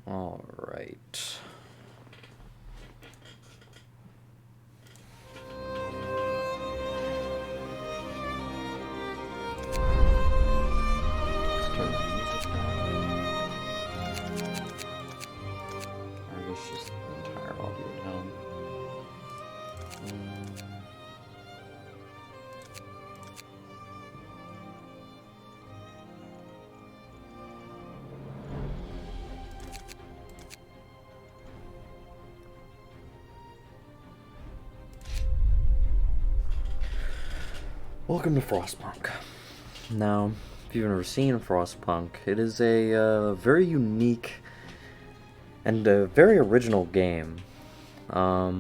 All right. Let's turn the music down. Or I guess just the entire audio down. Welcome to Frostpunk. Now, if you've never seen Frostpunk, it is a very unique and a very original game. I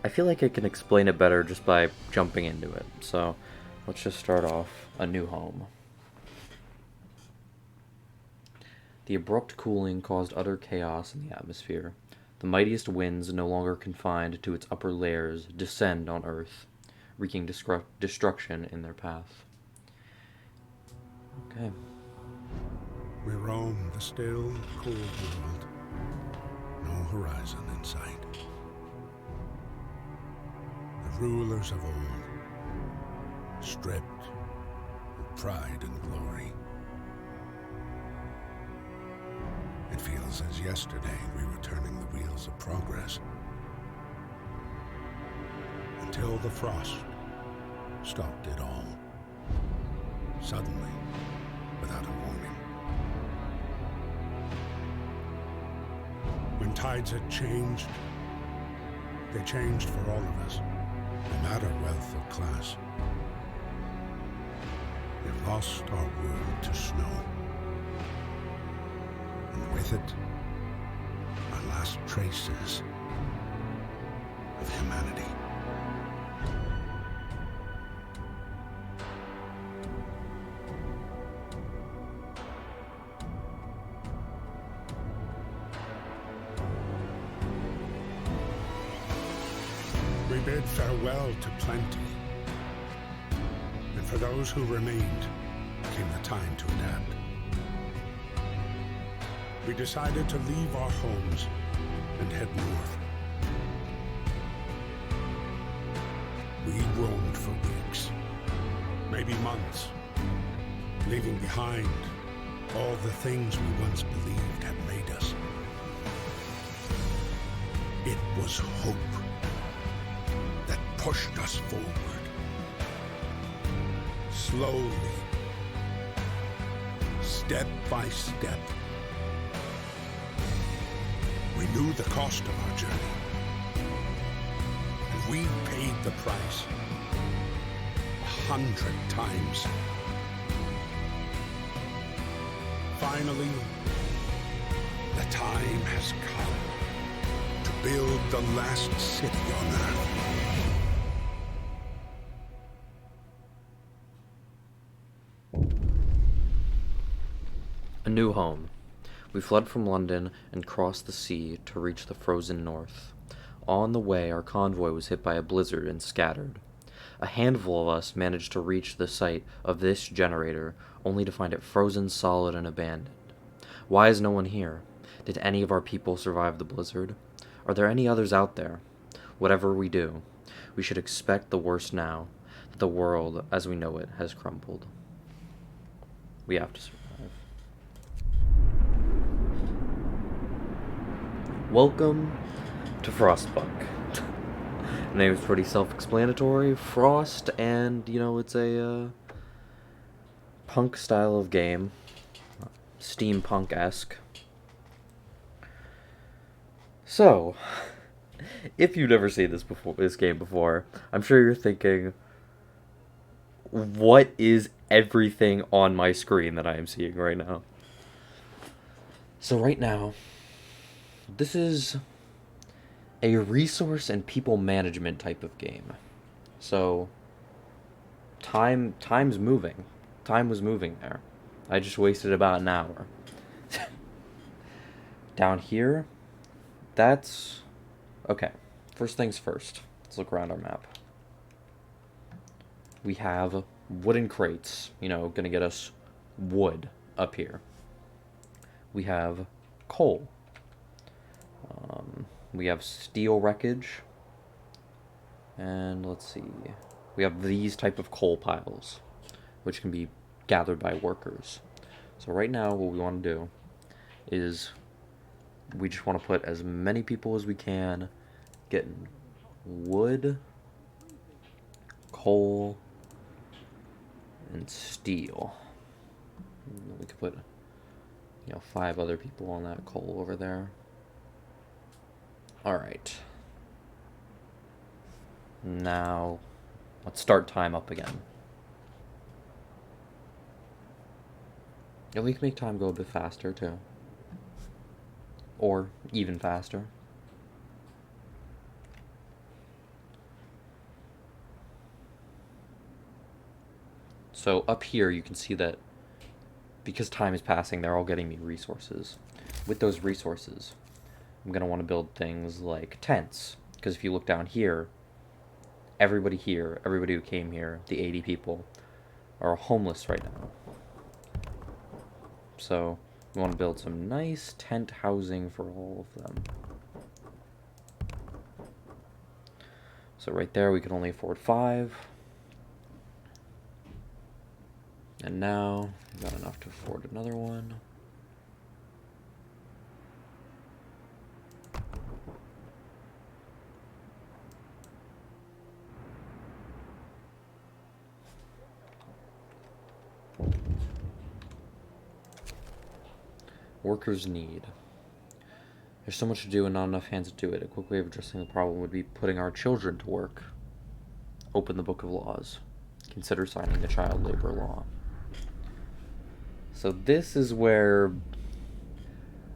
feel like I can explain it better just by jumping into it. So, let's just start off a new home. The abrupt cooling caused utter chaos in the atmosphere. The mightiest winds, no longer confined to its upper layers, descend on Earth, wreaking destruction in their path. Okay. We roam the still, cold world. No horizon in sight. The rulers of old, stripped of pride and glory. It feels as yesterday we were turning the wheels of progress. Until the frost stopped it all. Suddenly, without a warning. When tides had changed, they changed for all of us, no matter wealth or class. We've lost our world to snow. And with it, our last traces of humanity. We bid farewell to plenty, and for those who remained came the time to adapt. We decided to leave our homes and head north. We roamed for weeks, maybe months, leaving behind all the things we once believed had made us. It was hope that pushed us forward. Slowly, step by step. We knew the cost of our journey, and we paid the price 100 times. Finally, the time has come to build the last city on Earth. A new home. We fled from London and crossed the sea to reach the frozen north. On the way, our convoy was hit by a blizzard and scattered. A handful of us managed to reach the site of this generator, only to find it frozen solid and abandoned. Why is no one here? Did any of our people survive the blizzard? Are there any others out there? Whatever we do, we should expect the worst now, that the world as we know it has crumbled. We have to survive. Welcome to Frostpunk. The name is pretty self-explanatory. Frost, and, it's a, punk style of game. Steampunk-esque. So, if you've never seen this game before, I'm sure you're thinking, what is everything on my screen that I am seeing right now? So right now, this is a resource and people management type of game. So time's moving. Time was moving there. I just wasted about an hour. Down here, that's okay. First things first. Let's look around our map. We have wooden crates, gonna get us wood up here. We have coal. We have steel wreckage. And let's see. We have these type of coal piles, which can be gathered by workers. So right now, what we want to do is we just want to put as many people as we can getting wood, coal, and steel. And we could put, 5 other people on that coal over there. Alright. Now, let's start time up again. And we can make time go a bit faster, too. Or even faster. So up here, you can see that because time is passing, they're all getting me resources. With those resources, I'm going to want to build things like tents. Because if you look down here, everybody who came here, the 80 people, are homeless right now. So we want to build some nice tent housing for all of them. So right there, we can only afford 5. And now, we've got enough to afford another one. Workers' need. There's so much to do and not enough hands to do it. A quick way of addressing the problem would be putting our children to work. Open the Book of Laws. Consider signing the child labor law. So this is where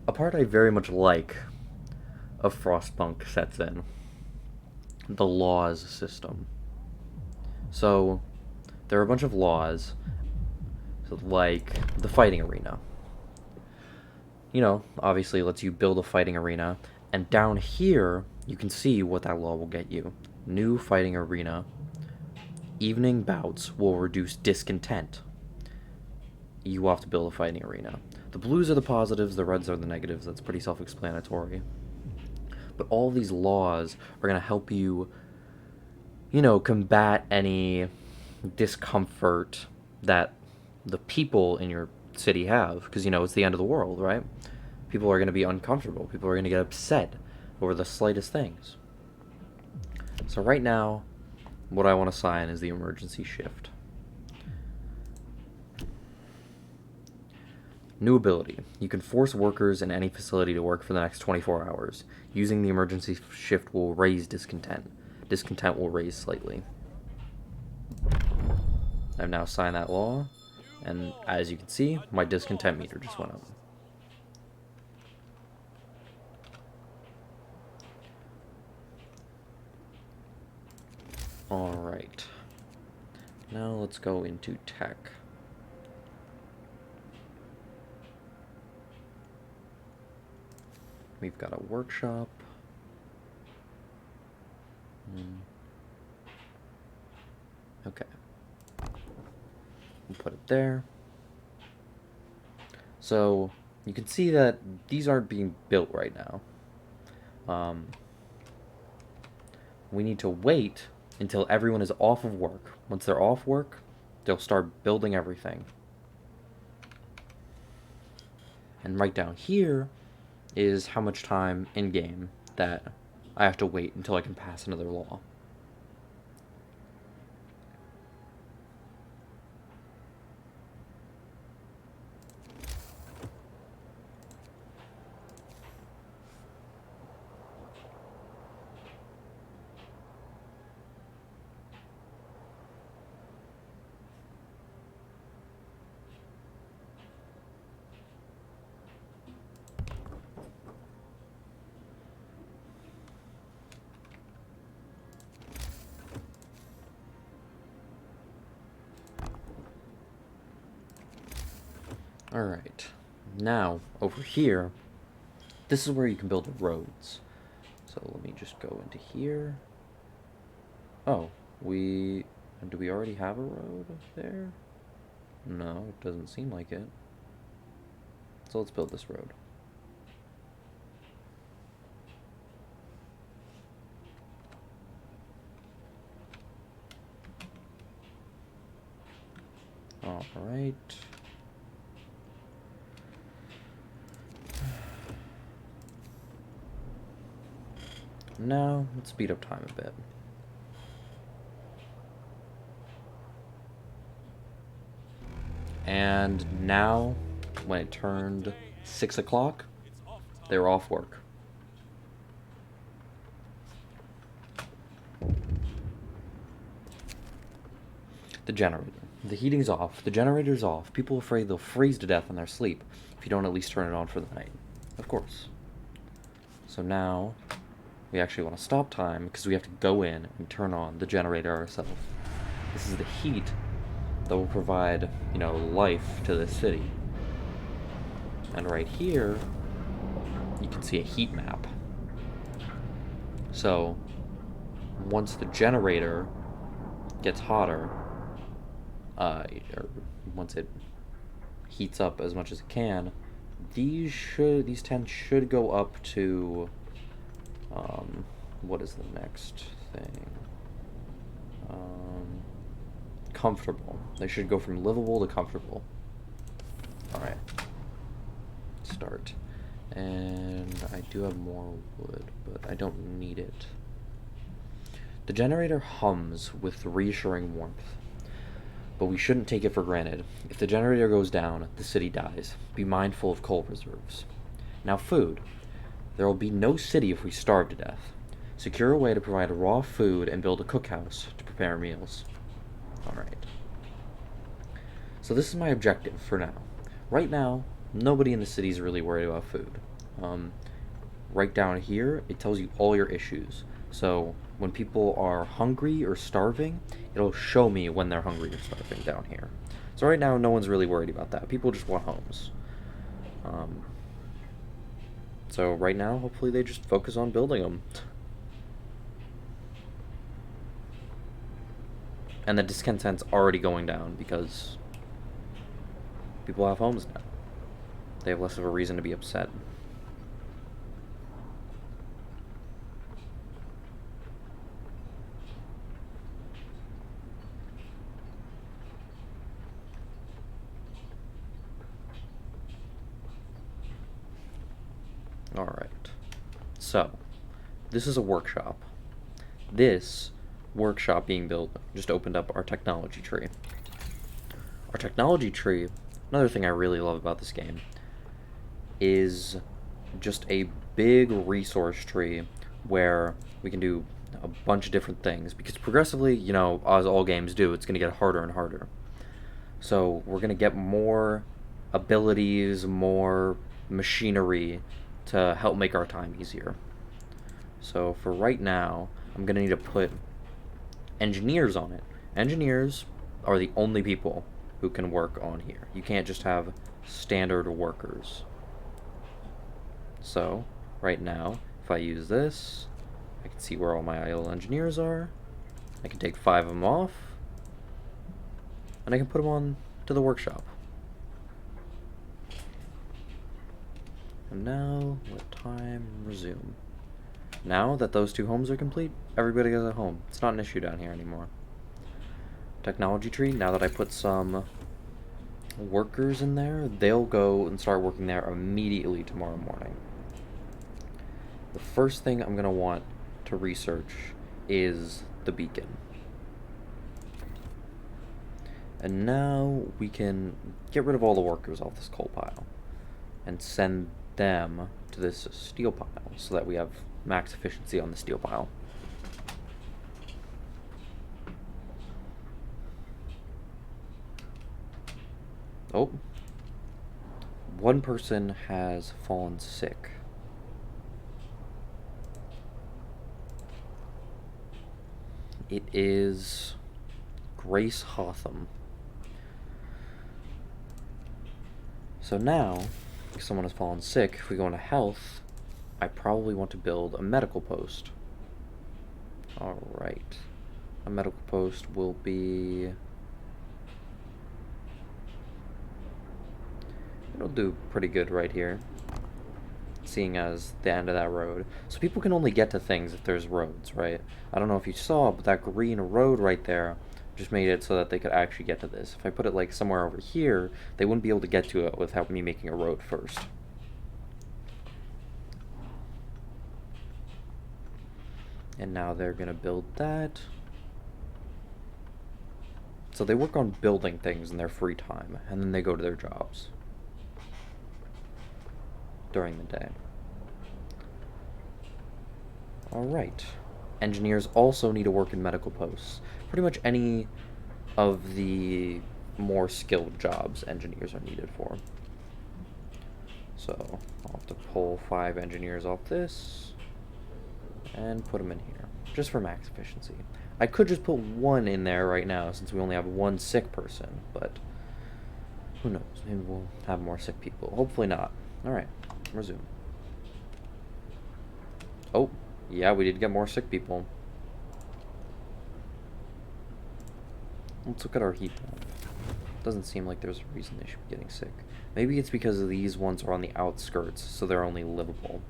a part I very much like of Frostpunk sets in. The laws system. So there are a bunch of laws, like the fighting arena. Obviously lets you build a fighting arena, and down here you can see what that law will get you. New fighting arena. Evening bouts will reduce discontent. You will have to build a fighting arena. The blues are the positives, the reds are the negatives. That's pretty self-explanatory. But all these laws are going to help you, combat any discomfort that the people in your city have. Because, it's the end of the world, right? People are going to be uncomfortable. People are going to get upset over the slightest things. So right now, what I want to sign is the emergency shift. New ability. You can force workers in any facility to work for the next 24 hours. Using the emergency shift will raise discontent. Discontent will raise slightly. I've now signed that law, and as you can see, my discontent meter just went up. Alright. Now let's go into tech. We've got a workshop. Okay. We'll put it there. So, you can see that these aren't being built right now. We need to wait until everyone is off of work. Once they're off work, they'll start building everything. And right down here is how much time in-game that I have to wait until I can pass another law. Alright, now, over here, this is where you can build roads. So let me just go into here. Oh, do we already have a road there? No, it doesn't seem like it. So let's build this road. Alright. Now, let's speed up time a bit. And now, when it turned 6 o'clock, they were off work. The generator. The heating's off. The generator's off. People are afraid they'll freeze to death in their sleep if you don't at least turn it on for the night. Of course. So now, we actually want to stop time because we have to go in and turn on the generator ourselves. This is the heat that will provide, life to this city. And right here, you can see a heat map. So, once the generator gets hotter, or once it heats up as much as it can, these tents should go up to, what is the next thing? Comfortable. They should go from livable to comfortable. Alright. Start. And I do have more wood, but I don't need it. The generator hums with reassuring warmth, but we shouldn't take it for granted. If the generator goes down, the city dies. Be mindful of coal reserves. Now, food. There will be no city if we starve to death. Secure a way to provide raw food and build a cookhouse to prepare meals. Alright. So this is my objective for now. Right now, nobody in the city is really worried about food. Right down here, it tells you all your issues. So when people are hungry or starving, it'll show me when they're hungry or starving down here. So right now, no one's really worried about that. People just want homes. So right now, hopefully they just focus on building them. And the discontent's already going down because people have homes now. They have less of a reason to be upset. Alright. So, this is a workshop. This workshop being built just opened up our technology tree. Our technology tree, another thing I really love about this game, is just a big resource tree where we can do a bunch of different things, because progressively, as all games do, it's going to get harder and harder. So we're going to get more abilities, more machinery to help make our time easier. So for right now, I'm going to need to put engineers on it. Engineers are the only people who can work on here. You can't just have standard workers. So, right now, if I use this, I can see where all my idle engineers are. I can take 5 of them off, and I can put them on to the workshop. And now, let time resume. Now that those 2 homes are complete, everybody goes at home. It's not an issue down here anymore. Technology tree, now that I put some workers in there, they'll go and start working there immediately tomorrow morning. The first thing I'm going to want to research is the beacon. And now we can get rid of all the workers off this coal pile and send them to this steel pile so that we have max efficiency on the steel pile. Oh, one person has fallen sick. It is Grace Hotham. So now, if someone has fallen sick, if we go into health, I probably want to build a medical post. Alright. A medical post will be... It'll do pretty good right here, seeing as the end of that road. So people can only get to things if there's roads, right? I don't know if you saw, but that green road right there, Just made it so that they could actually get to this. If I put it like somewhere over here, they wouldn't be able to get to it without me making a road first. And now they're gonna build that. So they work on building things in their free time, and then they go to their jobs during the day. Alright. Engineers also need to work in medical posts. Pretty much any of the more skilled jobs engineers are needed for. So I'll have to pull 5 engineers off this and put them in here, just for max efficiency. I could just put 1 in there right now since we only have 1 sick person, but who knows? Maybe we'll have more sick people. Hopefully not. Alright, resume. Oh, yeah, we did get more sick people. Let's look at our heat map. Doesn't seem like there's a reason they should be getting sick. Maybe it's because these ones are on the outskirts, so they're only livable.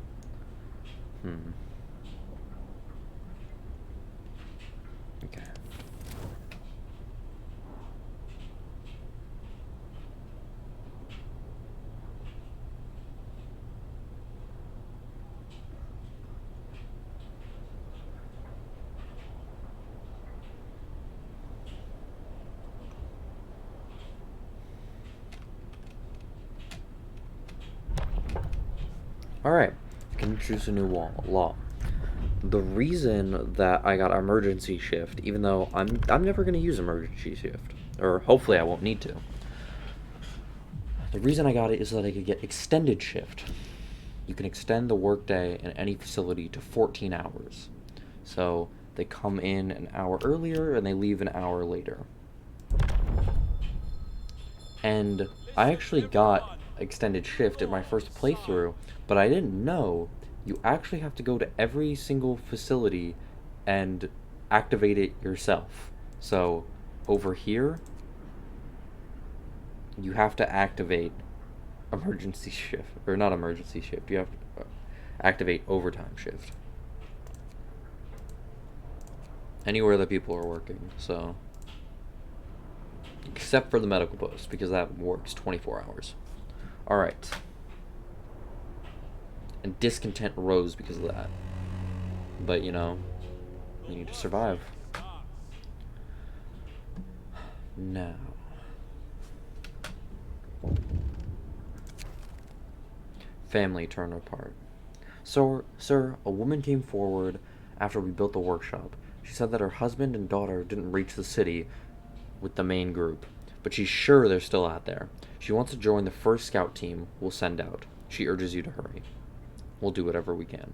Okay. Alright, I can introduce a new law. The reason that I got emergency shift, even though I'm never going to use emergency shift, or hopefully I won't need to. The reason I got it is so that I could get extended shift. You can extend the workday in any facility to 14 hours. So they come in an hour earlier and they leave an hour later. And I actually got extended shift at my first playthrough, but I didn't know you actually have to go to every single facility and activate it yourself. So over here, you have to activate emergency shift, or not emergency shift, you have to activate overtime shift. Anywhere that people are working, so. Except for the medical post, because that works 24 hours. Alright. And discontent rose because of that. But, you know, we need to survive. Now. Family torn apart. So, sir, a woman came forward after we built the workshop. She said that her husband and daughter didn't reach the city with the main group, but she's sure they're still out there. She wants to join the first scout team we'll send out. She urges you to hurry. We'll do whatever we can.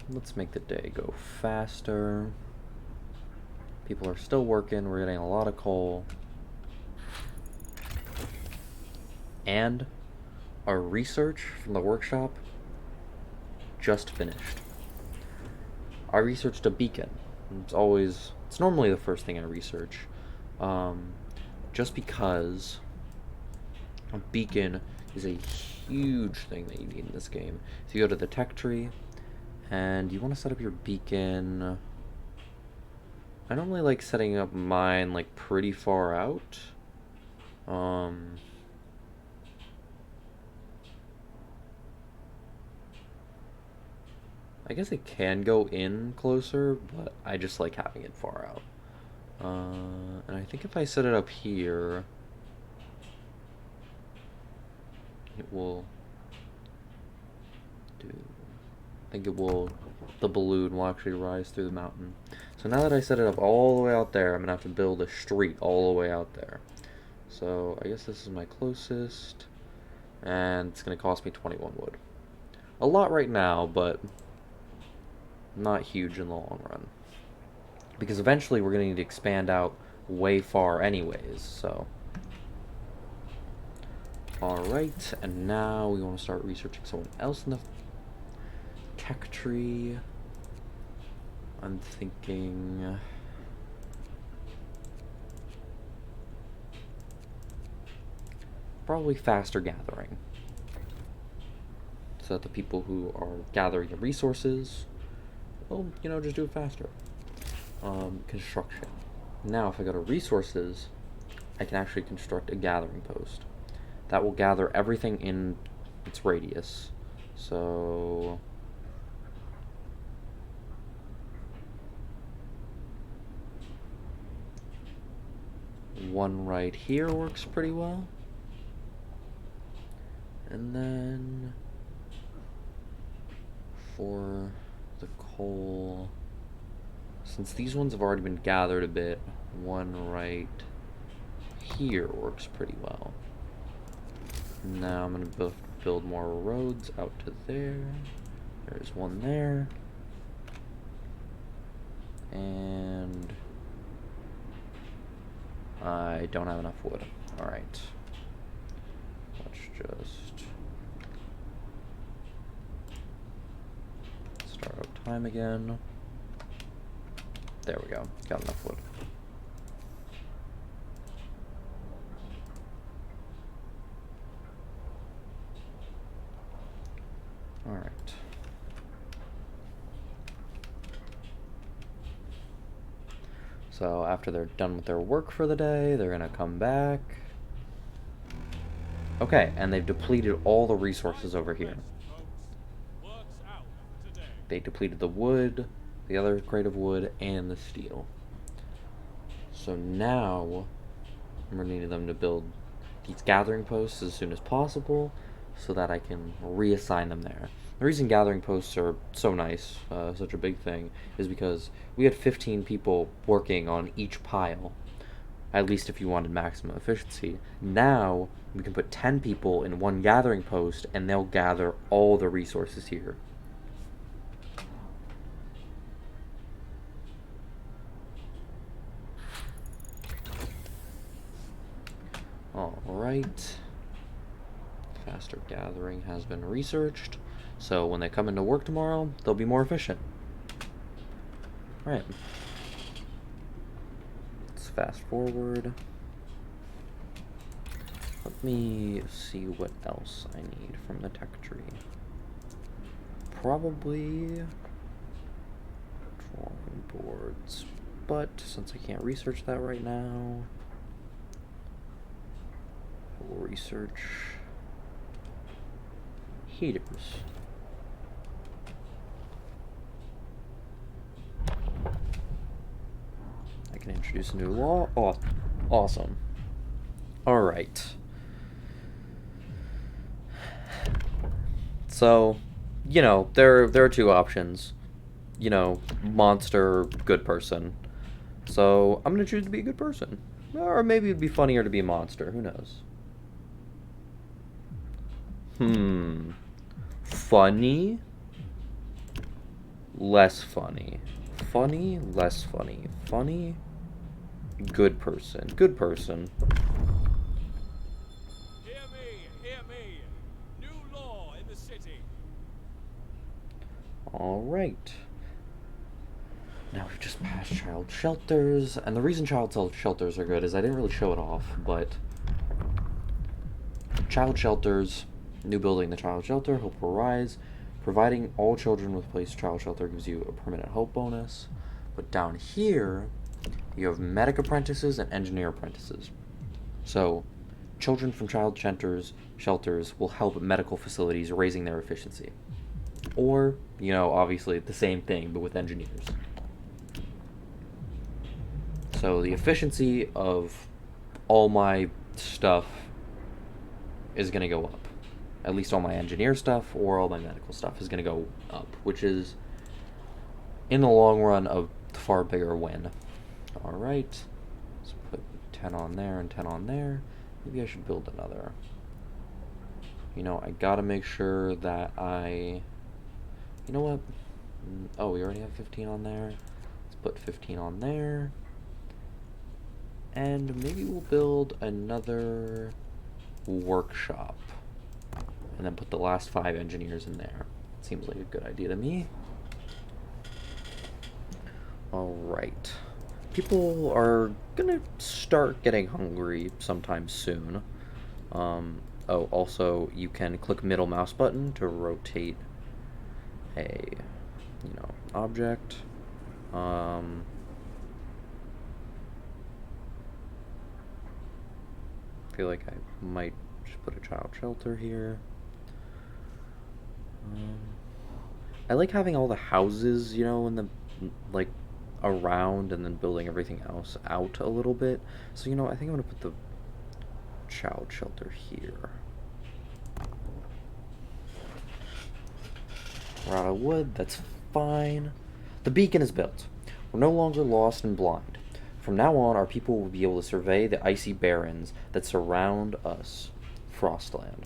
Let's make the day go faster. People are still working. We're getting a lot of coal. And our research from the workshop just finished. I researched a beacon. It's normally the first thing I research. Just because a beacon is a huge thing that you need in this game. So you go to the tech tree, and you want to set up your beacon. I normally like setting up mine like pretty far out. I guess it can go in closer, but I just like having it far out. And I think if I set it up here, it will do. I think the balloon will actually rise through the mountain. So now that I set it up all the way out there, I'm gonna have to build a street all the way out there. So I guess this is my closest, and it's gonna cost me 21 wood. A lot right now, but not huge in the long run. Because eventually we're going to need to expand out way far anyways, so. Alright, and now we want to start researching someone else in the tech tree. I'm thinking. Probably faster gathering. so that the people who are gathering the resources will, just do it faster. Construction. Now, if I go to resources, I can actually construct a gathering post. That will gather everything in its radius. So... one right here works pretty well. And then... for the coal... since these ones have already been gathered a bit, one right here works pretty well. Now I'm going to build more roads out to there. There's one there. And I don't have enough wood. Alright. Let's just start up time again. There we go. Got enough wood. Alright. So after they're done with their work for the day, they're gonna come back. Okay, and they've depleted all the resources over here. They depleted the wood, the other crate of wood, and the steel. So now, we're needing them to build these gathering posts as soon as possible so that I can reassign them there. The reason gathering posts are so nice, such a big thing, is because we had 15 people working on each pile, at least if you wanted maximum efficiency. Now, we can put 10 people in one gathering post and they'll gather all the resources here. Alright. Faster gathering has been researched, so when they come into work tomorrow, they'll be more efficient. Alright. Let's fast forward. Let me see what else I need from the tech tree. Probably drawing boards, but since I can't research that right now, we'll research heaters. I can introduce a new law. Oh, awesome. Alright. So, there are two options. Monster, good person. So, I'm gonna choose to be a good person. Or maybe it'd be funnier to be a monster, who knows? Funny, less funny. Funny, less funny. Funny, good person. Good person. Hear me. New law in the city. Alright. Now we've just passed child shelters, and the reason child shelters are good is I didn't really show it off, but child shelters, new building the child shelter, hope will rise. Providing all children with a place child shelter gives you a permanent hope bonus. But down here, you have medic apprentices and engineer apprentices. So, children from child shelters will help medical facilities raising their efficiency. Or, obviously the same thing, but with engineers. So the efficiency of all my stuff is going to go up. At least all my engineer stuff or all my medical stuff is going to go up, which is, in the long run, a far bigger win. Alright, let's put 10 on there and 10 on there. Maybe I should build another. I gotta make sure that I... You know what? Oh, we already have 15 on there. Let's put 15 on there. And maybe we'll build another workshop. And then put the last 5 engineers in there. Seems like a good idea to me. Alright. People are gonna start getting hungry sometime soon. Oh, also, you can click middle mouse button to rotate a, object. Um, I feel like I might just put a child shelter here. Um, I like having all the houses, in the, like, around and then building everything else out a little bit. So, I think I'm going to put the child shelter here. We're out of wood, that's fine. The beacon is built. We're no longer lost and blind. From now on, our people will be able to survey the icy barrens that surround us, Frostland.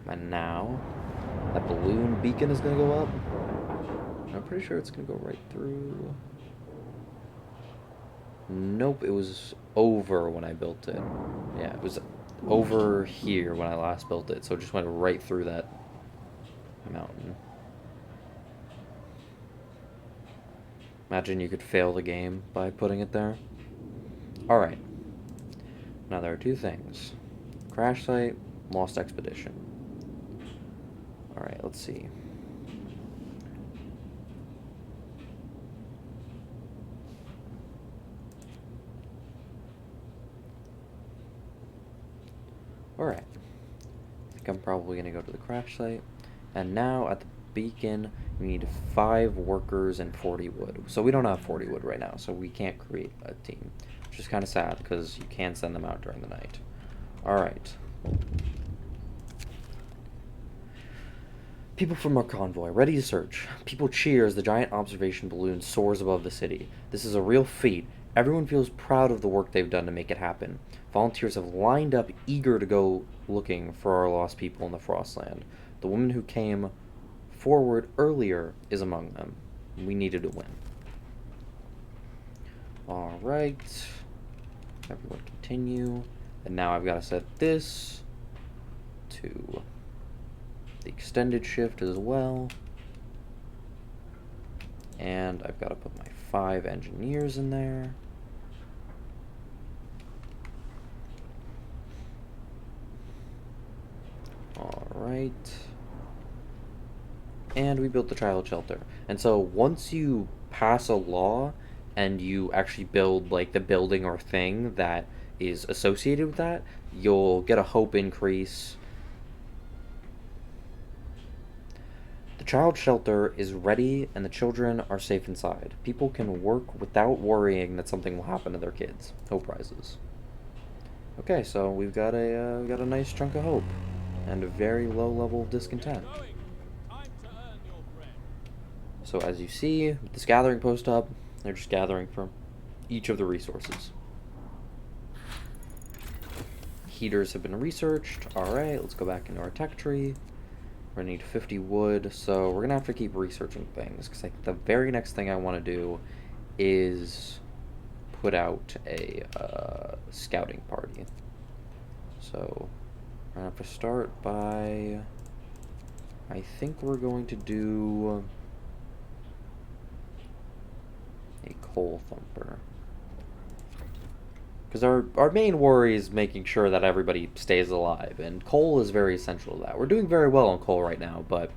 And now, that balloon beacon is going to go up. I'm pretty sure it's going to go right through. Nope, it was over when I built it. Yeah, it was over here when I last built it, so it just went right through that mountain. Imagine you could fail the game by putting it there. Alright. Now there are two things. Crash site, lost expedition. Alright, let's see. Alright. I think I'm probably going to go to the crash site. And now at the beacon, we need 5 workers and 40 wood. So we don't have 40 wood right now, so we can't create a team. Which is kind of sad, because you can send them out during the night. Alright. People from our convoy, ready to search. People cheer as the giant observation balloon soars above the city. This is a real feat. Everyone feels proud of the work they've done to make it happen. Volunteers have lined up, eager to go looking for our lost people in the Frostland. The woman who came forward earlier is among them. We needed to win. Alright. Everyone continue. And now I've got to set this to the extended shift as well. And I've got to put my 5 engineers in there. Alright. And we built the child shelter. And so once you pass a law and you actually build like the building or thing that is associated with that, you'll get a hope increase. The child shelter is ready and the children are safe inside. People can work without worrying that something will happen to their kids. Hope rises. Okay, so we've got a nice chunk of hope and a very low level of discontent. So as you see, with this gathering post up, they're just gathering from each of the resources. Heaters have been researched. Alright, let's go back into our tech tree. We're gonna need 50 wood, so we're gonna have to keep researching things, because the very next thing I want to do is put out a scouting party. So we're gonna have to start by, I think we're going to do a coal thumper. Because our main worry is making sure that everybody stays alive, and coal is very essential to that. We're doing very well on coal right now, but,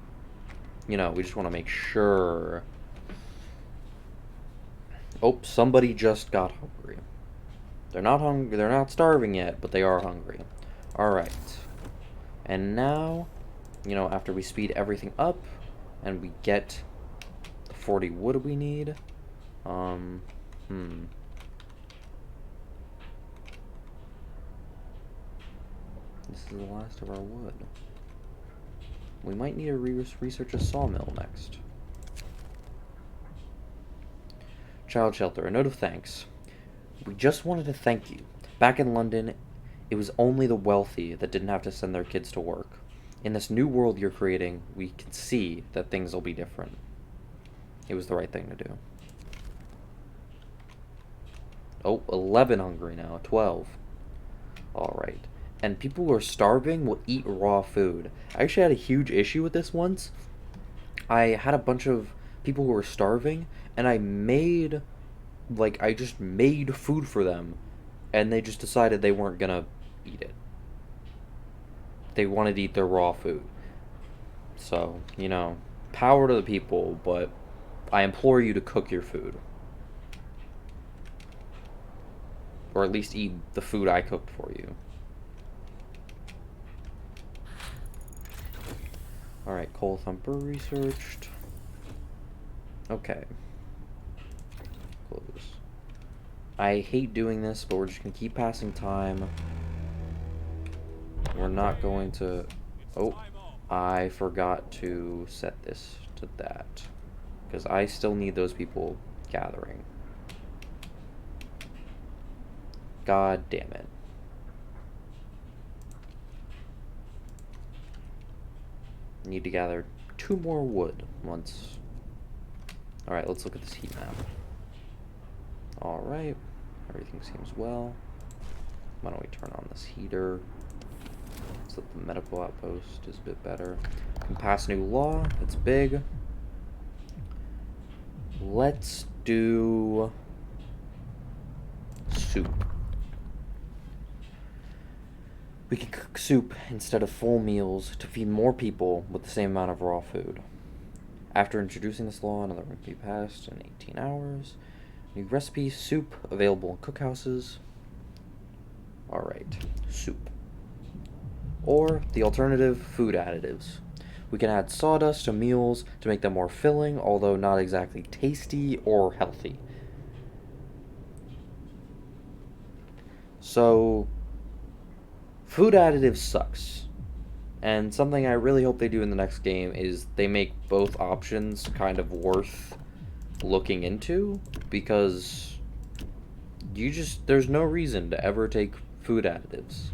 we just want to make sure. Oh, somebody just got hungry. They're not hungry, they're not starving yet, but they are hungry. Alright. And now, after we speed everything up, and we get the 40 wood we need, This is the last of our wood. We might need to research a sawmill next. Child shelter, a note of thanks. We just wanted to thank you. Back in London, it was only the wealthy that didn't have to send their kids to work. In this new world you're creating, we can see that things will be different. It was the right thing to do. Oh, 11 hungry now, 12. Alright. And people who are starving will eat raw food. I actually had a huge issue with this once. I had a bunch of people who were starving, and I just made food for them, and they just decided they weren't gonna eat it. they wanted to eat their raw food. So, you know, power to the people, but I implore you to cook your food. Or at least eat the food I cooked for you. Alright, Coal Thumper researched. Okay. Close. I hate doing this, but we're just gonna keep passing time. We're not going to... Oh, I forgot to set this to that. Because I still need those people gathering. God damn it. Need to gather 2 more wood once. Alright, let's look at this heat map. Alright, everything seems well. Why don't we turn on this heater? So that the medical outpost is a bit better. Can pass new law, that's big. Let's do soup. We can cook soup instead of full meals to feed more people with the same amount of raw food. After introducing this law, another one can be passed in 18 hours. New recipe, soup, available in cookhouses. Alright, soup. Or the alternative, food additives. We can add sawdust to meals to make them more filling, although not exactly tasty or healthy. So, food additives sucks. And something I really hope they do in the next game is they make both options kind of worth looking into, because there's no reason to ever take food additives.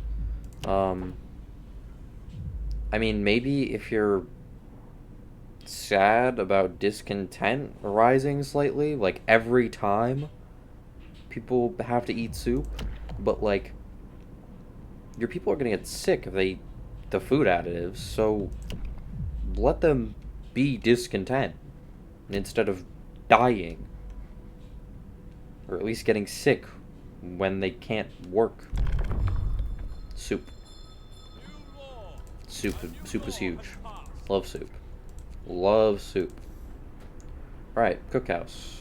I mean, maybe if you're sad about discontent rising slightly, like every time people have to eat soup, but like, your people are gonna get sick if they eat the food additives, so let them be discontent instead of dying, or at least getting sick when they can't work. Soup. Soup is huge. Love soup. Love soup. Alright, cookhouse.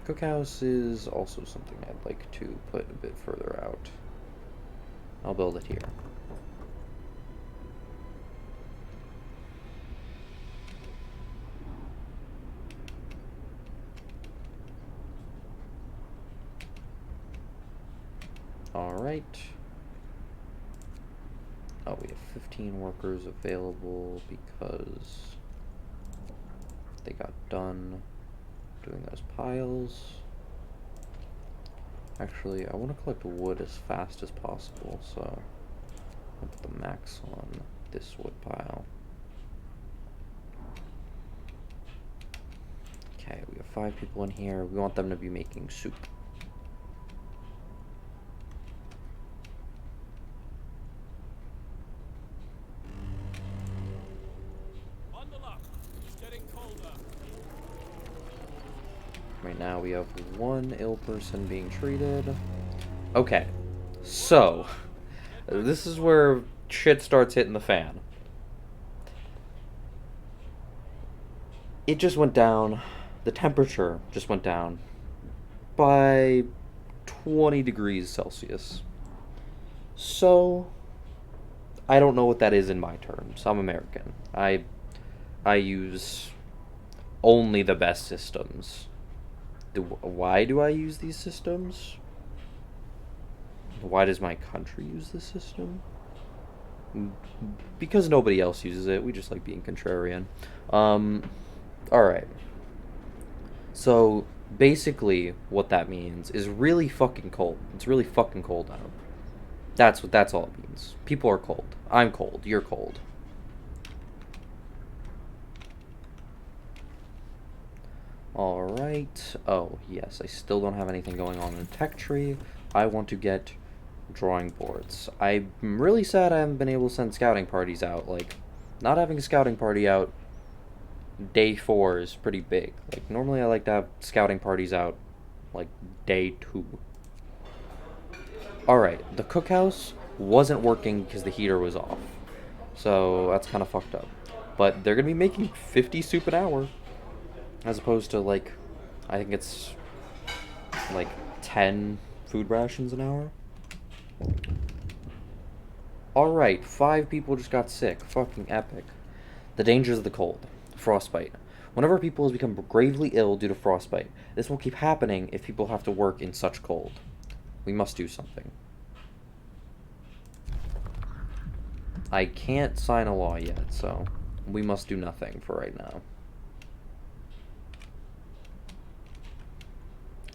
Cookhouse is also something I'd like to put a bit further out. I'll build it here. Alright. Oh, we have 15 workers available because they got done doing those piles. Actually, I want to collect wood as fast as possible, so I'll put the max on this wood pile. Okay, we have 5 people in here. We want them to be making soup. Right now we have 1 ill person being treated. Okay, so this is where shit starts hitting the fan. It just went down. The temperature just went down by 20 degrees Celsius. So I don't know what that is in my terms. I'm American. I use only the best systems. Why do I use these systems? Why does my country use this system? Because nobody else uses it. We just like being contrarian. Alright. So, basically, what that means is really fucking cold. It's really fucking cold out. That's all it means. People are cold. I'm cold. You're cold. Alright. Oh, yes. I still don't have anything going on in the tech tree. I want to get drawing boards. I'm really sad I haven't been able to send scouting parties out. Like, not having a scouting party out day 4 is pretty big. Like, normally I like to have scouting parties out, like, day 2. Alright, the cookhouse wasn't working because the heater was off. So that's kind of fucked up. But they're gonna be making 50 soup an hour, as opposed to like, I think it's like 10 food rations an hour. Alright, 5 people just got sick. Fucking epic. The dangers of the cold. Frostbite. Whenever people has become gravely ill due to frostbite, this will keep happening if people have to work in such cold. We must do something. I can't sign a law yet, so we must do nothing for right now.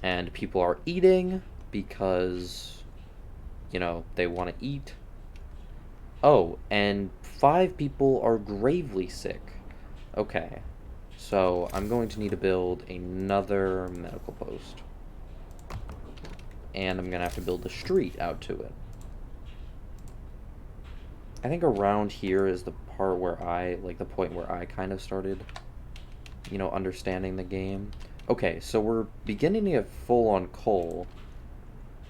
And people are eating because, you know, they want to eat. Oh, and 5 people are gravely sick. Okay, so I'm going to need to build another medical post. And I'm going to have to build a street out to it. I think around here is the part where the point where I kind of started, you know, understanding the game. Okay, so we're beginning to get full on coal.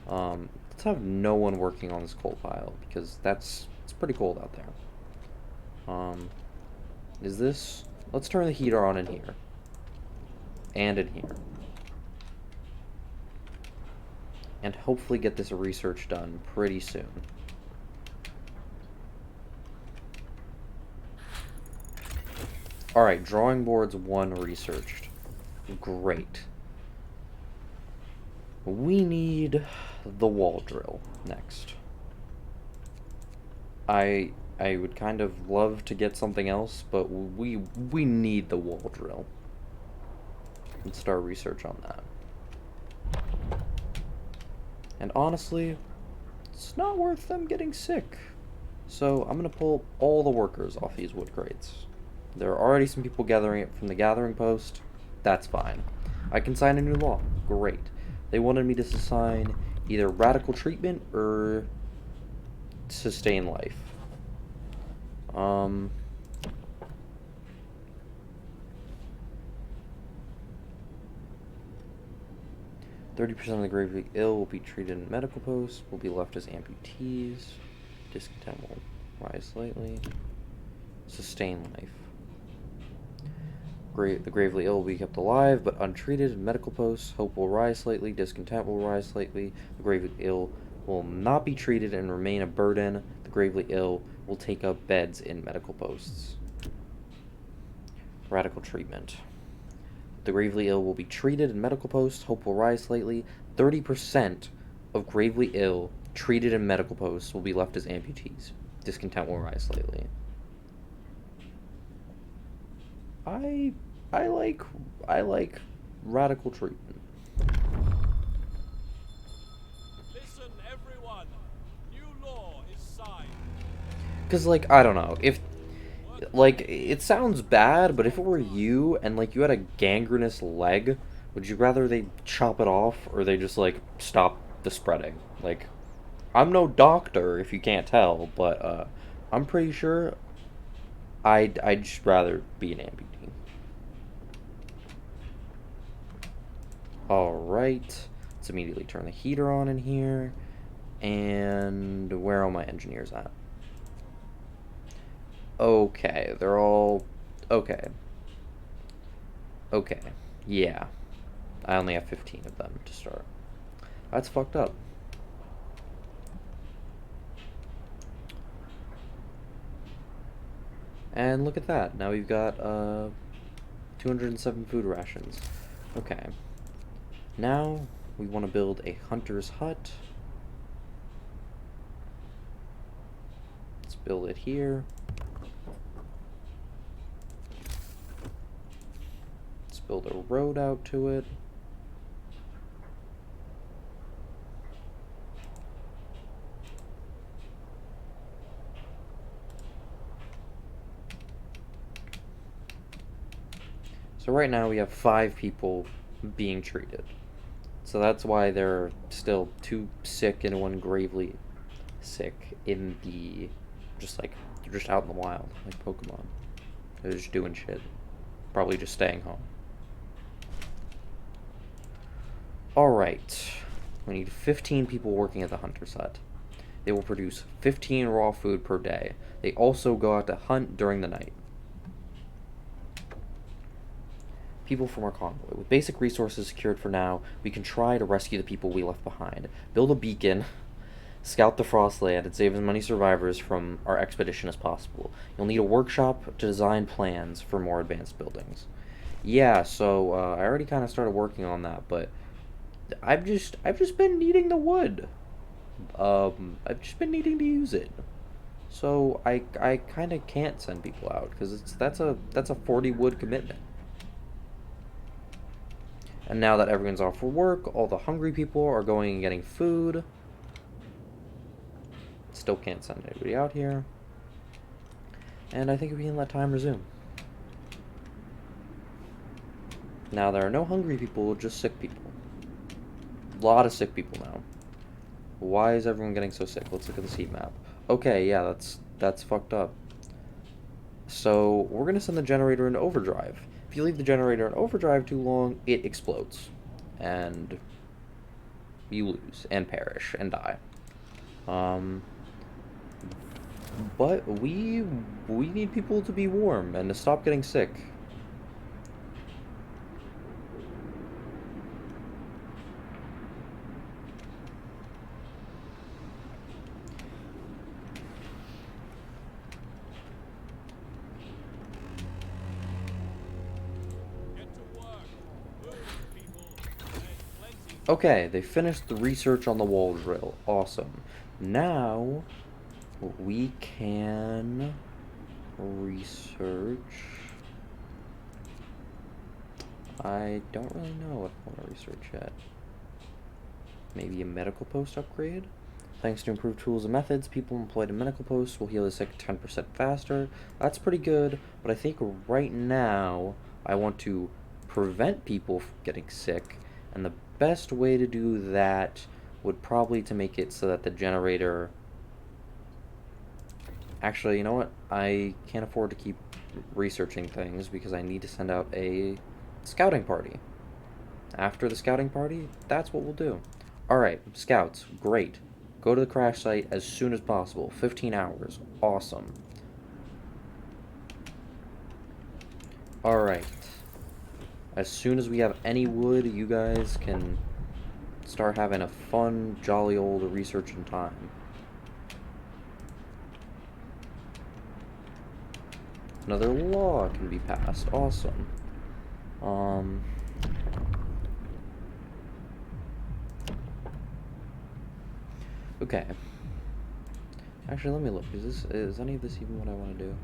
Let's have no one working on this coal pile, because it's pretty cold out there. Is this... Let's turn the heater on in here. And in here. And hopefully get this research done pretty soon. Alright, drawing boards 1 researched. Great. We need the wall drill next. I would kind of love to get something else, but we need the wall drill. Let's start research on that. And honestly, it's not worth them getting sick. So I'm gonna pull all the workers off these wood crates. There are already some people gathering it from the gathering post. That's fine. I can sign a new law. Great. They wanted me to sign either radical treatment or sustain life. 30% of the gravely ill will be treated in medical posts, will be left as amputees. Discontent will rise slightly. Sustain life. The gravely ill will be kept alive, but untreated in medical posts. Hope will rise slightly. Discontent will rise slightly. The gravely ill will not be treated and remain a burden. The gravely ill will take up beds in medical posts. Radical treatment. The gravely ill will be treated in medical posts. Hope will rise slightly. 30% of gravely ill treated in medical posts will be left as amputees. Discontent will rise slightly. I like radical treatment. Listen, everyone. New law is signed. Cause like I don't know if like it sounds bad, but if it were you and like you had a gangrenous leg, would you rather they chop it off or they just like stop the spreading? Like, I'm no doctor if you can't tell, but I'm pretty sure I'd just rather be an amputee. Alright, let's immediately turn the heater on in here. And where are my engineers at? Okay, they're all... Okay. Okay, yeah. I only have 15 of them to start. That's fucked up. And look at that. Now we've got 207 food rations. Okay. Now we want to build a hunter's hut. Let's build it here. Let's build a road out to it. So right now we have 5 people being treated. So that's why they're still 2 sick and 1 gravely sick in the... they're just out in the wild, like Pokemon. They're just doing shit. Probably just staying home. Alright. We need 15 people working at the hunter's hut. They will produce 15 raw food per day. They also go out to hunt during the night. People from our convoy. With basic resources secured for now, we can try to rescue the people we left behind. Build a beacon, scout the Frostland, and save as many survivors from our expedition as possible. You'll need a workshop to design plans for more advanced buildings. Yeah, so I already kind of started working on that, but I've just been needing the wood. I've just been needing to use it. So I kind of can't send people out because that's a 40 wood commitment. And now that everyone's off for work, all the hungry people are going and getting food. Still can't send anybody out here. And I think we can let time resume. Now there are no hungry people, just sick people. A lot of sick people now. Why is everyone getting so sick? Let's look at this heat map. Okay, yeah, that's fucked up. So we're gonna send the generator into overdrive. If you leave the generator in overdrive too long, it explodes. And you lose, and perish, and die. But we need people to be warm and to stop getting sick. Get to work. Move, people. There's plenty. Okay, they finished the research on the wall drill. Awesome. Now we can research. I don't really know what I want to research yet. Maybe a medical post upgrade? Thanks to improved tools and methods, people employed in medical posts will heal the sick 10% faster. That's pretty good, but I think right now I want to prevent people from getting sick, and the best way to do that would probably to make it so that the generator... Actually, you know what? I can't afford to keep researching things because I need to send out a scouting party. After the scouting party, that's what we'll do. Alright, scouts, great. Go to the crash site as soon as possible. 15 hours. Awesome. Alright. As soon as we have any wood, you guys can start having a fun, jolly old researching time. Another law can be passed. Awesome. Okay. Actually, let me look. Is any of this even what I want to do?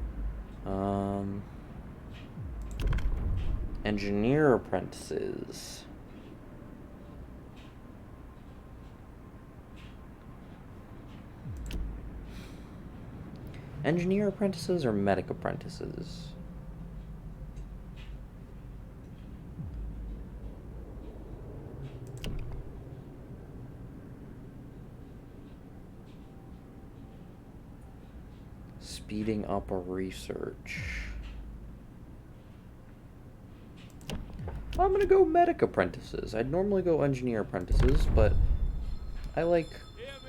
Engineer apprentices. Engineer apprentices or medic apprentices? Speeding up a research. I'm gonna go medic apprentices. I'd normally go engineer apprentices, but I like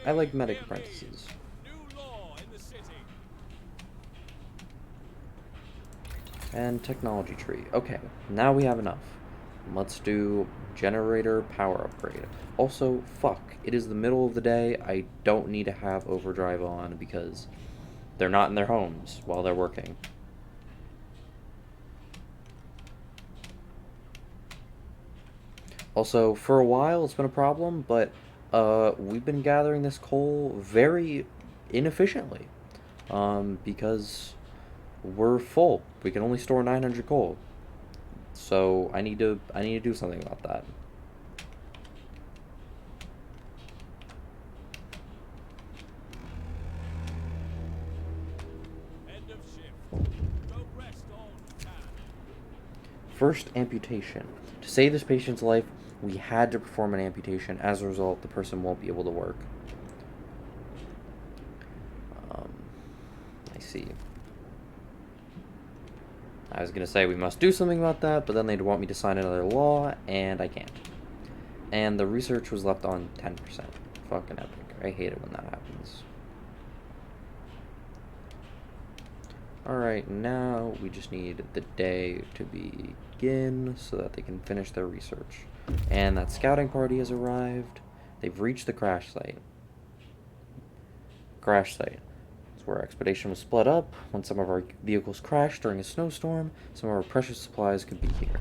medic Hear me. apprentices. New law in the city. And technology tree. Okay, now we have enough. Let's do generator power upgrade. Also, fuck, it is the middle of the day. I don't need to have overdrive on because they're not in their homes while they're working. Also, for a while it's been a problem, but we've been gathering this coal very inefficiently. Because we're full. We can only store 900 coal. So I need to do something about that. End of shift. Go rest all you can. First, amputation. To save this patient's life, we had to perform an amputation. As a result, the person won't be able to work. I see. I was going to say we must do something about that, but then they'd want me to sign another law, and I can't. And the research was left on 10%. Fucking epic. I hate it when that happens. Alright, now we just need the day to begin so that they can finish their research. And that scouting party has arrived. They've reached the crash site. Crash site. It's where our expedition was split up. When some of our vehicles crashed during a snowstorm, some of our precious supplies could be here.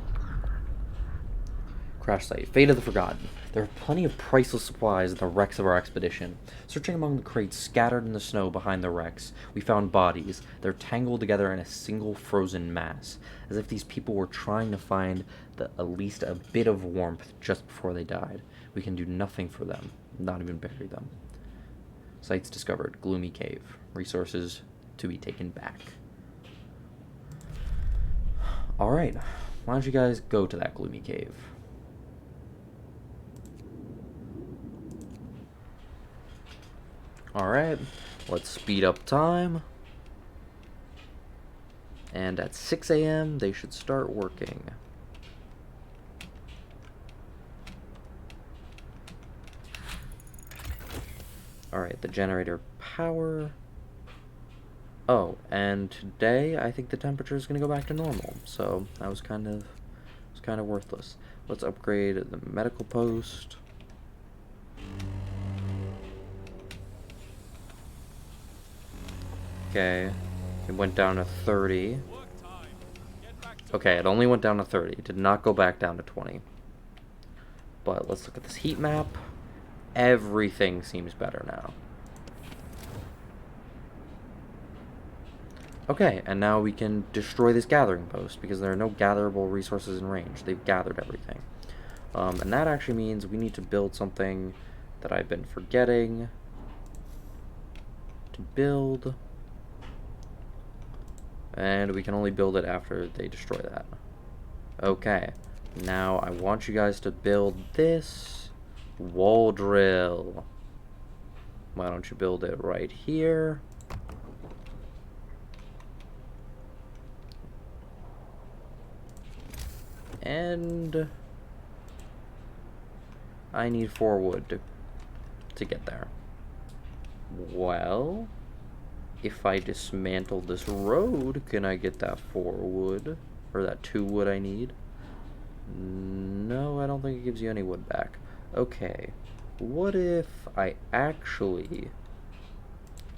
Crash site. Fate of the Forgotten. There are plenty of priceless supplies in the wrecks of our expedition. Searching among the crates scattered in the snow behind the wrecks, we found bodies. They're tangled together in a single frozen mass, as if these people were trying to find at least a bit of warmth just before they died. We can do nothing for them, not even bury them. Sites discovered. Gloomy cave. Resources to be taken back. Alright, why don't you guys go to that gloomy cave? Alright, let's speed up time. And at 6 a.m. they should start working. Alright, the generator power. Oh, and today I think the temperature is going to go back to normal, so that was kind of worthless. Let's upgrade the medical post. Okay, it went down to 30. Work time. Get back to Okay, it only went down to 30. It did not go back down to 20. But let's look at this heat map. Everything seems better now. Okay, and now we can destroy this gathering post because there are no gatherable resources in range. They've gathered everything. And that actually means we need to build something that I've been forgetting to build. And we can only build it after they destroy that. Okay, now I want you guys to build this wall drill. Why don't you build it right here? And I need 4 wood to get there. Well, if I dismantle this road, can I get that 4 wood? Or that 2 wood I need? No, I don't think it gives you any wood back. Okay, what if I actually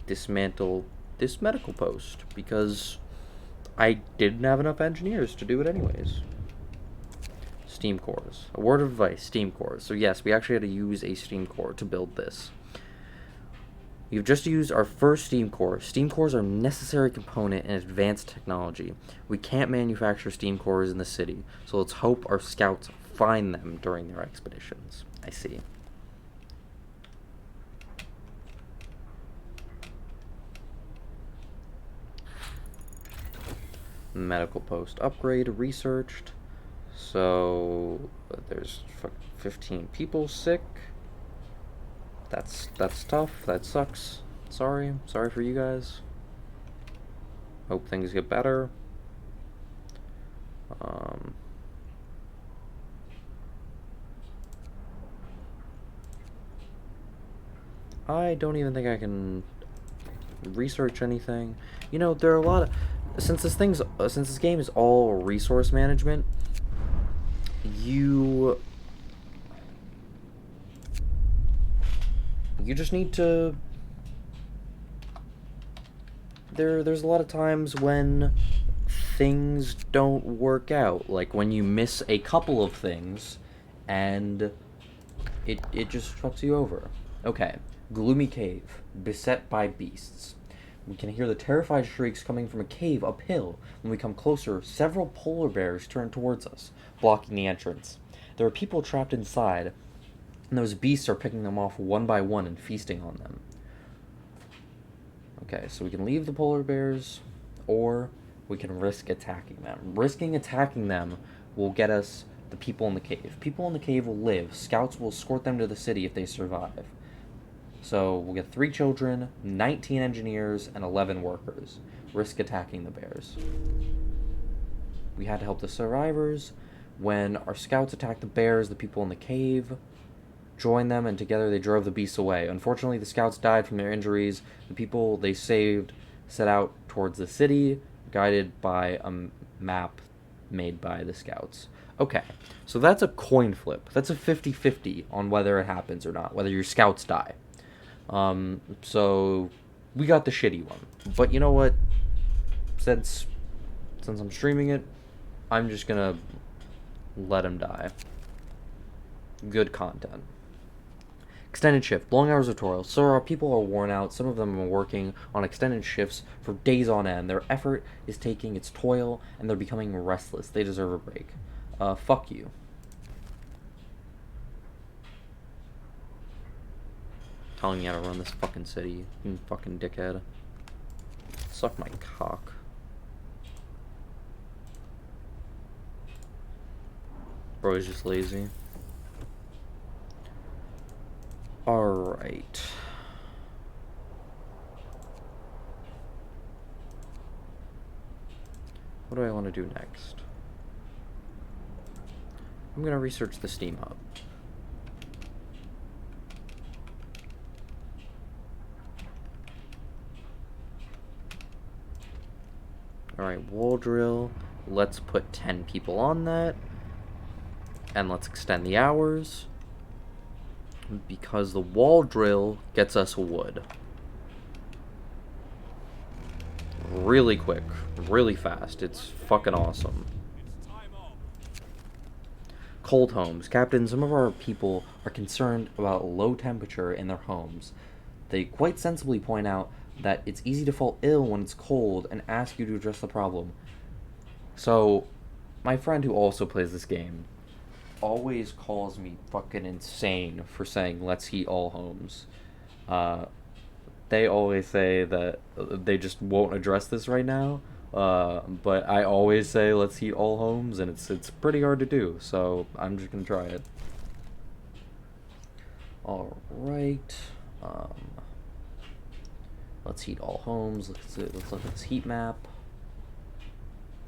dismantle this medical post? Because I didn't have enough engineers to do it anyways. Steam cores. A word of advice, steam cores. So yes, we actually had to use a steam core to build this. You've just used our first steam core. Steam cores are a necessary component in advanced technology. We can't manufacture steam cores in the city, so let's hope our scouts find them during their expeditions. I see. Medical post upgrade researched. So there's 15 people sick. That's tough. That sucks. Sorry for you guys. Hope things get better. I don't even think I can research anything. You know, there are a lot of since this game is all resource management, you just need to there's a lot of times when things don't work out, like when you miss a couple of things and it just fucks you over. Okay, gloomy cave, beset by beasts. We can hear the terrified shrieks coming from a cave uphill. When we come closer, several polar bears turn towards us, blocking the entrance. There are people trapped inside, and those beasts are picking them off one by one and feasting on them. Okay, so we can leave the polar bears, or we can risk attacking them. Risking attacking them will get us the people in the cave. People in the cave will live. Scouts will escort them to the city if they survive. So we'll get 3 children, 19 engineers, and 11 workers. Risk attacking the bears. We had to help the survivors. When our scouts attacked the bears, the people in the cave joined them, and together they drove the beasts away. Unfortunately, the scouts died from their injuries. The people they saved set out towards the city, guided by a map made by the scouts. Okay, so that's a coin flip. That's a 50-50 on whether it happens or not, whether your scouts die. So we got the shitty one. But you know what? Since I'm streaming it, I'm just gonna let him die. Good content. Extended shift, long hours of toil. So our people are worn out. Some of them are working on extended shifts for days on end. Their effort is taking its toll, and they're becoming restless. They deserve a break. Fuck you. Telling me how to run this fucking city, you fucking dickhead. Suck my cock. Bro is just lazy. Alright. What do I want to do next? I'm gonna research the Steam Hub. Alright, wall drill. Let's put 10 people on that. And let's extend the hours. Because the wall drill gets us wood. Really quick. Really fast. It's fucking awesome. It's time off. Cold homes. Captain, some of our people are concerned about low temperature in their homes. They quite sensibly point out that it's easy to fall ill when it's cold and ask you to address the problem. So, my friend who also plays this game always calls me fucking insane for saying let's heat all homes. They always say that they just won't address this right now, but I always say let's heat all homes, and it's pretty hard to do, so I'm just gonna try it. Alright, let's heat all homes. Let's look at this heat map.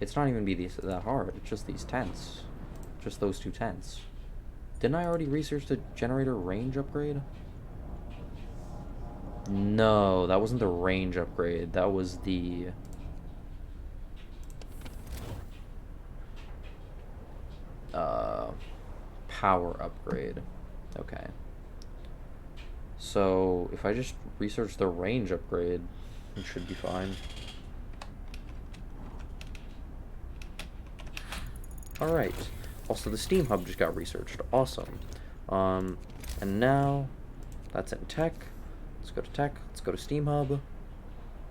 It's not even that hard, it's just these tents. Just those two tents. Didn't I already research the generator range upgrade? No, that wasn't the range upgrade. That was the... power upgrade. Okay. So, if I just research the range upgrade, it should be fine. Alright. Also, the Steam Hub just got researched. Awesome. And now, that's in tech. Let's go to tech. Let's go to Steam Hub.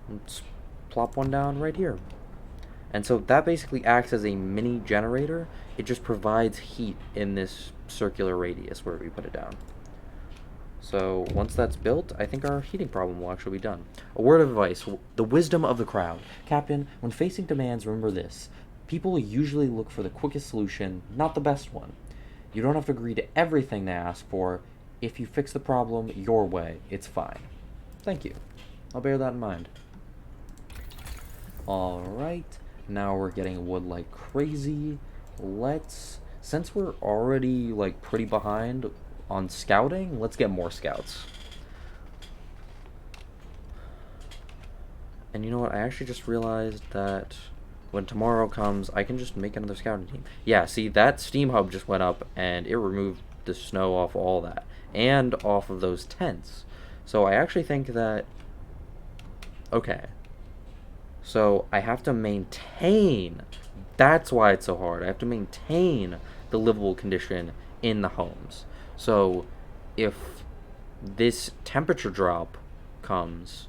Let's plop one down right here. And so that basically acts as a mini generator. It just provides heat in this circular radius where we put it down. So once that's built, I think our heating problem will actually be done. A word of advice. The wisdom of the crowd. Captain, when facing demands, remember this. People usually look for the quickest solution, not the best one. You don't have to agree to everything they ask for. If you fix the problem your way, it's fine. Thank you. I'll bear that in mind. Alright, now we're getting wood like crazy. Since we're already like pretty behind on scouting, let's get more scouts. And you know what, I actually just realized that when tomorrow comes, I can just make another scouting team. Yeah, see, that Steam Hub just went up, and it removed the snow off all that. And off of those tents. So I actually think that... Okay. So I have to maintain... That's why it's so hard. I have to maintain the livable condition in the homes. So if this temperature drop comes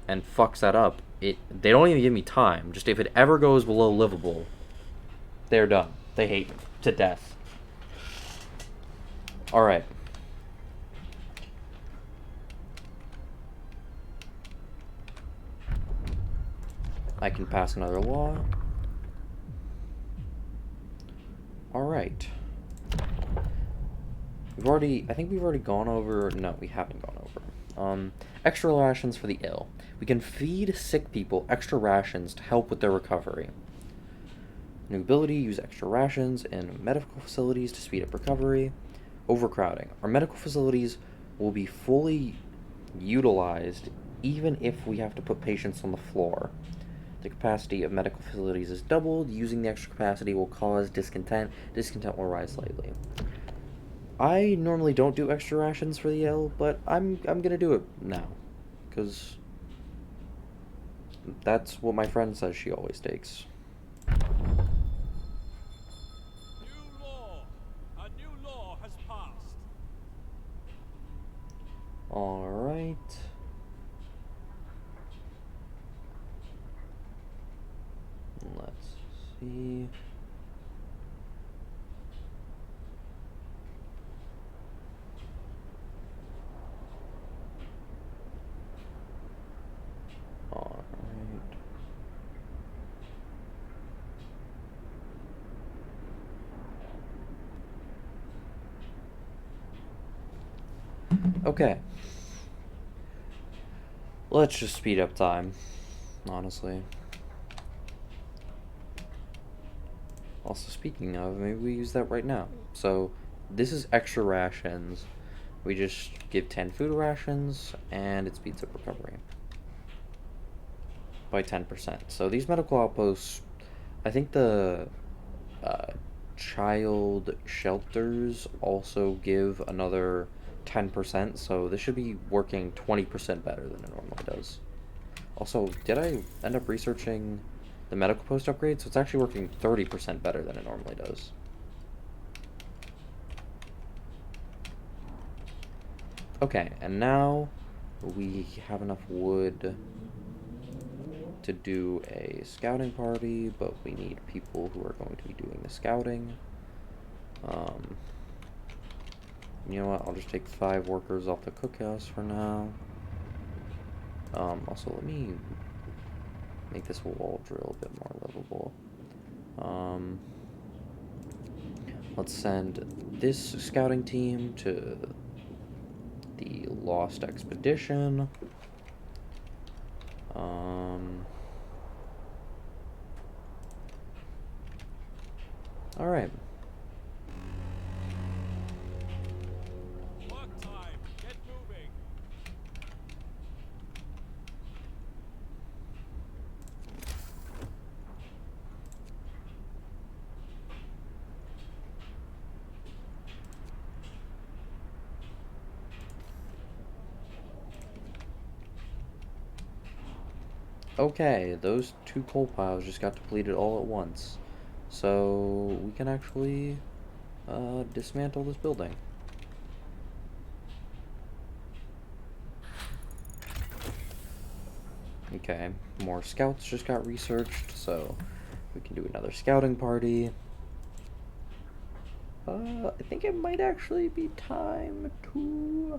and fucks that up, they don't even give me time. Just if it ever goes below livable, they're done. They hate me to death. Alright. I can pass another law. Alright. I think we've already gone over, no, we haven't gone over. Extra rations for the ill. We can feed sick people extra rations to help with their recovery. New ability, use extra rations in medical facilities to speed up recovery. Overcrowding. Our medical facilities will be fully utilized even if we have to put patients on the floor. The capacity of medical facilities is doubled. Using the extra capacity will cause discontent. Discontent will rise slightly. I normally don't do extra rations for the L, but I'm gonna do it now, because that's what my friend says she always takes. New law. A new law has passed. Alright. Let's see. Alright. Okay. Let's just speed up time, honestly. Also, speaking of, maybe we use that right now. So, this is extra rations. We just give 10 food rations, and it speeds up recovery by 10%. So, these medical outposts, I think the child shelters also give another 10%, so this should be working 20% better than it normally does. Also, did I end up researching the medical post upgrade? So it's actually working 30% better than it normally does. Okay, and now we have enough wood to do a scouting party, but we need people who are going to be doing the scouting. You know what, I'll just take 5 workers off the cookhouse for now. Also, let me make this wall drill a bit more livable. Let's send this scouting team to the Lost Expedition. Alright. Work time. Get moving. Okay, those 2 coal piles just got depleted all at once. So we can actually dismantle this building. Okay, more scouts just got researched, so we can do another scouting party. I think it might actually be time to...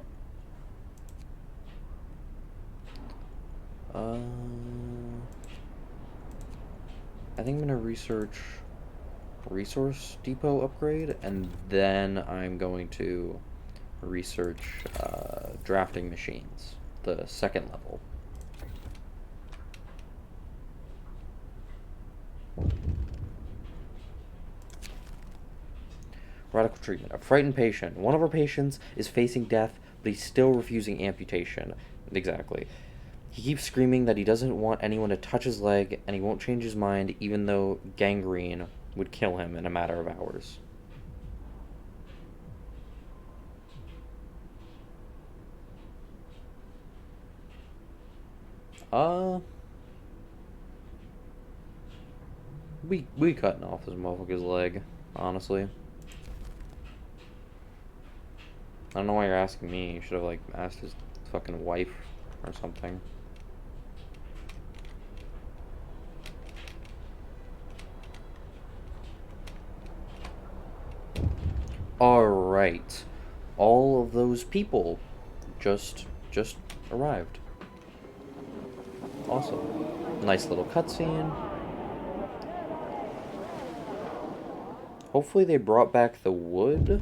I think I'm gonna research resource depot upgrade, and then I'm going to research drafting machines, the 2nd level. Radical treatment. A frightened patient. One of our patients is facing death, but he's still refusing amputation. Exactly. He keeps screaming that he doesn't want anyone to touch his leg, and he won't change his mind even though gangrene would kill him in a matter of hours. We cutting off this motherfucker's leg, honestly. I don't know why you're asking me. You should have, like, asked his fucking wife or something. Alright. All of those people just arrived. Awesome. Nice little cutscene. Hopefully they brought back the wood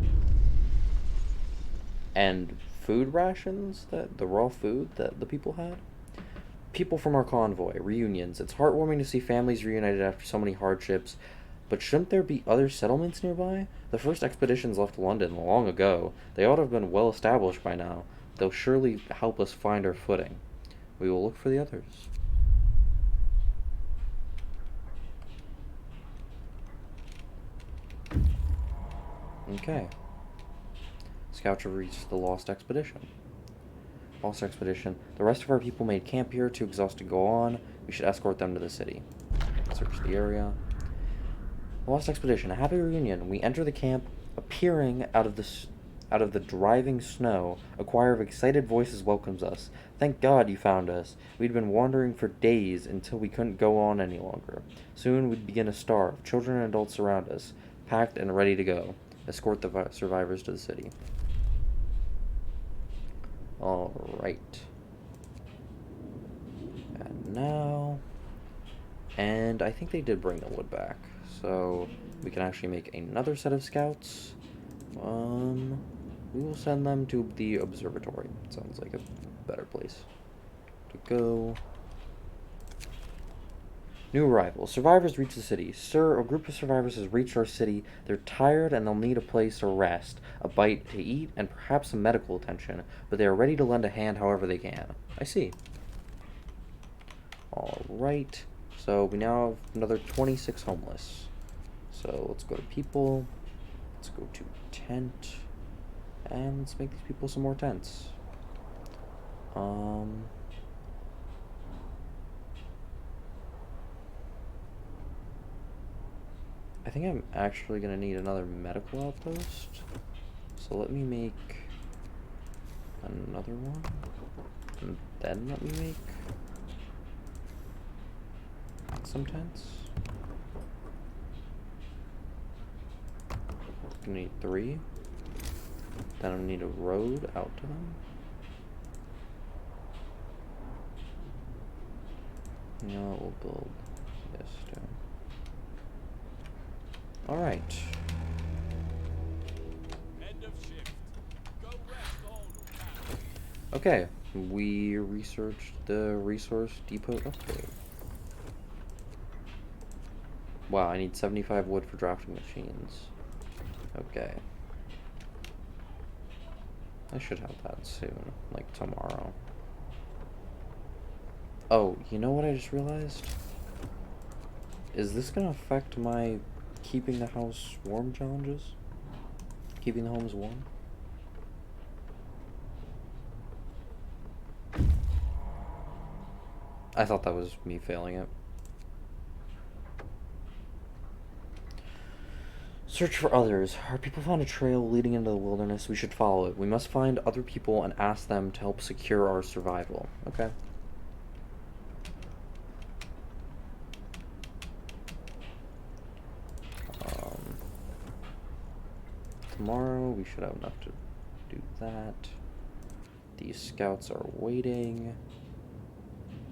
and food rations, that the raw food that the people had. People from our convoy, reunions. It's heartwarming to see families reunited after so many hardships, but shouldn't there be other settlements nearby? The first expeditions left London long ago. They ought to have been well established by now. They'll surely help us find our footing. We will look for the others. Okay. Scouts have reached the Lost Expedition. Lost Expedition. The rest of our people made camp here, too exhausted to go on. We should escort them to the city. Search the area. Lost Expedition. A happy reunion. We enter the camp, appearing out of the driving snow. A choir of excited voices welcomes us. Thank God you found us. We'd been wandering for days until we couldn't go on any longer. Soon we'd begin to starve. Children and adults surround us, packed and ready to go. Escort the survivors to the city. Alright. And now... And I think they did bring the wood back. So we can actually make another set of scouts. We will send them to the observatory. Sounds like a better place to go. New arrival. Survivors reach the city. Sir, a group of survivors has reached our city. They're tired and they'll need a place to rest, a bite to eat, and perhaps some medical attention, but they are ready to lend a hand however they can. I see. Alright. So we now have another 26 homeless. So let's go to people. Let's go to tent. And let's make these people some more tents. I think I'm actually going to need another medical outpost. So let me make another one. And then let me make some tents. I need 3. Then I need a road out to them. You know what, we'll build this too. Alright. End of shift. Go rest all who can. Okay, we researched the resource depot upgrade. Wow, I need 75 wood for drafting machines. Okay. I should have that soon, like tomorrow. Oh, you know what I just realized? Is this gonna affect my keeping the house warm challenges? Keeping the homes warm? I thought that was me failing it. Search for others. Our people found a trail leading into the wilderness. We should follow it. We must find other people and ask them to help secure our survival. Okay. Tomorrow we should have enough to do that. These scouts are waiting.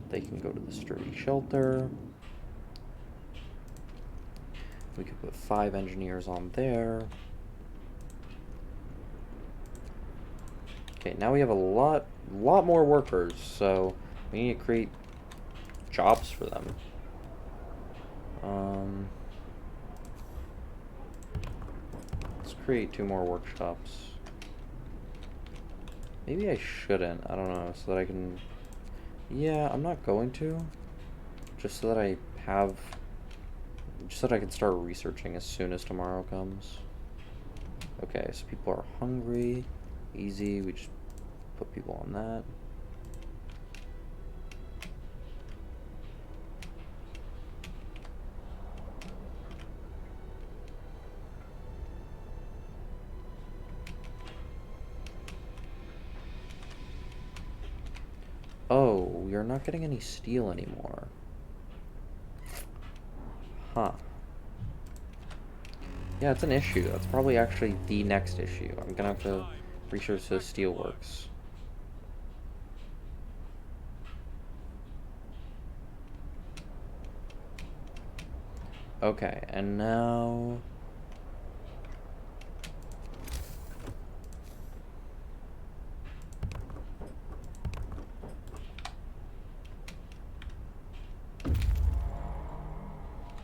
They can go to the sturdy shelter. We could put 5 engineers on there. Okay, now we have a lot more workers, so we need to create jobs for them. Let's create 2 more workshops. Maybe I shouldn't, I don't know, so that I can... Yeah, I'm not going to. Just so that I have... Just so that I can start researching as soon as tomorrow comes. Okay, so people are hungry. Easy, we just put people on that. Oh, we are not getting any steel anymore. Huh. Yeah, it's an issue. That's probably actually the next issue. I'm gonna have to research those steelworks. Okay, and now...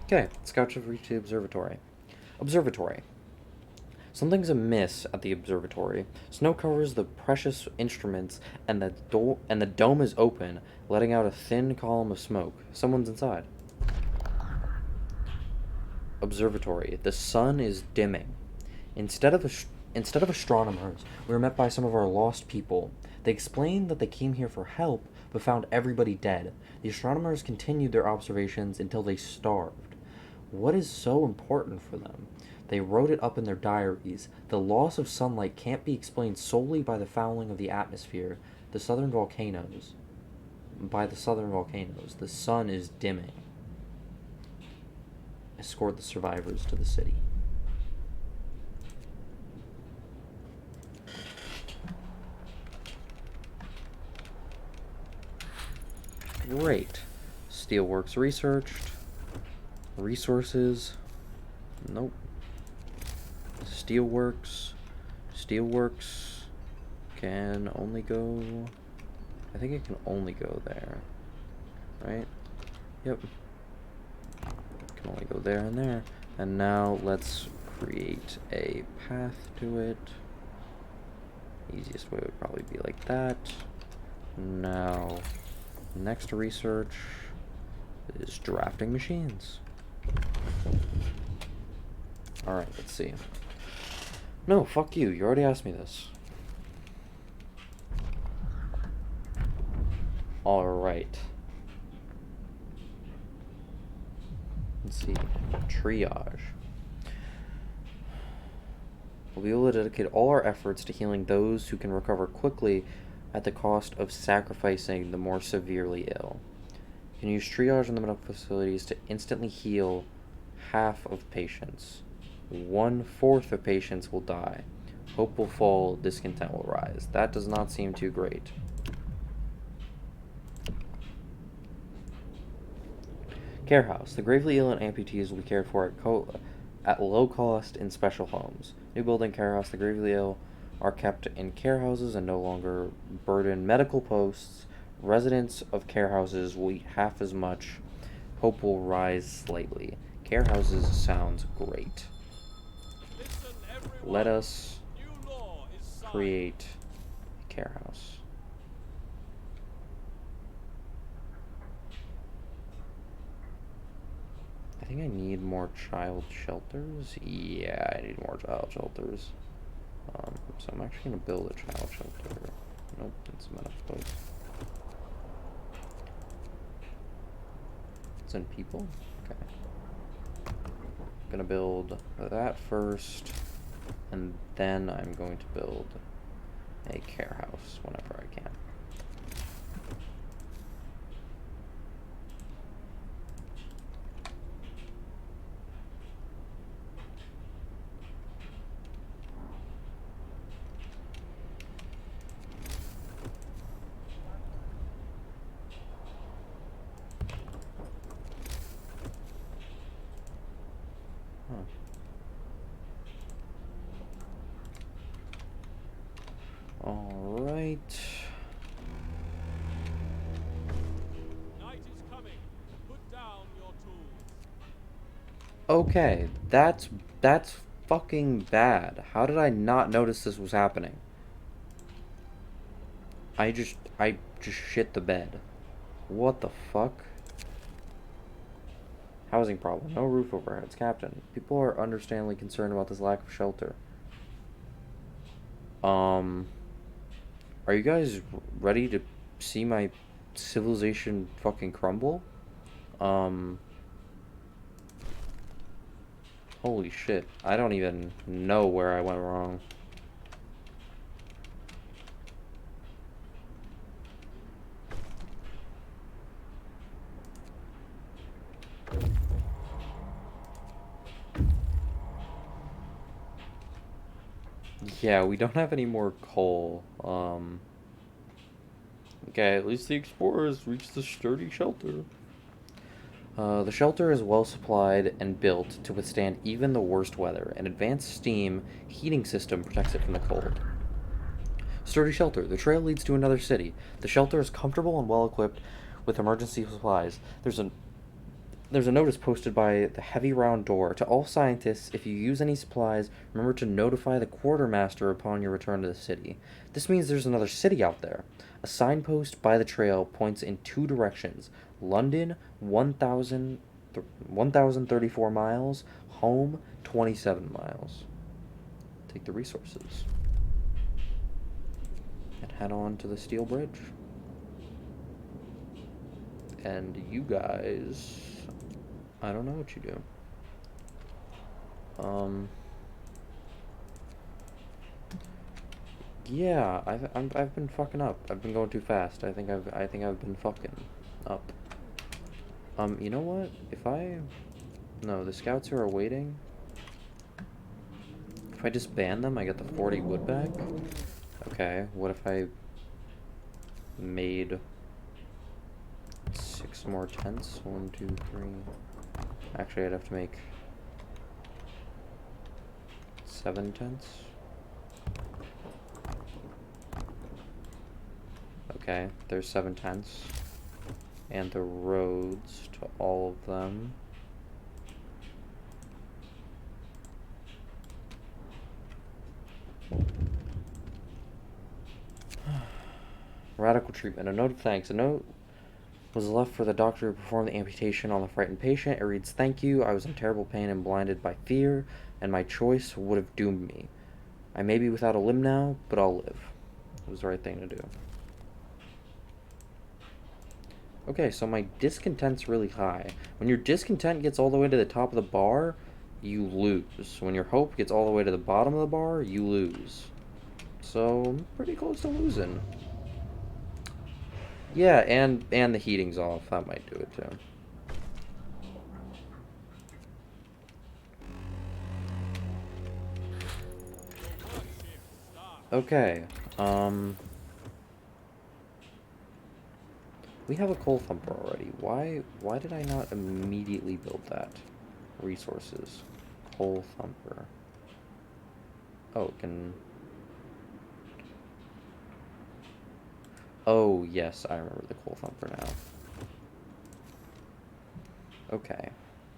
Okay, scouts have reached the observatory. Observatory. Something's amiss at the observatory. Snow covers the precious instruments, and the dome is open, letting out a thin column of smoke. Someone's inside. Observatory. The sun is dimming. Instead of instead of astronomers, we were met by some of our lost people. They explained that they came here for help, but found everybody dead. The astronomers continued their observations until they starved. What is so important for them? They wrote it up in their diaries. The loss of sunlight can't be explained solely by the fouling of the atmosphere. The southern volcanoes. By the southern volcanoes. The sun is dimming. Escort the survivors to the city. Great. Steelworks researched. Resources. Nope. Steelworks. Steelworks can only go... I think it can only go there. Right? Yep. Can only go there and there. And now let's create a path to it. Easiest way would probably be like that. Now, next research is drafting machines. Alright, let's see. No, fuck you. You already asked me this. Alright. Let's see. Triage. We'll be able to dedicate all our efforts to healing those who can recover quickly at the cost of sacrificing the more severely ill. You can use triage in the medical facilities to instantly heal half of patients. 1/4 of patients will die. Hope will fall, discontent will rise. That does not seem too great. Care house. The gravely ill and amputees will be cared for at low cost in special homes. New building care house. The gravely ill are kept in care houses and no longer burden medical posts. Residents of care houses will eat half as much. Hope will rise slightly. Care houses sounds great. Listen, everyone. Let us New law is signed. create a care house. I think I need more child shelters. Yeah, I need more child shelters. So I'm actually going to build a child shelter. Nope, that's enough place. It's in people? Okay. I'm going to build that first, and then I'm going to build a care house whenever I can. Alright. Night is coming. Put down your tools. Okay, that's fucking bad. How did I not notice this was happening? I just shit the bed. What the fuck? Housing problem. No roof over our heads, Captain. People are understandably concerned about this lack of shelter. Are you guys ready to see my civilization fucking crumble? Holy shit. I don't even know where I went wrong. Yeah, we don't have any more coal. Okay, at least the explorers reached the sturdy shelter. The shelter is well supplied and built to withstand even the worst weather. An advanced steam heating system protects it from the cold. Sturdy shelter. The trail leads to another city. The shelter is comfortable and well equipped with emergency supplies. There's a notice posted by the heavy round door. To all scientists, if you use any supplies, remember to notify the quartermaster upon your return to the city. This means there's another city out there. A signpost by the trail points in 2 directions. London, 1,034 miles. Home, 27 miles. take the resources and head on to the steel bridge. And you guys, I don't know what you do. Yeah, I've been fucking up. I've been going too fast. I think I've been fucking up. You know what? No, the scouts who are waiting. If I just ban them, I get the 40 wood back. Okay, what if I made 6 more tents? 1, 2, 3. Actually, I'd have to make 7 tents. Okay, there's 7 tents. And the roads to all of them. Radical treatment. A note of thanks. A note was left for the doctor who performed the amputation on the frightened patient. It reads, "Thank you. I was in terrible pain and blinded by fear, and my choice would have doomed me. I may be without a limb now, but I'll live." It was the right thing to do. Okay, so my discontent's really high. When your discontent gets all the way to the top of the bar, you lose. When your hope gets all the way to the bottom of the bar, you lose. So, I'm pretty close to losing. Yeah, and the heating's off. That might do it too. Okay, we have a coal thumper already. Why did I not immediately build that? Resources. Coal thumper. Oh, it can... Oh, yes, I remember the coal thumper now. Okay,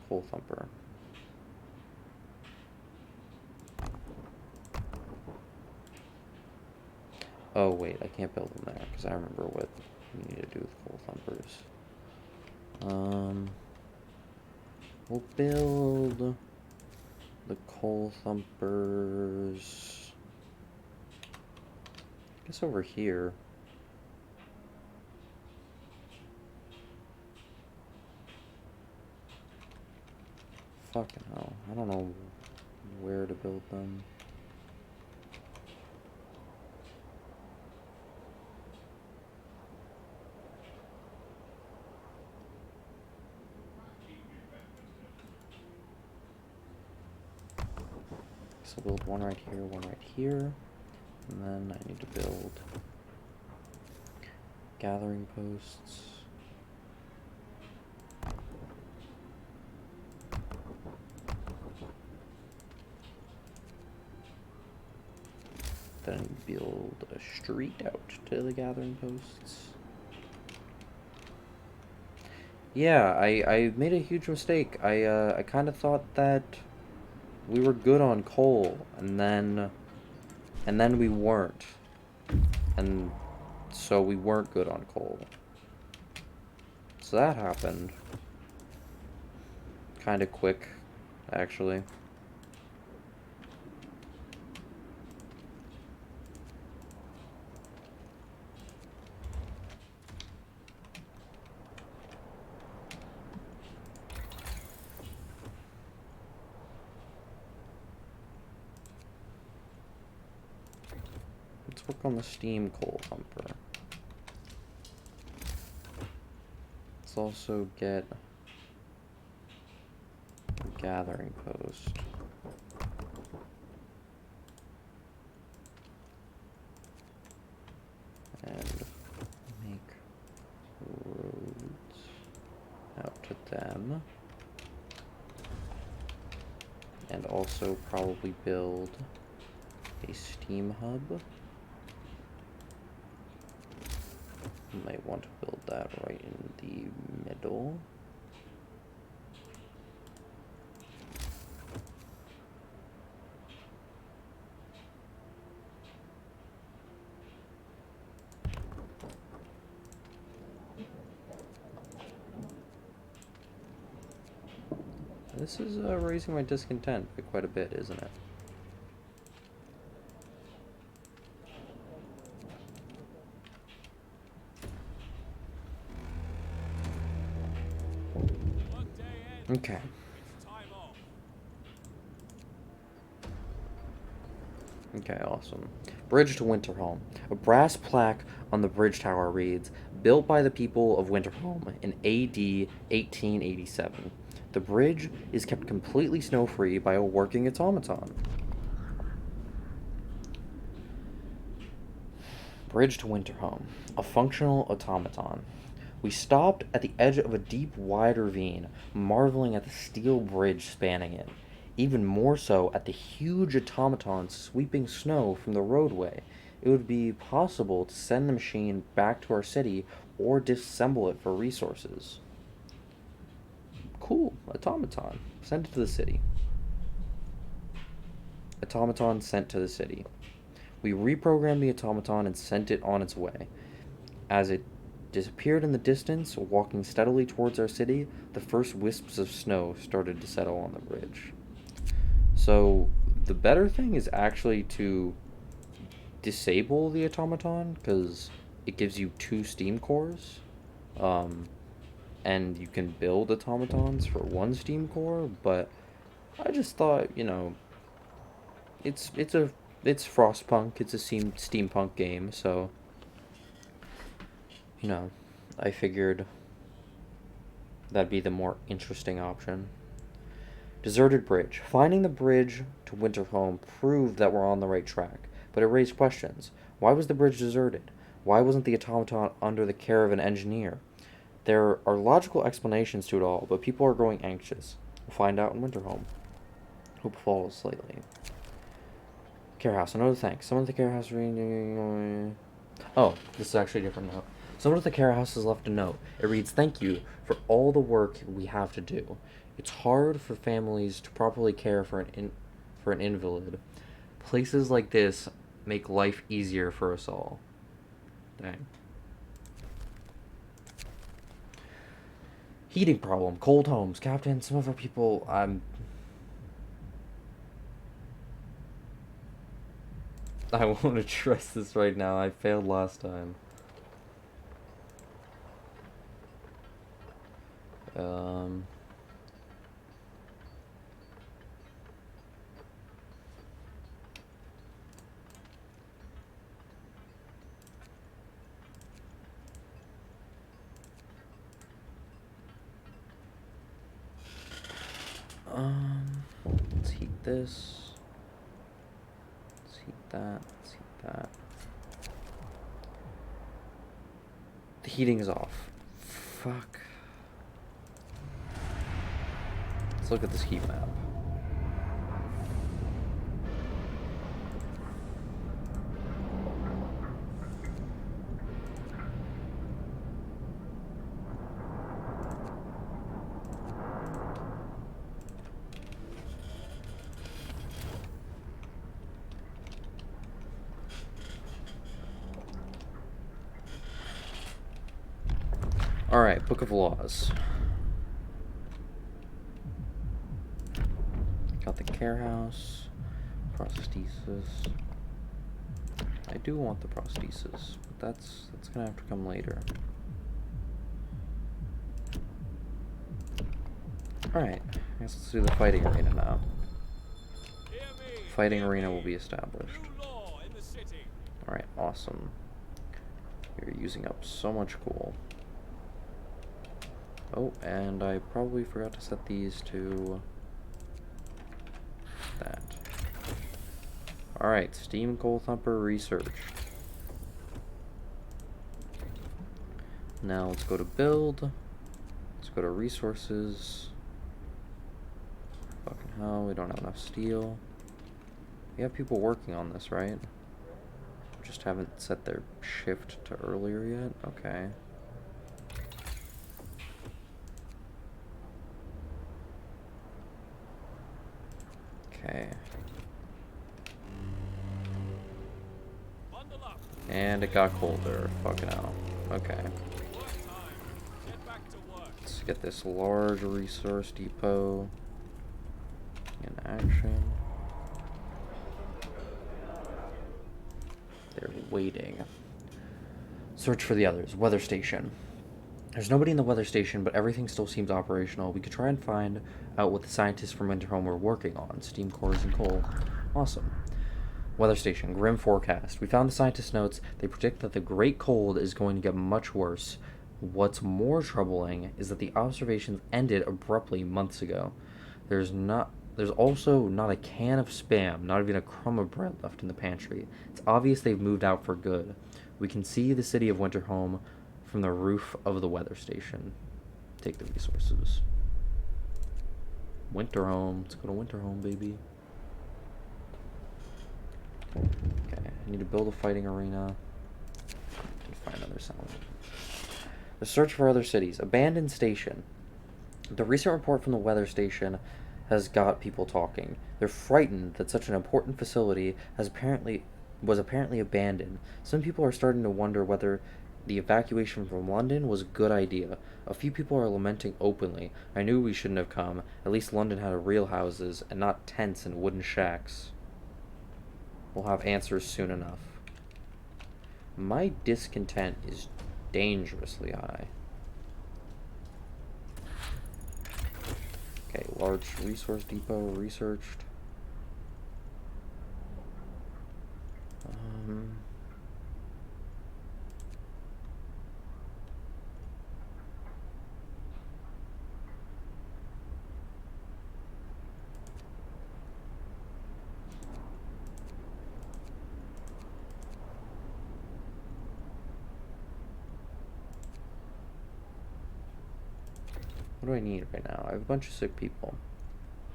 coal thumper. Oh, wait, I can't build them there, because I remember what we need to do with coal thumpers. We'll build the coal thumpers, I guess, over here. Fucking hell, I don't know where to build them. So I'll build one right here, and then I need to build gathering posts. Then build a street out to the gathering posts. Yeah, I made a huge mistake. I kind of thought that we were good on coal, and then we weren't. And so we weren't good on coal. So that happened. Kind of quick, actually. Let's work on the steam coal thumper. Let's also get a gathering post. And make roads out to them. And also probably build a steam hub. You might want to build that right in the middle. This is raising my discontent by quite a bit, isn't it? Okay. It's time off. Okay, awesome. Bridge to Winterhome. A brass plaque on the bridge tower reads, "Built by the people of Winterhome in AD 1887. The bridge is kept completely snow-free by a working automaton." Bridge to Winterhome. A functional automaton. We stopped at the edge of a deep, wide ravine, marveling at the steel bridge spanning it. Even more so at the huge automaton sweeping snow from the roadway. It would be possible to send the machine back to our city or disassemble it for resources. Cool, automaton. Send it to the city. Automaton sent to the city. We reprogrammed the automaton and sent it on its way. As it disappeared in the distance, walking steadily towards our city, the first wisps of snow started to settle on the bridge. So, the better thing is actually to disable the automaton, because it gives you 2 steam cores. Um, and you can build automatons for 1 steam core, but I just thought, it's Frostpunk, it's a steampunk game, so you know, I figured that'd be the more interesting option. Deserted bridge. Finding the bridge to Winterhome proved that we're on the right track, but it raised questions. Why was the bridge deserted? Why wasn't the automaton under the care of an engineer? There are logical explanations to it all, but people are growing anxious. We'll find out in Winterhome. Hope falls slightly. Care house. Another thanks. Someone at the care house. Oh, this is actually a different note. Someone at the care house has left a note. It reads, "Thank you for all the work we have to do. It's hard for families to properly care for an invalid. Places like this make life easier for us all." Dang. Heating problem. Cold homes. Captain, some of our people, I won't address this right now. I failed last time. Um... let's heat this. Let's heat that. Let's heat that. The heating is off. Fuck. Let's look at this heat map. Alright, Book of Laws. Got the care house. Prosthesis. I do want the prosthesis, but that's gonna have to come later. Alright, I guess let's do the fighting arena now. Hear me, Fighting hear arena me. will be established. New law in the city. Alright, awesome. You're using up so much coal. Oh, and I probably forgot to set these to that. Alright, Steam Coal Thumper researched. Now let's go to build. Let's go to resources. Fucking hell, we don't have enough steel. We have people working on this, right? Just haven't set their shift to earlier yet? Okay. Okay. Bundle up. And it got colder. Fucking hell. Okay. Work time. Get back to work. Let's get this large resource depot in action. They're waiting. Search for the others. Weather station. There's nobody in the weather station, but everything still seems operational. We could try and find out what the scientists from Winterhome were working on. Steam cores and coal. Awesome. Weather station, grim forecast. We found the scientists' notes. They predict that the Great Cold is going to get much worse. What's more troubling is that the observations ended abruptly months ago. There's also not a can of Spam, not even a crumb of bread left in the pantry. It's obvious they've moved out for good. We can see the city of Winterhome from the roof of the weather station. Take the resources. Winterhome. Let's go to Winterhome, baby. Okay, I need to build a fighting arena. And find another sound. The search for other cities. Abandoned station. The recent report from the weather station has got people talking. They're frightened that such an important facility was apparently abandoned. Some people are starting to wonder whether the evacuation from London was a good idea. A few people are lamenting openly. I knew we shouldn't have come. At least London had real houses and not tents and wooden shacks. We'll have answers soon enough. My discontent is dangerously high. Okay, large resource depot researched. What do I need right now? I have a bunch of sick people.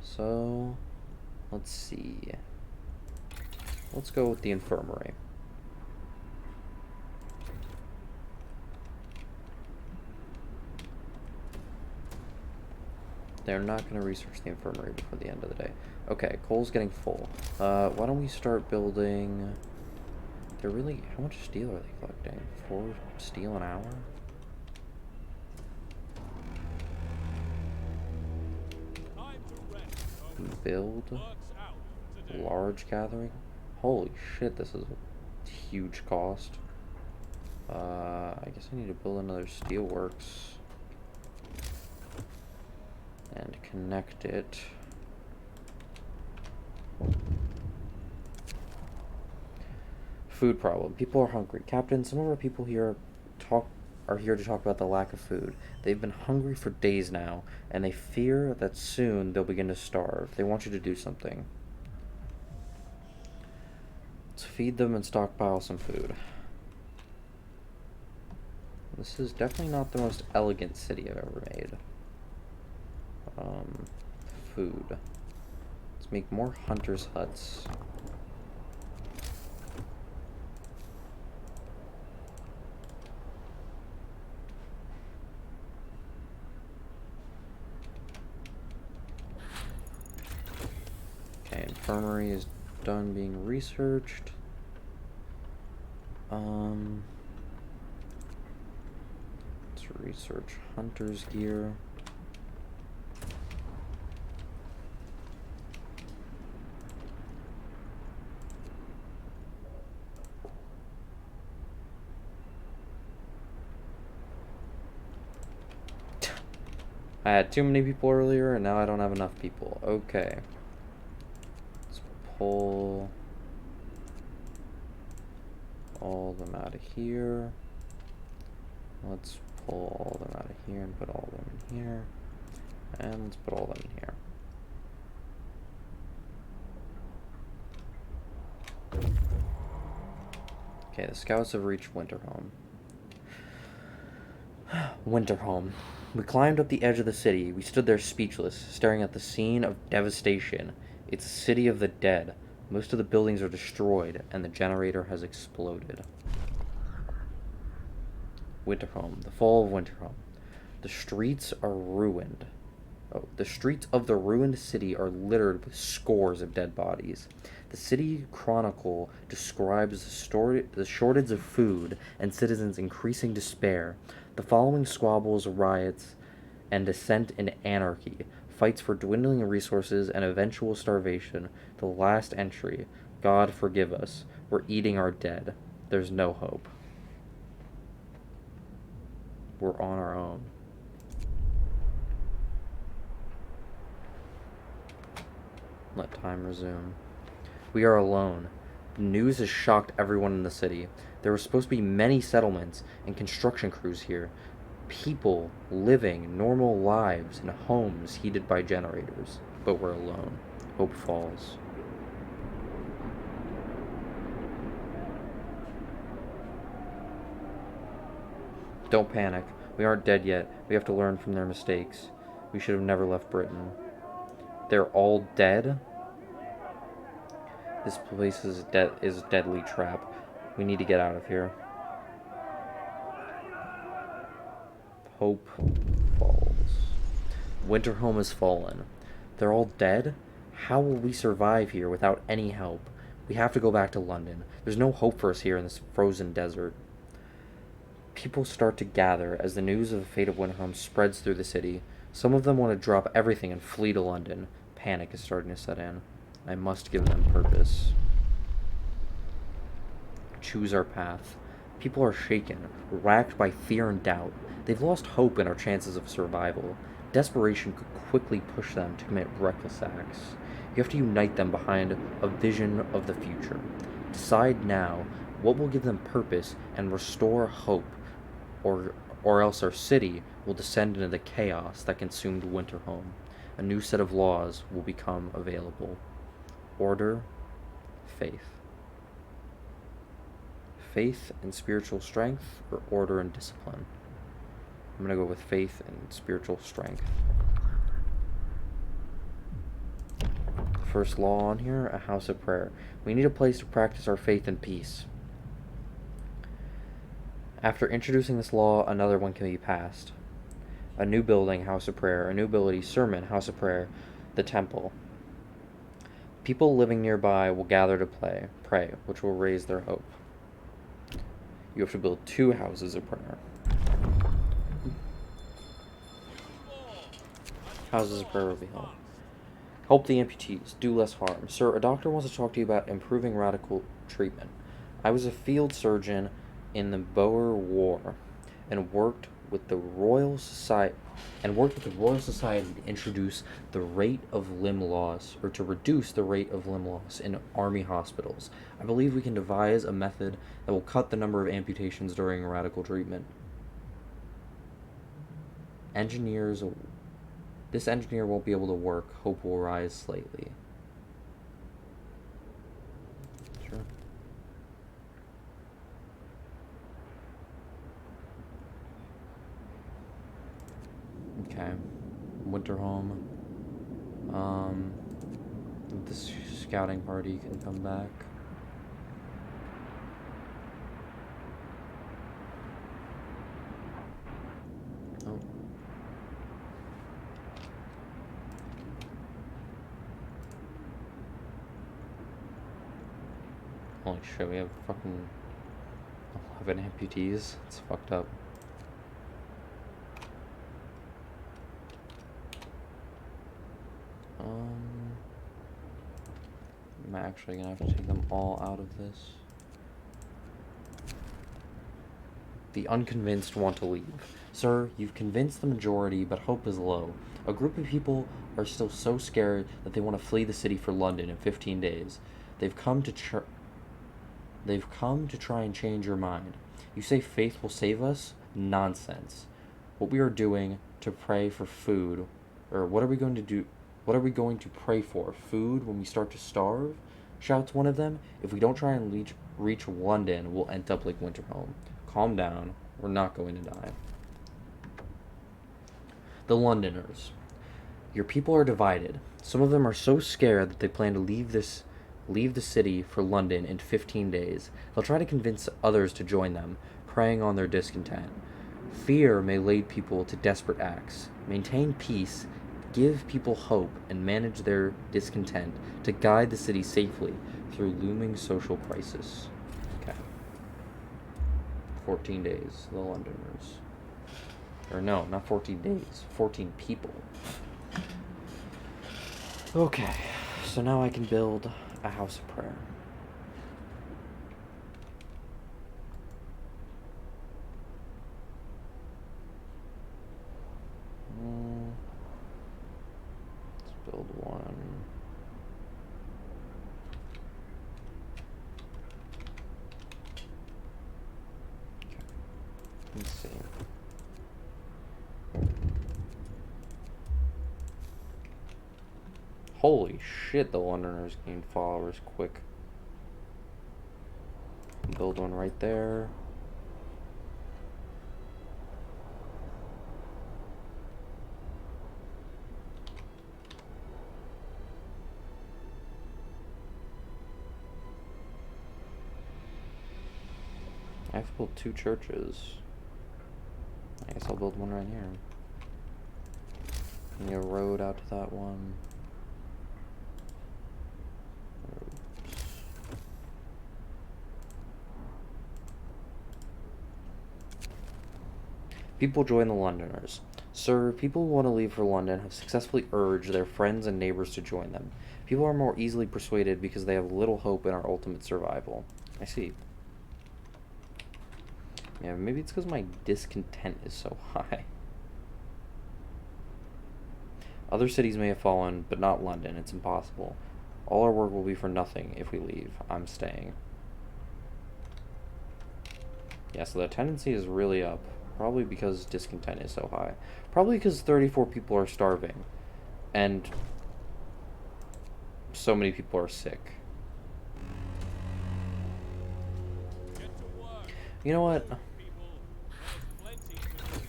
So, let's see. Let's go with the infirmary. They're not going to research the infirmary before the end of the day. Okay, coal's getting full. Why don't we start building... They're really... How much steel are they collecting? 4 steel an hour? Build large gathering. Holy shit, this is a huge cost. I guess I need to build another steelworks and connect it. Food problem. People are hungry. Captain, some of our people here are here to talk about the lack of food. They've been hungry for days now, and they fear that soon they'll begin to starve. They want you to do something. Let's feed them and stockpile some food. This is definitely not the most elegant city I've ever made. Food. Let's make more hunters' huts. Infirmary is done being researched. Let's research hunter's gear. I had too many people earlier, and now I don't have enough people. Okay. Pull all of them out of here. Let's pull all of them out of here and put all of them in here. And let's put all of them in here. Okay, the scouts have reached Winterhome. Winterhome. We climbed up the edge of the city. We stood there speechless, staring at the scene of devastation. It's a city of the dead. Most of the buildings are destroyed, and the generator has exploded. Winterhome. The fall of Winterhome. The streets are ruined. Oh, the streets of the ruined city are littered with scores of dead bodies. The city chronicle describes the shortage of food and citizens' increasing despair. The following squabbles, riots, and descent into anarchy. Fights for dwindling resources and eventual starvation. The last entry. God forgive us. We're eating our dead. There's no hope. we're on our own. Let time resume. We are alone. The news has shocked everyone in the city. There were supposed to be many settlements and construction crews here. People living normal lives in homes heated by generators. But we're alone. Hope falls. Don't panic. We aren't dead yet. We have to learn from their mistakes. We should have never left Britain. They're all dead? This place is a deadly trap. We need to get out of here. Hope falls. Winterhome has fallen. They're all dead? How will we survive here without any help? We have to go back to London. There's no hope for us here in this frozen desert. People start to gather as the news of the fate of Winterhome spreads through the city. Some of them want to drop everything and flee to London. Panic is starting to set in. I must give them purpose. Choose our path. People are shaken, racked by fear and doubt. They've lost hope in our chances of survival. Desperation could quickly push them to commit reckless acts. You have to unite them behind a vision of the future. Decide now what will give them purpose and restore hope, or else our city will descend into the chaos that consumed Winterhome. A new set of laws will become available. Order, faith. Faith and spiritual strength, or order and discipline? I'm going to go with faith and spiritual strength. First law on here, a house of prayer. We need a place to practice our faith and peace. After introducing this law, another one can be passed. A new building, house of prayer. A new ability, sermon, house of prayer. The temple. People living nearby will gather to pray, which will raise their hope. You have to build 2 houses of prayer. Houses of prayer will be held. Help the amputees. Do less harm. Sir, a doctor wants to talk to you about improving radical treatment. I was a field surgeon in the Boer War and worked with the Royal Society to introduce the rate of limb loss, or to reduce the rate of limb loss in army hospitals. I believe we can devise a method that will cut the number of amputations during radical treatment. This engineer won't be able to work. Hope will rise slightly. Sure. Okay. Winterhome. This scouting party can come back. Oh. Holy shit, we have fucking 11 amputees. It's fucked up. I'm actually gonna have to take them all out of this. The unconvinced want to leave. Sir, you've convinced the majority, but hope is low. A group of people are still so scared that they want to flee the city for London in 15 days. They've come to try and change your mind. You say faith will save us? Nonsense. What we are doing to pray for food, or what are we going to do? What are we going to pray for? Food when we start to starve? Shouts one of them. If we don't try and reach London, we'll end up like Winterhome. Calm down. We're not going to die. The Londoners. Your people are divided. Some of them are so scared that they plan to leave the city for London in 15 days. They'll try to convince others to join them, preying on their discontent. Fear may lead people to desperate acts. Maintain peace, give people hope, and manage their discontent to guide the city safely through looming social crisis. Okay. 14 days, the Londoners. Or no, not 14 days, 14 people. Okay, so now I can build a house of prayer. build one. Okay. Let's see. Holy shit, the Londoners gained followers quick. Build one right there. I have to build 2 churches. I guess I'll build one right here. And a road out to that one. Oops. People join the Londoners. Sir, people who want to leave for London have successfully urged their friends and neighbors to join them. People are more easily persuaded because they have little hope in our ultimate survival. I see. Yeah, maybe it's because my discontent is so high. Other cities may have fallen, but not London. It's impossible. All our work will be for nothing if we leave. I'm staying. Yeah, so the tendency is really up. Probably because discontent is so high. Probably because 34 people are starving. And so many people are sick. Get to work. You know what? People, there's plenty to do.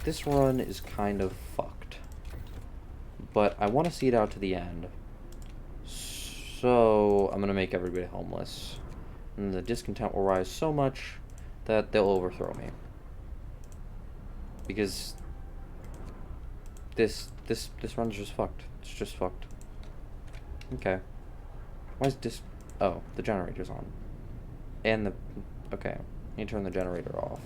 This run is kind of fucked. But I want to see it out to the end. So I'm going to make everybody homeless. And the discontent will rise so much that they'll overthrow me. Because this run's just fucked. It's just fucked. Okay. Why is oh, the generator's on. And the okay. I need to turn the generator off.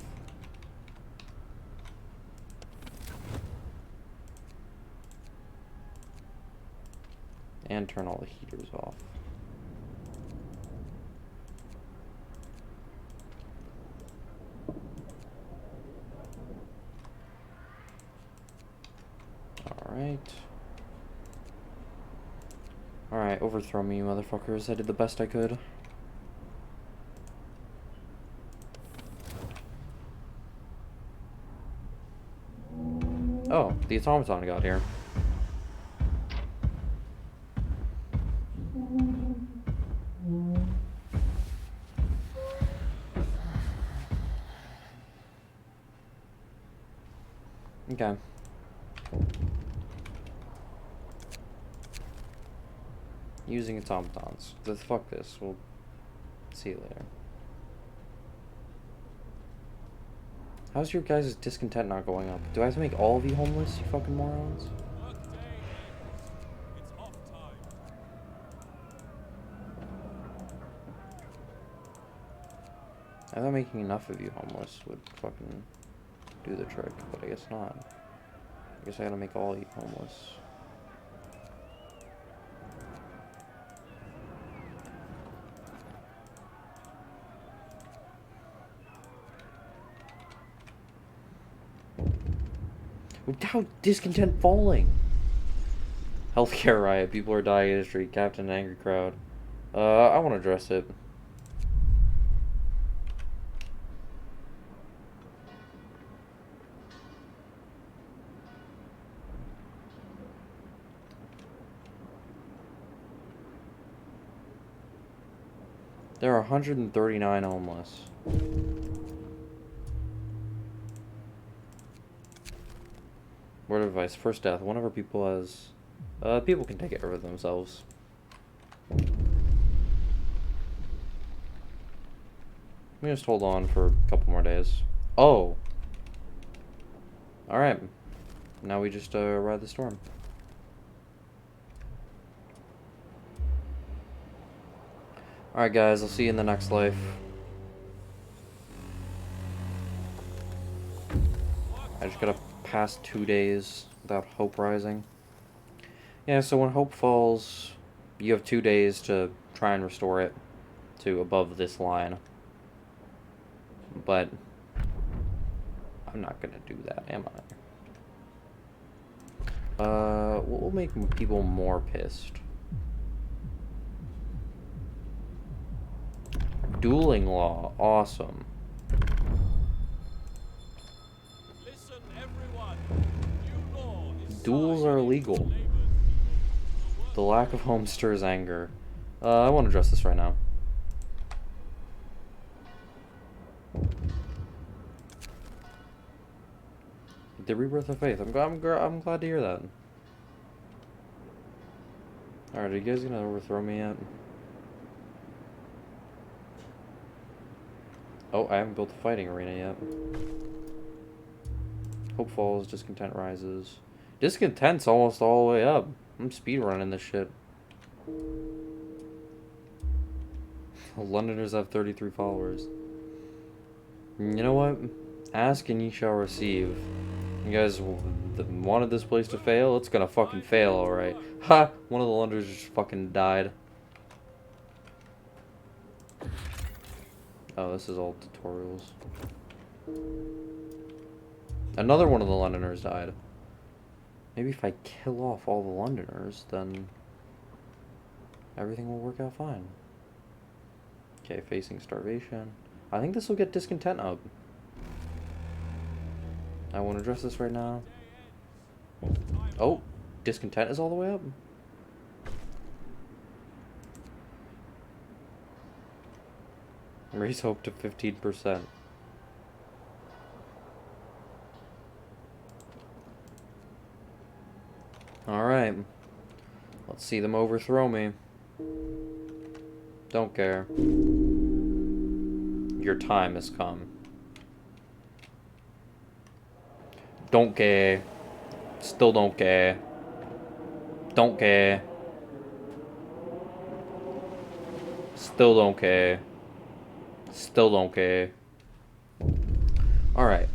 And turn all the heaters off. Alright, overthrow me, you motherfuckers. I did the best I could. Oh, the automaton got here. Okay. Using automatons. Fuck this. We'll see you later. How's your guys' discontent not going up? Do I have to make all of you homeless, you fucking morons? Work day ends. It's off time. I thought making enough of you homeless would fucking do the trick, but I guess not. I guess I gotta make all of you homeless. How discontent falling? Healthcare riot. People are dying in the street. Captain, angry crowd. I want to address it. There are 139 homeless. Word of advice. First death. Whenever people has... people can take care of themselves. Let me just hold on for a couple more days. Oh! Alright. Now we just ride the storm. Alright guys, I'll see you in the next life. I just gotta pass 2 days without hope rising. Yeah, so when hope falls, you have 2 days to try and restore it to above this line. But I'm not gonna do that, am I? What will make people more pissed? Dueling law, awesome. Listen, everyone. New law is Duels signed are into illegal. Labour's people. The lack of home stirs anger. I won't address this right now. The rebirth of faith. I'm glad to hear that. Alright, are you guys gonna overthrow me yet? Oh, I haven't built the fighting arena yet. Hope falls, discontent rises. Discontent's almost all the way up. I'm speedrunning this shit. Londoners have 33 followers. You know what? Ask and ye shall receive. You guys wanted this place to fail? It's gonna fucking fail, alright. Ha! One of the Londoners just fucking died. Oh, this is all tutorials. Another one of the Londoners died. Maybe if I kill off all the Londoners, then everything will work out fine. Okay, facing starvation. I think this will get discontent up. I won't address this right now. Oh, discontent is all the way up. Raise hope to 15%. Alright. Let's see them overthrow me. Don't care. Your time has come. Don't care. Still don't care. Don't care. Still don't care. Still don't care. Alright.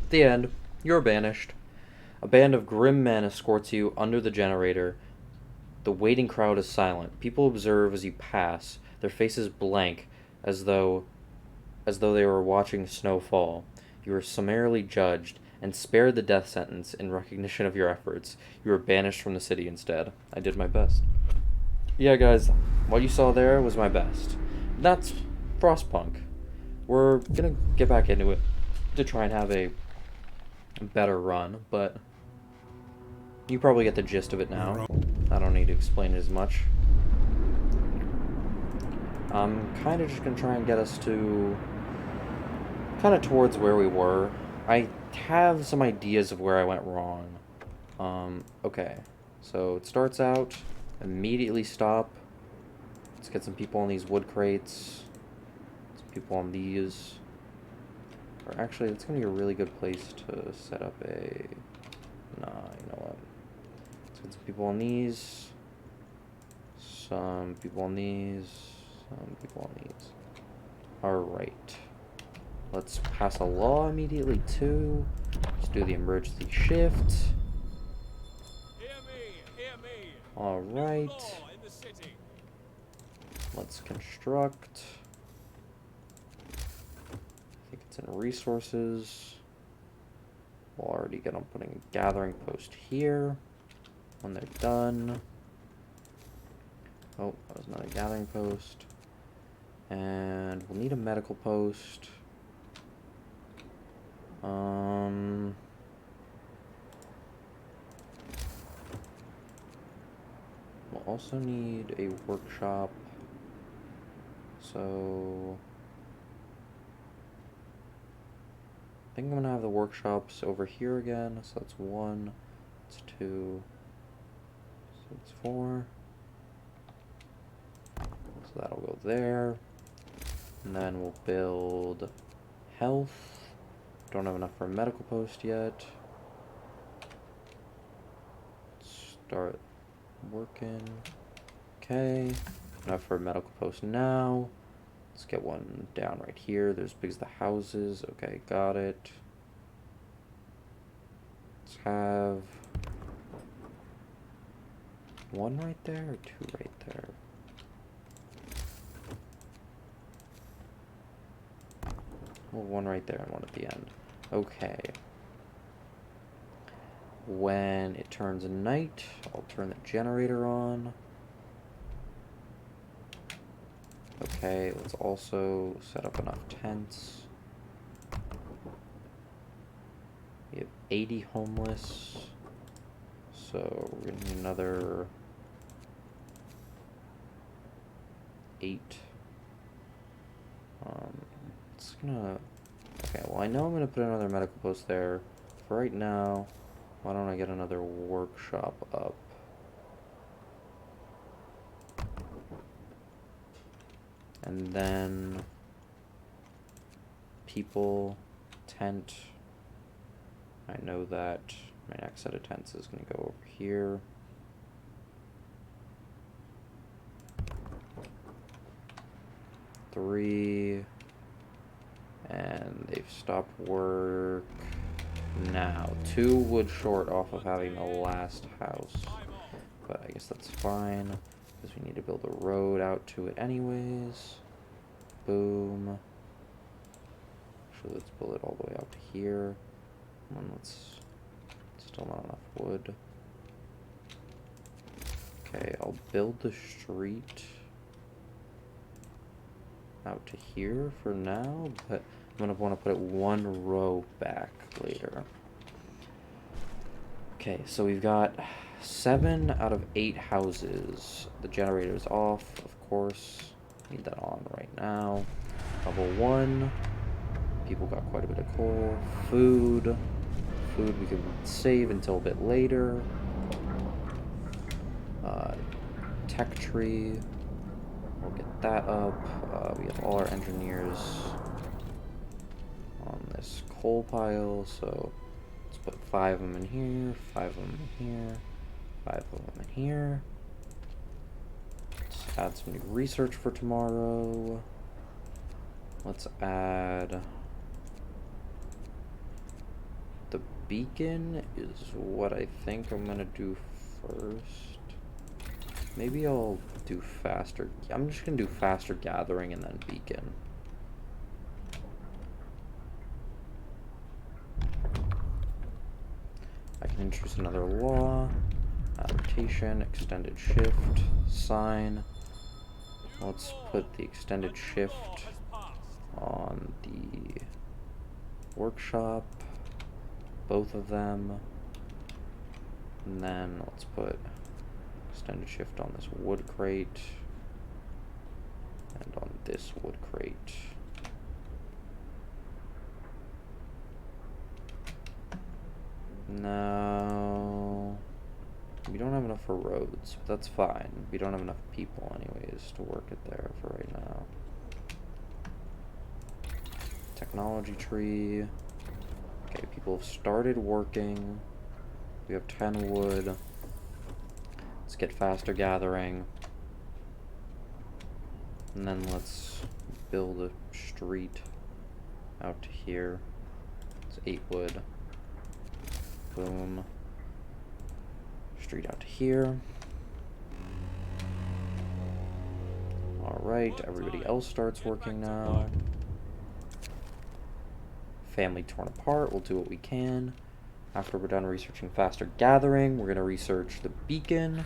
The end. You're banished. A band of grim men escorts you under the generator. The waiting crowd is silent. People observe as you pass, their faces blank, as though they were watching snow fall. You are summarily judged and spared the death sentence in recognition of your efforts. You were banished from the city instead. I did my best. Yeah, guys, what you saw there was my best. That's Frostpunk. We're gonna get back into it to try and have a better run, but you probably get the gist of it now. I don't need to explain it as much. I'm kind of just gonna try and get us to kind of towards where we were. I have some ideas of where I went wrong. Okay. So it starts out, immediately stop. Let's get some people on these wood crates. Some people on these. Or actually, it's gonna be a really good place to set up a... Nah, you know what? Let's get some people on these. Some people on these. Some people on these. Alright. Let's pass a law immediately, too. Let's do the emergency shift. Hear me, hear me. Alright. New law in the city. Let's construct. I think it's in resources. We'll already get on putting a gathering post here. When they're done. Oh, that was another gathering post. And we'll need a medical post. We'll also need a workshop. So I think I'm gonna have the workshops over here again. So that's 1, that's 2, so it's 4. So that'll go there. And then we'll build health. Don't have enough for a medical post yet. Start working. Okay. Enough for a medical post now. Let's get one down right here. There's big as the houses. Okay, got it. Let's have one right there or 2 right there. Well, one right there and one at the end. Okay. when it turns night, I'll turn the generator on. Okay, let's also set up enough tents. We have 80 homeless, so we're gonna need another 8. It's gonna... Okay, well I know I'm gonna put another medical post there. For right now, why don't I get another workshop up? And then people, tent. I know that my next set of tents is going to go over here. Three. And they've stopped work now. 2 wood short off of having the last house. But I guess that's fine, because we need to build a road out to it anyways. Boom. Actually, let's build it all the way out to here. And let's... Still not enough wood. Okay, I'll build the street out to here for now, but I'm going to want to put it 1 row back later. Okay, so we've got 7 out of 8 houses. The generator's off, of course. Need that on right now. Level 1. People got quite a bit of coal. Food. Food we can save until a bit later. Tech tree. We'll get that up. We have all our engineers on this coal pile, so let's put 5 of them in here, 5 of them in here, 5 of them in here. Let's add some new research for tomorrow. Let's add... The beacon is what I think I'm gonna do first. Maybe I'll do faster... I'm just gonna do faster gathering and then beacon. I can introduce another law. Rotation, extended shift, sign. Let's put the extended shift on the workshop, both of them. And then let's put extended shift on this wood crate and on this wood crate. No, we don't have enough for roads, but that's fine. We don't have enough people anyways to work it there for right now. Technology tree. Okay, people have started working. We have 10 wood. Let's get faster gathering. And then let's build a street out to here. It's 8 wood. Boom. Street out to here. Alright, everybody else starts working now. Family torn apart, we'll do what we can. After we're done researching faster gathering, we're going to research the beacon.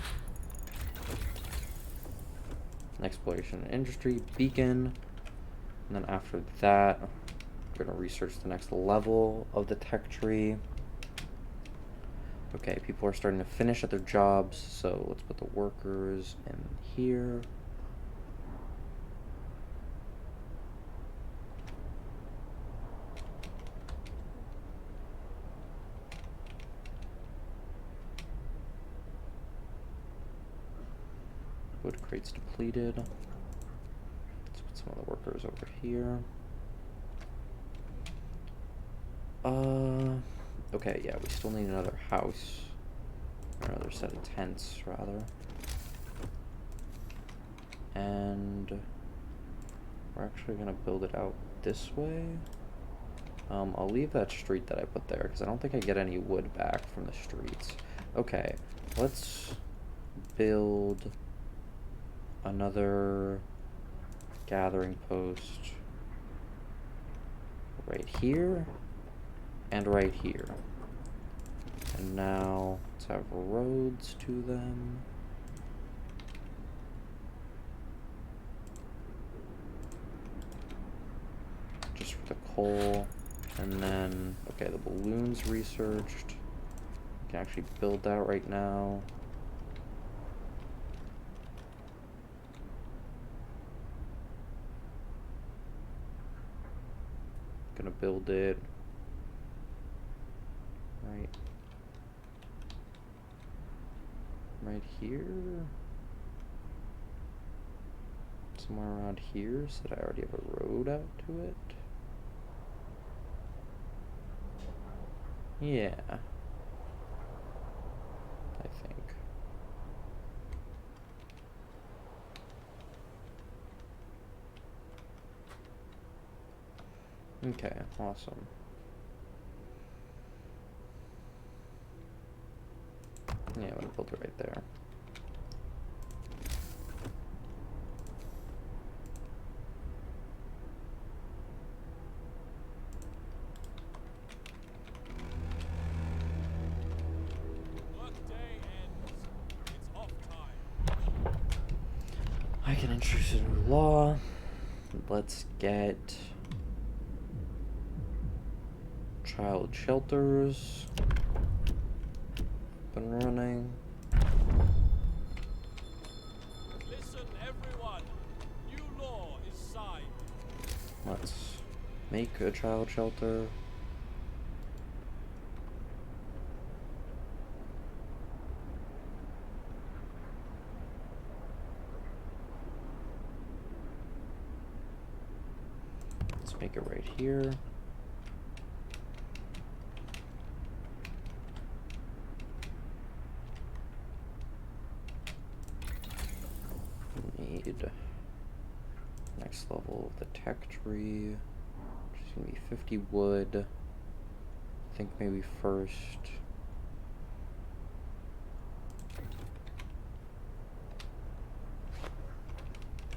Exploration and industry, beacon. And then after that, we're going to research the next level of the tech tree. Okay, people are starting to finish at their jobs, so let's put the workers in here. Wood crates depleted. Let's put some of the workers over here. Okay, yeah, we still need another house. Or another set of tents, rather. And we're actually gonna build it out this way. I'll leave that street that I put there, because I don't think I get any wood back from the streets. Okay, let's build another gathering post right here and right here. And now let's have roads to them. Just for the coal. And then, okay, the balloons researched. Can actually build that right now. Gonna build it right here. Somewhere around here, so that I already have a road out to it. Yeah, I think. Okay, awesome. Yeah, I'm gonna build it right there. Workday ends. It's off time. I can introduce a new law. Let's get child shelters up and running. Listen, everyone. New law is signed. Let's make a child shelter. Let's make it right here. Need next level of the tech tree, which is gonna be 50 wood. I think maybe first.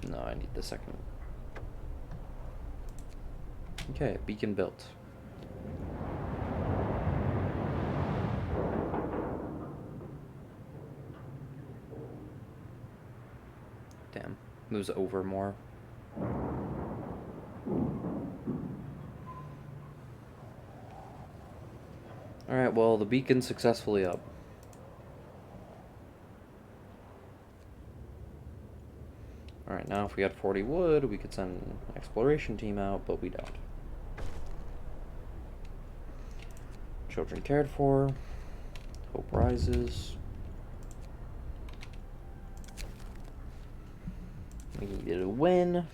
No, I need the second. Okay, beacon built. Damn, moves over more. Alright, well, the beacon's successfully up. Alright, now if we had 40 wood, we could send an exploration team out, but we don't. Children cared for. Hope rises. We needed a win.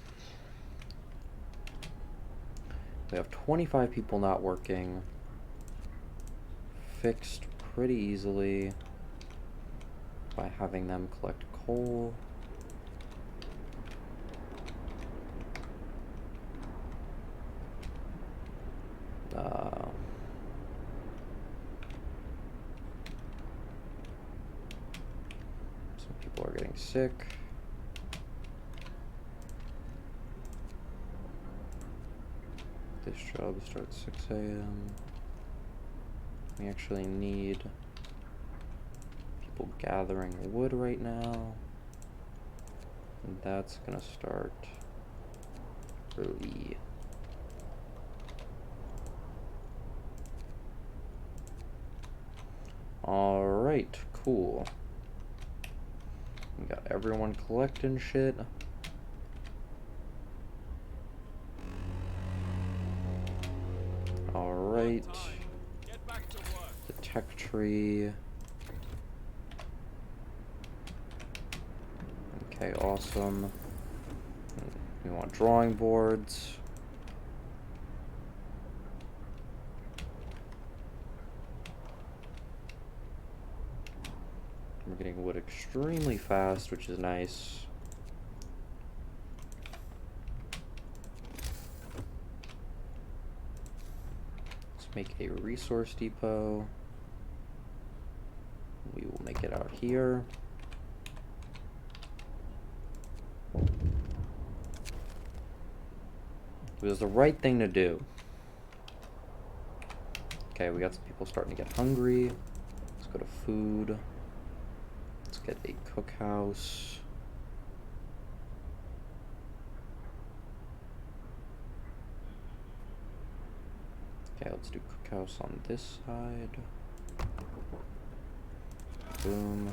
We have 25 people not working. Fixed pretty easily by having them collect coal. Some people are getting sick. This job starts 6 a.m. We actually need people gathering wood right now. And that's gonna start early. Alright, cool. We got everyone collecting shit. Alright. Get back to work. The tech tree. Okay, awesome. We want drawing boards. We're getting wood extremely fast, which is nice. Let's make a resource depot. We will make it out here. It was the right thing to do. Okay, we got some people starting to get hungry. go to food. Let's get a cookhouse. Okay, let's do cookhouse on this side. Boom.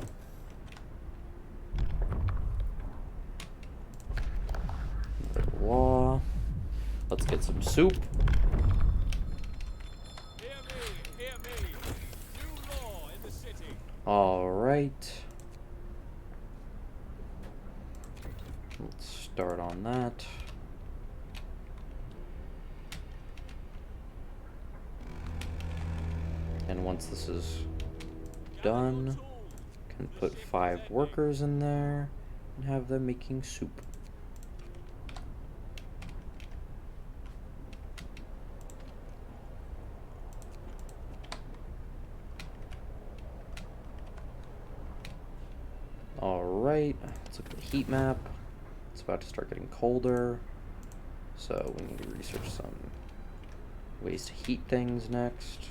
Law. Let's get some soup. Hear me, hear me. New law in the city. Alright. Let's start on that. And once this is done, can put 5 workers in there and have them making soup. Alright, let's look at the heat map. It's about to start getting colder, so we need to research some ways to heat things next.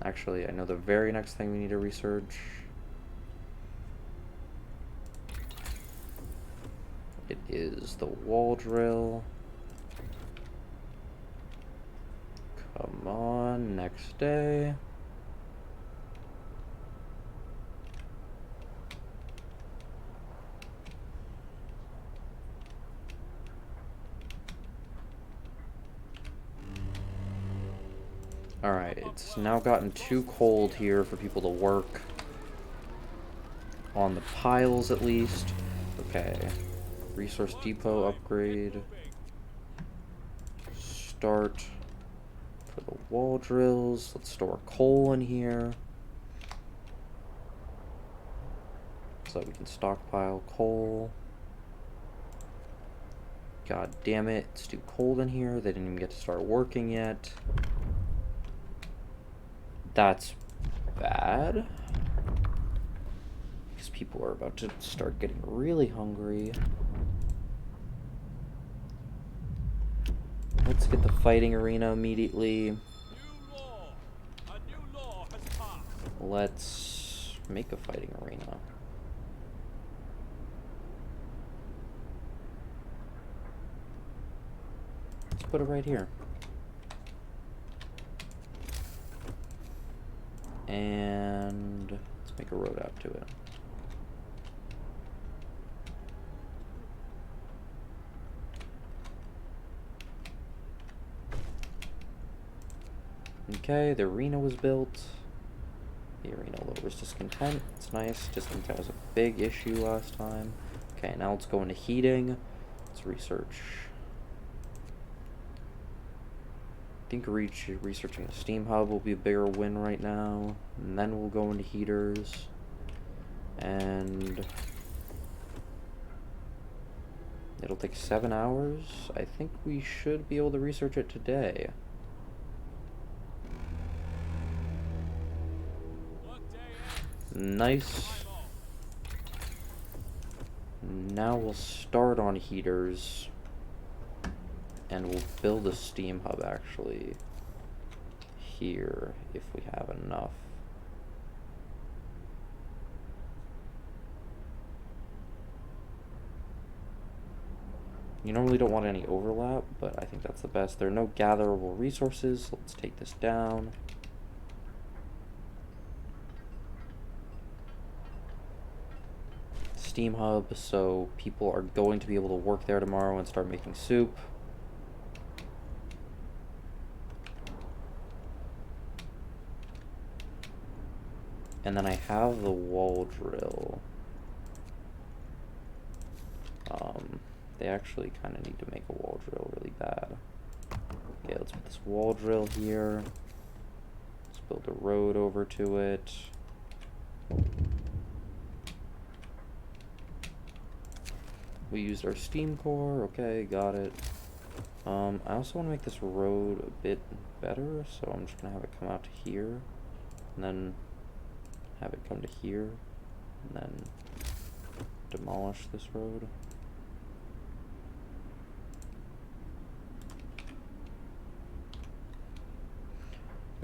Actually, I know the very next thing we need to research. It is the wall drill. Come on, next day. Alright, it's now gotten too cold here for people to work. On the piles, at least. Okay. Resource depot upgrade. Start for the wall drills. Let's store coal in here, so that we can stockpile coal. God damn it, it's too cold in here. They didn't even get to start working yet. That's bad, because people are about to start getting really hungry. Let's get the fighting arena immediately. New law. A new law has passed. Let's make a fighting arena. Let's put it right here. And let's make a road out to it. Okay, the arena was built. The arena lowers discontent. It's nice. Discontent was a big issue last time. Okay, now let's go into heating. Let's research. I think researching the steam hub will be a bigger win right now. And then we'll go into heaters. And it'll take 7 hours. I think we should be able to research it today. Nice. Now we'll start on heaters. And we'll build a steam hub, actually, here, if we have enough. You normally don't want any overlap, but I think that's the best. There are no gatherable resources, so let's take this down. Steam hub, so people are going to be able to work there tomorrow and start making soup. And then I have the wall drill. They actually kind of need to make a wall drill really bad. Okay, let's put this wall drill here. Let's build a road over to it. We used our steam core. Okay, got it. I also want to make this road a bit better, so I'm just going to have it come out to here. And then have it come to here. And then demolish this road.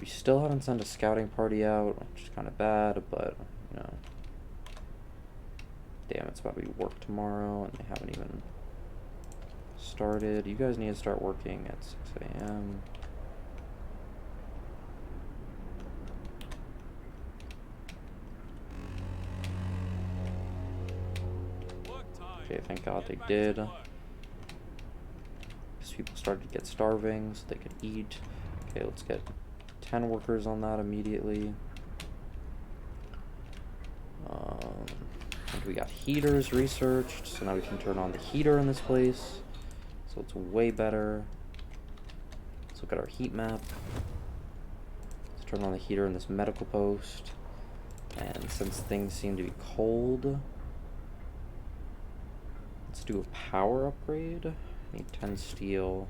We still haven't sent a scouting party out, which is kind of bad, but, you know. Damn, it's about to be work tomorrow, and they haven't even started. You guys need to start working at 6 a.m. Work time. Okay, thank God they Get back did. to work. Because people started to get starving, so they could eat. Okay, let's get 10 workers on that immediately. And we got heaters researched, so now we can turn on the heater in this place. So it's way better. Let's look at our heat map. Let's turn on the heater in this medical post. And since things seem to be cold, let's do a power upgrade. Need 10 steel.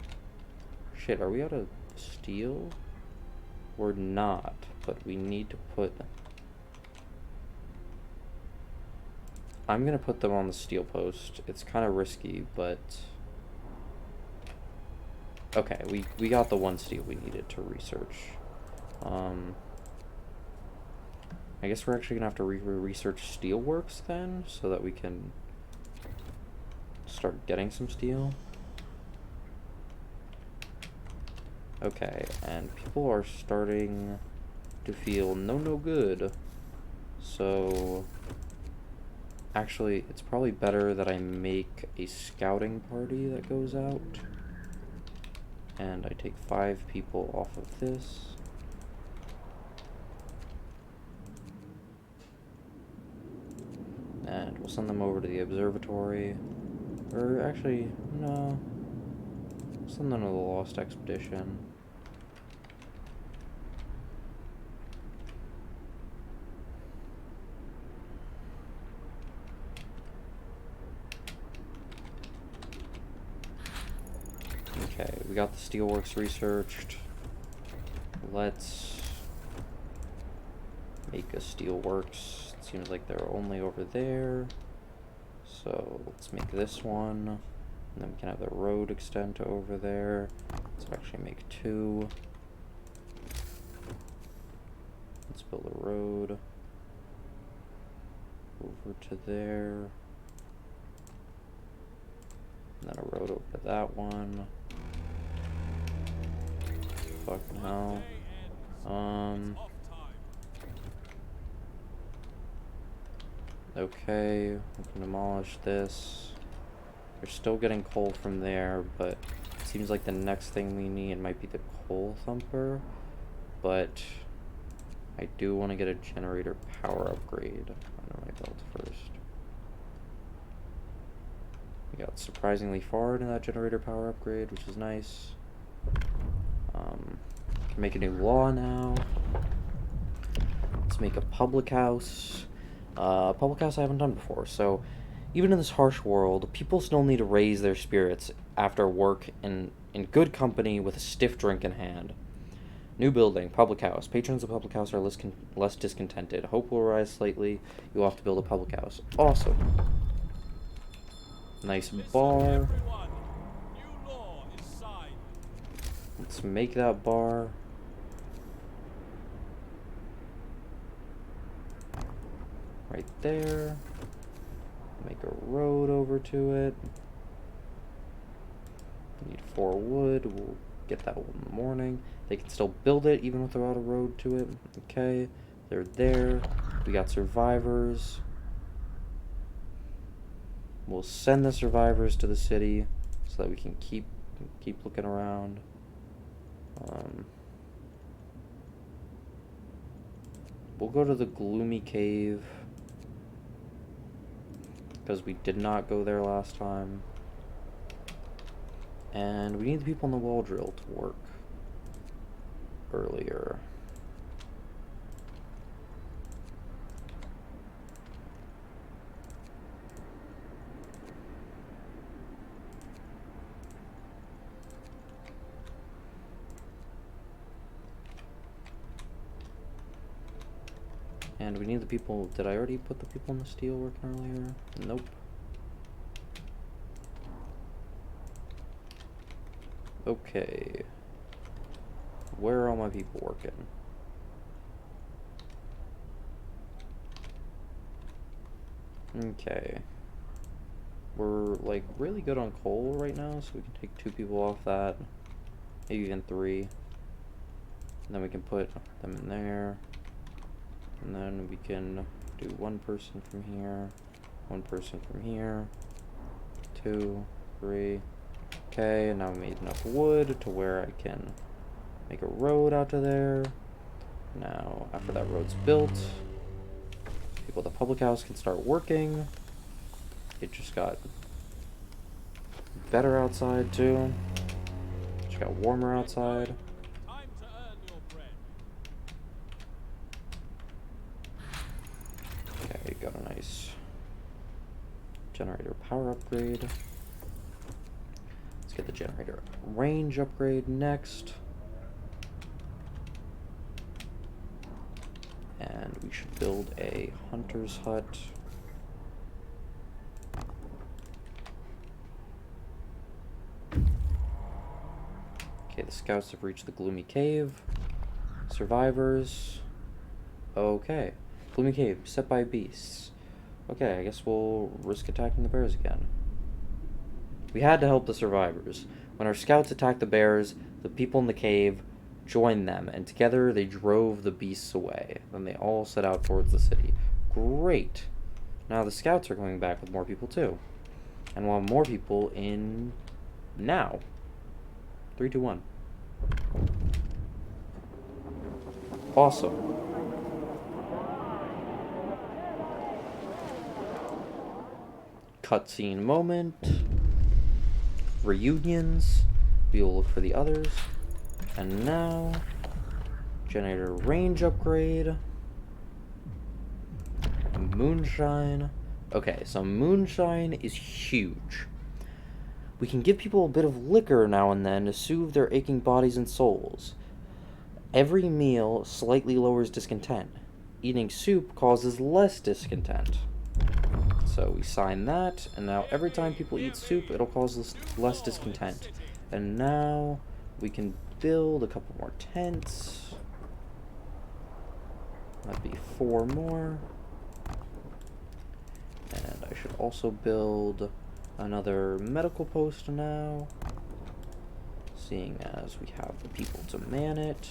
Shit, are we out of steel? We're not, but we need to put... I'm gonna put them on the steel post. It's kind of risky, but... Okay, we got the 1 steel we needed to research. I guess we're actually gonna have to research steelworks then, so that we can start getting some steel. Okay, and people are starting to feel no good. So, actually, it's probably better that I make a scouting party that goes out. And I take 5 people off of this. And we'll send them over to the observatory. Or actually, no. Send them to the Lost Expedition. Okay, we got the steelworks researched. Let's make a steelworks. It seems like they're only over there. So let's make this one. And then we can have the road extend to over there. Let's actually make 2. Let's build a road over to there. And then a road over to that one. Fucking hell. Okay, we can demolish this. We're still getting coal from there, but it seems like the next thing we need might be the coal thumper. But I do want to get a generator power upgrade under my belt first. We got surprisingly far into that generator power upgrade, which is nice. Can make a new law now. Let's make a public house. Public house I haven't done before, so even in this harsh world, people still need to raise their spirits after work in good company with a stiff drink in hand. New building, public house. Patrons of public house are less discontented. Hope will rise slightly. You'll have to build a public house. Awesome. Nice bar. Everyone. New law is signed. Let's make that bar. Right there. Make a road over to it. Need 4 wood. We'll get that in the morning. They can still build it even without a road to it. Okay. They're there. We got survivors. We'll send the survivors to the city so that we can keep looking around. We'll go to the gloomy cave because we did not go there last time. And we need the people in the well drill to work earlier. And we need the people... Did I already put the people in the steel working earlier? Nope. Okay. Where are all my people working? Okay. We're, like, really good on coal right now, so we can take 2 people off that. Maybe even 3. And then we can put them in there. And then we can do 1 person from here. 1 person from here. 2, 3. Okay, and now we made enough wood to where I can make a road out to there. Now, after that road's built, people at the public house can start working. It just got better outside, too. Just got warmer outside. Time to earn your bread. Okay, got a nice generator power upgrade. Let's get the generator range upgrade next. And we should build a hunter's hut. Okay, the scouts have reached the gloomy cave. Survivors. Okay. Gloomy cave, set by beasts. Okay, I guess we'll risk attacking the bears again. We had to help the survivors. When our scouts attacked the bears, the people in the cave joined them, and together they drove the beasts away. Then they all set out towards the city. Great! Now the scouts are coming back with more people too. And we'll have more people in now. 3, 2, 1. Awesome. Cutscene moment. Reunions. We will look for the others. And now, generator range upgrade. Moonshine. Okay, so moonshine is huge. We can give people a bit of liquor now and then to soothe their aching bodies and souls. Every meal slightly lowers discontent. Eating soup causes less discontent. So we sign that, and now every time people eat soup, it'll cause less discontent. And now we can build a couple more tents. That'd be 4 more. And I should also build another medical post now, seeing as we have the people to man it.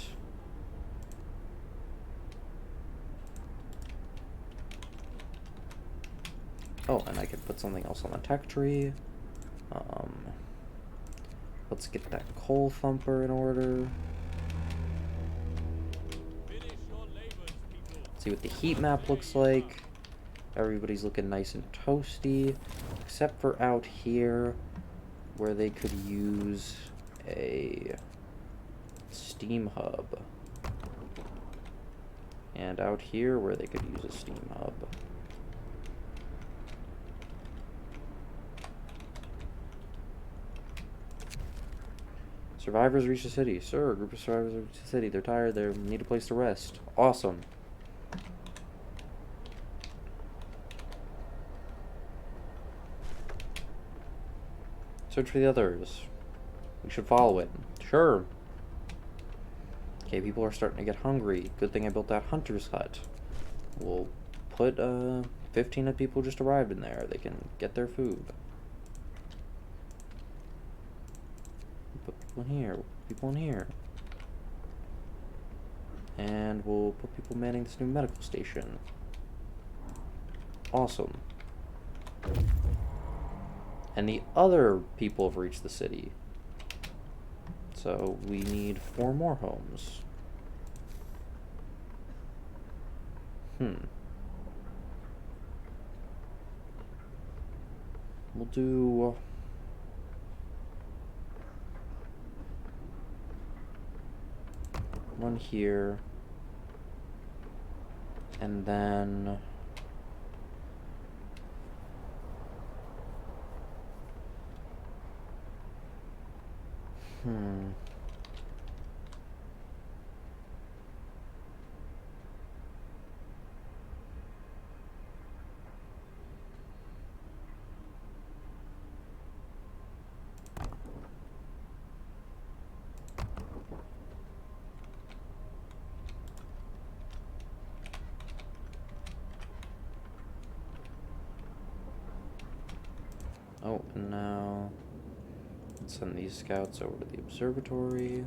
Oh, and I can put something else on the tech tree. Let's get that coal thumper in order. Finish your labors, people. See what the heat map looks like. Everybody's looking nice and toasty, except for out here, where they could use a steam hub. And out here, where they could use a steam hub. Survivors reach the city. Sir, a group of survivors reach the city. They're tired. They need a place to rest. Awesome. Search for the others. We should follow it. Sure. Okay, people are starting to get hungry. Good thing I built that hunter's hut. We'll put 15 of people just arrived in there. They can get their food. Put people in here. People in here. And we'll put people manning this new medical station. Awesome. And the other people have reached the city. So we need 4 more homes. We'll do... one here. And then... Oh, and now let's send these scouts over to the observatory.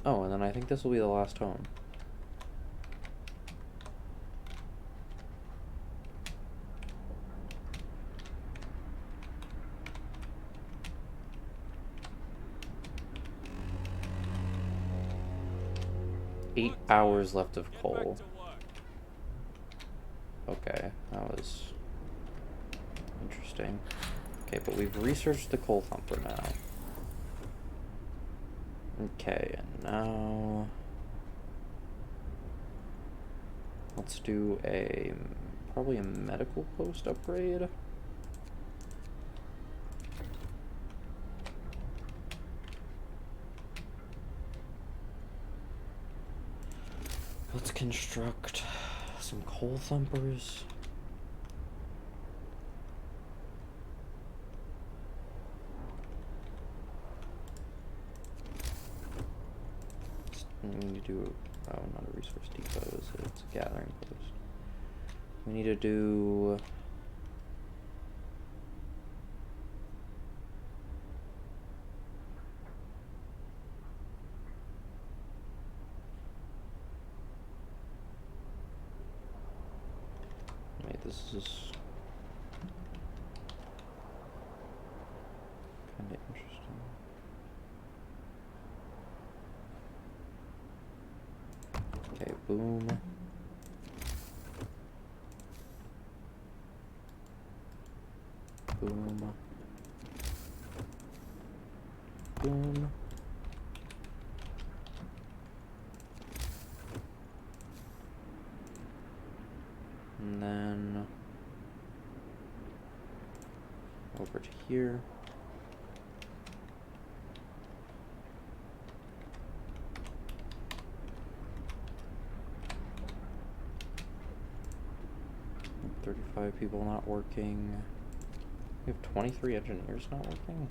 Oh, and then I think this will be the last home. Eight hours left of Get back coal. to work. Okay, that was interesting. Okay, but we've researched the coal thumper now. Okay, and now let's do probably a medical post upgrade. Let's construct some coal thumpers. We need to do, oh, not a resource depot, is it? It's a gathering post. We need to do wait, this is kind of interesting. Okay, boom. Boom. Boom. And then over to here. And 35 people not working. We have 23 engineers not working.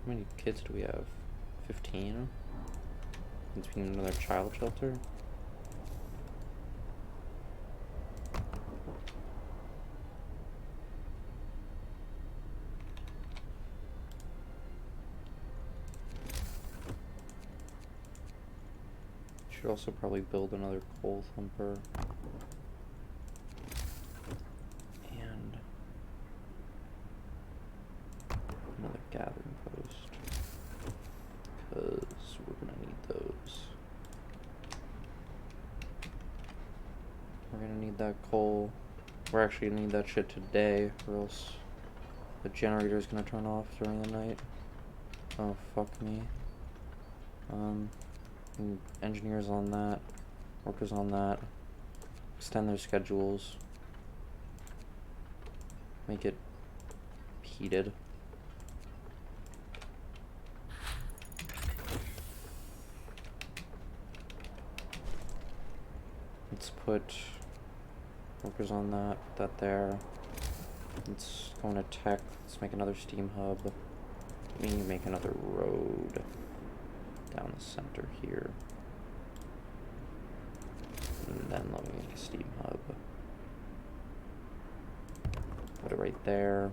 How many kids do we have? 15? Between another child shelter? Should also probably build another coal thumper. And another gathering post. Because we're gonna need those. We're gonna need that coal. We're actually gonna need that shit today, or else the generator's gonna turn off during the night. Oh, fuck me. And engineers on that, workers on that, extend their schedules, make it heated. Let's put workers on that, put that there. Let's go into tech, let's make another steam hub. We need to make another road down the center here. And then let me make a steam hub. Put it right there.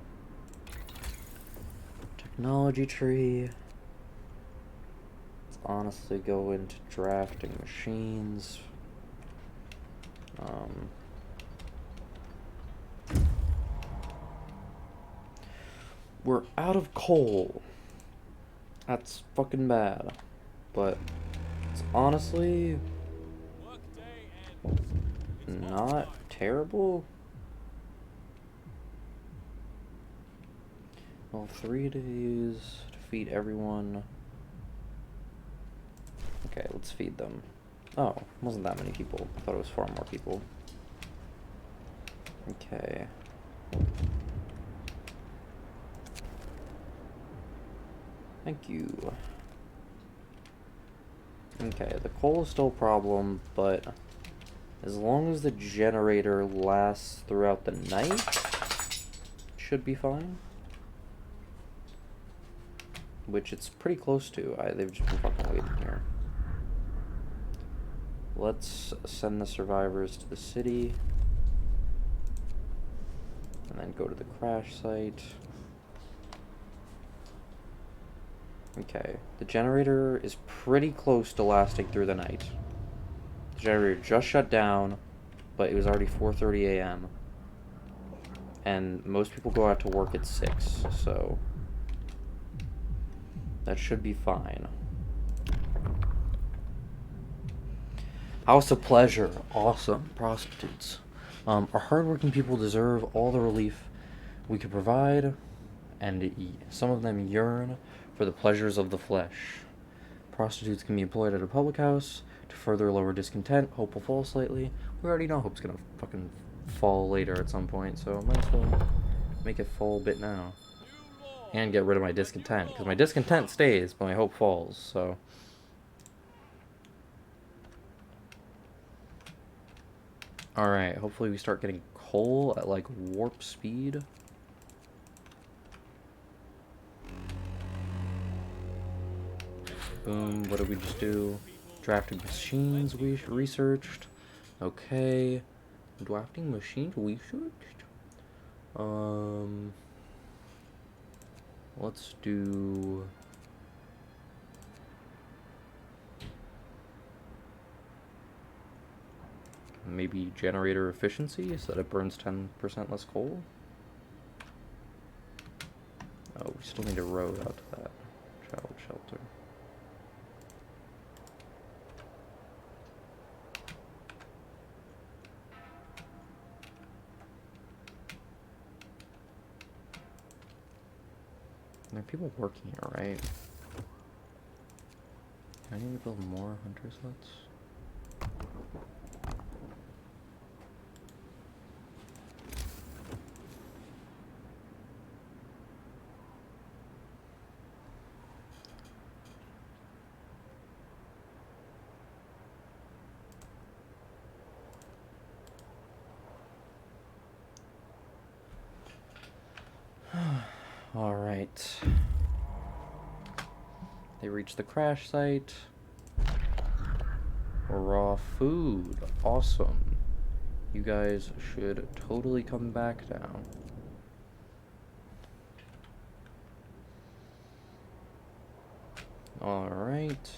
Technology tree. Let's honestly go into drafting machines. We're out of coal. That's fucking bad. But it's honestly Workday ends. It's not lunchtime. terrible. Well, 3 days to feed everyone. Okay, let's feed them. Oh, wasn't that many people. I thought it was far more people. Okay. Thank you. Okay, the coal is still a problem, but as long as the generator lasts throughout the night, it should be fine. which it's pretty close to. They've just been fucking waiting here. Let's send the survivors to the city. And then go to the crash site. Okay, the generator is pretty close to lasting through the night. The generator just shut down, but it was already 4:30 a.m. And most people go out to work at 6, so that should be fine. House of Pleasure, awesome. Prostitutes. Our hardworking people deserve all the relief we can provide, and some of them yearn for the pleasures of the flesh. Prostitutes can be employed at a public house to further lower discontent. Hope will fall slightly. We already know Hope's gonna fucking fall later at some point, so I might as well make it fall a bit now. And get rid of my discontent, because my discontent stays, but my hope falls, so... Alright, hopefully we start getting coal at, like, warp speed. Boom, what did we just do? Drafting machines we researched. Okay. Drafting machines researched? Let's do... maybe generator efficiency so that it burns 10% less coal. Oh, we still need a road out to that child shelter. There are people working here, right? I need to build more hunter's huts. Alright. They reached the crash site. Raw food. Awesome. You guys should totally come back down. Alright.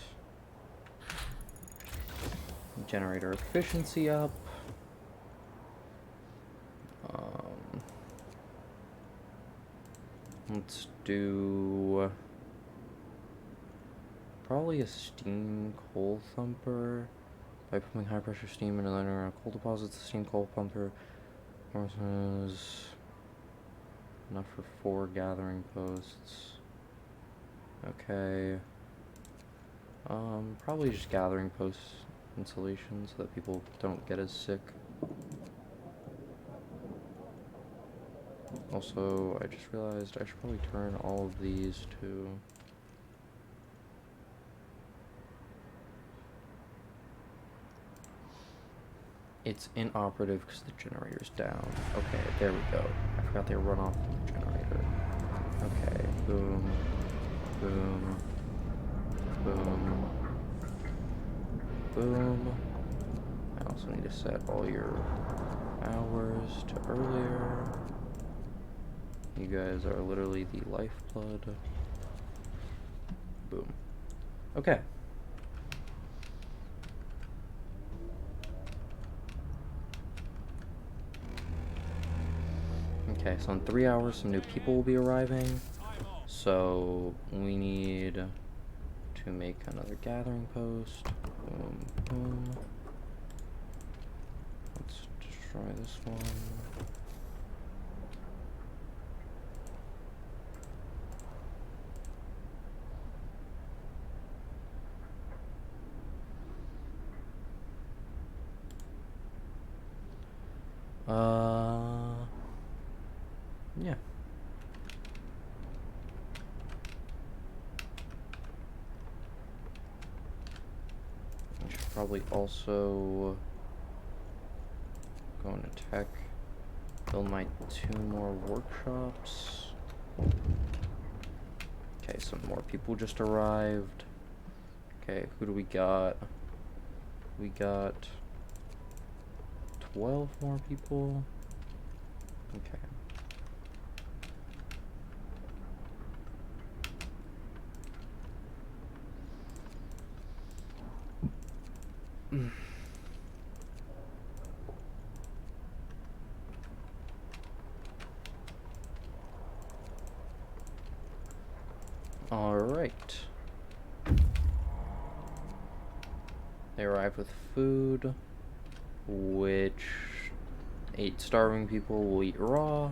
Generator efficiency up. Let's do probably a steam coal thumper. By pumping high pressure steam into the coal deposits, the steam coal pumper is enough for 4 gathering posts. Okay. Probably just gathering post insulation so that people don't get as sick. Also, I just realized I should probably turn all of these to... It's inoperative because the generator's down. Okay, there we go. I forgot they run off the generator. Okay, boom, boom, boom, boom. I also need to set all your hours to earlier. You guys are literally the lifeblood. Boom. Okay. Okay, so in 3 hours some new people will be arriving. So we need to make another gathering post. Boom, boom. Let's destroy this one. Yeah. I should probably also go into tech, build my 2 more workshops. Okay, some more people just arrived. Okay, who do we got? We got 12 more people. Okay. All right. They arrived with food, which 8 starving people will eat raw,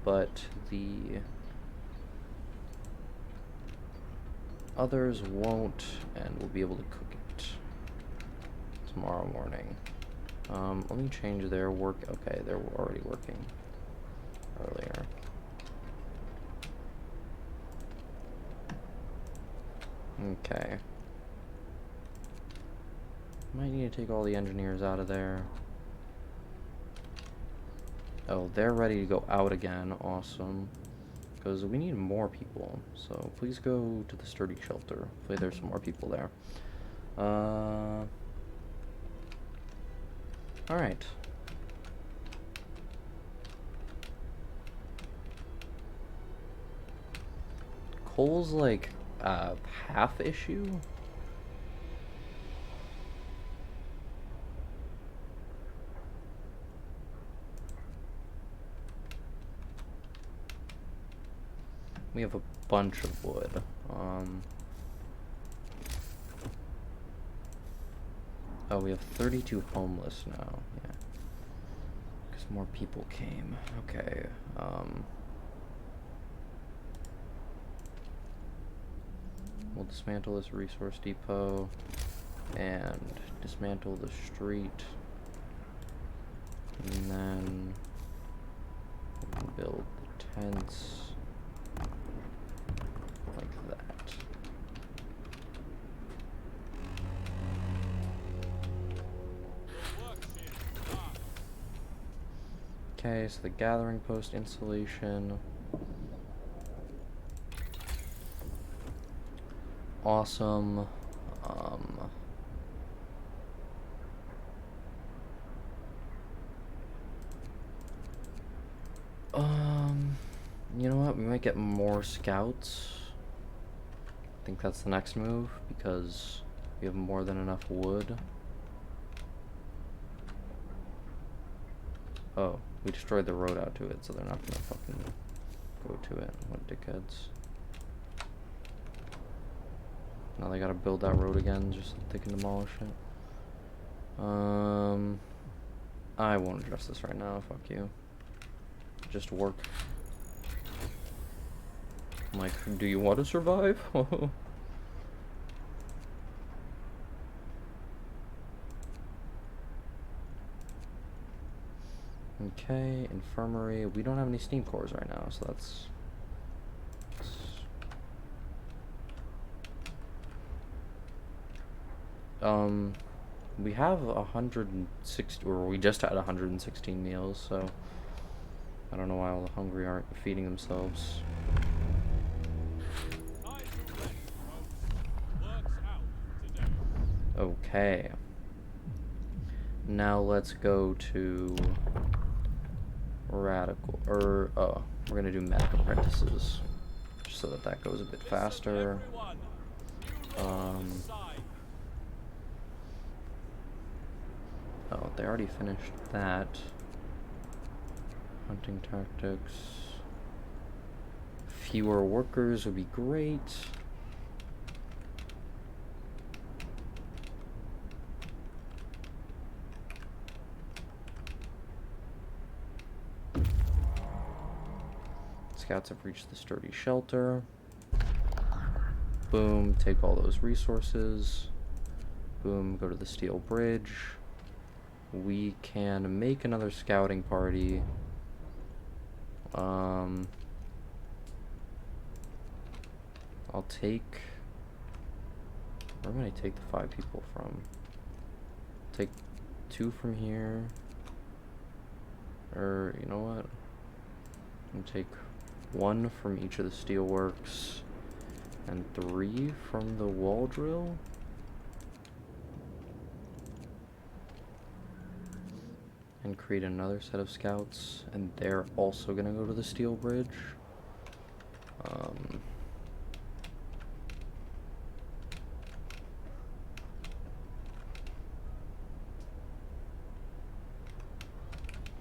but the others won't, and will be able to cook it tomorrow morning. Let me change their work. Okay, they're already working earlier. Okay. Might need to take all the engineers out of there. Oh, they're ready to go out again. Awesome. Because we need more people. So please go to the sturdy shelter. Hopefully there's some more people there. Alright. Coal's like half issue. We have a bunch of wood. Oh, we have 32 homeless now. Yeah. Because more people came. Okay. We'll dismantle this resource depot and dismantle the street. And then we can build the tents like that. Okay, so the gathering post installation. Awesome. You know what? We might get more scouts. I think that's the next move because we have more than enough wood. Oh, we destroyed the road out to it, so they're not gonna fucking go to it. What dickheads. Now they gotta build that road again just so they can demolish it. I won't address this right now, fuck you. Just work. I'm like, do you want to survive? Okay, infirmary. We don't have any steam cores right now, so that's... we have 160, or we just had 116 meals, so I don't know why all the hungry aren't feeding themselves. Okay. Now let's go to radical, or, oh, we're gonna do medic apprentices, just so that that goes a bit faster. Oh, they already finished that. Hunting tactics. Fewer workers would be great. Scouts have reached the sturdy shelter. Boom, take all those resources. Boom, go to the steel bridge. We can make another scouting party. I'll take... Where am I gonna take the 5 people from? Take 2 from here. Or, you know what? I'm gonna take 1 from each of the steelworks. And 3 from the wall drill. And create another set of scouts, and they're also gonna go to the steel bridge.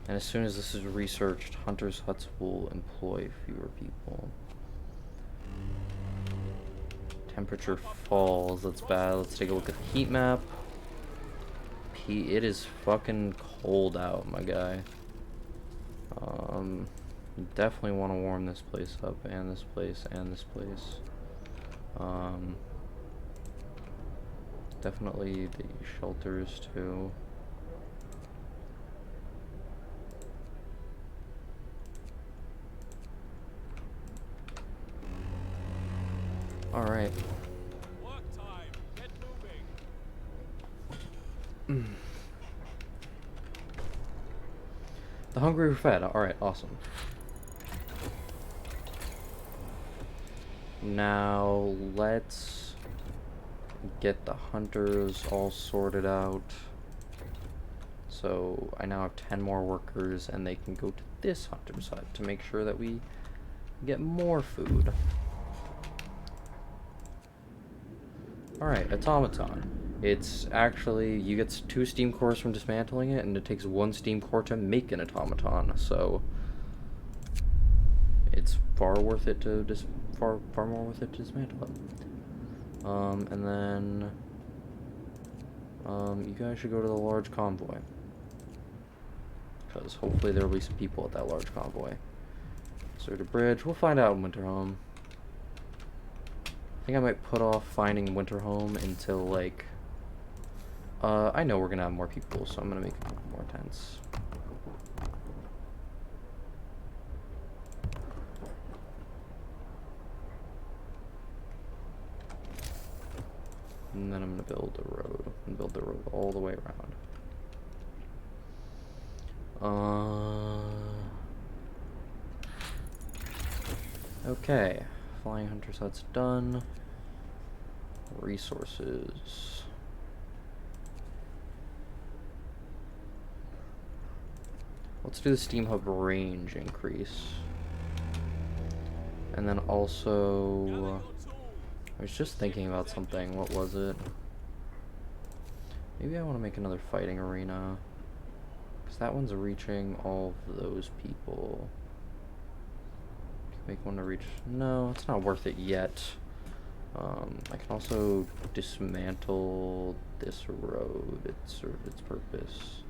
And as soon as this is researched, hunters' huts will employ fewer people. Temperature falls, that's bad. Let's take a look at the heat map. It is fucking cold out, my guy. You definitely want to warm this place up, and this place, and this place. Definitely the shelters, too. Alright. Work time. Get moving. The hungry were fed. Alright, awesome. Now, let's get the hunters all sorted out. So, I now have 10 more workers, and they can go to this hunter's hut to make sure that we get more food. Alright, automaton. It's actually, you get 2 steam cores from dismantling it, and it takes 1 steam core to make an automaton, so it's far worth it to far more worth it to dismantle it. And then you guys should go to the large convoy, because hopefully there will be some people at that large convoy. So the bridge, we'll find out in Winterhome. I think I might put off finding Winterhome until, like, I know we're gonna have more people, so I'm gonna make more tents. And then I'm gonna build a road, and build the road all the way around. Okay, flying hunters, that's done. Resources. Let's do the steam hub range increase. And then also, I was just thinking about something. What was it? Maybe I want to make another fighting arena, because that one's reaching all of those people. Make one to reach. No, it's not worth it yet. I can also dismantle this road. It served its purpose.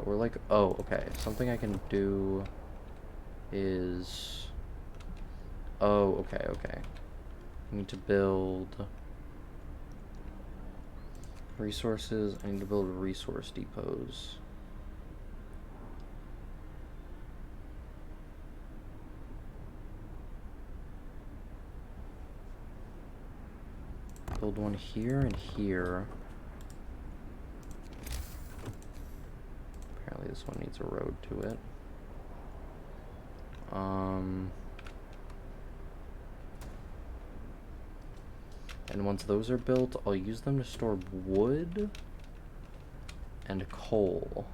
We're like, oh, okay. Something I can do is, oh, okay. I need to build resources. I need to build resource depots. Build one here and here. Apparently this one needs a road to it. And once those are built, I'll use them to store wood and coal.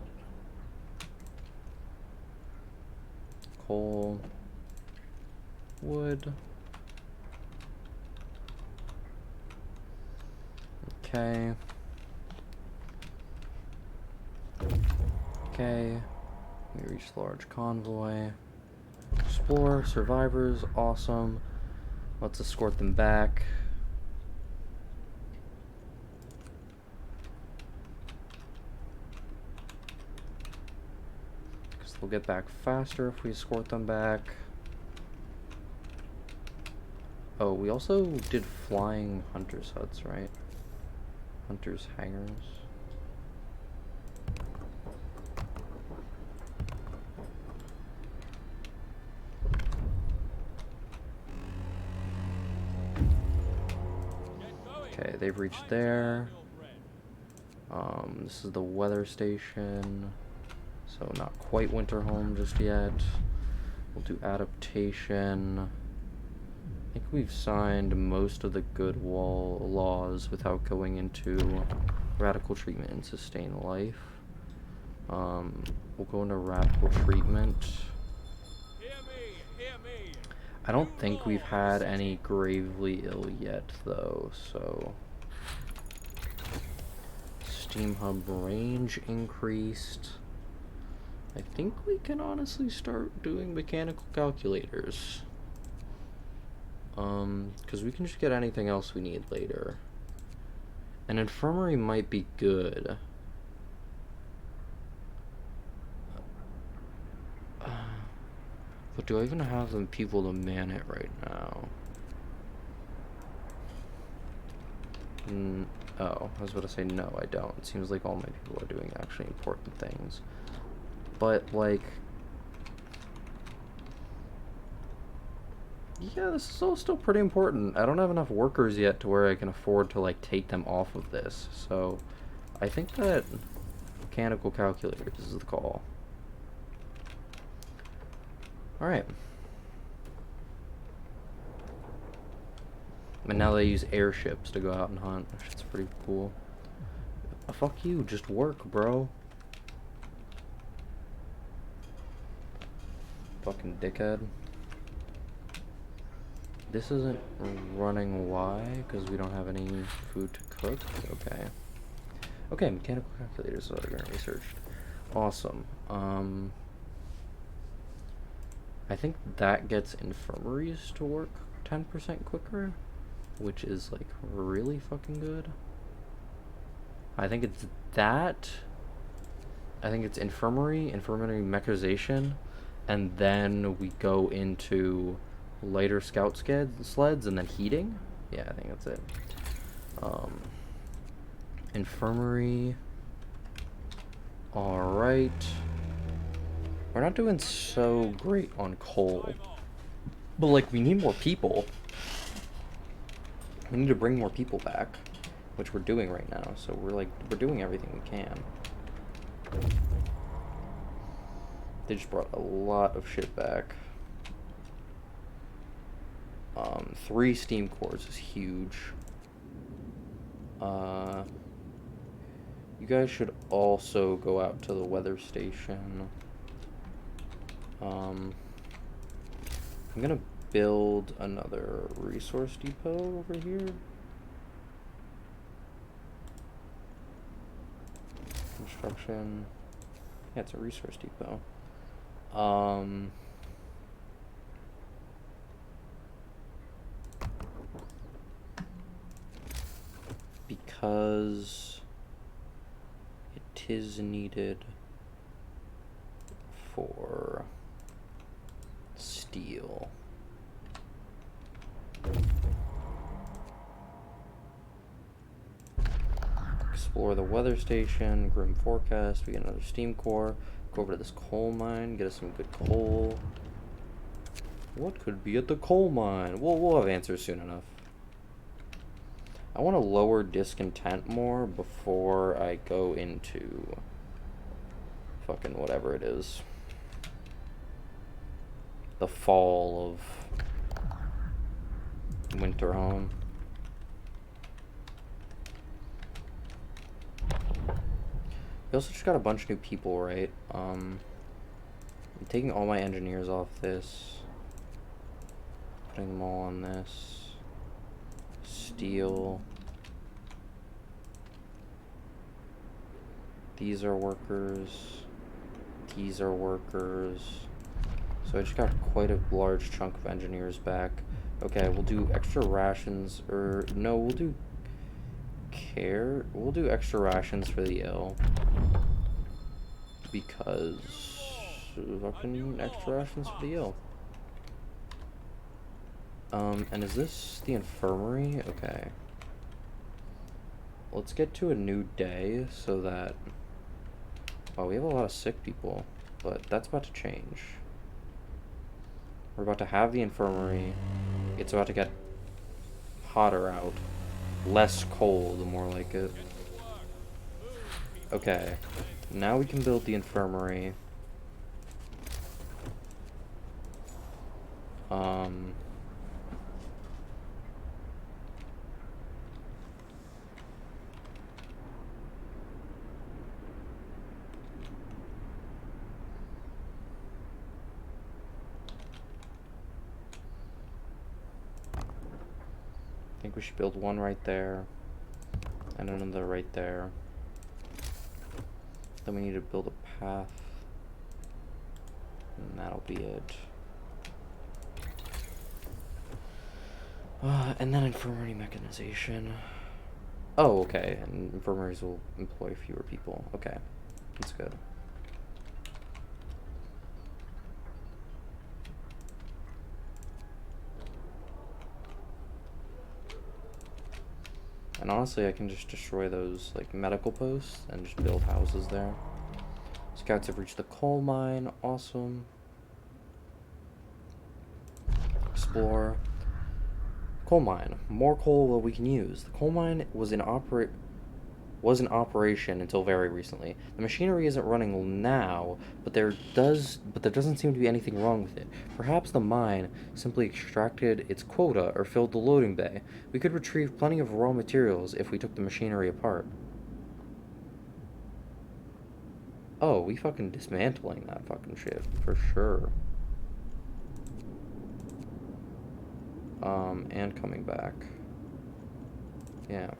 Coal, wood. Okay. Okay. We reached the large convoy. Explore, survivors, awesome. Let's escort them back. Because they'll get back faster if we escort them back. Oh, we also did flying hunters' huts, right? Hunters' hangars. Okay, they've reached there. This is the weather station. So not quite winter home just yet. We'll do adaptation. I think we've signed most of the good laws without going into radical treatment and sustain life. We'll go into radical treatment. Hear me, hear me. I don't think we've had any gravely ill yet, though, so... Steam hub range increased. I think we can honestly start doing mechanical calculators. Because we can just get anything else we need later. An infirmary might be good. But do I even have the people to man it right now? Oh, I was about to say no, I don't. It seems like all my people are doing actually important things. But, like... Yeah, this is all still pretty important. I don't have enough workers yet to where I can afford to, like, take them off of this. So, I think that mechanical calculators is the call. Alright. And now they use airships to go out and hunt. That's pretty cool. Fuck you, just work, bro. Fucking dickhead. This isn't running. Why? Because we don't have any food to cook? Okay. Okay, mechanical calculators are getting researched. Awesome. I think that gets infirmaries to work 10% quicker, which is, like, really fucking good. I think it's that. I think it's infirmary mechanization, and then we go into lighter scout sleds and then heating. Yeah, I think that's it. Infirmary. Alright. We're not doing so great on coal. But, like, we need more people. We need to bring more people back, which we're doing right now. So we're doing everything we can. They just brought a lot of shit back. 3 steam cores is huge. You guys should also go out to the weather station. I'm gonna build another resource depot over here. Construction. Yeah, it's a resource depot. Because it is needed for steel. Explore the weather station, grim forecast, we get another steam core, go over to this coal mine, get us some good coal. What could be at the coal mine? We'll have answers soon enough. I want to lower discontent more before I go into fucking whatever it is. The fall of winter home. We also just got a bunch of new people, right? I'm taking all my engineers off this. Putting them all on this. Steel. These are workers. These are workers. So I just got quite a large chunk of engineers back. Okay, we'll do extra rations, or no, we'll do care. We'll do extra rations for the ill. Because fucking extra rations for the ill. And is this the infirmary? Okay. Let's get to a new day so that... Oh, we have a lot of sick people, but that's about to change. We're about to have the infirmary. It's about to get hotter out. Less cold, more like it. Okay. Now we can build the infirmary. I think we should build one right there, and another right there. Then we need to build a path, and that'll be it. And then infirmary mechanization. Oh, okay, and infirmaries will employ fewer people. Okay, that's good. And honestly, I can just destroy those, like, medical posts and just build houses there. Scouts have reached the coal mine. Awesome. Explore. Coal mine. More coal that we can use. The coal mine was in operation until very recently. The machinery isn't running now, but there doesn't seem to be anything wrong with it. Perhaps the mine simply extracted its quota or filled the loading bay. We could retrieve plenty of raw materials if we took the machinery apart. Oh, we fucking dismantling that fucking shit for sure. And coming back. Yeah.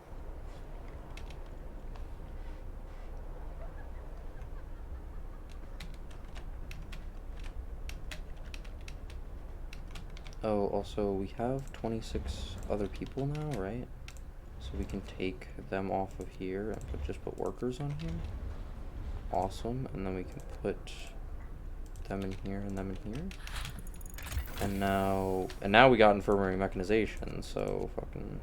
Oh, also, we have 26 other people now, right? So we can take them off of here and just put workers on here. Awesome. And then we can put them in here and them in here. And now we got infirmary mechanization, so fucking...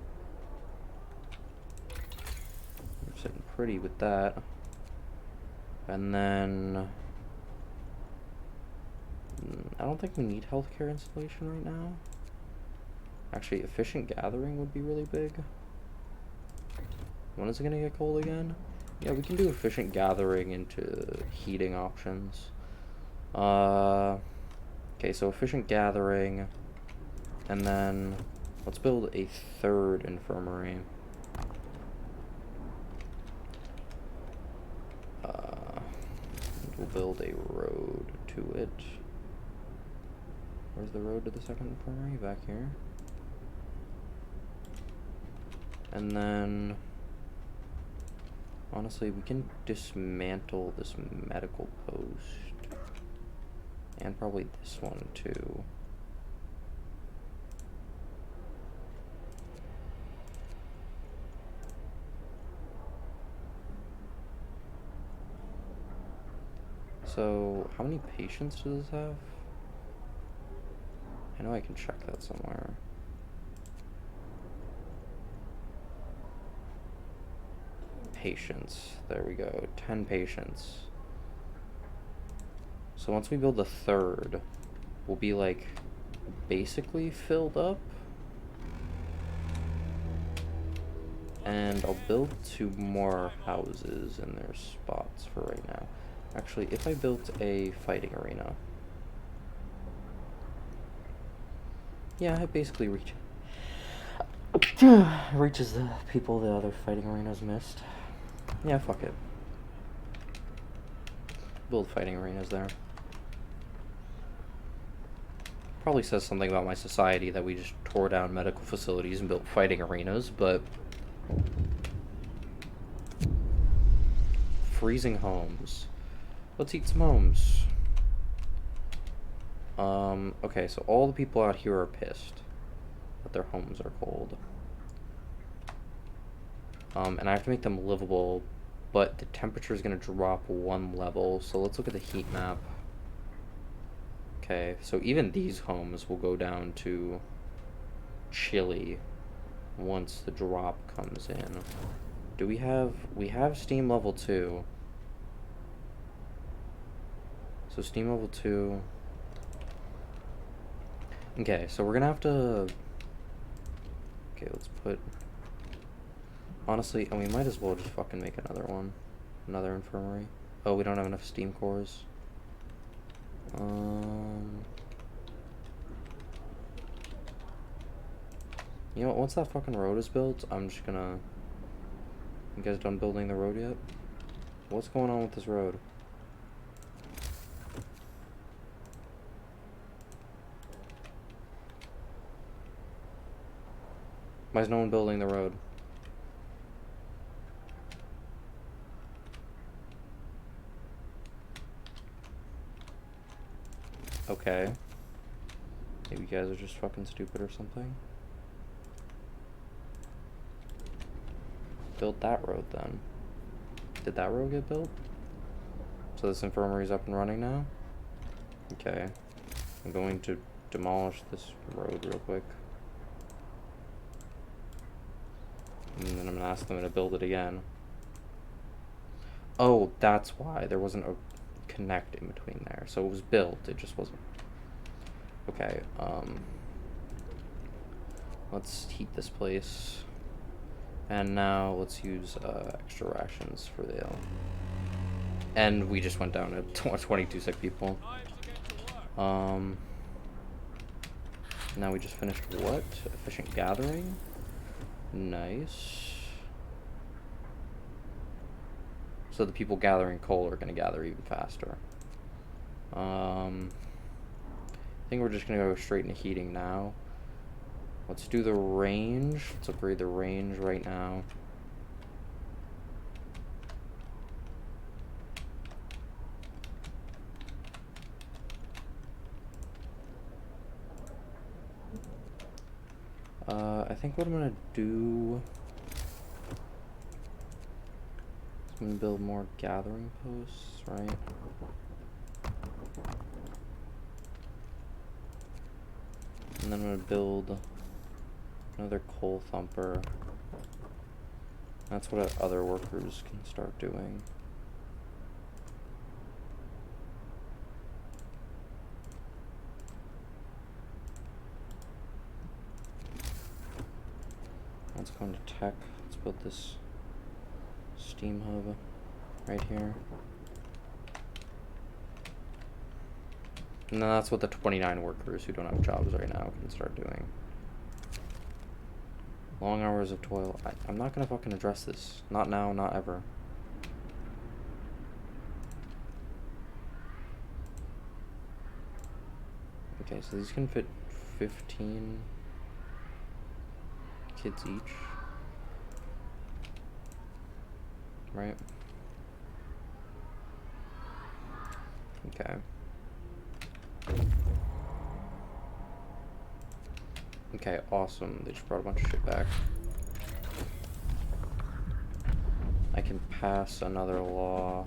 we're sitting pretty with that. And then... I don't think we need healthcare installation right now. Actually, efficient gathering would be really big. When is it gonna get cold again? Yeah, we can do efficient gathering into heating options. Okay, so efficient gathering, and then let's build a third infirmary. We'll build a road to it. Where's the road to the second infirmary? Back here. And then, honestly, we can dismantle this medical post. And probably this one, too. So, how many patients does this have? I know I can check that somewhere. Patients. There we go. 10 patients. So once we build the third, we'll be, like, basically filled up. And I'll build 2 more houses in their spots for right now. Actually, if I built a fighting arena... yeah, it basically reaches the people the other fighting arenas missed. Yeah, fuck it. Build fighting arenas there. Probably says something about my society that we just tore down medical facilities and built fighting arenas, but... freezing homes. Let's eat some homes. Okay, so all the people out here are pissed that their homes are cold. And I have to make them livable, but the temperature is going to drop 1 level, so let's look at the heat map. Okay, so even these homes will go down to chilly once the drop comes in. Do we have steam level 2. So steam level 2. Okay, so we're gonna have to... okay, let's put... honestly, and we might as well just fucking make another one. Another infirmary. Oh, we don't have enough steam cores. You know what? Once that fucking road is built, I'm just gonna... You guys done building the road yet? What's going on with this road? Why is no one building the road? Okay. Maybe you guys are just fucking stupid or something. Build that road then. Did that road get built? So this infirmary's up and running now? Okay. I'm going to demolish this road real quick. And then I'm gonna ask them to build it again. Oh, that's why there wasn't a connect in between there. So it was built, it just wasn't. Okay, let's heat this place. And now let's use extra rations for the and we just went down to 22 sick people. Now we just finished what? Efficient gathering? Nice. So the people gathering coal are gonna gather even faster. I think we're just gonna go straight into heating now. Let's do the range. Let's upgrade the range right now. I think what I'm gonna do is I'm gonna build more gathering posts, right? And then I'm gonna build another coal thumper. That's what other workers can start doing. Let's go into tech. Let's build this steam hub right here. And then that's what the 29 workers who don't have jobs right now can start doing. Long hours of toil. I'm not gonna fucking address this. Not now, not ever. Okay, so these can fit 15 kids each. Right? Okay. Okay, awesome. They just brought a bunch of shit back. I can pass another law.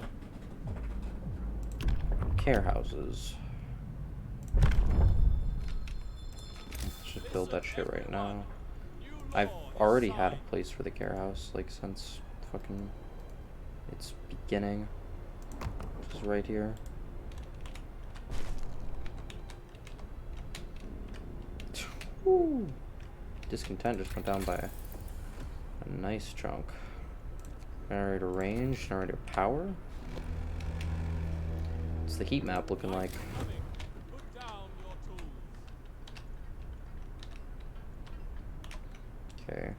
Care houses. Let's just build that shit right now. I've already had a place for the care house, like, since fucking its beginning. Which is right here. Woo! Discontent just went down by a nice chunk. Generator range, generator power. What's the heat map looking like? Okay.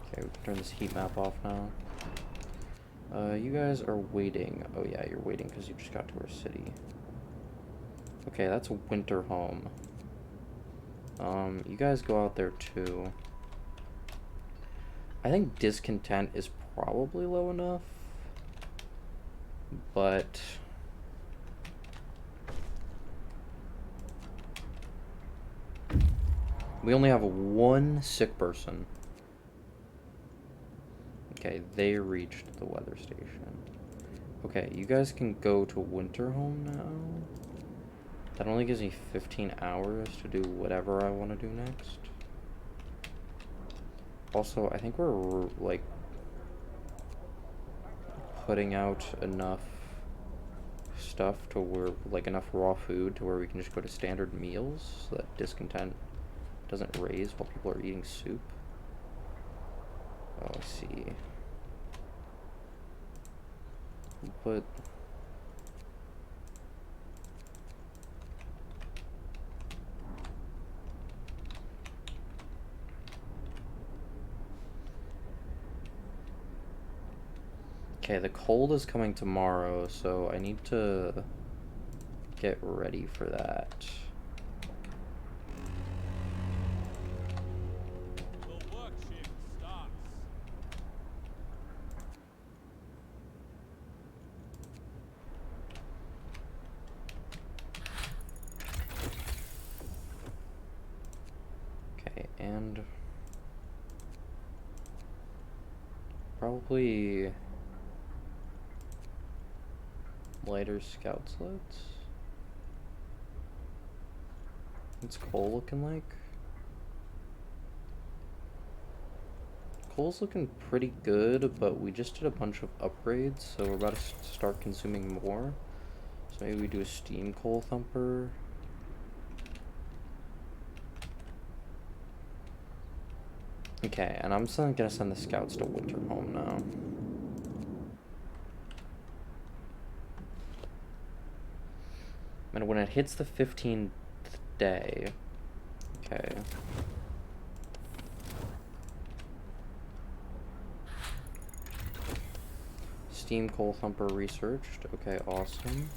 Okay, we can turn this heat map off now. You guys are waiting. Oh yeah, you're waiting because you just got to our city. Okay, that's a winter home. You guys go out there too. I think discontent is probably low enough, but we only have one sick person. Okay, they reached the weather station. Okay, you guys can go to winter home now. That only gives me 15 hours to do whatever I want to do next. Also, I think we're, like, putting out enough stuff to where, like, enough raw food to where we can just go to standard meals so that discontent doesn't raise while people are eating soup. Oh, I see. We'll put... Okay, the cold is coming tomorrow, so I need to get ready for that. The work shift starts. Okay, and probably lighter scout sleds. What's coal looking like? Coal's looking pretty good, but we just did a bunch of upgrades, so we're about to start consuming more. So maybe we do a steam coal thumper. Okay, and I'm gonna send the scouts to Winterhome now. And when it hits the 15th day, okay. Steam coal thumper researched. Okay, awesome.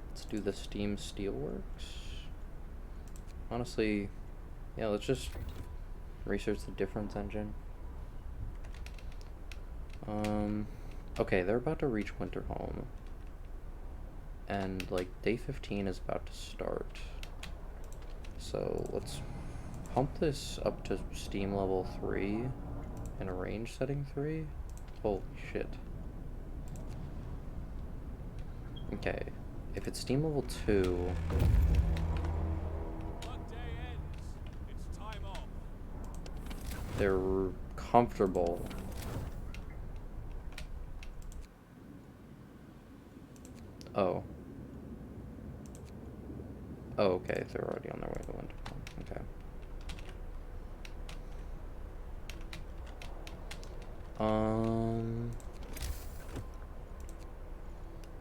Let's do the steam steelworks. Honestly, yeah, let's just research the difference engine. Okay, they're about to reach Winterhome. And, like, day 15 is about to start. So, let's pump this up to steam level 3 and a range setting 3. Holy shit. Okay, if it's steam level 2... Workday ends. It's time off. they're comfortable. Oh. Oh, okay, they're already on their way to Winterhome. Okay.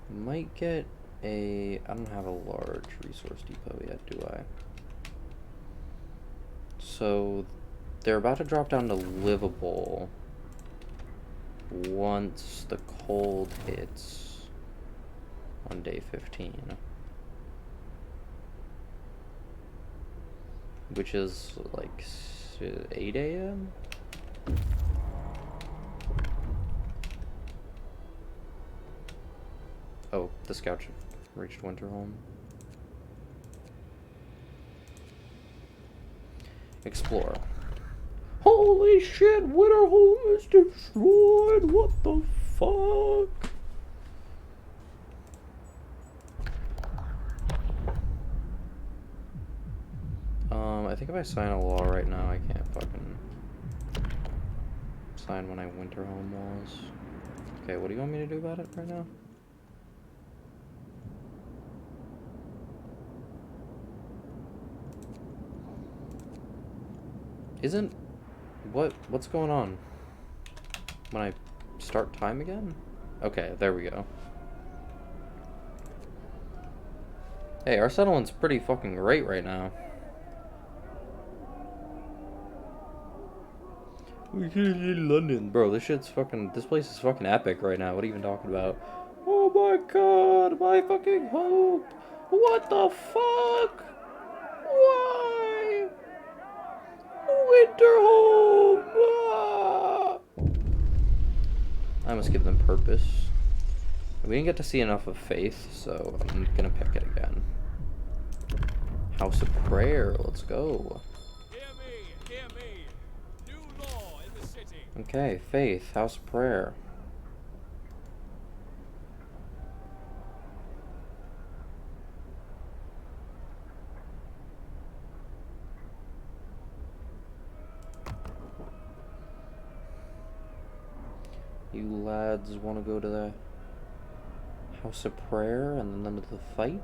Might get a... I don't have a large resource depot yet, do I? So, they're about to drop down to livable once the cold hits on day 15. Which is like 8 a.m.? Oh, the scout should have reached Winterhome. Explore. Holy shit, Winterhome is destroyed! What the fuck? I think if I sign a law right now, I can't fucking sign when I Winterhome was. Okay, what do you want me to do about it right now? Isn't... What's going on? When I start time again? Okay, there we go. Hey, our settlement's pretty fucking great right now. London. Bro, this place is fucking epic right now. What are you even talking about? Oh my god, my fucking hope! What the fuck? Why? Winterhome! Ah! I must give them purpose. We didn't get to see enough of Faith, so I'm gonna pick it again. House of Prayer, let's go. Hear me, hear me. New law in the city. Okay, Faith, House of Prayer. You lads want to go to the House of Prayer and then the fight.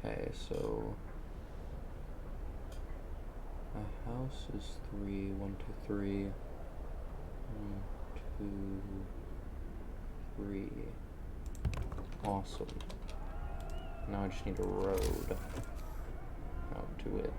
Okay, so a house is 3, 1, 2, 3. 1, 2, 3. Awesome. Now I just need a road out to it.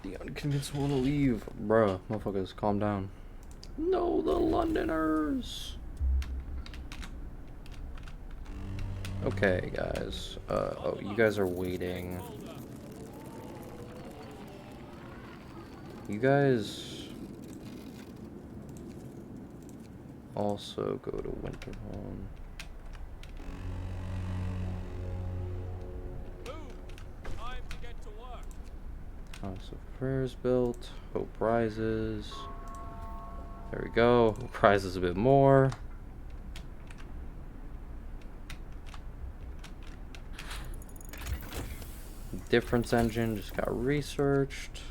The unconvinced want to leave. Bruh, motherfuckers, calm down. No, the Londoners! Okay, guys. Oh, you guys are waiting. You guys also go to Winterhome. Move! Time to get to work. House of Prayers built. Hope rises. There we go. Hope rises a bit more. Difference engine just got researched.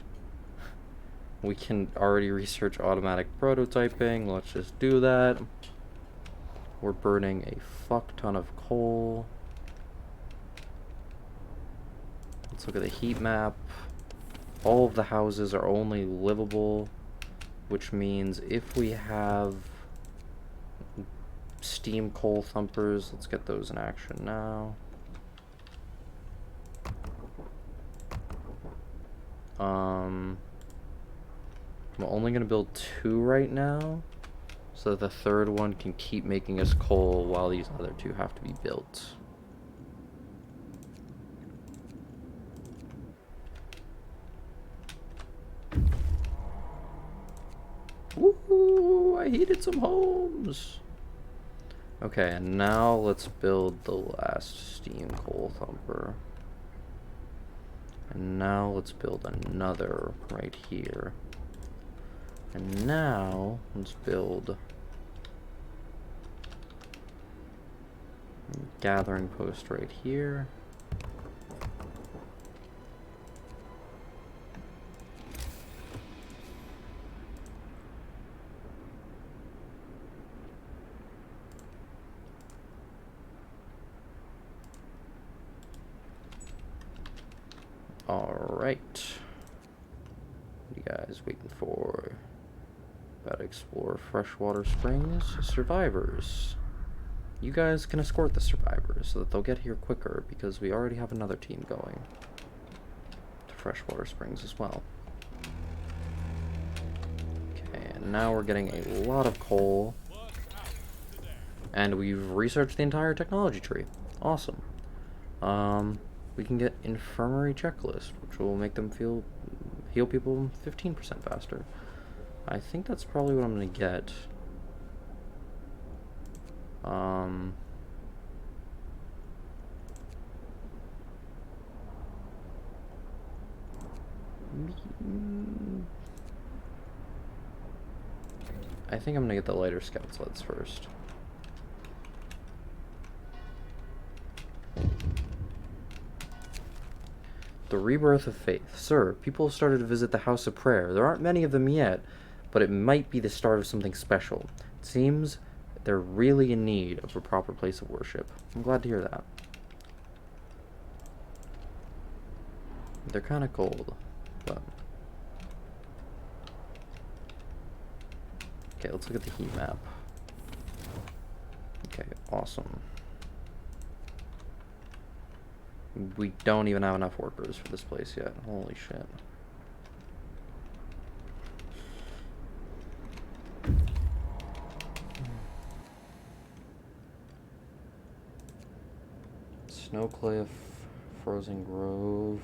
We can already research automatic prototyping. Let's just do that. We're burning a fuck ton of coal. Let's look at the heat map. All of the houses are only livable, which means if we have steam coal thumpers, let's get those in action now. I'm only gonna build 2 right now, so that the third one can keep making us coal while these other 2 have to be built. Woohoo! I heated some homes! Okay, and now let's build the last steam coal thumper. And now let's build another right here. And now let's build a gathering post right here. Alright. What are you guys waiting for? About to explore freshwater springs. Survivors. You guys can escort the survivors so that they'll get here quicker because we already have another team going to freshwater springs as well. Okay, and now we're getting a lot of coal. And we've researched the entire technology tree. Awesome. We can get infirmary checklist, which will make them heal people 15% faster. I think that's probably what I'm gonna get. I think I'm gonna get the lighter scout sleds first. The rebirth of faith. Sir, people have started to visit the House of Prayer. There aren't many of them yet, but it might be the start of something special. It seems they're really in need of a proper place of worship. I'm glad to hear that. They're kind of cold, but... Okay, let's look at the heat map. Okay, awesome. We don't even have enough workers for this place yet. Holy shit. Snowcliff, Frozen Grove.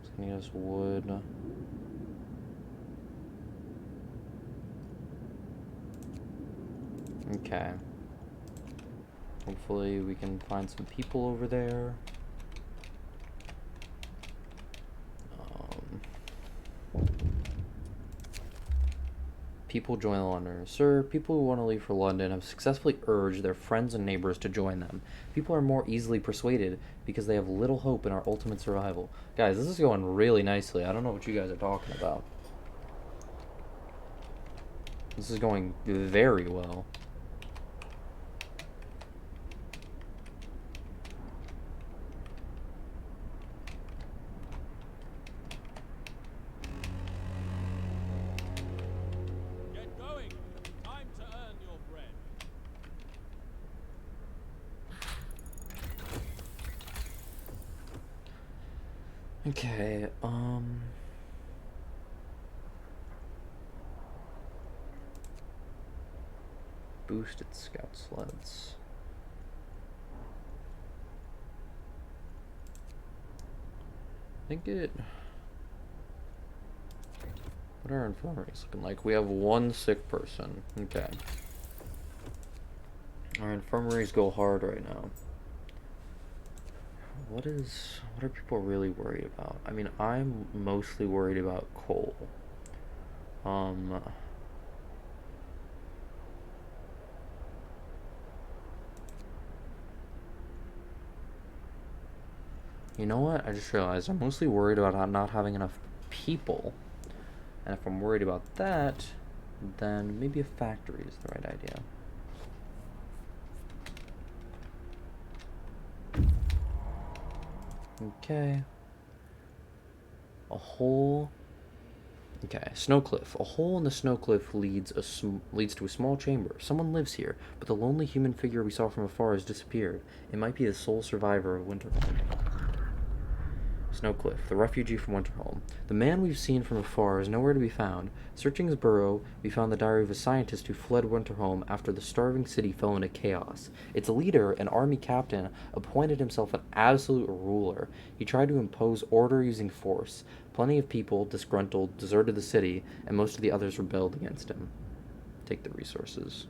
It's gonna get us wood. Okay. Hopefully we can find some people over there. People join the Londoners. Sir, people who want to leave for London have successfully urged their friends and neighbors to join them. People are more easily persuaded because they have little hope in our ultimate survival. Guys, this is going really nicely. I don't know what you guys are talking about. This is going very well. Get going. Time to earn your bread. Okay, boosted scout sleds. I think it... What are our infirmaries looking like? We have one sick person. Okay. Our infirmaries go hard right now. What are people really worried about? I mean, I'm mostly worried about coal. You know what? I just realized I'm mostly worried about not having enough people. And if I'm worried about that, then maybe a factory is the right idea. Okay. A hole. Okay, snow cliff. A hole in the snow cliff leads to a small chamber. Someone lives here, but the lonely human figure we saw from afar has disappeared. It might be the sole survivor of Winterholm. Snowcliff, the refugee from Winterholm. The man we've seen from afar is nowhere to be found. Searching his burrow, we found the diary of a scientist who fled Winterholm after the starving city fell into chaos. Its leader, an army captain, appointed himself an absolute ruler. He tried to impose order using force. Plenty of people, disgruntled, deserted the city, and most of the others rebelled against him. Take the resources.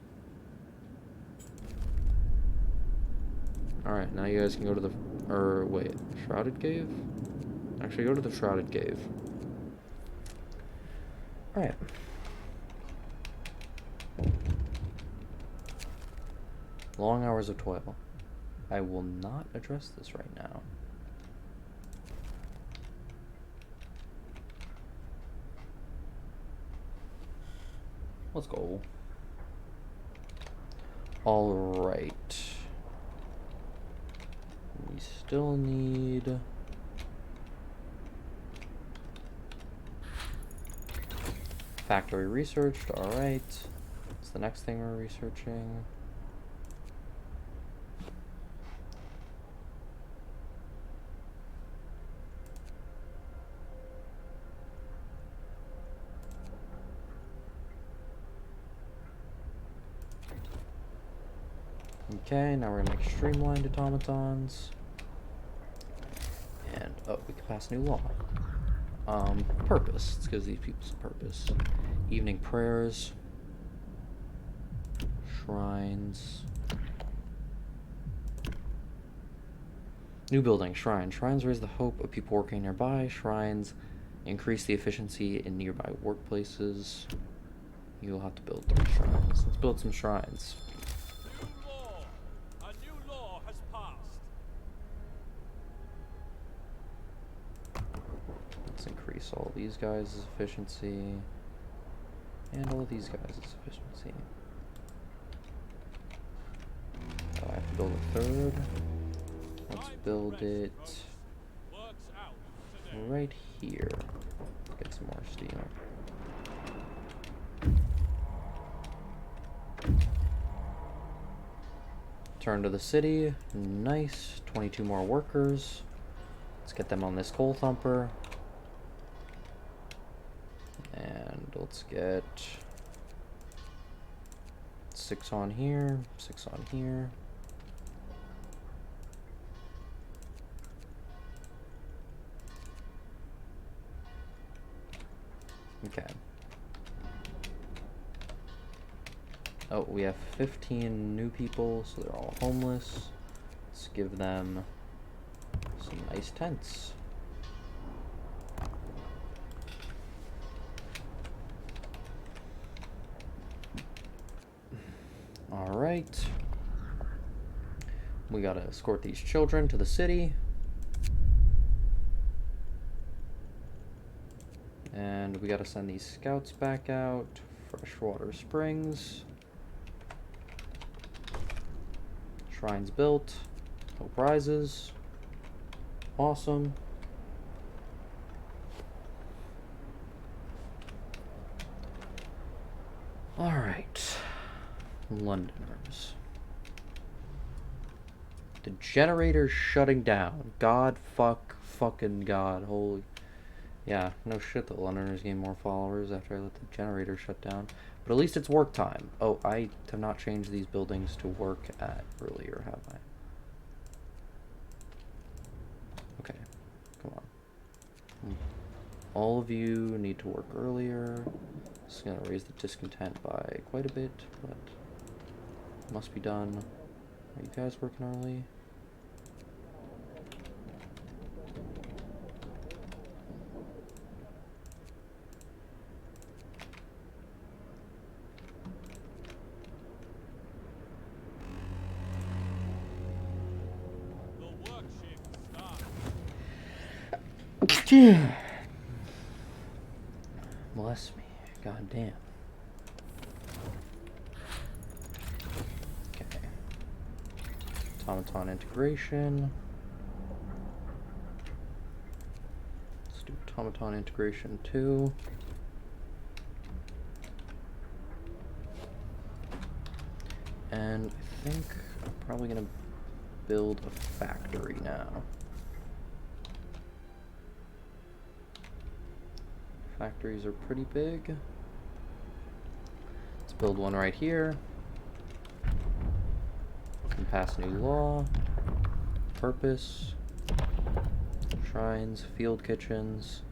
Alright, now you guys can go to the... wait, Shrouded Cave? Actually, go to the Shrouded Cave. Alright. Long hours of toil. I will not address this right now. Let's go. Alright. We still need... Factory researched, alright. What's the next thing we're researching? Okay, now we're gonna make streamlined automatons. And, oh, we can pass a new law. Purpose. Let's give these people some purpose. Evening prayers. Shrines. New building, shrine. Shrines raise the hope of people working nearby. Shrines increase the efficiency in nearby workplaces. You'll have to build 3 shrines. Let's build some shrines. New law. A new law has passed. Let's increase all these guys' efficiency. And all of these guys' efficiency. I have to build a 3rd. Let's build it Works out today. right here. Get some more steel. Turn to the city. Nice. 22 more workers. Let's get them on this coal thumper. And let's get 6 on here, 6 on here. Okay. Oh, we have 15 new people, so they're all homeless. Let's give them some nice tents. Alright. We gotta escort these children to the city. And we gotta send these scouts back out. Freshwater Springs. Shrines built. Hope rises. Awesome. Alright. Londoners. The generator's shutting down. God fucking God. Holy. Yeah, no shit, the Londoners gain more followers after I let the generator shut down. But at least it's work time. Oh, I have not changed these buildings to work at earlier, have I? Okay, come on. All of you need to work earlier. This is gonna raise the discontent by quite a bit, but it must be done. Are you guys working early? The work shift starts. Bless me. God damn. Okay. Automaton integration. Let's do automaton integration 2. And I think I'm probably gonna build a factory now. Factories are pretty big. Let's build one right here. And pass new law. Purpose. Shrines, field kitchens.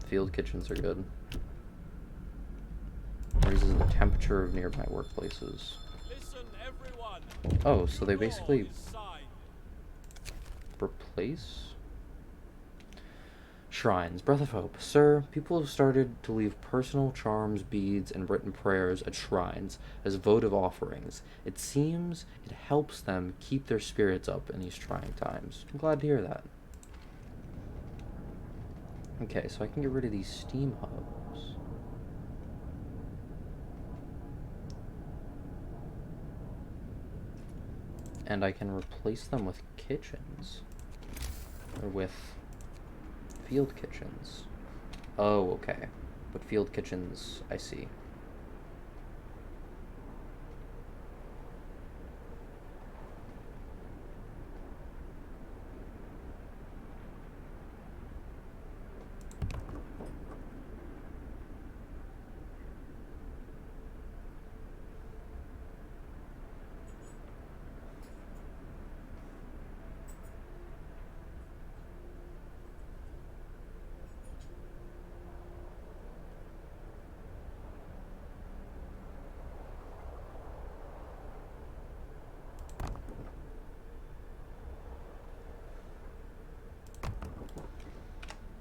Field kitchens are good. Raises the temperature of nearby workplaces. Listen, everyone. Oh, so they Law basically is signed. replace shrines. Breath of Hope. Sir, people have started to leave personal charms, beads, and written prayers at shrines as votive offerings. It seems it helps them keep their spirits up in these trying times. I'm glad to hear that. Okay, so I can get rid of these steam hubs. And I can replace them with kitchens. Or with field kitchens. Oh, okay. But field kitchens, I see.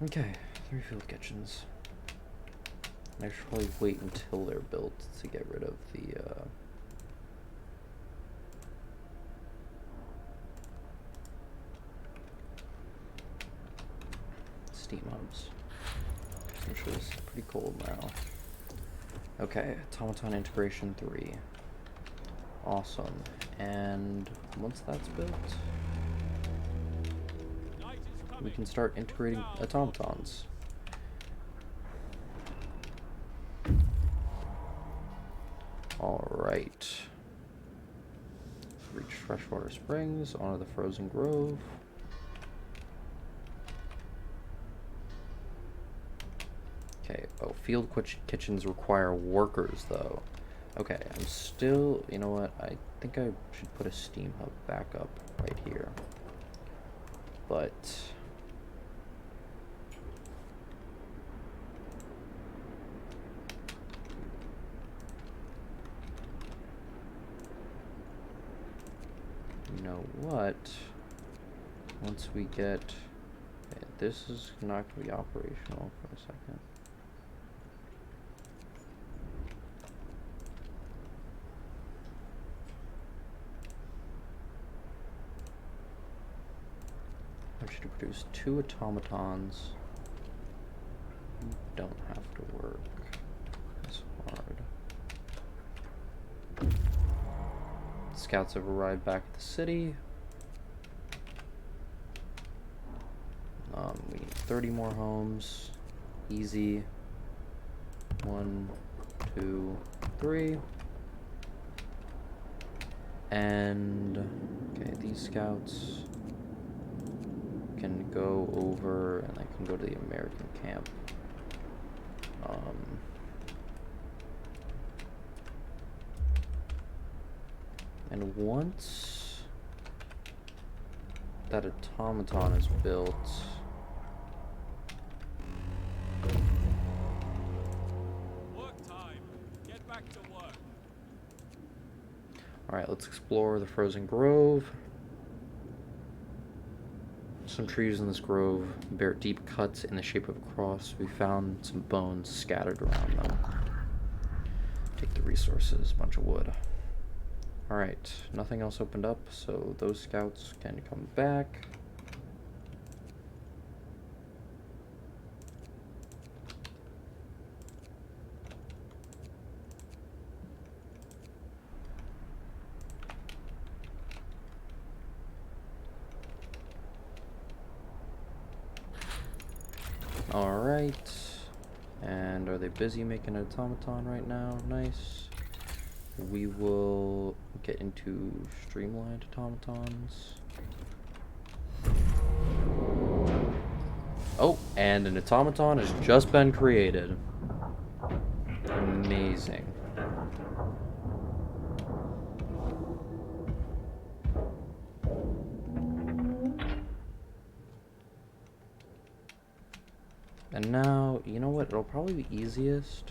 Okay, 3 field kitchens. I should probably wait until they're built to get rid of the, steam hubs. Which is pretty cold now. Okay, automaton integration 3. Awesome. And once that's built, Night is coming. we can start integrating automatons. Alright. Reach Freshwater Springs, onto the Frozen Grove. Okay, oh, field kitchens require workers, though. Okay, I'm still, you know what, I think I should put a steam hub back up right here. But you know what? Once we get... Okay, this is not going to be operational for a second. I want you to produce 2 automatons. You don't have to work as hard. Scouts have arrived back at the city. We need 30 more homes. Easy. 1, 2, 3. And okay, these scouts can go over and they can go to the American camp. And once that automaton is built, Work time. Get back to work. alright, let's explore the frozen grove. Some trees in this grove bear deep cuts in the shape of a cross. We found some bones scattered around them. Take the resources, bunch of wood. Alright, nothing else opened up, so those scouts can come back. Alright, and are they busy making an automaton right now? Nice. We will get into streamlined automatons. Oh, and an automaton has just been created. Amazing. And now, you know what? It'll probably be easiest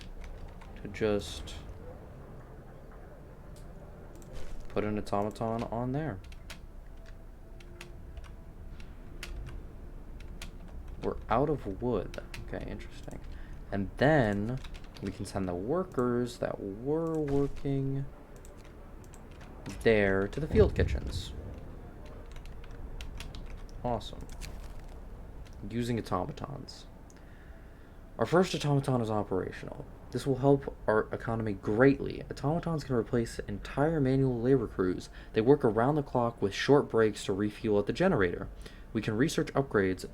to just put an automaton on there. We're out of wood. Okay, interesting. And then we can send the workers that were working there to the field kitchens. Awesome. Using automatons. Our first automaton is operational. This will help our economy greatly. Automatons can replace entire manual labor crews. They work around the clock with short breaks to refuel at the generator. We can research upgrades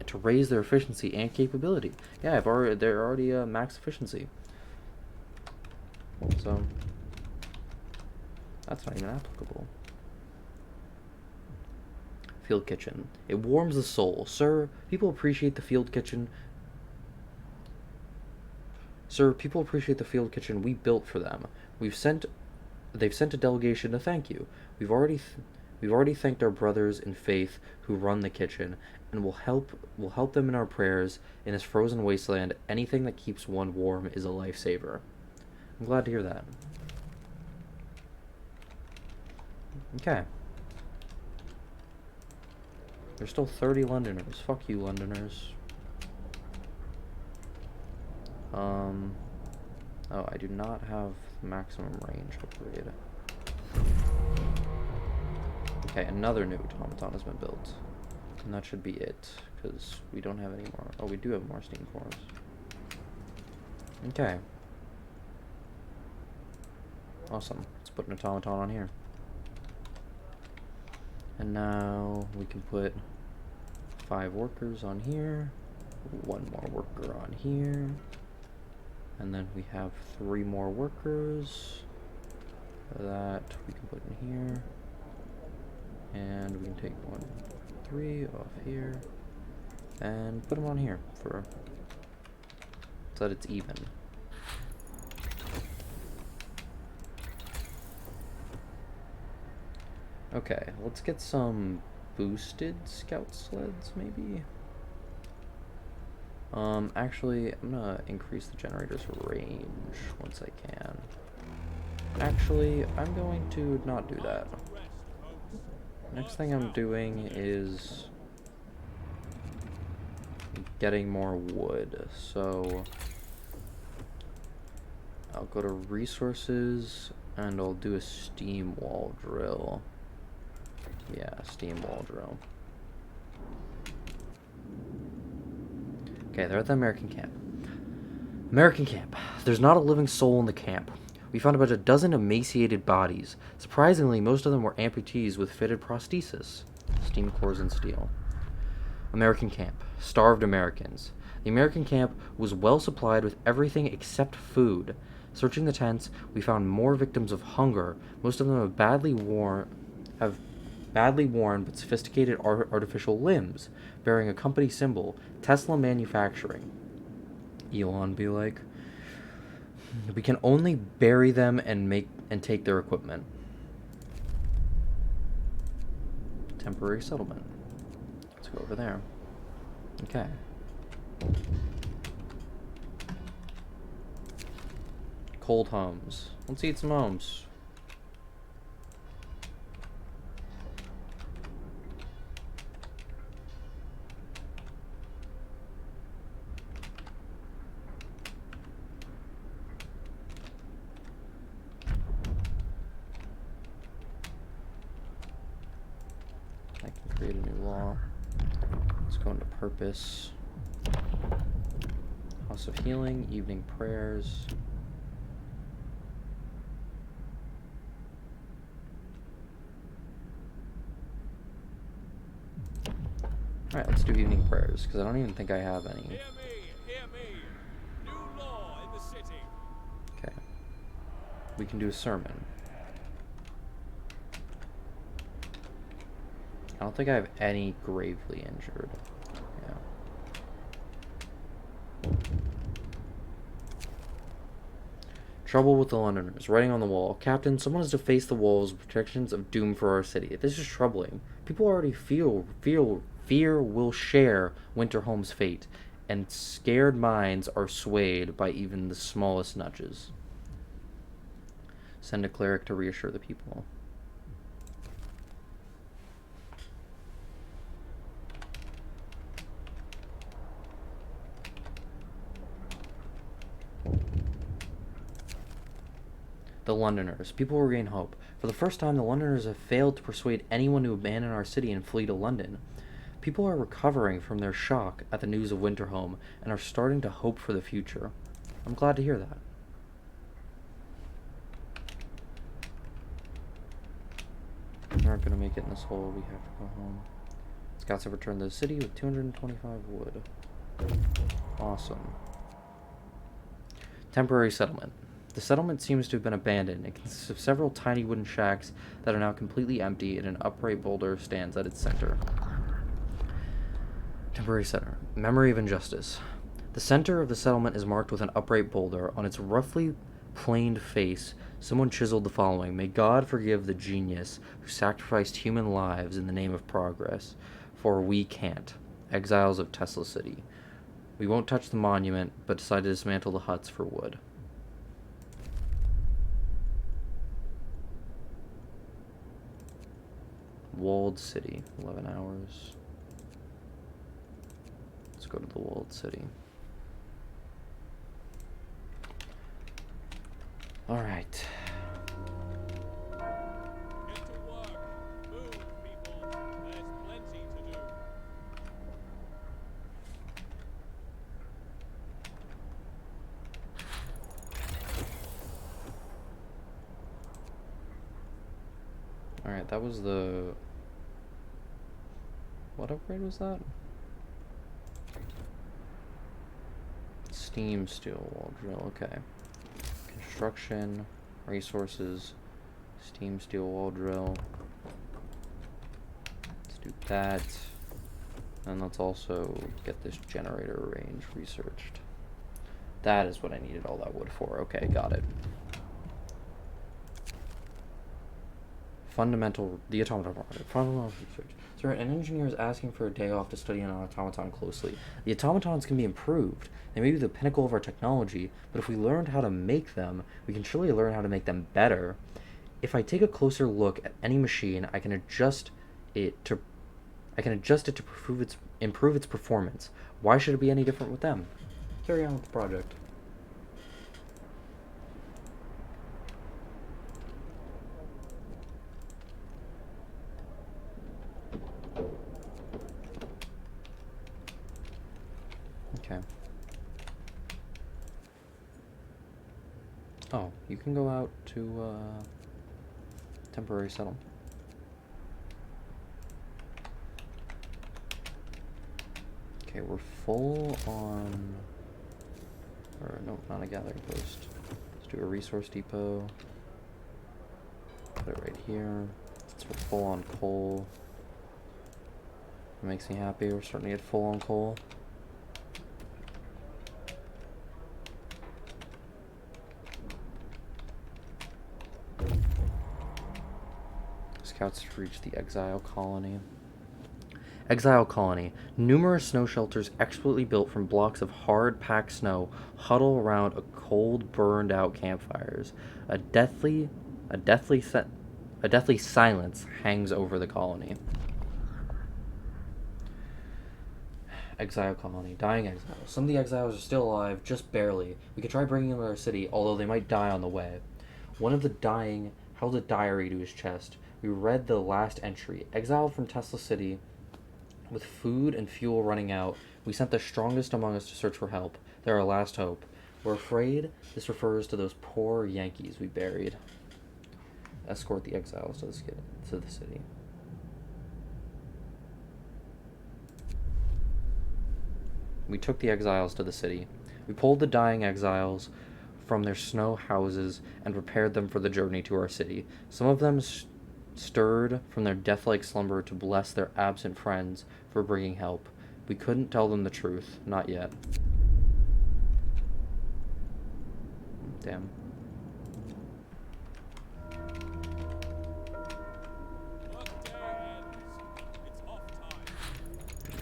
to raise their efficiency and capability. Yeah, they're already max efficiency. So that's not even applicable. Field kitchen. It warms the soul. Sir, people appreciate the field kitchen. Sir, people appreciate the field kitchen we built for them. They've sent a delegation to thank you. We've already thanked our brothers in faith who run the kitchen, and will help them in our prayers in this frozen wasteland. Anything that keeps one warm is a lifesaver. I'm glad to hear that. Okay. There's still 30 Londoners. Fuck you, Londoners. Oh, I do not have maximum range upgrade. Okay, another new automaton has been built. And that should be it, because we don't have any more. Oh, we do have more steam cores. Okay. Awesome. Let's put an automaton on here. And now we can put 5 workers on here. 1 more worker on here. And then we have 3 more workers that we can put in here. And we can take 1, 3 off here and put them on here so that it's even. Okay, let's get some boosted scout sleds, maybe? Actually, I'm gonna increase the generator's range once I can. Actually, I'm going to not do that. Next thing I'm doing is getting more wood. So I'll go to resources and I'll do a steam wall drill. Yeah, steam wall drill. Okay, they're at the American camp. American camp. There's not a living soul in the camp. We found about a dozen emaciated bodies. Surprisingly, most of them were amputees with fitted prosthesis. Steam cores and steel. American camp. Starved Americans. The American camp was well supplied with everything except food. Searching the tents, we found more victims of hunger. Most of them have badly worn but sophisticated artificial limbs, bearing a company symbol, Tesla Manufacturing. Elon be like, we can only bury them and take their equipment. Temporary settlement. Let's go over there. Okay. Cold homes. Let's eat some homes. I can create a new law. Let's go into purpose. House of Healing, evening prayers. Alright, let's do evening prayers, because I don't even think I have any. Hear me. New law in the city. Okay. We can do a sermon. I don't think I have any gravely injured. Yeah. Trouble with the Londoners. Writing on the wall. Captain, someone has defaced the walls with protections of doom for our city. This is troubling. People already fear will share Winterholm's fate, and scared minds are swayed by even the smallest nudges. Send a cleric to reassure the people. The Londoners. People regain hope. For the first time, the Londoners have failed to persuade anyone to abandon our city and flee to London. People are recovering from their shock at the news of Winterholm and are starting to hope for the future. I'm glad to hear that. We aren't going to make it in this hole. We have to go home. Scouts have returned to the city with 225 wood. Awesome. Temporary settlement. The settlement seems to have been abandoned. It consists of several tiny wooden shacks that are now completely empty, and an upright boulder stands at its center. Temporary center. Memory of injustice. The center of the settlement is marked with an upright boulder. On its roughly planed face, someone chiseled the following: May God forgive the genius who sacrificed human lives in the name of progress, for we can't. Exiles of Tesla City. We won't touch the monument, but decide to dismantle the huts for wood. Walled City. 11 hours. Let's go to the Walled City. Alright. Get to work. Move, people. There's plenty to do. Alright, that was the... What upgrade was that? Steam steel wall drill, okay. Construction, resources, steam steel wall drill. Let's do that. And let's also get this generator range researched. That is what I needed all that wood for. Okay, got it. The automaton project. Fundamental research. Sir, an engineer is asking for a day off to study an automaton closely. The automatons can be improved. They may be the pinnacle of our technology, but if we learned how to make them, we can surely learn how to make them better. If I take a closer look at any machine, I can adjust it to I can adjust it to improve its performance. Why should it be any different with them? Carry on with the project. Okay. Oh, you can go out to temporary settlement. Okay, we're full on... Or, no, not a gathering post. Let's do a resource depot. Put it right here. Since we're full on coal. It makes me happy. We're starting to get full on coal. Scouts reach the exile colony. Exile colony. Numerous snow shelters expertly built from blocks of hard packed snow huddle around a cold, burned out campfires. A deathly silence hangs over the colony. Exile colony. Dying exiles. Some of the exiles are still alive, just barely. We could try bringing them to our city, although they might die on the way. One of the dying held a diary to his chest. We read the last entry. Exiled from Tesla City, with food and fuel running out, we sent the strongest among us to search for help. They're our last hope. We're afraid this refers to those poor Yankees we buried. Escort the exiles to the city. We took the exiles to the city. We pulled the dying exiles from their snow houses and prepared them for the journey to our city. Some of them stirred from their death-like slumber to bless their absent friends for bringing help. We couldn't tell them the truth, not yet. Damn.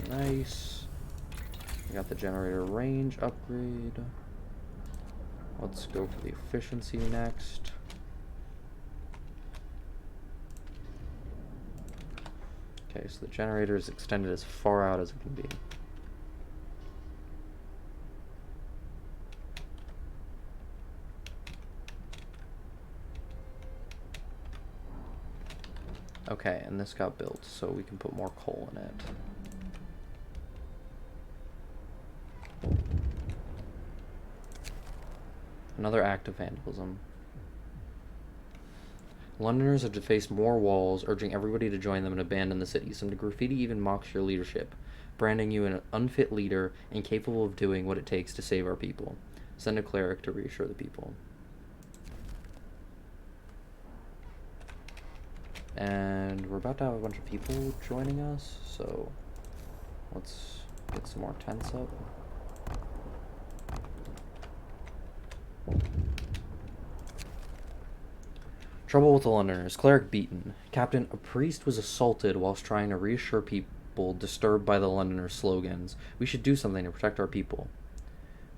Nice. We got the generator range upgrade. Let's go for the efficiency next. Okay, so the generator is extended as far out as it can be. Okay, and this got built, so we can put more coal in it. Another act of vandalism. Londoners have defaced more walls, urging everybody to join them and abandon the city. Some graffiti even mocks your leadership, branding you an unfit leader, incapable of doing what it takes to save our people. Send a cleric to reassure the people. And we're about to have a bunch of people joining us, so let's get some more tents up. Trouble with the Londoners. Cleric beaten. Captain, a priest was assaulted whilst trying to reassure people disturbed by the Londoners' slogans. We should do something to protect our people.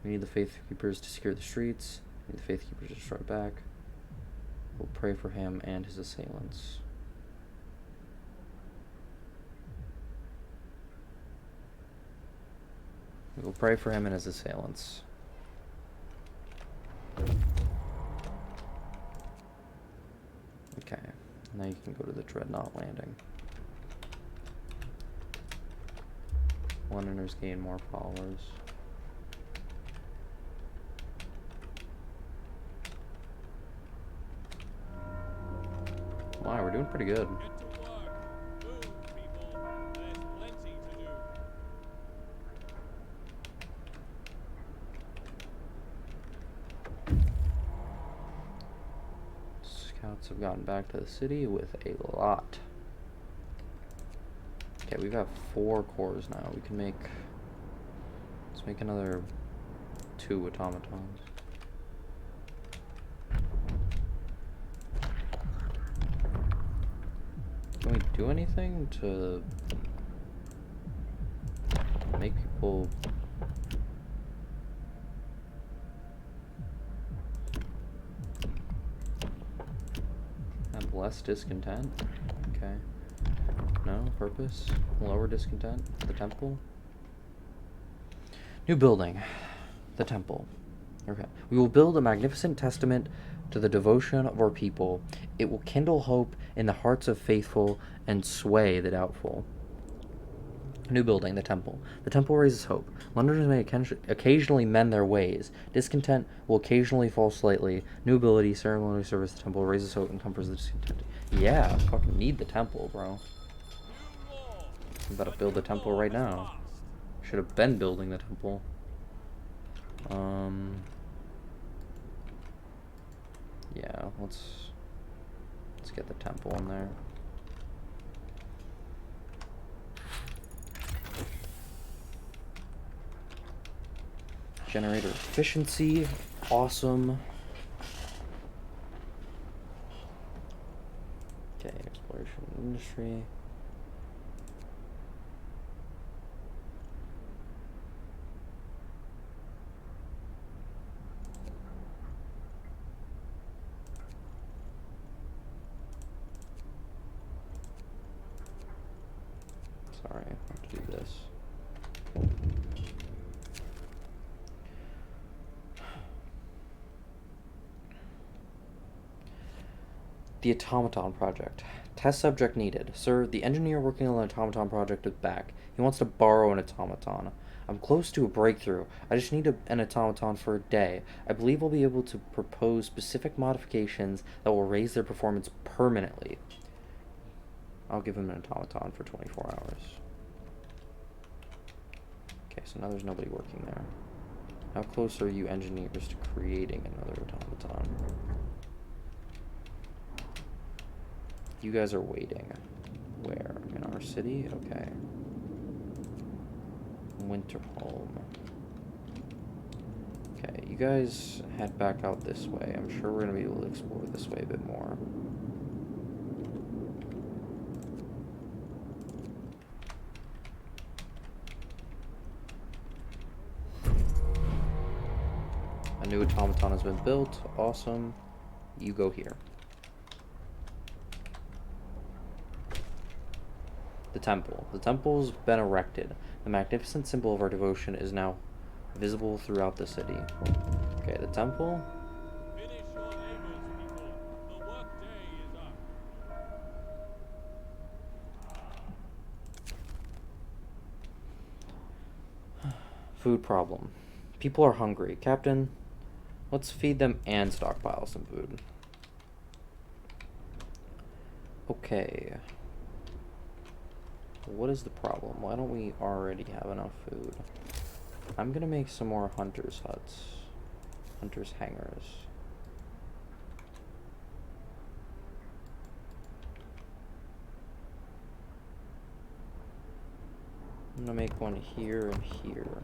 We need the Faith Keepers to secure the streets. We need the Faith Keepers to strike back. We'll pray for him and his assailants. We will pray for him and his assailants. Okay, now you can go to the Dreadnought landing. Londoners gain more followers. Wow, we're doing pretty good. Get to work. Move, people. There's plenty to do. Scouts have gotten back to the city with a lot. Okay, we've got 4 cores now. We can make... Let's make another 2 automatons. Can we do anything to make people have less discontent? Okay. No? Purpose? Lower discontent? The temple? New building. The temple. Okay. We will build a magnificent testament to the devotion of our people. It will kindle hope in the hearts of faithful and sway the doubtful. New building, the temple. The temple raises hope. Londoners may occasionally mend their ways. Discontent will occasionally fall slightly. New ability, ceremonial service, the temple raises hope and comforts the discontent. Yeah, fucking need the temple, bro. I'm about to build the temple right now. Should have been building the temple. Yeah, let's get the temple in there. Generator efficiency, awesome. Okay, exploration industry. Sorry, I have to do this. The Automaton Project. Test subject needed. Sir, the engineer working on the Automaton Project is back. He wants to borrow an automaton. I'm close to a breakthrough. I just need an automaton for a day. I believe I'll be able to propose specific modifications that will raise their performance permanently. I'll give him an automaton for 24 hours. Okay, so now there's nobody working there. How close are you engineers to creating another automaton? You guys are waiting. Where? In our city? Okay. Winterholm. Okay, you guys head back out this way. I'm sure we're going to be able to explore this way a bit more. A new automaton has been built. Awesome. You go here. The temple. The temple's been erected. The magnificent symbol of our devotion is now visible throughout the city. Okay, the temple. Finish your labors, people. The workday is up. Food problem. People are hungry. Captain, let's feed them and stockpile some food. Okay. What is the problem? Why don't we already have enough food? I'm gonna make some more hunters' huts. Hunters' hangars. I'm gonna make one here and here.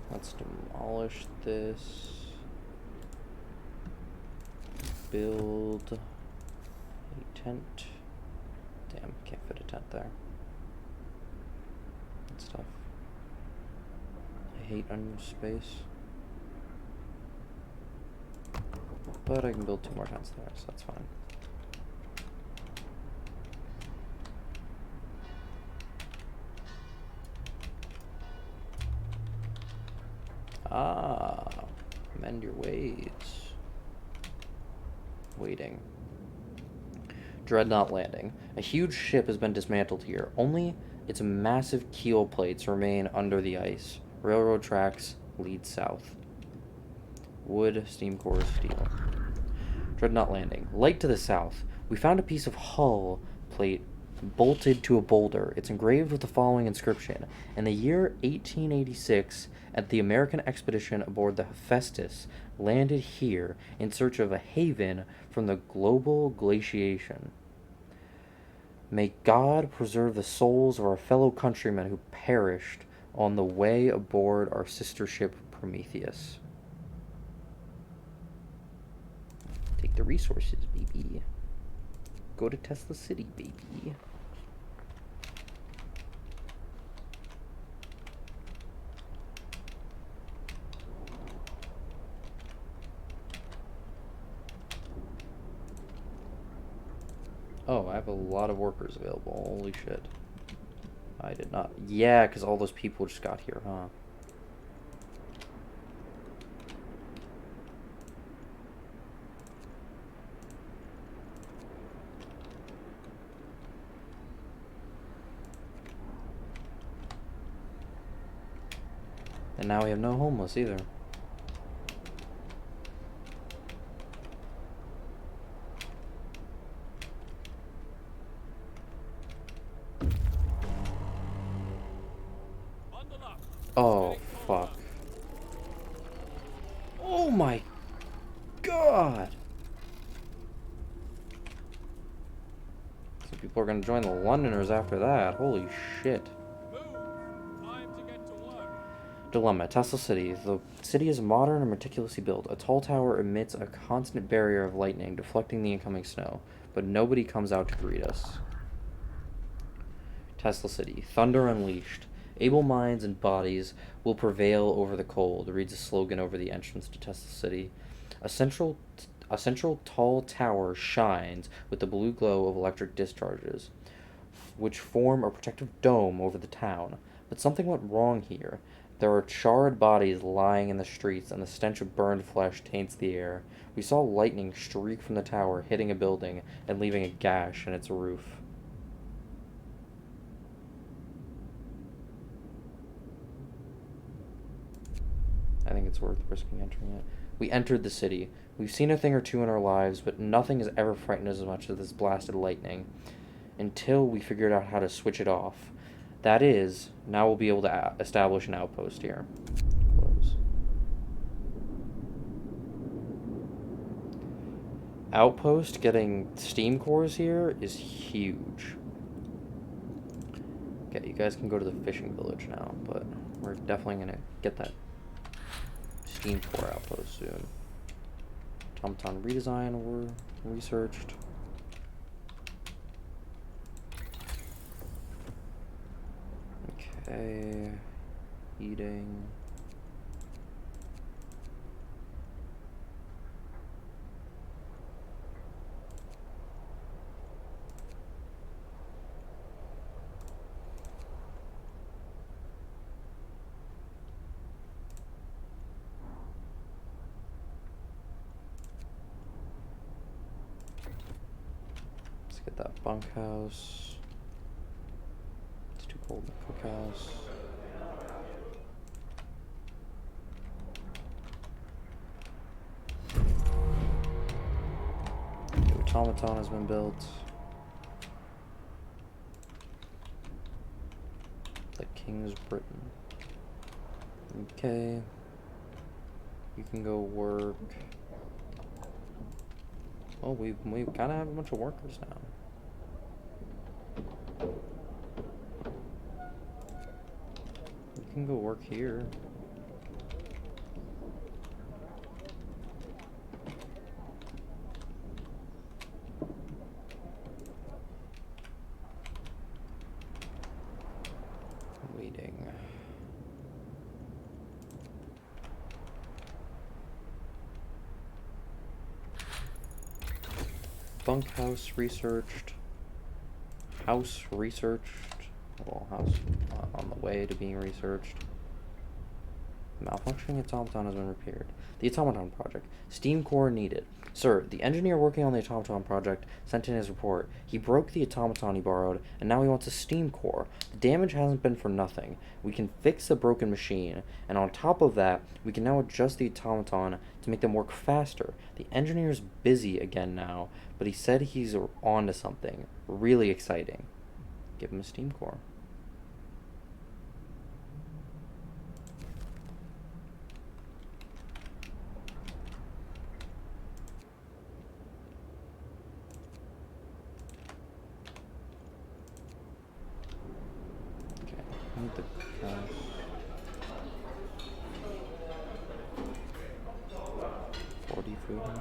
Let's demolish this. Build a tent. Damn, can't fit a tent there. That's tough. I hate unused space. But I can build 2 more tents there, so that's fine. Ah, mend your ways. Waiting. Dreadnought landing. A huge ship has been dismantled here. Only its massive keel plates remain under the ice. Railroad tracks lead south. Wood, steam core, steel. Dreadnought landing. Light to the south. We found a piece of hull plate bolted to a boulder. It's engraved with the following inscription. In the year 1886, at the American expedition aboard the Hephaestus landed here in search of a haven from the global glaciation. May God preserve the souls of our fellow countrymen who perished on the way aboard our sister ship Prometheus. Take the resources, baby. Go to Tesla City, baby. Oh, I have a lot of workers available. Holy shit. I did not. Yeah, because all those people just got here, huh? And now we have no homeless either. Bundle up. Oh, fuck. Oh my god! So people are gonna join the Londoners after that. Holy shit. Move. Time to get to work. Dilemma. Tesla City. The city is modern and meticulously built. A tall tower emits a constant barrier of lightning, deflecting the incoming snow, but nobody comes out to greet us. Tesla City. Thunder unleashed. Able minds and bodies will prevail over the cold, reads a slogan over the entrance to Tesla City. A central tall tower shines with the blue glow of electric discharges, which form a protective dome over the town. But something went wrong here. There are charred bodies lying in the streets, and the stench of burned flesh taints the air. We saw lightning streak from the tower, hitting a building and leaving a gash in its roof. I think it's worth risking entering it. We entered the city. We've seen a thing or two in our lives, but nothing has ever frightened us as much as this blasted lightning. Until we figured out how to switch it off. That is, now we'll be able to establish an outpost here. Close. Outpost getting steam cores here is huge. Okay, you guys can go to the fishing village now, but we're definitely gonna get that steam core outpost soon. Automaton redesign were researched. Okay, eating. Let's get that bunkhouse. It's too cold in the cookhouse. The automaton has been built. The King's Britain. Okay. You can go work. Oh, we kind of have a bunch of workers now. You can go work here. Waiting. Bunkhouse researched. House researched. Well, house on the way to being researched. Malfunctioning automaton has been repaired. The automaton project. Steam core needed. Sir, the engineer working on the automaton project sent in his report. He broke the automaton he borrowed, and now he wants a steam core. The damage hasn't been for nothing. We can fix the broken machine, and on top of that, we can now adjust the automaton to make them work faster. The engineer's busy again now, but he said he's on to something really exciting. Give him a steam core. I need the house. $40 food in there.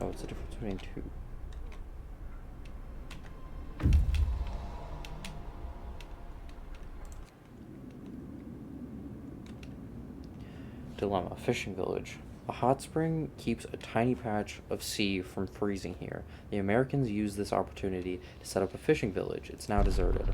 Oh, it's the difference between two. Dilemma. Fishing village. A hot spring keeps a tiny patch of sea from freezing here. The Americans used this opportunity to set up a fishing village. It's now deserted.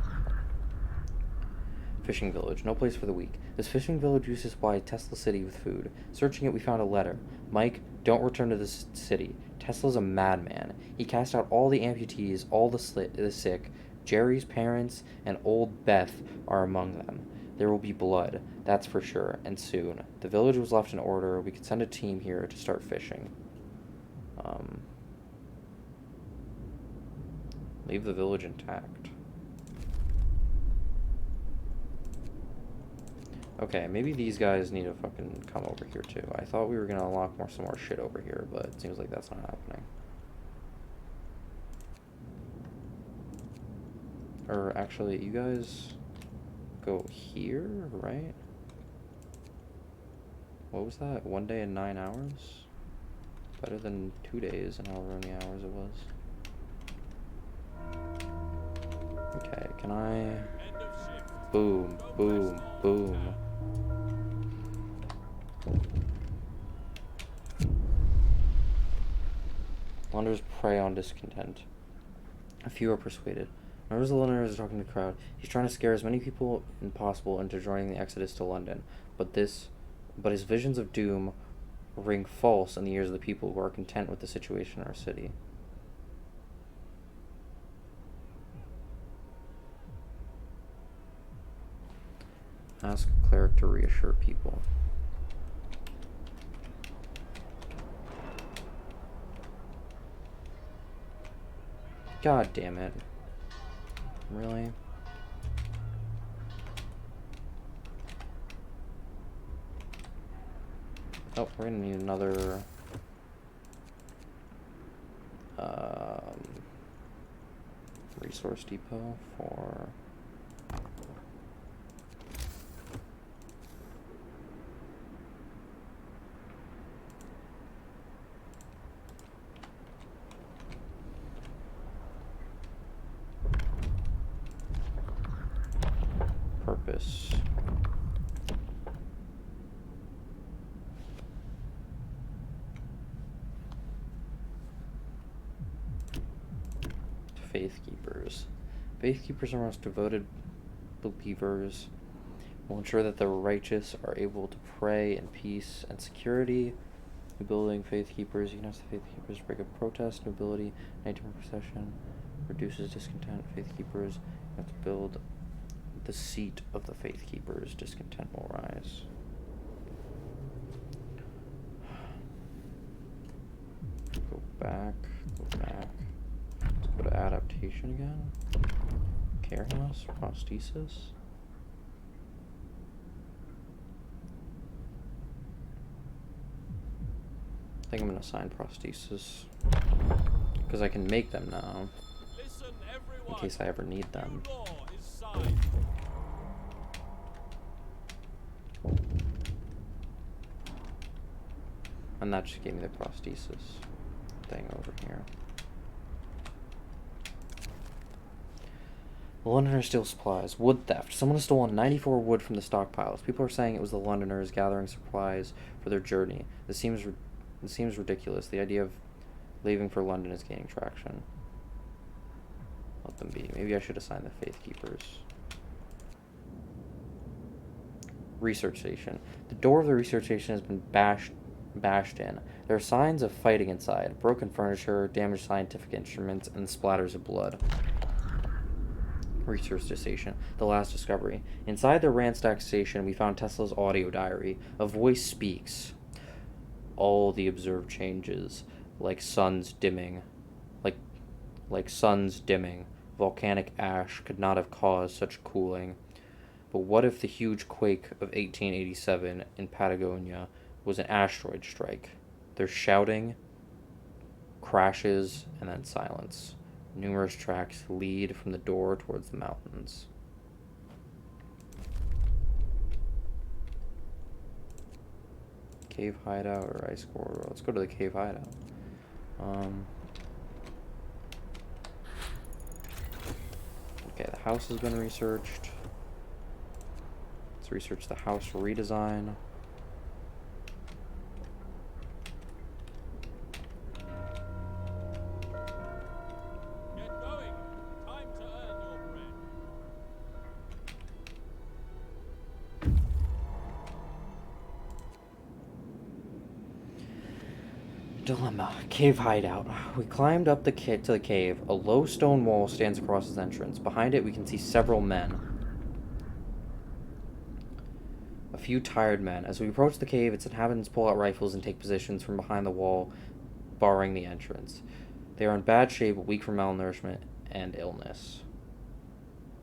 Fishing village, no place for the weak. This fishing village used to supply Tesla City with food. Searching it, we found a letter. Mike, don't return to this city. Tesla's a madman. He cast out all the amputees, all the sick. Jerry's parents and old Beth are among them. There will be blood, that's for sure, and soon. The village was left in order. We could send a team here to start fishing. Leave the village intact. Okay, maybe these guys need to fucking come over here too. I thought we were gonna unlock some more shit over here, but it seems like that's not happening. Or actually, you guys go here, right? What was that? 1 day and 9 hours? Better than 2 days and however many hours it was. Okay, can I... End of shift. Boom, boom, boom. Londoners prey on discontent. A few are persuaded. Members of the Londoners are talking to the crowd. He's trying to scare as many people as possible into joining the exodus to London. But his visions of doom ring false in the ears of the people who are content with the situation in our city. Ask a cleric to reassure people. God damn it. Really? Oh, we're gonna need another resource depot for purpose. Faithkeepers. Faithkeepers are most devoted believers. Will ensure that the righteous are able to pray in peace and security. Building faithkeepers. Unites the faithkeepers. Break up protest. Nobility. Nighttime procession. Reduces discontent. Faithkeepers. You have to build the seat of the faithkeepers. Discontent will rise. Go back. Go back. Let's go to adaptation again. Care house. Prosthesis. I think I'm gonna assign prosthesis because I can make them now Listen, in everyone. case I ever need them. New law is signed. And that just gave me the prosthesis thing over here. The Londoners steal supplies. Wood theft. Someone has stolen 94 wood from the stockpiles. People are saying it was the Londoners gathering supplies for their journey. This seems ridiculous. The idea of leaving for London is gaining traction. Let them be. Maybe I should assign the Faithkeepers. Research station. The door of the research station has been bashed in. There are signs of fighting inside. Broken furniture, damaged scientific instruments, and splatters of blood. Research station. The last discovery. Inside the ransacked station, we found Tesla's audio diary. A voice speaks. All the observed changes, like suns dimming. Like suns dimming. Volcanic ash could not have caused such cooling. But what if the huge quake of 1887 in Patagonia was an asteroid strike? There's shouting, crashes, and then silence. Numerous tracks lead from the door towards the mountains. Cave hideout or ice corridor? Let's go to the cave hideout. Okay, the house has been researched. Let's research the house redesign. Dilemma. Cave hideout. We climbed up to the cave. A low stone wall stands across its entrance. Behind it, we can see several men. A few tired men. As we approach the cave, its inhabitants pull out rifles and take positions from behind the wall, barring the entrance. They are in bad shape, weak from malnourishment and illness.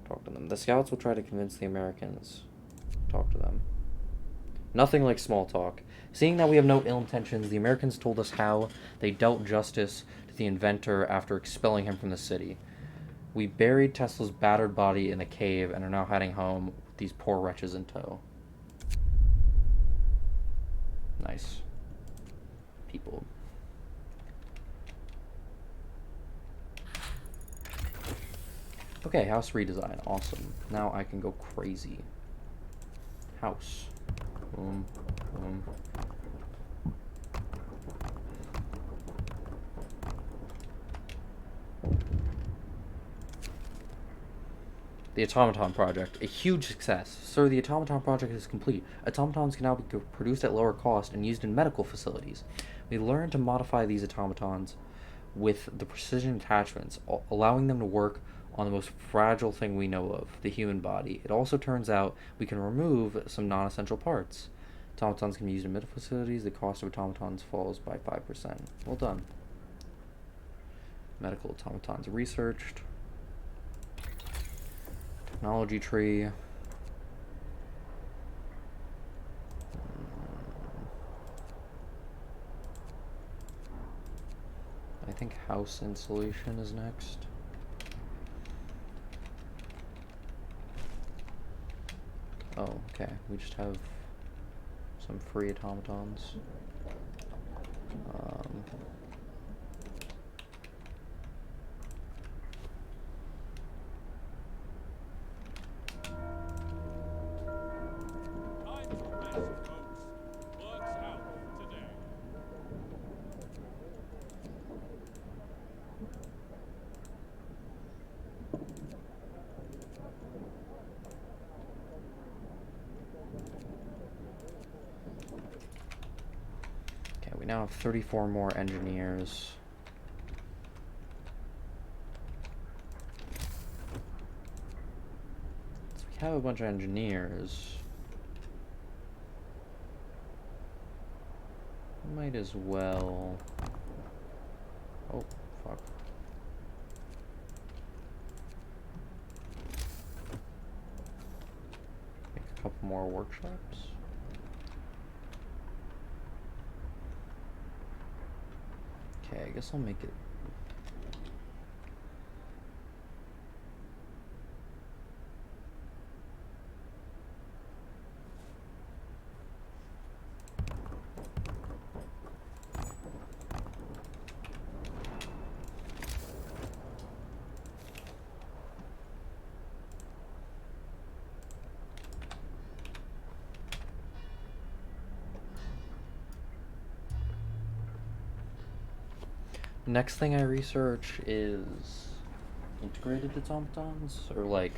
Talk to them. The scouts will try to convince the Americans. Talk to them. Nothing like small talk. Seeing that we have no ill intentions, the Americans told us how they dealt justice to the inventor after expelling him from the city. We buried Tesla's battered body in the cave and are now heading home with these poor wretches in tow. Nice. People. Okay, house redesign. Awesome. Now I can go crazy. House. Boom. Boom. The Automaton Project. A huge success. Sir, the Automaton Project is complete. Automatons can now be produced at lower cost and used in medical facilities. We learned to modify these automatons with the precision attachments, allowing them to work on the most fragile thing we know of, the human body. It also turns out we can remove some non-essential parts. Automatons can be used in medical facilities. The cost of automatons falls by 5%. Well done. Medical automatons researched. Technology tree. I think house insulation is next. Oh, okay. We just have some free automatons. Time to rest, folks. Work's out today. Okay, we now have 34 more engineers. So we have a bunch of engineers. Might as well. Oh, fuck. Make a couple more workshops. Okay, I guess I'll make it. Next thing I research is integrated automatons, or like,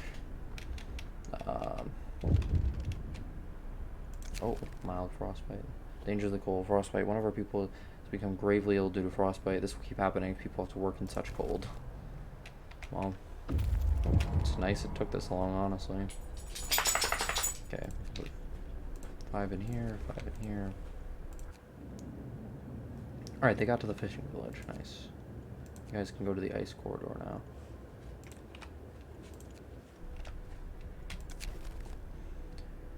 oh, mild frostbite. Danger of the cold. Frostbite. One of our people has become gravely ill due to frostbite. This will keep happening if people have to work in such cold. Well, it's nice it took this long, honestly. Okay. 5 in here, 5 in here. Alright, they got to the fishing village. Nice. You guys can go to the ice corridor now.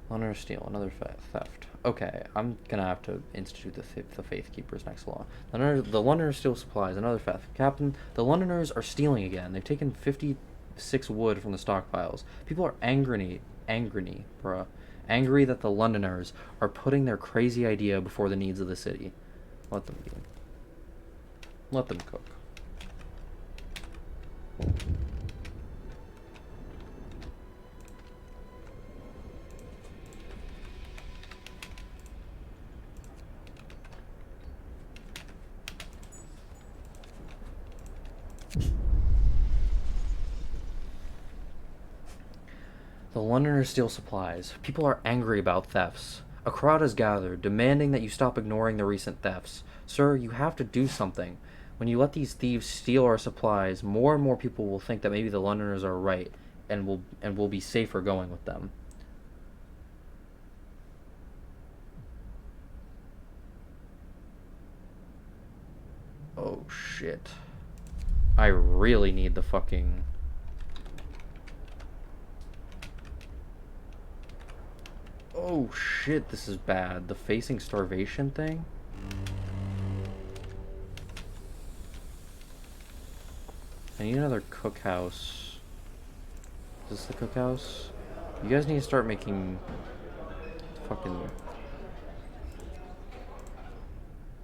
Honor of Steel, another theft. Okay, I'm gonna have to institute the Faith Keeper's next law. The Londoners steal supplies, another theft. Captain, the Londoners are stealing again. They've taken 56 wood from the stockpiles. People are angry, that the Londoners are putting their crazy idea before the needs of the city. Let them be. Let them cook. The Londoners steal supplies. People are angry about thefts. A crowd has gathered, demanding that you stop ignoring the recent thefts. Sir, you have to do something. When you let these thieves steal our supplies, more and more people will think that maybe the Londoners are right, and will be safer going with them. Oh shit. I really need the fucking... Oh shit, this is bad. The facing starvation thing? I need another cookhouse. Is this the cookhouse? You guys need to start making fucking...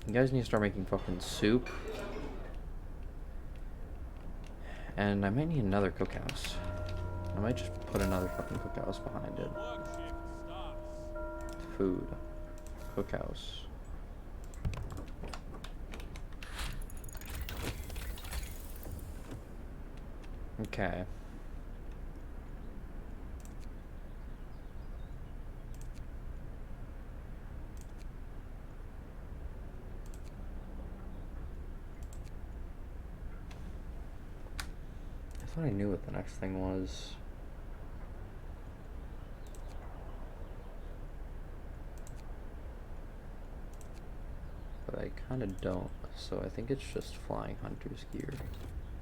You guys need to start making fucking soup. And I might need another cookhouse. I might just put another fucking cookhouse behind it. Work shift starts. Food. Cookhouse. Okay. I thought I knew what the next thing was. But I kind of don't, so I think it's just flying hunter's gear.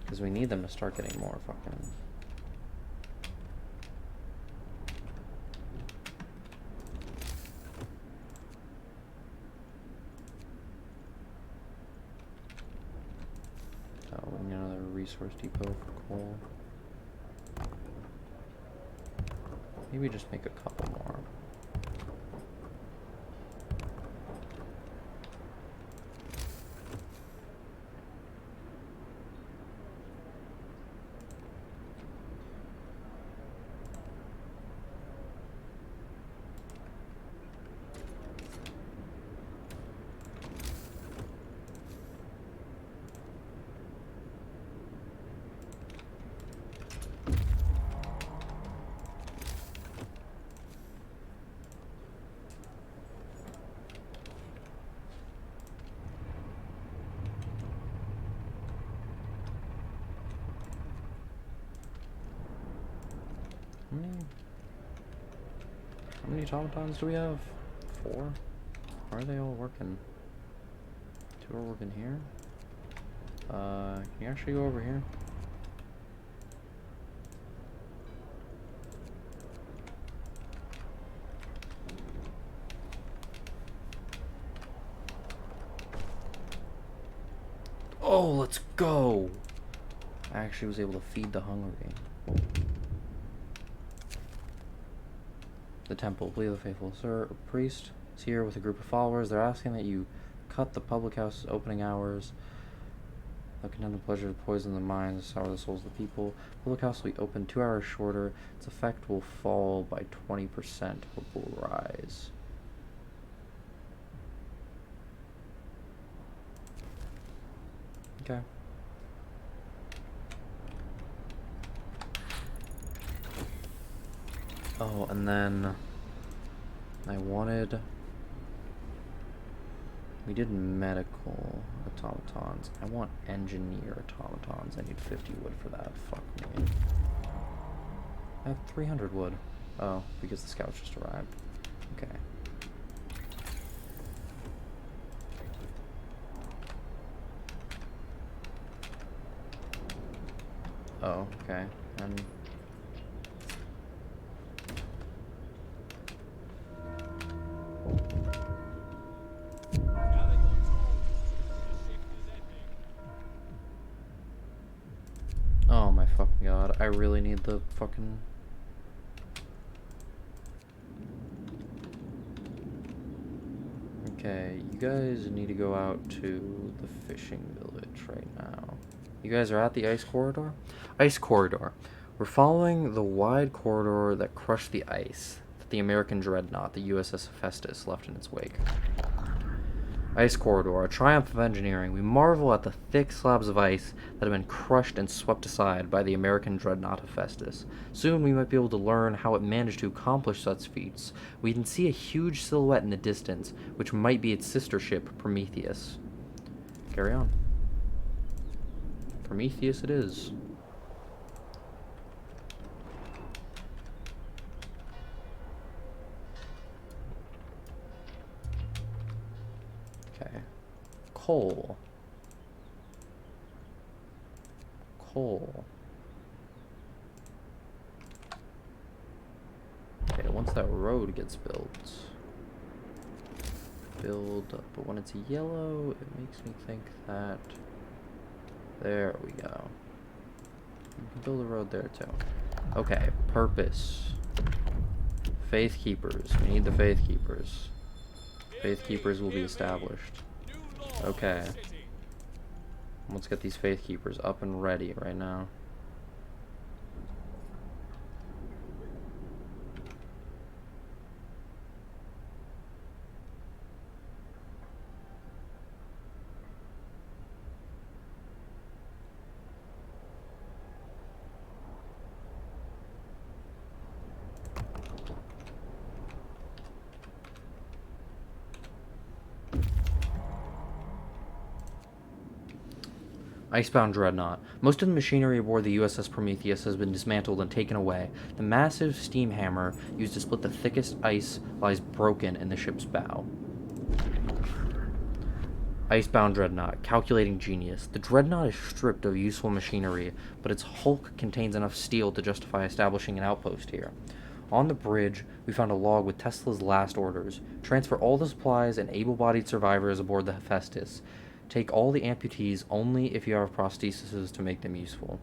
Because we need them to start getting more fucking... Oh, we need another resource depot for coal. Maybe just make a couple more. How many automatons do we have? 4? Why are they all working? 2 are working here? Can you actually go over here? Oh, let's go! I actually was able to feed the hungry. The temple, plea of the faithful. Sir, a priest is here with a group of followers. They're asking that you cut the public house's opening hours. They'll condemn the pleasure to poison the minds, sour the souls of the people. Public house will be open 2 hours shorter. Its effect will fall by 20%. Hope will rise. Okay. Oh, and then I wanted... We did medical automatons. I want engineer automatons. I need 50 wood for that. Fuck me. I have 300 wood. Oh, because the scouts just arrived. Okay. Oh, okay. And... Gather your tools. The shift is ending. Oh my fucking god. I really need the fucking... Okay, you guys need to go out to the fishing village right now. You guys are at the ice corridor? Ice corridor. We're following the wide corridor that crushed the ice that the American dreadnought, the USS Hephaestus, left in its wake. Ice corridor, a triumph of engineering. We marvel at the thick slabs of ice that have been crushed and swept aside by the American dreadnought Hephaestus. Soon we might be able to learn how it managed to accomplish such feats. We can see a huge silhouette in the distance, which might be its sister ship, Prometheus. Carry on. Prometheus it is. Okay. Coal. Coal. Okay, once that road gets built, but when it's yellow, it makes me think that, there we go. You can build a road there too. Okay, purpose. Faith Keepers. We need the Faith Keepers. Faith Keepers will be established. Okay. Let's get these Faith Keepers up and ready right now. Icebound Dreadnought. Most of the machinery aboard the USS Prometheus has been dismantled and taken away. The massive steam hammer used to split the thickest ice lies broken in the ship's bow. Icebound Dreadnought. Calculating genius. The Dreadnought is stripped of useful machinery, but its hulk contains enough steel to justify establishing an outpost here. On the bridge, we found a log with Tesla's last orders. Transfer all the supplies and able-bodied survivors aboard the Hephaestus. Take all the amputees only if you have prostheses to make them useful.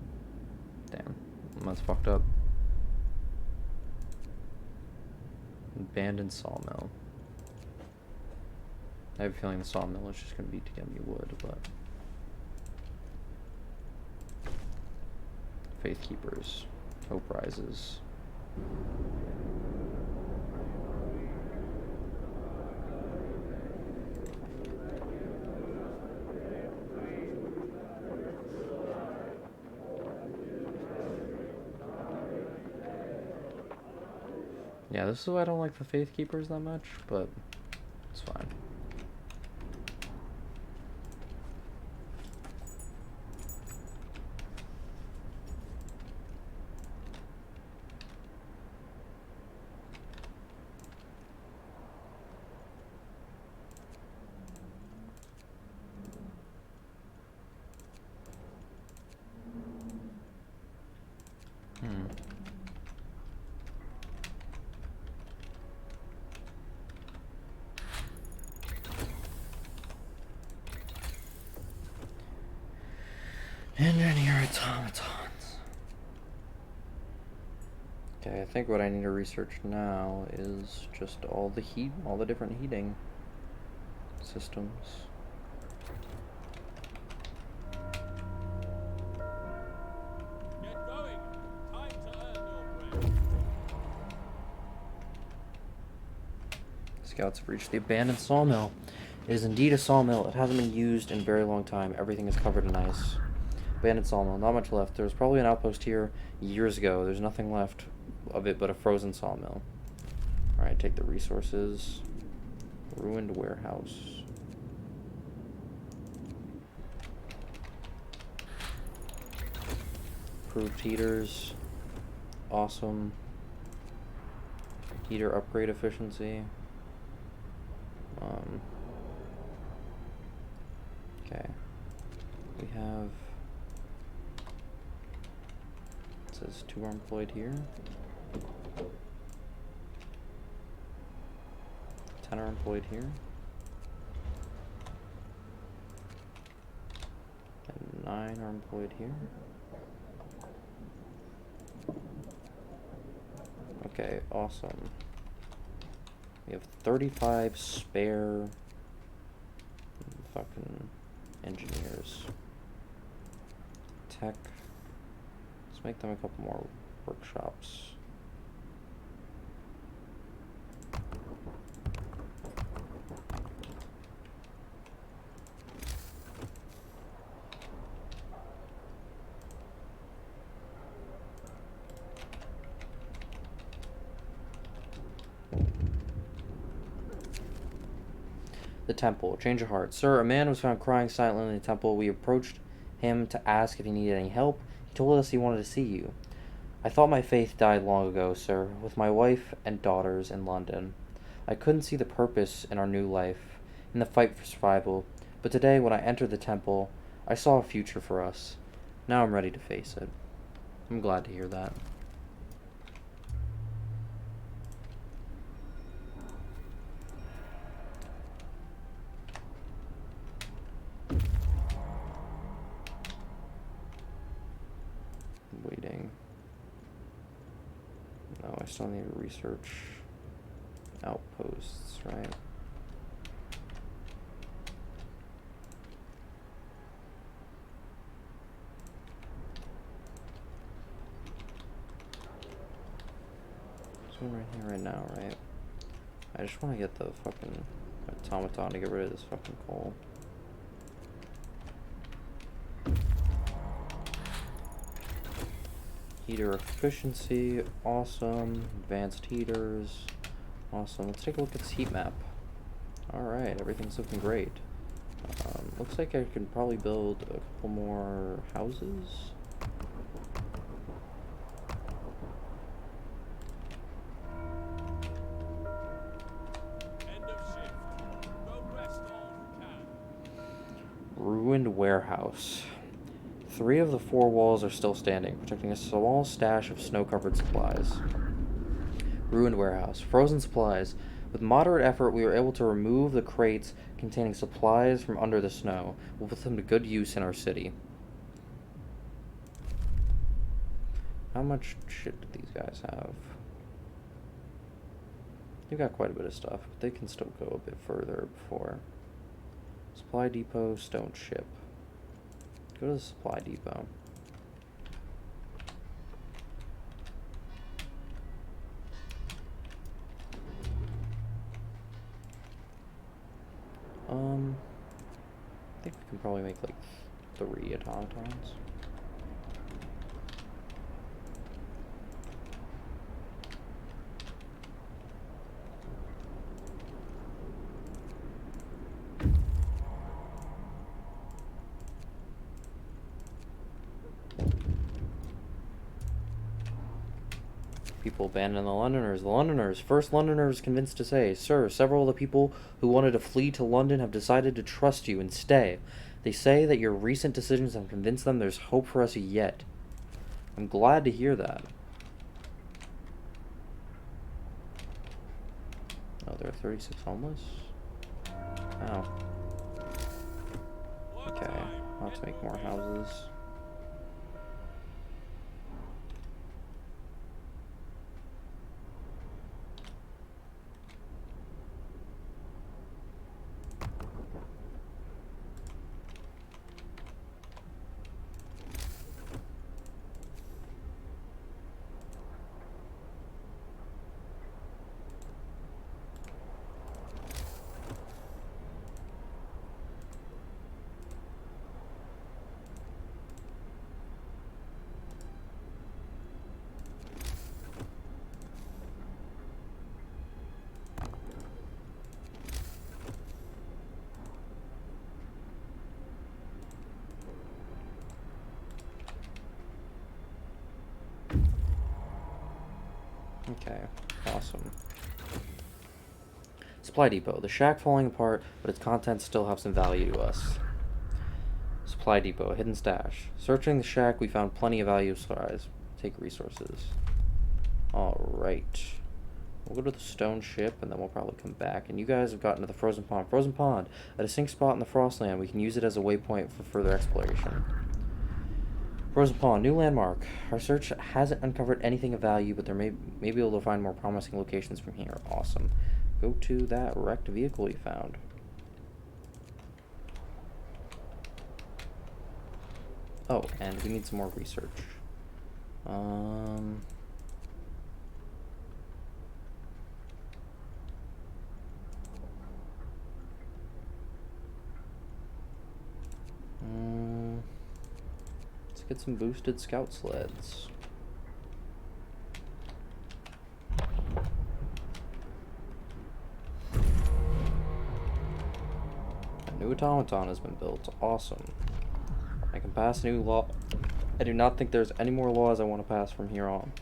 Damn, that's fucked up. Abandoned sawmill. I have a feeling the sawmill is just going to be to get me wood, but... Faith Keepers. Hope rises. Yeah, this is why I don't like the Faith Keepers that much, but it's fine. Engineer automatons. Okay, I think what I need to research now is just all the different heating systems. Get going. Time to earn your bread. Scouts have reached the abandoned sawmill. It is indeed a sawmill. It hasn't been used in a very long time. Everything is covered in ice. Abandoned sawmill. Not much left. There was probably an outpost here years ago. There's nothing left of it but a frozen sawmill. Alright, take the resources. Ruined warehouse. Improved heaters. Awesome. Heater upgrade efficiency. Okay. We have... It says 2 are employed here. 10 are employed here. And 9 are employed here. Okay, awesome. We have 35 spare fucking engineers. Tech. Let's make them a couple more workshops. the temple. Change of heart. Sir, a man was found crying silently in the temple. We approached him to ask if he needed any help. He told us he wanted to see you. I thought my faith died long ago, sir, with my wife and daughters in London. I couldn't see the purpose in our new life, in the fight for survival. But today, when I entered the temple, I saw a future for us. Now I'm ready to face it. I'm glad to hear that. Waiting. No, I still need to research outposts, right? This one right here right now, right? I just want to get the fucking automaton to get rid of this fucking coal. Heater efficiency, awesome. Advanced heaters, awesome. Let's take a look at this heat map. Alright, everything's looking great. Looks like I can probably build a couple more houses. End of shift. Go rest all who can. Ruined warehouse. 3 of the 4 walls are still standing, protecting a small stash of snow-covered supplies. Ruined warehouse. Frozen supplies. With moderate effort, we were able to remove the crates containing supplies from under the snow. We'll put them to good use in our city. How much shit do these guys have? They've got quite a bit of stuff, but they can still go a bit further before. Supply depot, stone ship. Go to the supply depot. I think we can probably make like 3 automatons. People abandon the Londoners. The Londoners. First Londoners convinced to say, Sir, several of the people who wanted to flee to London have decided to trust you and stay. They say that your recent decisions have convinced them there's hope for us yet. I'm glad to hear that. Oh, there are 36 homeless? Oh. Okay, I'll have to make more houses. Okay, awesome. Supply depot. The shack falling apart, but its contents still have some value to us. Supply depot. Hidden stash. Searching the shack, we found plenty of valuable supplies. Take resources. Alright. We'll go to the stone ship, and then we'll probably come back. And you guys have gotten to the frozen pond. Frozen pond. A distinct spot in the Frostland. We can use it as a waypoint for further exploration. Frozen Pond, new landmark. Our search hasn't uncovered anything of value, but may be able to find more promising locations from here. Awesome. Go to that wrecked vehicle you found. Oh, and we need some more research. Let's get some boosted scout sleds. automaton has been built. Awesome. I can pass a new law. I do not think there's any more laws I want to pass from here on.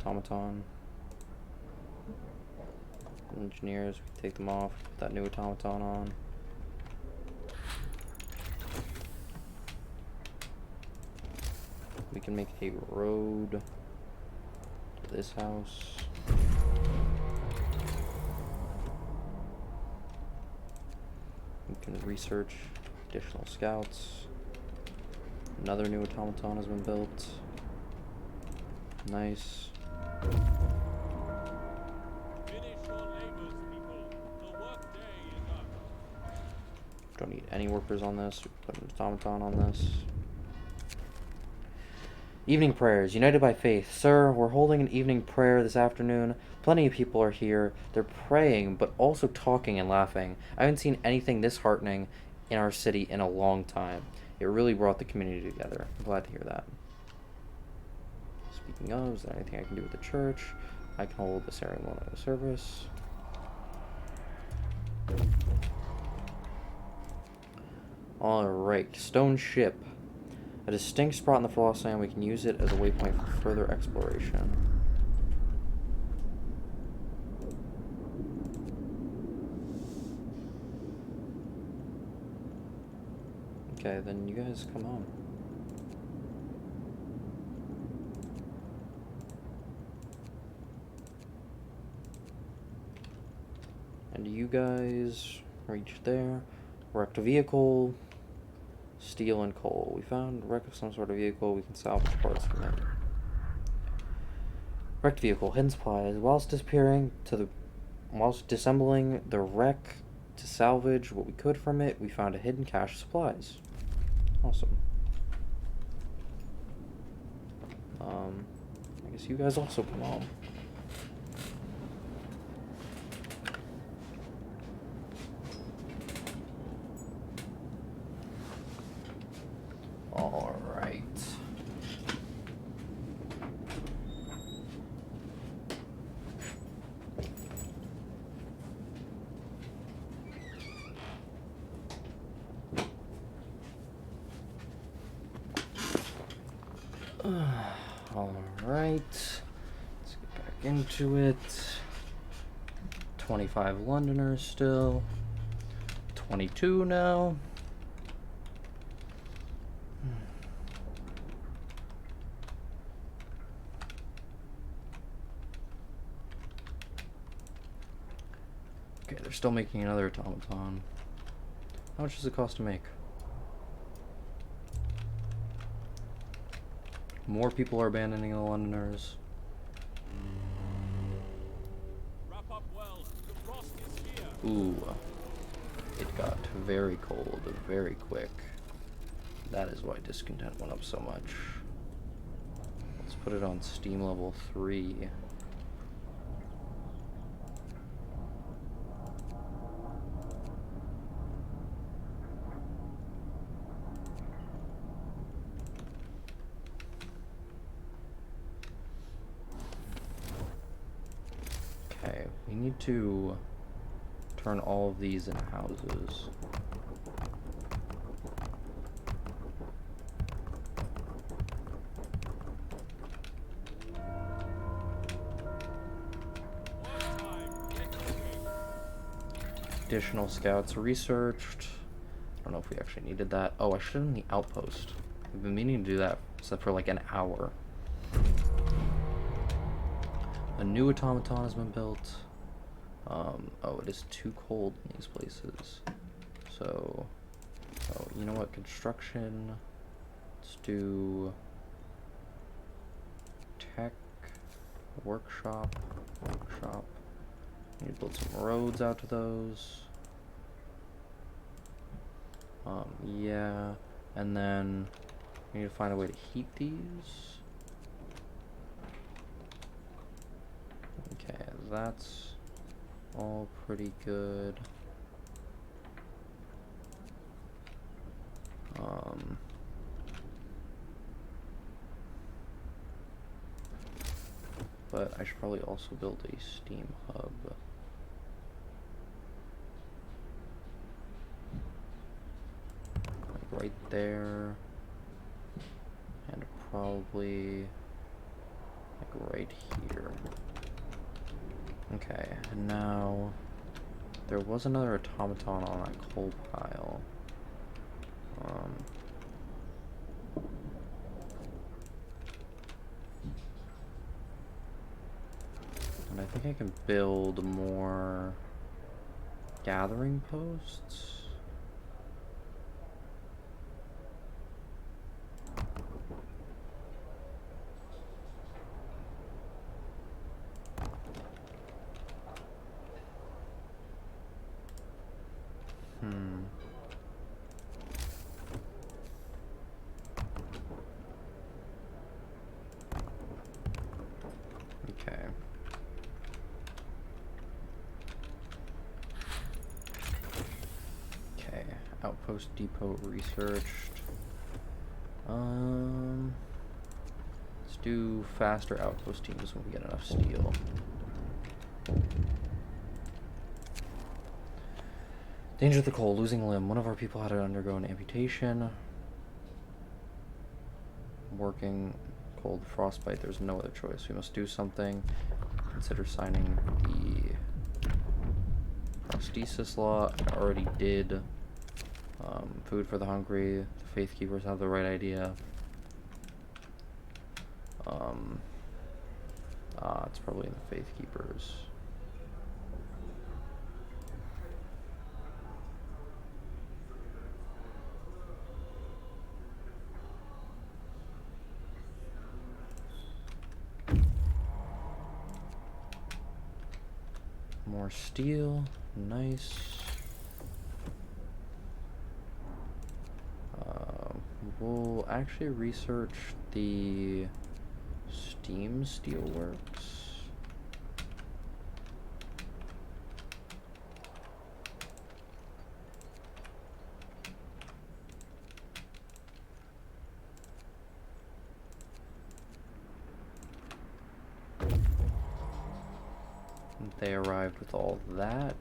Automaton. Engineers, we can take them off, put that new automaton on. We can make a road to this house. We can research additional scouts. Another new automaton has been built. Nice. Finish your labors, people. The work day is up. Don't need any workers on this. We put an automaton on this. Evening prayers, united by faith. Sir, we're holding an evening prayer this afternoon. Plenty of people are here. They're praying, but also talking and laughing. I haven't seen anything this heartening in our city in a long time. It really brought the community together. I'm glad to hear that. Speaking of, is there anything I can do with the church? I can hold the ceremonial service. Alright, stone ship. A distinct spot in the Frostland, we can use it as a waypoint for further exploration. Okay, then you guys come on. And you guys reach there. Wrecked a vehicle. Steel and coal. We found a wreck of some sort of vehicle. We can salvage parts from it. Wrecked vehicle. Hidden supplies. Whilst disassembling the wreck to salvage what we could from it, we found a hidden cache of supplies. Awesome. I guess you guys also come on. Alright. Alright. Let's get back into it. 25 Londoners still. 22 now. Okay, they're still making another automaton. How much does it cost to make? More people are abandoning the Londoners. Wrap up well. The frost is here. Ooh. It got very cold very quick. That is why discontent went up so much. Let's put it on Steam level 3. Okay, we need to turn all of these into houses. Additional scouts researched. I don't know if we actually needed that. Oh, I should have done the outpost. We've been meaning to do that for like an hour. A new automaton has been built. Oh, it is too cold in these places. So, oh, you know what? Construction. Let's do tech, workshop. Need to build some roads out to those. Yeah, and then we need to find a way to heat these. Okay, that's all pretty good. but I should probably also build a steam hub. Like right there. And probably like right here. Okay, and now there was another automaton on that coal pile. And I think I can build more gathering posts. Okay. Okay, outpost depot researched. Let's do faster outpost teams when we get enough steel. Danger of the coal, losing a limb. One of our people had to undergo an amputation. Working cold frostbite, there's no other choice. We must do something. Consider signing the prosthesis law. I already did. Food for the hungry. The faith keepers have the right idea. It's probably in the faith keepers. More steel, nice. We'll actually research the steam steelworks. They arrived with all that.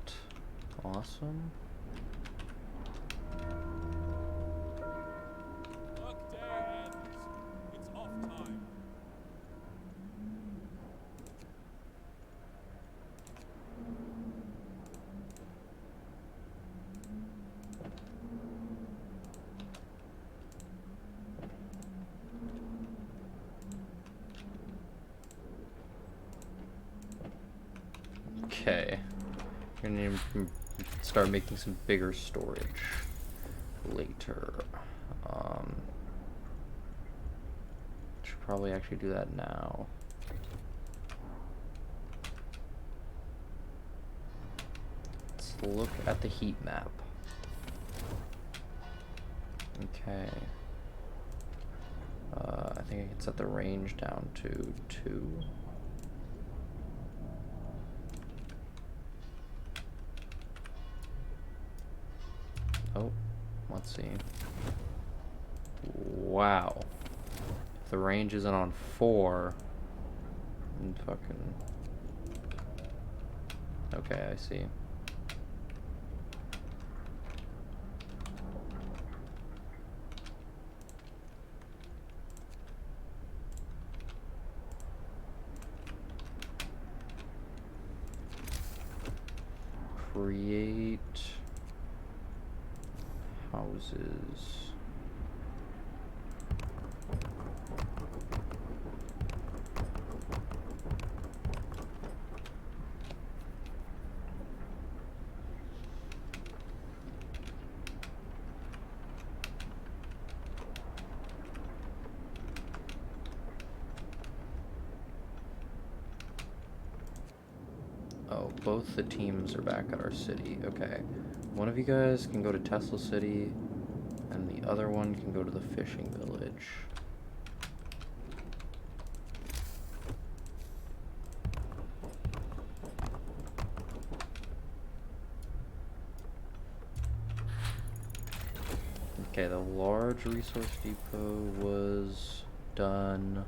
Awesome. Work day ends. It's off time. Okay. We're gonna need to start making some bigger storage later. Should probably actually do that now. Let's look at the heat map. Okay. I think I can set the range down to 2. Oh, let's see. Wow. If the range isn't on 4, and fucking... Okay, I see. Create houses. Oh, both the teams are back at our city. Okay. One of you guys can go to Tesla City, and the other one can go to the fishing village. Okay, the large resource depot was done.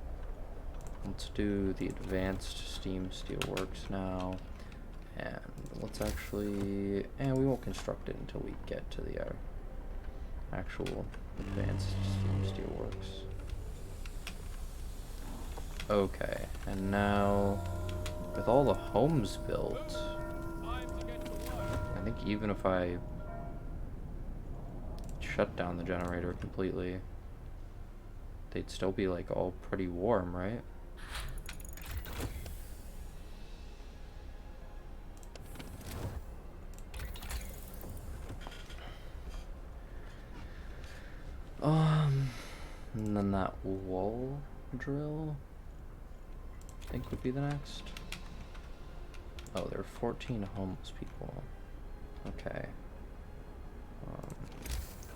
Let's do the advanced steam steelworks now. And let's actually... And we won't construct it until we get to the actual advanced steam steelworks. Okay, and now with all the homes built, I think even if I shut down the generator completely, they'd still be like all pretty warm, right? And then that wall drill, I think would be the next. Oh, there are 14 homeless people. Okay.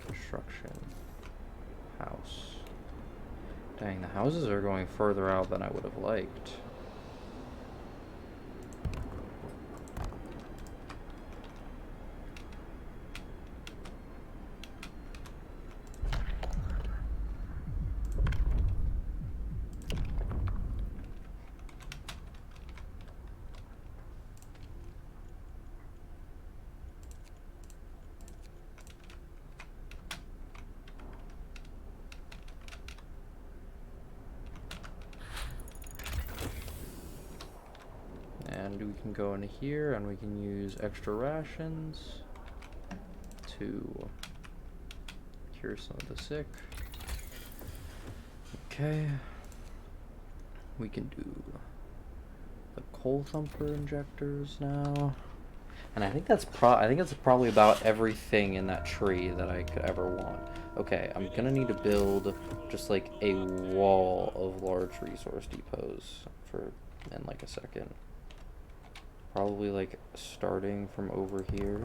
Construction. House. Dang, the houses are going further out than I would have liked. And we can go into here and we can use extra rations to cure some of the sick. Okay. We can do the coal thumper injectors now. And I think that's probably about everything in that tree that I could ever want. Okay, I'm gonna need to build just like a wall of large resource depots in like a second. Probably like starting from over here.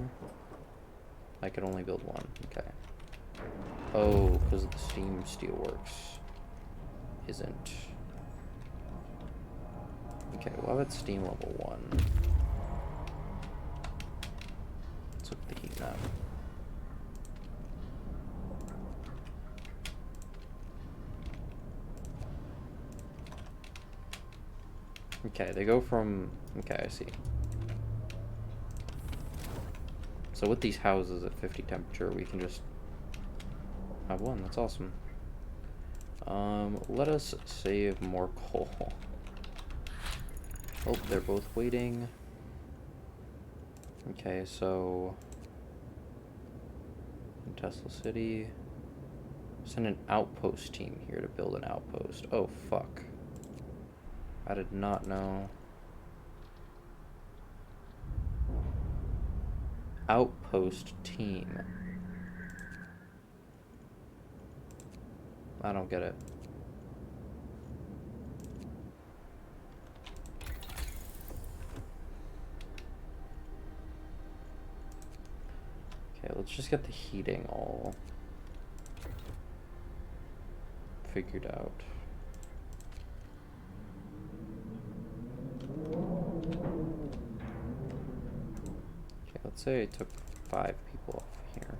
I could only build one. Okay. Oh, because the steam steelworks isn't. Okay, well, that's steam level 1. Let's look at the heat map. Okay, they go from... Okay, I see. So with these houses at 50 temperature, we can just have one. That's awesome. Let us save more coal. Oh, they're both waiting. Okay, so in Tesla City, send an outpost team here to build an outpost. Oh, fuck. I did not know. Outpost team. I don't get it. Okay, let's just get the heating all figured out. Okay, let's say I took 5 people off here.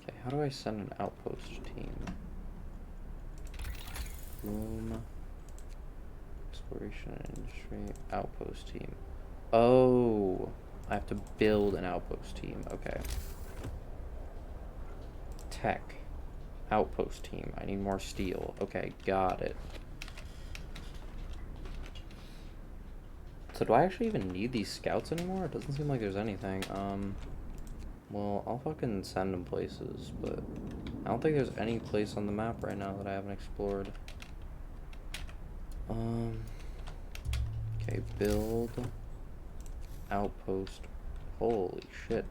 Okay, how do I send an outpost team? Boom. Exploration and industry. Outpost team. Oh, I have to build an outpost team. Okay. Tech. Outpost team. I need more steel. Okay, got it. So do I actually even need these scouts anymore? It doesn't seem like there's anything. Well, I'll fucking send them places, but I don't think there's any place on the map right now that I haven't explored. Okay, build outpost. Holy shit.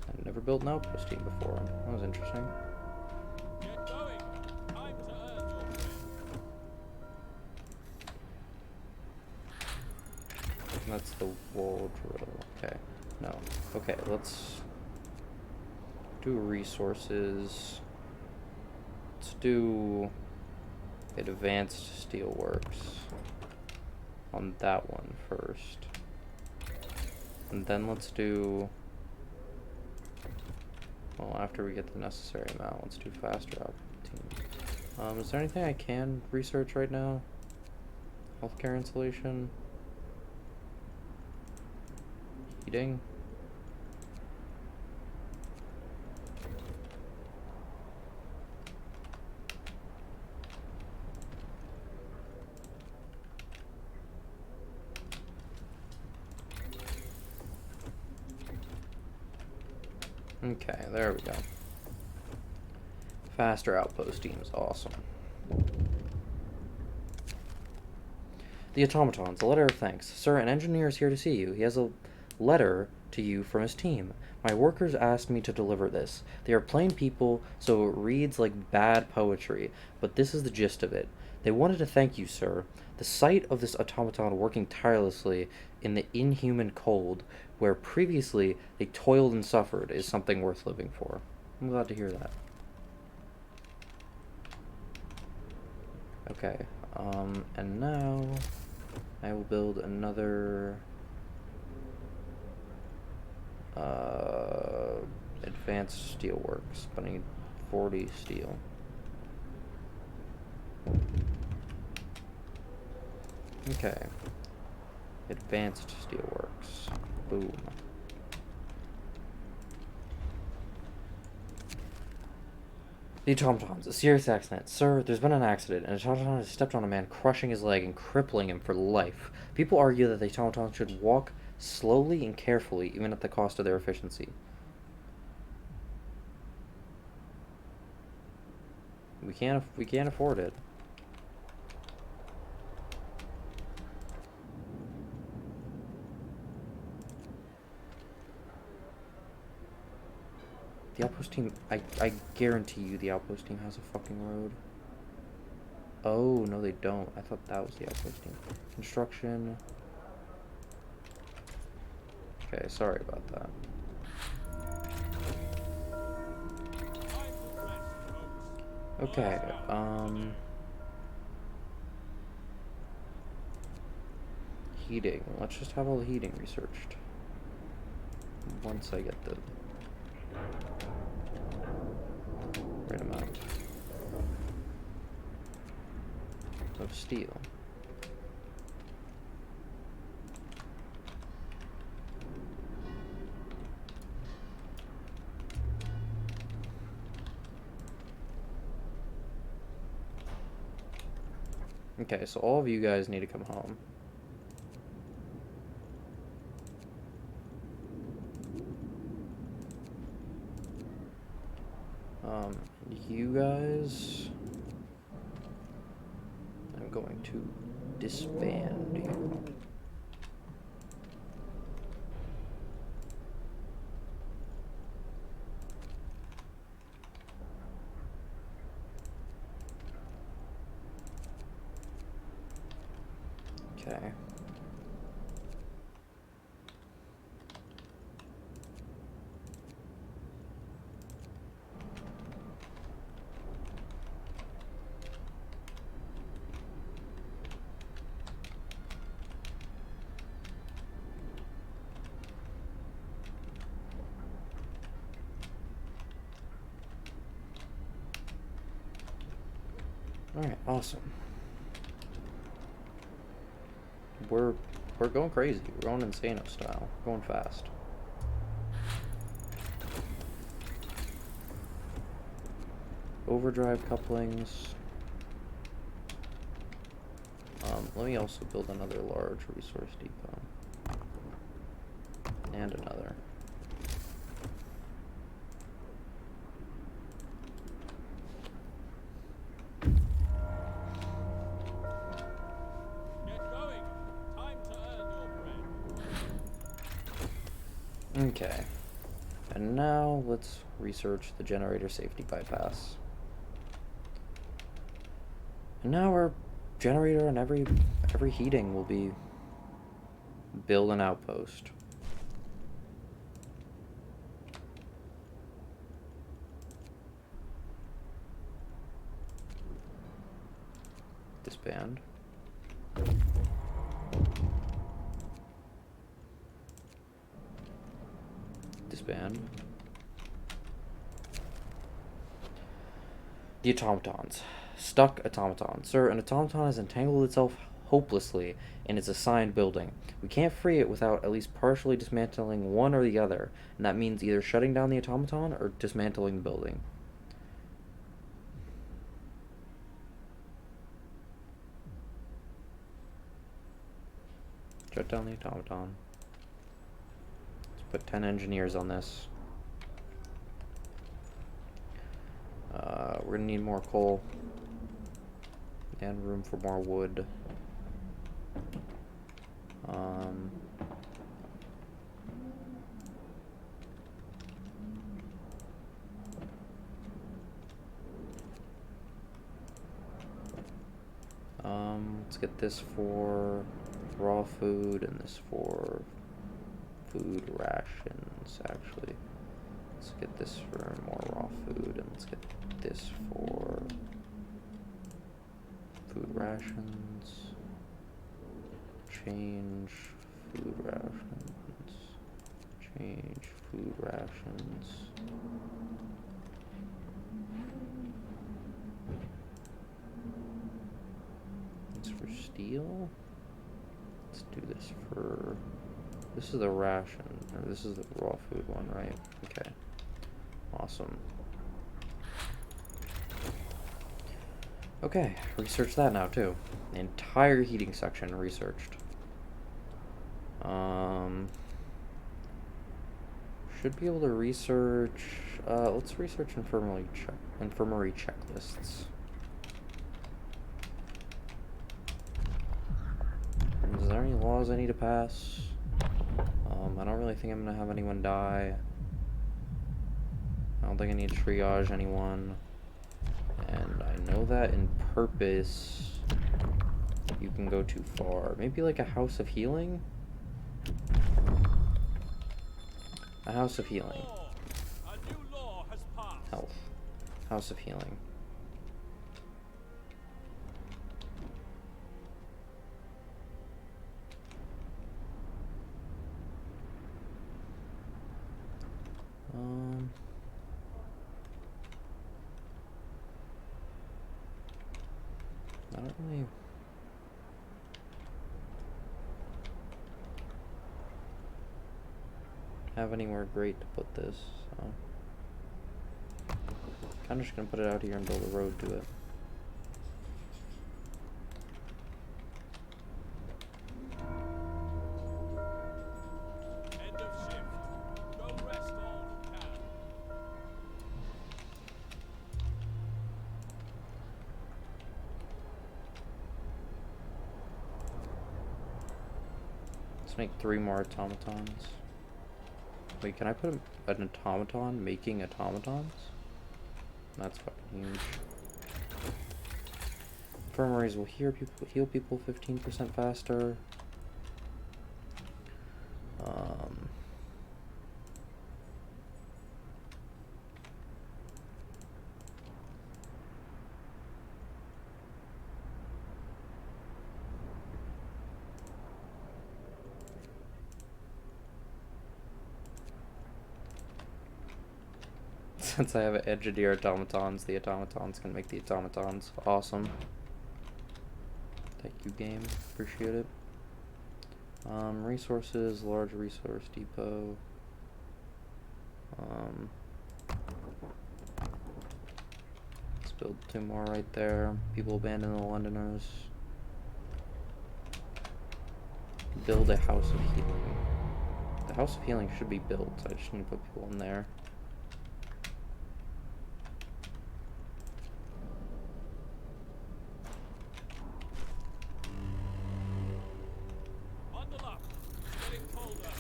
I've never built an outpost team before. That was interesting. Get going. Time That's the wardrobe. Okay. No. Okay, let's do resources. Let's do advanced steelworks on that one first. And then let's do, well, after we get the necessary amount, let's do faster team. Is there anything I can research right now? Healthcare insulation? Heating? Okay, there we go. Faster outpost team is awesome. The automatons, a letter of thanks. Sir, an engineer is here to see you. He has a letter to you from his team. My workers asked me to deliver this. They are plain people, so it reads like bad poetry, but this is the gist of it. They wanted to thank you, sir. The sight of this automaton working tirelessly in the inhuman cold, where previously they toiled and suffered, is something worth living for. I'm glad to hear that. Okay, and now I will build another advanced steelworks, but I need 40 steel. Okay. Advanced steelworks. Boom. The automatons. A serious accident. Sir, there's been an accident. An automaton has stepped on a man, crushing his leg and crippling him for life. People argue that the automaton should walk slowly and carefully, even at the cost of their efficiency. We can't afford it. The outpost team, I guarantee you the outpost team has a fucking road. Oh, no they don't. I thought that was the outpost team. Construction. Okay, sorry about that. Okay, heating. Let's just have all the heating researched. Once I get the right amount of steel. Okay, so all of you guys need to come home. You guys, I'm going to disband you. Okay. Alright, awesome. We're going crazy. We're going Insano style. We're going fast. Overdrive couplings. Let me also build another large resource depot. And another. Okay, and now let's research the generator safety bypass. And now our generator and every heating will be Build an outpost. Disband. Disband. The automatons. Stuck automaton. Sir, an automaton has entangled itself hopelessly in its assigned building. We can't free it without at least partially dismantling one or the other, and that means either shutting down the automaton or dismantling the building. Shut down the automaton. Let's put 10 engineers on this. We're gonna need more coal. And room for more wood. Let's get this for raw food and this for food rations, actually. Let's get this for more raw food and let's get this for food rations. Change food rations. Change food rations. It's for steel. Let's do this for... This is the ration, or this is the raw food one, right? Okay. Awesome. Okay, research that now too. The entire heating section researched. Should be able to research. Let's research infirmary checklists. Is there any laws I need to pass? I don't really think I'm gonna have anyone die. I don't think I need to triage anyone. And I know that in purpose, you can go too far. Maybe like a house of healing? A house of healing. A new law has passed. Health. House of healing. I don't really... have anywhere great to put this, so... Kinda just gonna put it out here and build a road to it. End of shift. Go rest all who can. Let's make 3 more automatons. Wait, can I put an automaton making automatons? That's fucking huge. Infirmaries will heal people 15% faster. Since I have engineer automatons, the automatons can make the automatons. Awesome. Thank you, game. Appreciate it. Resources, large resource depot. Let's build 2 more right there. People abandon the Londoners. Build a house of healing. The house of healing should be built. I just need to put people in there. Bundle up. It's getting colder.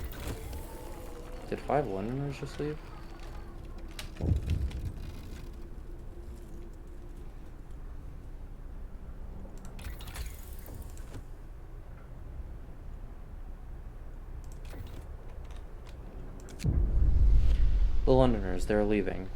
Did 5 Londoners just leave? The Londoners, they're leaving.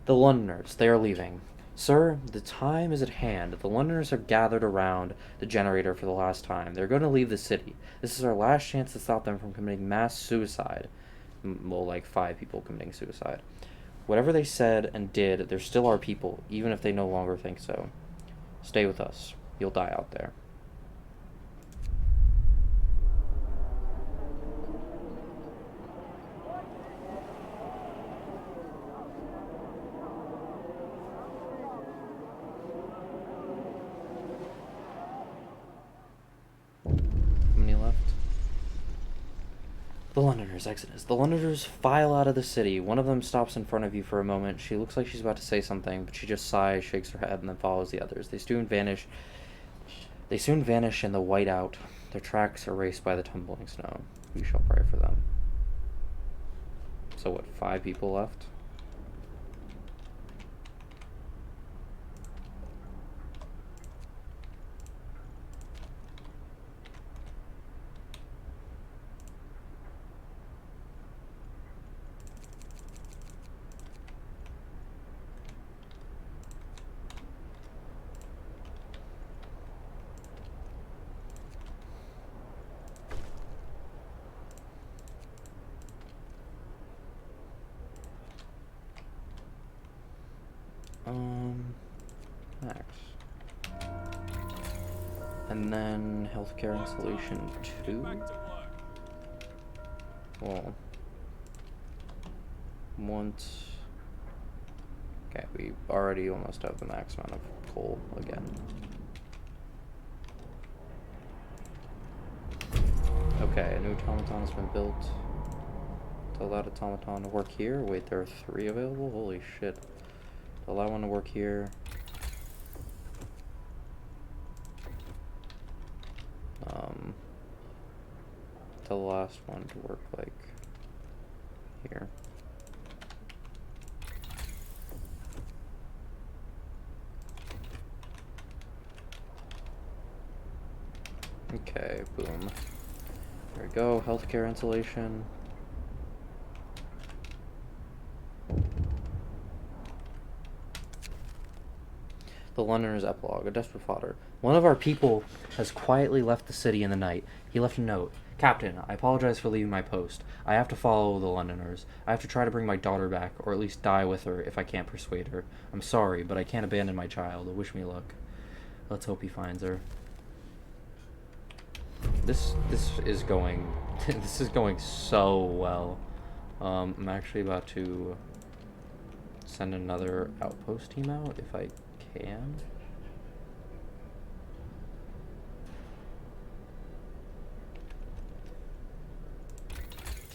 The Londoners, they are leaving. Sir, the time is at hand. The Londoners have gathered around the generator for the last time. They're going to leave the city. This is our last chance to stop them from committing mass suicide. Well, like 5 people committing suicide. Whatever they said and did, they're still our people, even if they no longer think so. Stay with us. You'll die out there. How many left? The Londoners, Exodus. The Londoners file out of the city. One of them stops in front of you for a moment. She looks like she's about to say something, but she just sighs, shakes her head, and then follows the others. They soon vanish in the whiteout, their tracks erased by the tumbling snow. We shall pray for them. So what, 5 people left? Max. And then healthcare installation 2. Back to work. Well, once. Okay, we already almost have the max amount of coal again. Okay, a new automaton has been built. To allow the automaton to work here. Wait, there are 3 available? Holy shit. To allow one to work here. The last one to work like here. Okay, boom. There we go, healthcare insulation. The Londoner's epilogue, a desperate fodder. One of our people has quietly left the city in the night. He left a note. Captain, I apologize for leaving my post. I have to follow the Londoners. I have to try to bring my daughter back, or at least die with her if I can't persuade her. I'm sorry, but I can't abandon my child. Wish me luck. Let's hope he finds her. This is going this is going so well. I'm actually about to send another outpost team out if I can.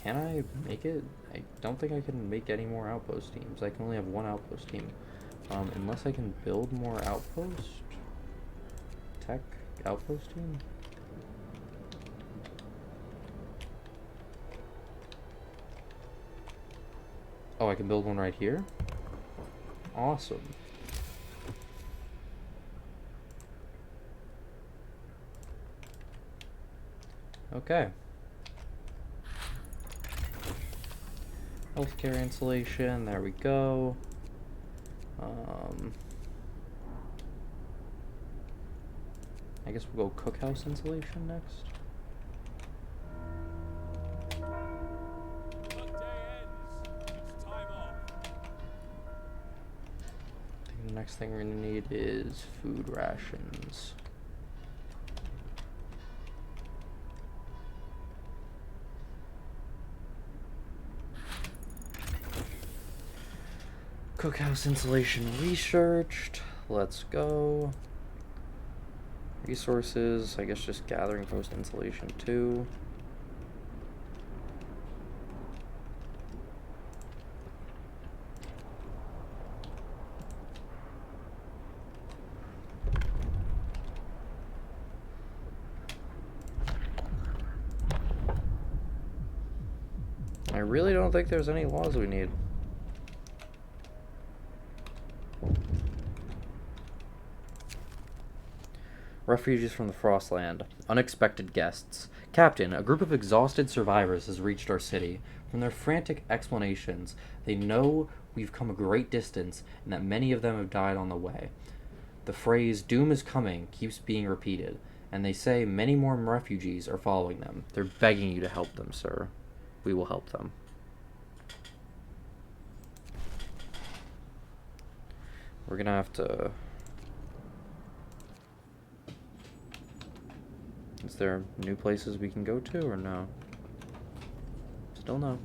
Can I make it? I don't think I can make any more outpost teams. I can only have 1 outpost team. Unless I can build more outpost. Tech outpost team? Oh, I can build one right here? Awesome. Okay. Healthcare insulation, there we go. I guess we'll go cookhouse insulation next. Workday ends. It's time off. I think the next thing we're gonna need is food rations. Cookhouse insulation researched. Let's go. Resources, I guess just gathering post insulation too. I really don't think there's any laws we need. Refugees from the Frostland. Unexpected guests. Captain, a group of exhausted survivors has reached our city. From their frantic explanations, they know we've come a great distance and that many of them have died on the way. The phrase, "doom is coming," keeps being repeated, and they say many more refugees are following them. They're begging you to help them, sir. We will help them. We're gonna have to... Is there new places we can go to, or no? Still no.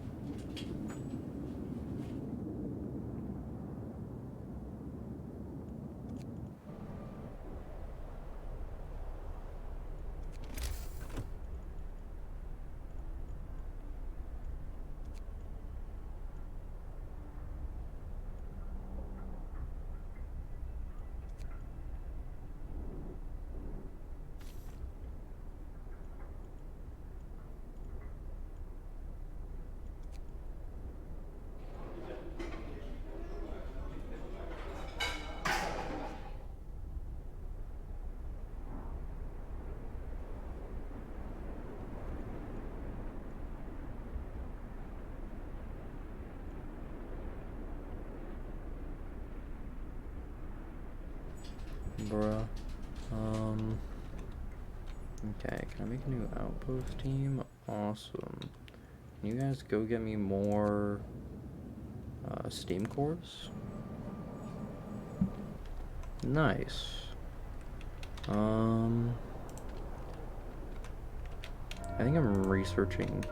Bruh. Okay, can I make a new outpost team? Awesome. Can you guys go get me more steam cores? Nice. I think I'm researching.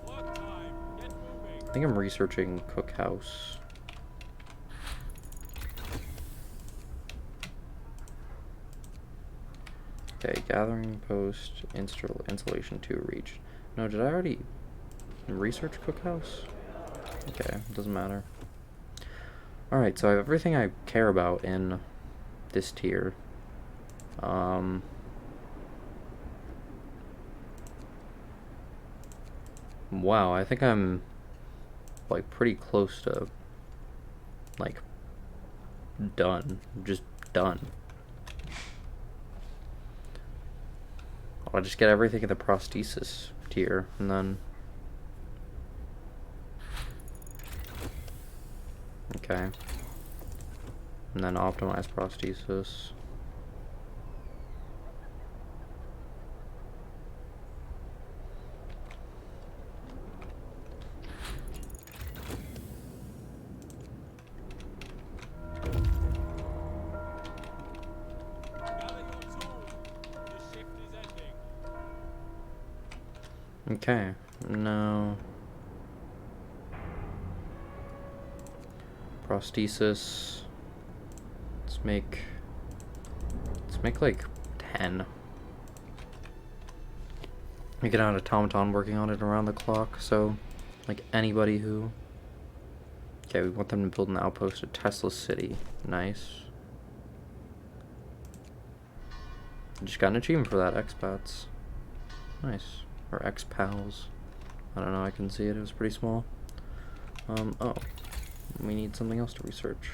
Work time. Get moving. I think I'm researching Cookhouse. Okay, gathering post, installation 2 reached. No, did I already research Cookhouse? Okay, doesn't matter. Alright, so I have everything I care about in this tier. Wow, I think I'm like pretty close to like done. Just done. I'll just get everything in the prosthesis tier, and then... Okay. And then optimize prosthesis. Gather your tools. The shift is ending. Okay, no. Prosthesis. Let's make like 10. We get an automaton working on it around the clock, so like anybody who... Okay, we want them to build an outpost at Tesla City. Nice. Just got an achievement for that, expats. Nice. Or expals. I don't know, I can see it, it was pretty small. Oh. We need something else to research.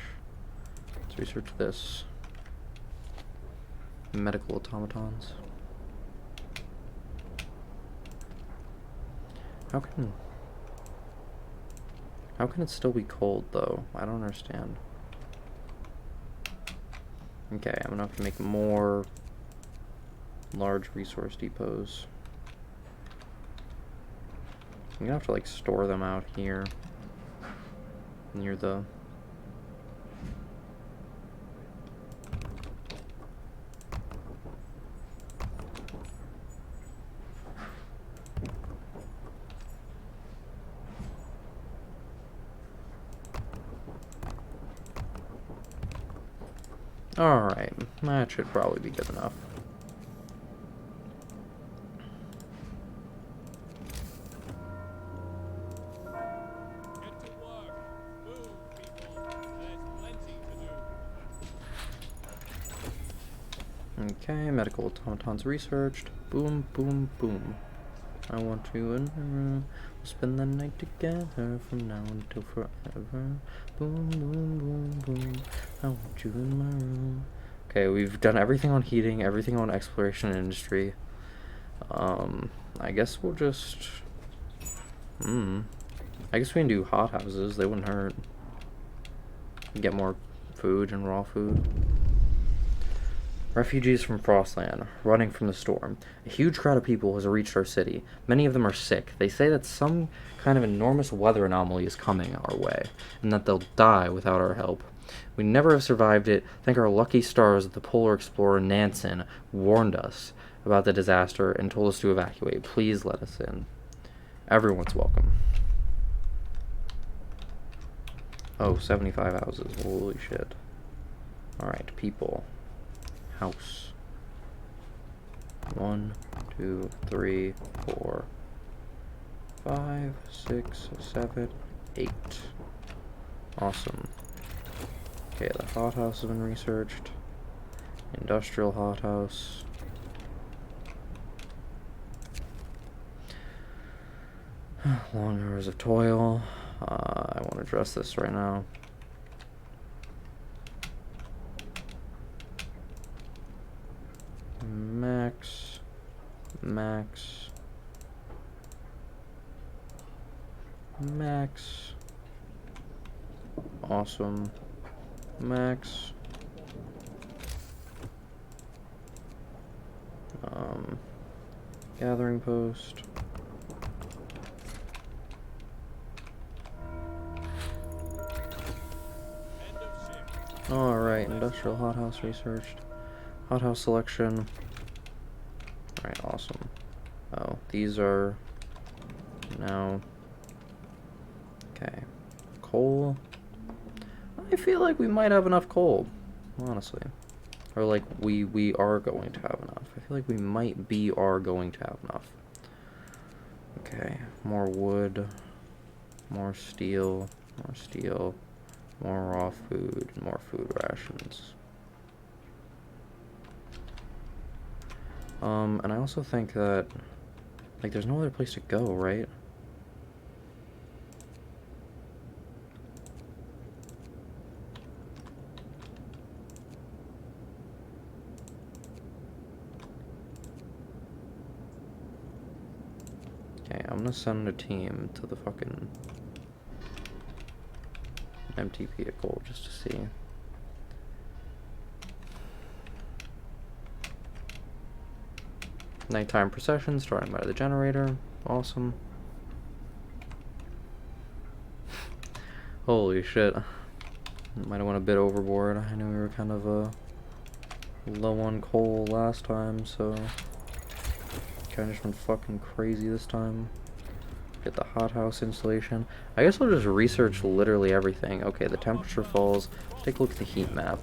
Let's research this. Medical automatons. How can it still be cold, though? I don't understand. Okay, I'm gonna have to make more large resource depots. I'm gonna have to, like, store them out here. Near the... Alright, that should probably be good enough. Get to work. Move, people. There's plenty to do. Okay, medical automatons researched. Boom, boom, boom. I want you in my room. We'll spend the night together from now until forever. Boom, boom, boom, boom. I want you in my room. Okay, we've done everything on heating, everything on exploration and industry. I guess we'll just... I guess we can do hothouses. They wouldn't hurt. Get more food and raw food. Refugees from Frostland, running from the storm. A huge crowd of people has reached our city. Many of them are sick. They say that some kind of enormous weather anomaly is coming our way, and that they'll die without our help. We never have survived it. Thank our lucky stars that the polar explorer Nansen warned us about the disaster and told us to evacuate. Please let us in. Everyone's welcome. Oh, 75 houses. Holy shit. Alright, people. House. 1, 2, 3, 4, 5, 6, 7, 8. Awesome. Okay, the hothouse has been researched. Industrial hothouse. Long hours of toil. I want to address this right now. Max. Max. Max. Awesome. Max. Gathering post. Alright, industrial hothouse researched. Hothouse selection. Alright, awesome. Oh, these are now... Okay. Coal. I feel like we might have enough coal, honestly. Or like we are going to have enough. I feel like we might be are going to have enough. Okay, more wood, more steel, more raw food, and more food rations. And I also think that, like, there's no other place to go, right? Okay, I'm gonna send a team to the fucking empty vehicle just to see. Nighttime procession starting by the generator. Awesome. Holy shit. Might have went a bit overboard. I knew we were kind of low on coal last time, so kind of just went fucking crazy this time. Get the hothouse installation. I guess I'll just research literally everything. Okay, the temperature falls. Let's take a look at the heat map.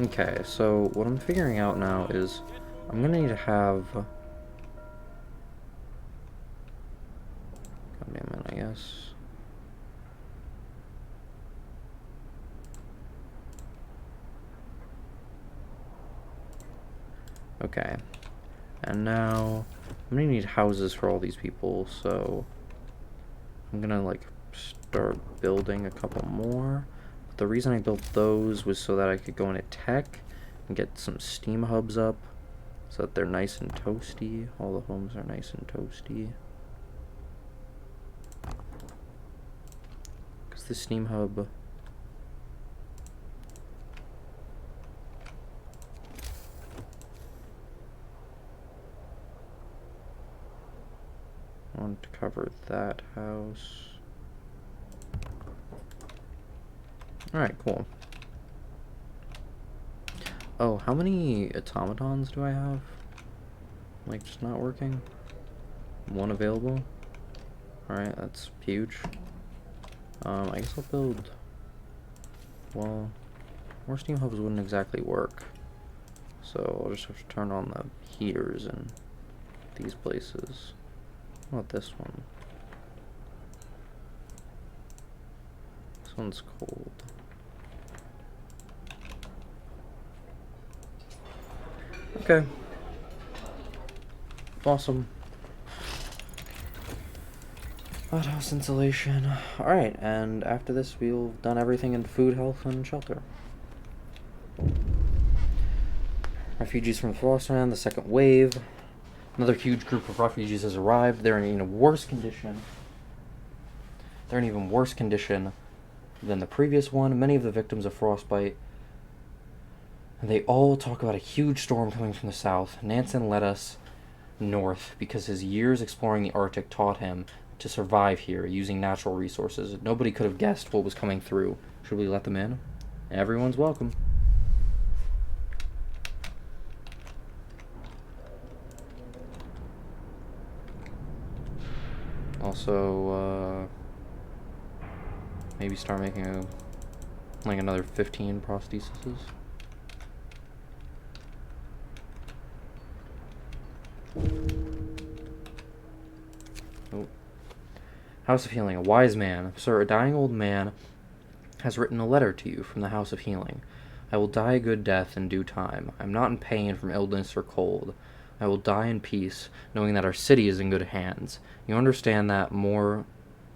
Okay, so what I'm figuring out now is I'm gonna need to have... God damn it, I guess. Okay. And now I'm gonna need houses for all these people, so I'm gonna like start building a couple more. But the reason I built those was so that I could go into tech and get some steam hubs up so that they're nice and toasty. All the homes are nice and toasty. Because the steam hub... I want to cover that house. Alright, cool. Oh, how many automatons do I have? Like, just not working? One available? Alright, that's huge. I guess I'll build... Well, more steam hubs wouldn't exactly work. So I'll just have to turn on the heaters in these places. How about this one? This one's cold. Okay. Awesome. Hothouse insulation. Alright, and after this, we've done everything in food, health, and shelter. Refugees from Frostpunk, the second wave. Another huge group of refugees has arrived. They're in even worse condition. They're in even worse condition than the previous one. Many of the victims of frostbite. And they all talk about a huge storm coming from the south. Nansen led us north because his years exploring the Arctic taught him to survive here using natural resources. Nobody could have guessed what was coming through. Should we let them in? Everyone's welcome. Also, maybe start making another 15 prostheses. Oh. House of Healing. A wise man. Sir, a dying old man has written a letter to you from the House of Healing. I will die a good death in due time. I am not in pain from illness or cold. I will die in peace, knowing that our city is in good hands. You understand that more.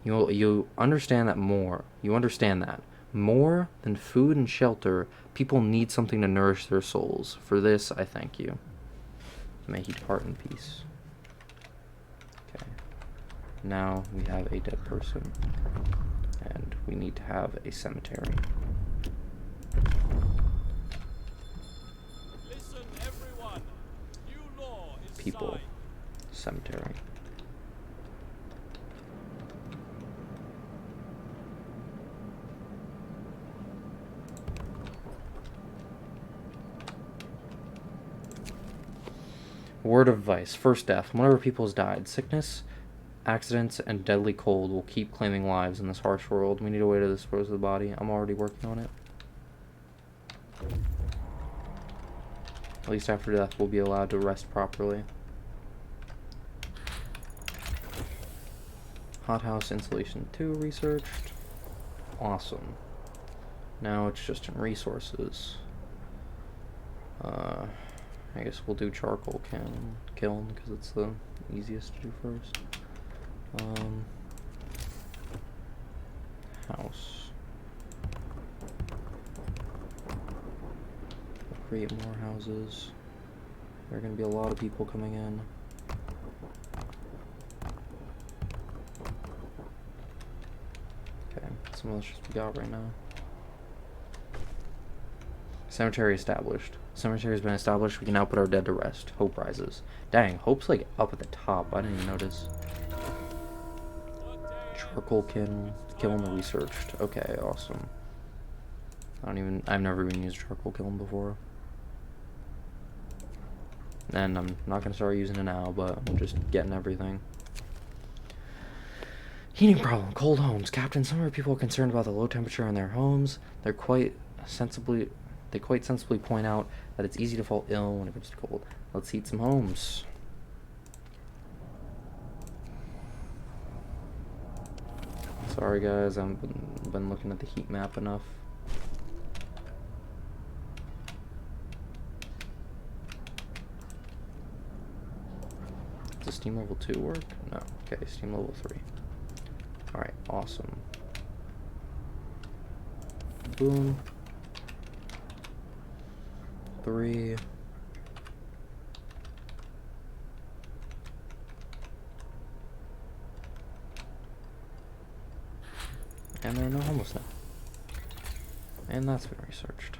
You understand that more. You understand that. More than food and shelter, people need something to nourish their souls. For this, I thank you. May he depart in peace. Okay. Now we have a dead person. And we need to have a cemetery. Listen, everyone. New law is People. signed. Cemetery. Word of advice. First death. Whenever people has died, sickness, accidents, and deadly cold will keep claiming lives in this harsh world. We need a way to dispose of the body. I'm already working on it. At least after death, we'll be allowed to rest properly. Hothouse insulation 2 researched. Awesome. Now it's just in resources. I guess we'll do charcoal kiln because it's the easiest to do first. House. We'll create more houses. There are going to be a lot of people coming in. Okay, some of that's just we got right now. Cemetery established. Cemetery has been established. We can now put our dead to rest. Hope rises. Dang, Hope's like up at the top. I didn't even notice. Charcoal kiln researched. Okay, awesome. I've never even used charcoal kiln before. And I'm not gonna start using it now, but I'm just getting everything. Heating problem. Cold homes. Captain, some of our people are concerned about the low temperature in their homes. They quite sensibly point out that it's easy to fall ill when it gets cold. Let's heat some homes. Sorry guys, I haven't been looking at the heat map enough. Does steam level 2 work? No. Okay, steam level 3. Alright, awesome. Boom. 3. And there are no homeless now. And that's been researched.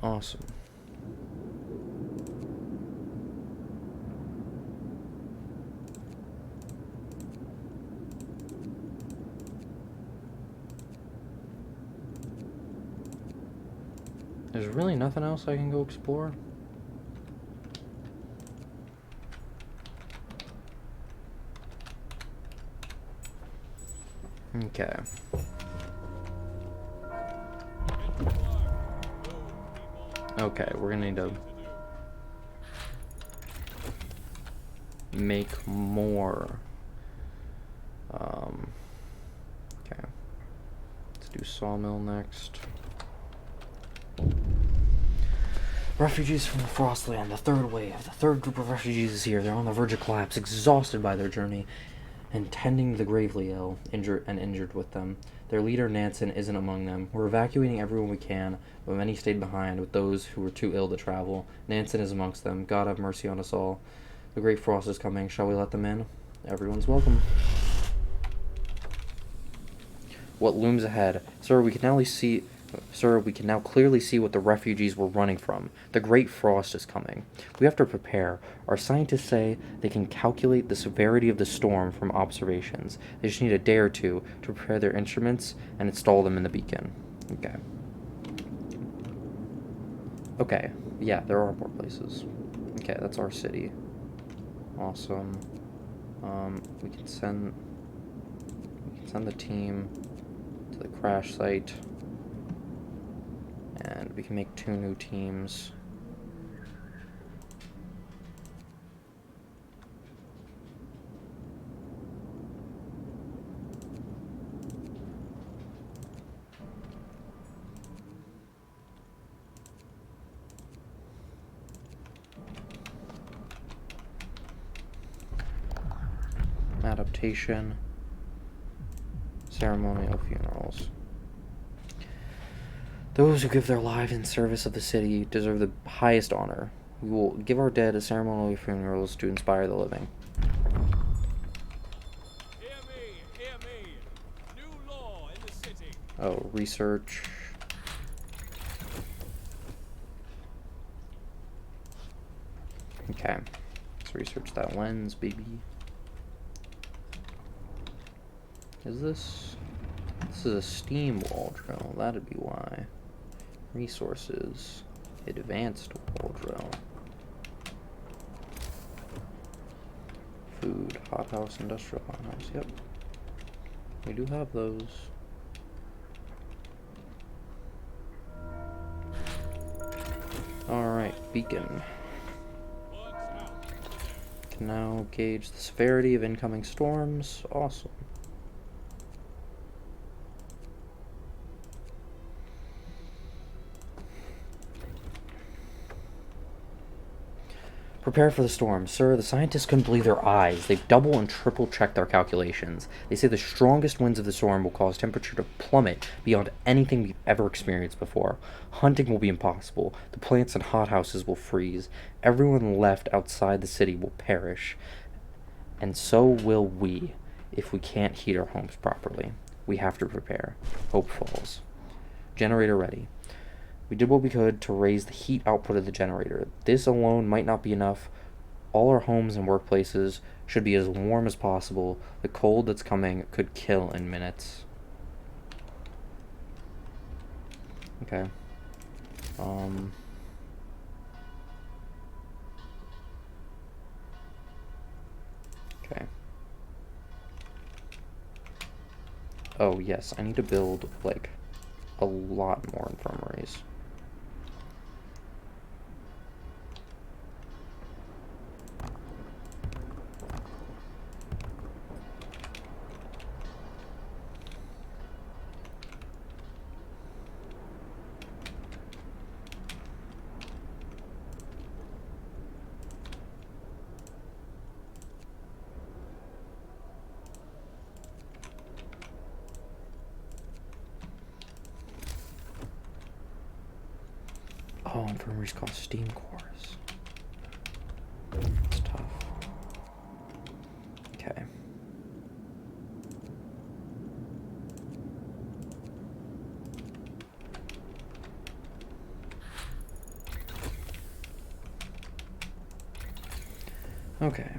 Awesome. There's really nothing else I can go explore. Okay. Okay, we're gonna need to make more. Okay. Let's do sawmill next. Refugees from the Frostland, the third wave. The third group of refugees is here. They're on the verge of collapse, exhausted by their journey, and tending the gravely ill, injured with them. Their leader, Nansen, isn't among them. We're evacuating everyone we can, but many stayed behind with those who were too ill to travel. Nansen is amongst them. God have mercy on us all. The great frost is coming. Shall we let them in? Everyone's welcome. What looms ahead? Sir, we can now clearly see what the refugees were running from. The great frost is coming. We have to prepare. Our scientists say they can calculate the severity of the storm from observations. They just need a day or two to prepare their instruments and install them in the beacon. Okay. Okay, yeah, there are more places. Okay, that's our city. Awesome. We can send the team to the crash site. And we can make 2 new teams. Adaptation. Ceremonial funerals. Those who give their lives in service of the city deserve the highest honor. We will give our dead a ceremonial funerals to inspire the living. Hear me. New law in the city. Oh, research. Okay, let's research that lens, baby. This is a steam wall drill, that'd be why. Resources, advanced wall drill. Food, hothouse, industrial hothouse, yep. We do have those. Alright, beacon. Works out. Can now gauge the severity of incoming storms. Awesome. Prepare for the storm. Sir, the scientists couldn't believe their eyes. They've double and triple checked their calculations. They say the strongest winds of the storm will cause temperature to plummet beyond anything we've ever experienced before. Hunting will be impossible. The plants and hothouses will freeze. Everyone left outside the city will perish. And so will we, if we can't heat our homes properly. We have to prepare. Hope falls. Generator ready. We did what we could to raise the heat output of the generator. This alone might not be enough. All our homes and workplaces should be as warm as possible. The cold that's coming could kill in minutes. Okay. Okay. Oh, yes, I need to build, like, a lot more infirmaries. Oh, infirmaries cost steam cores. It's tough. Okay. Okay.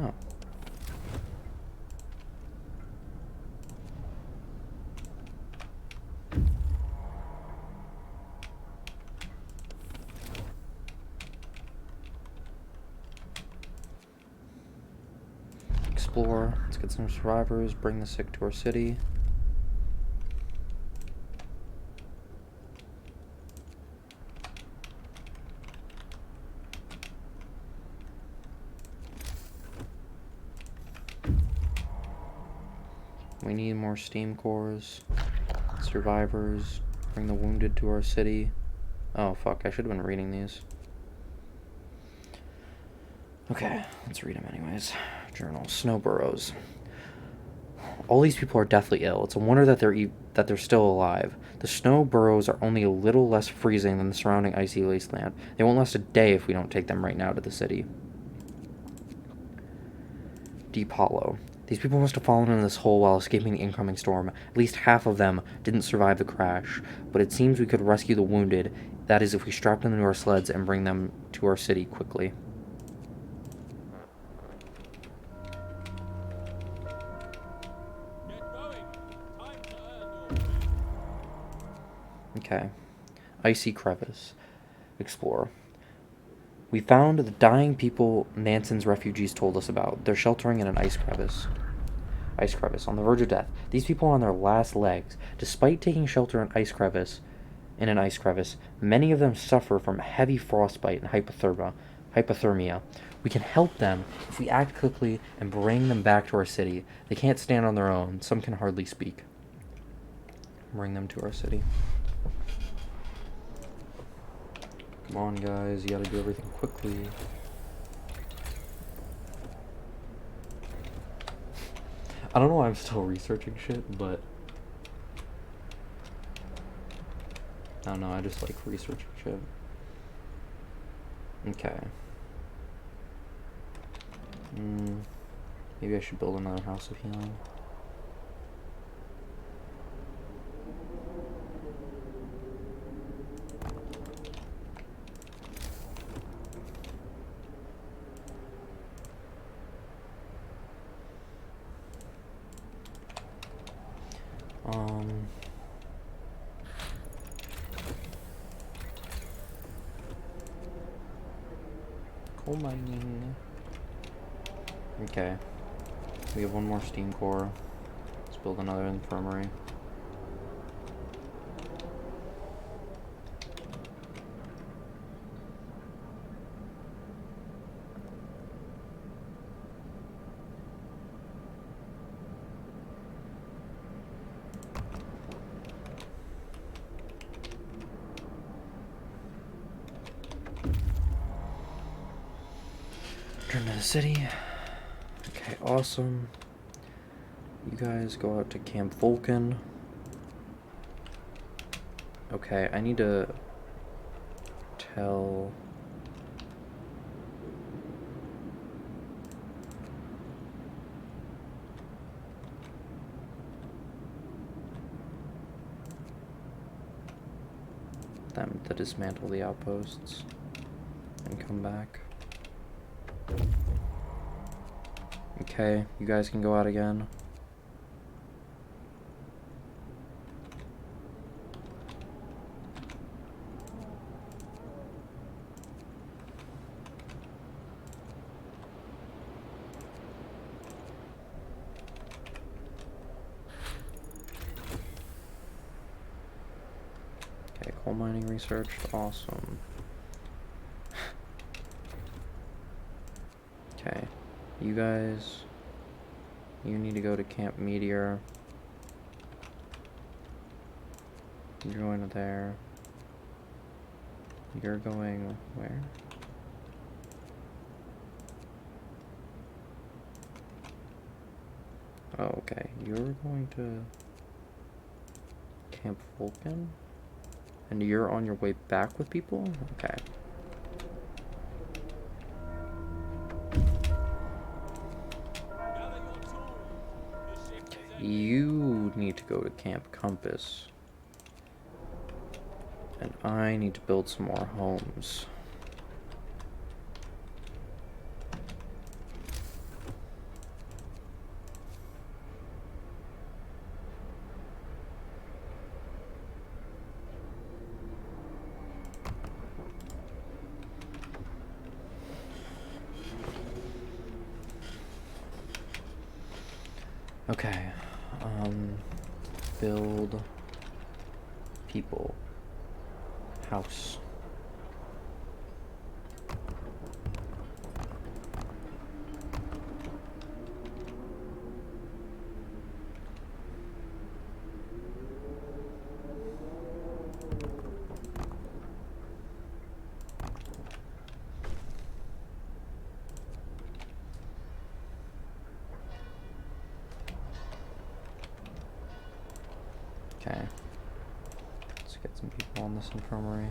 Oh. Explore. Let's get some survivors. Bring the sick to our city. We need more steam cores. Let's Survivors, bring the wounded to our city. Oh, fuck, I should have been reading these. Okay, let's read them anyways. Journal. Snow burrows. All these people are deathly ill. It's a wonder that they're still alive. The snow burrows are only a little less freezing than the surrounding icy wasteland. They won't last a day if we don't take them right now to the city. Deep Hollow. These people must have fallen into this hole while escaping the incoming storm. At least half of them didn't survive the crash, but it seems we could rescue the wounded. That is, if we strap them to our sleds and bring them to our city quickly. Get going. Time to earn your keep. Okay. Icy Crevice. Explore. We found the dying people Nansen's refugees told us about. They're sheltering in an ice crevice. Ice crevice. On the verge of death. These people are on their last legs. Despite taking shelter in an ice crevice, many of them suffer from heavy frostbite and hypothermia. We can help them if we act quickly and bring them back to our city. They can't stand on their own. Some can hardly speak. Bring them to our city. Come on, guys. You gotta do everything quickly. I don't know why I'm still researching shit, but... I don't know, I just like researching shit. Okay. Maybe I should build another house of healing. Coal mining. Okay. We have one more steam core. Let's build another infirmary. Return to the city. Okay, awesome. You guys go out to Camp Vulcan. Okay, I need to tell... them to dismantle the outposts and come back. Okay, you guys can go out again. Okay, coal mining researched, awesome. Okay, you guys, you need to go to Camp Meteor. You're going there. You're going where? Oh, okay. You're going to Camp Vulcan? And you're on your way back with people? Okay. Gather your tools. The ship is at You need to go to Camp Compass. And I need to build some more homes. Okay, build people house. Okay. Let's get some people on this infirmary.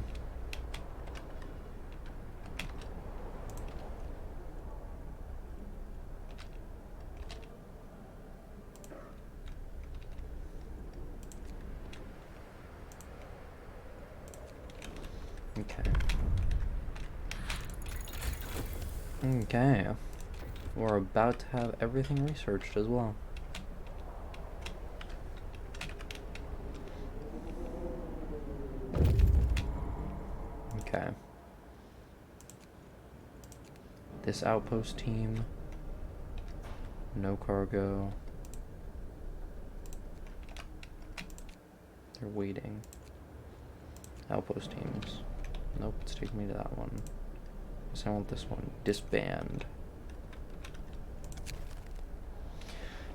Okay. Okay. We're about to have everything researched as well. Okay. This outpost team. No cargo. They're waiting. Outpost teams. Nope, it's taking me to that one. Guess I want this one. Disband.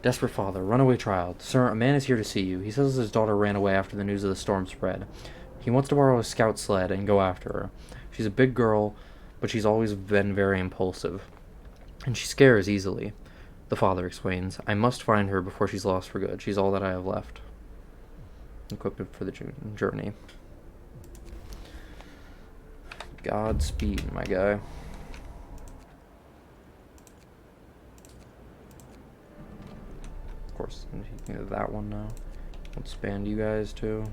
Desperate father, runaway child. Sir, a man is here to see you. He says his daughter ran away after the news of the storm spread. He wants to borrow a scout sled and go after her. She's a big girl, but she's always been very impulsive. And she scares easily. The father explains, I must find her before she's lost for good. She's all that I have left. Equipment for the journey. Godspeed, my guy. Of course, that one now. Let's expand you guys too.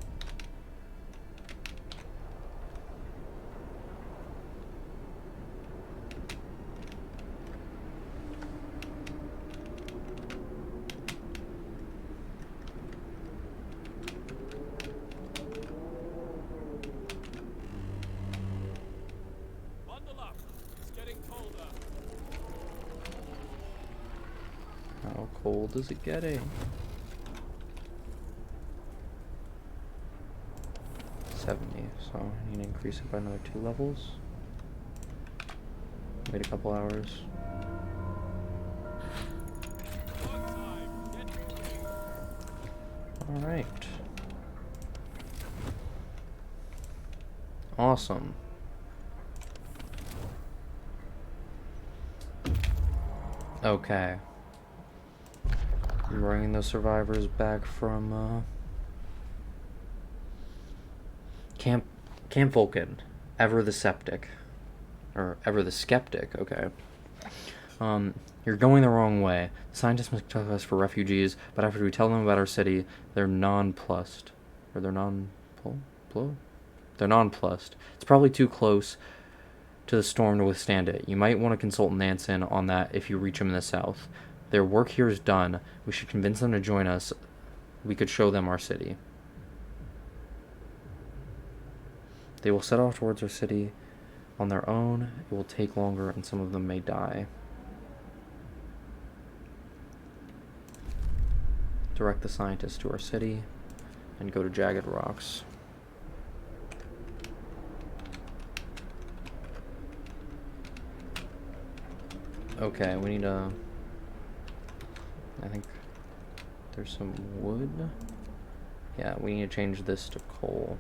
Bundle up. It's getting colder. How cold is it getting? 70, so I need to increase it by another 2 levels. Wait a couple hours. Work time. Get moving. Alright. Awesome. Okay. I'm bringing those survivors back from, Camp Vulcan. Ever the Septic. Or Ever the Skeptic, okay. You're going the wrong way. The scientists mistook us for refugees, but after we tell them about our city, they're nonplussed. Or they're They're nonplussed. It's probably too close to the storm to withstand it. You might want to consult Nansen on that if you reach him in the south. Their work here is done. We should convince them to join us. We could show them our city. They will set off towards our city on their own. It will take longer, and some of them may die. Direct the scientists to our city, and go to Jagged Rocks. Okay, we need a... I think there's some wood. Yeah, we need to change this to coal.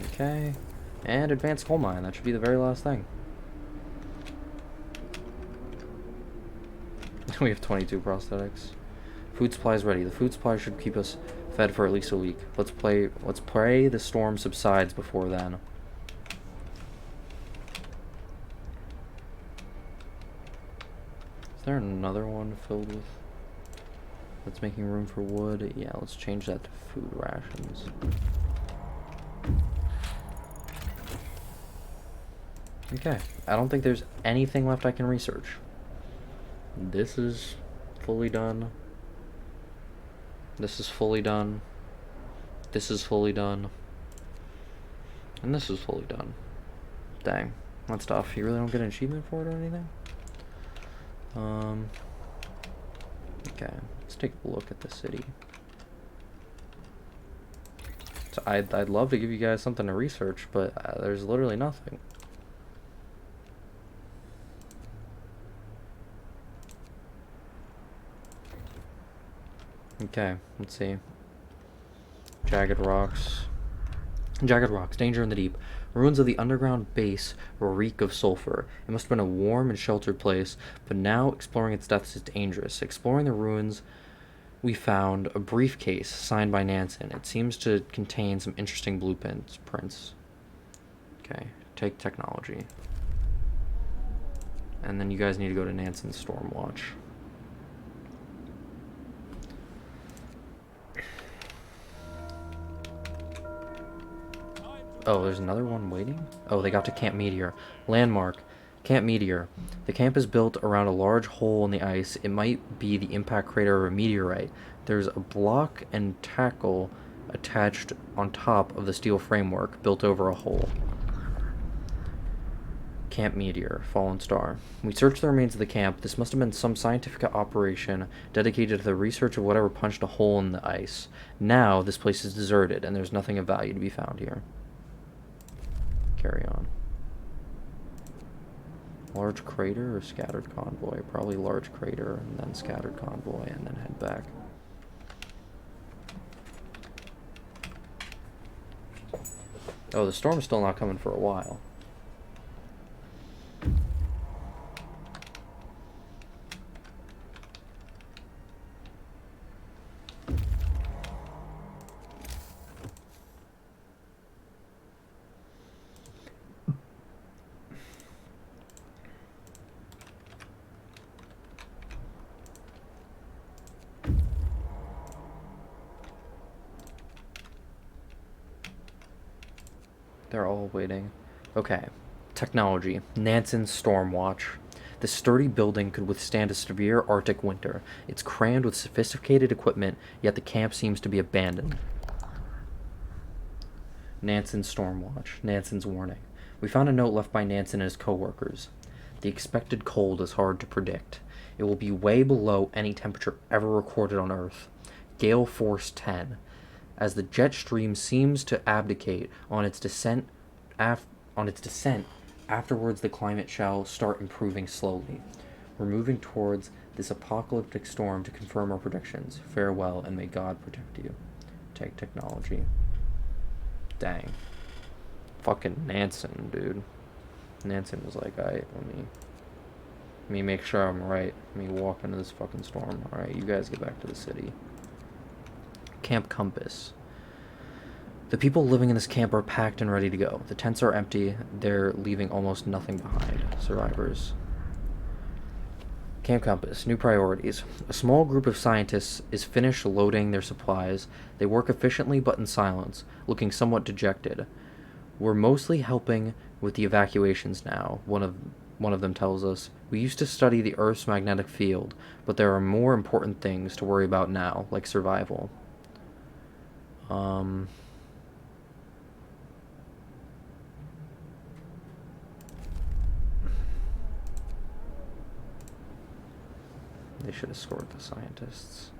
Okay, and advanced coal mine. That should be the very last thing. We have 22 prosthetics. Food supplies ready. The food supply should keep us fed for at least a week. Let's pray the storm subsides before then. Is there another one filled with... that's making room for wood? Yeah, let's change that to food rations. Okay, I don't think there's anything left I can research. This is fully done. This is fully done. This is fully done. And this is fully done. Dang, that's tough. You really don't get an achievement for it or anything? Okay, let's take a look at the city. So I'd love to give you guys something to research, but there's literally nothing. Okay, let's see. Jagged Rocks. Jagged Rocks, danger in the deep. Ruins of the underground base reek of sulfur. It must have been a warm and sheltered place, but now exploring its depths is dangerous. Exploring the ruins We found a briefcase signed by Nansen. It seems to contain some interesting blueprints. Okay, take technology. And then you guys need to go to Nansen's Stormwatch. Oh, there's another one waiting? Oh, they got to Camp Meteor. Landmark. Camp Meteor. The camp is built around a large hole in the ice. It might be the impact crater of a meteorite. There's a block and tackle attached on top of the steel framework, built over a hole. Camp Meteor, Fallen Star. We searched the remains of the camp. This must have been some scientific operation dedicated to the research of whatever punched a hole in the ice. Now, this place is deserted, and there's nothing of value to be found here. Carry on. Large crater or scattered convoy? Probably large crater, and then scattered convoy, and then head back. Oh, the storm's still not coming for a while. They're all waiting. Okay. Technology. Nansen's Stormwatch. This sturdy building could withstand a severe Arctic winter. It's crammed with sophisticated equipment, yet the camp seems to be abandoned. Nansen's Stormwatch. Nansen's warning. We found a note left by Nansen and his co-workers. The expected cold is hard to predict. It will be way below any temperature ever recorded on Earth. Gale Force 10. As the jet stream seems to abdicate on its descent, afterwards the climate shall start improving slowly. We're moving towards this apocalyptic storm to confirm our predictions. Farewell, and may God protect you. Take technology. Dang. Fucking Nansen, dude. Nansen was like, alright, let me make sure I'm right. Let me walk into this fucking storm. Alright, you guys get back to the city. Camp Compass. The people living in this camp are packed and ready to go. The tents are empty. They're leaving almost nothing behind. Survivors. Camp Compass. New priorities. A small group of scientists is finished loading their supplies. They work efficiently but in silence, looking somewhat dejected. We're mostly helping with the evacuations now, one of them tells us. We used to study the Earth's magnetic field, but there are more important things to worry about now, like survival. They should escort the scientists.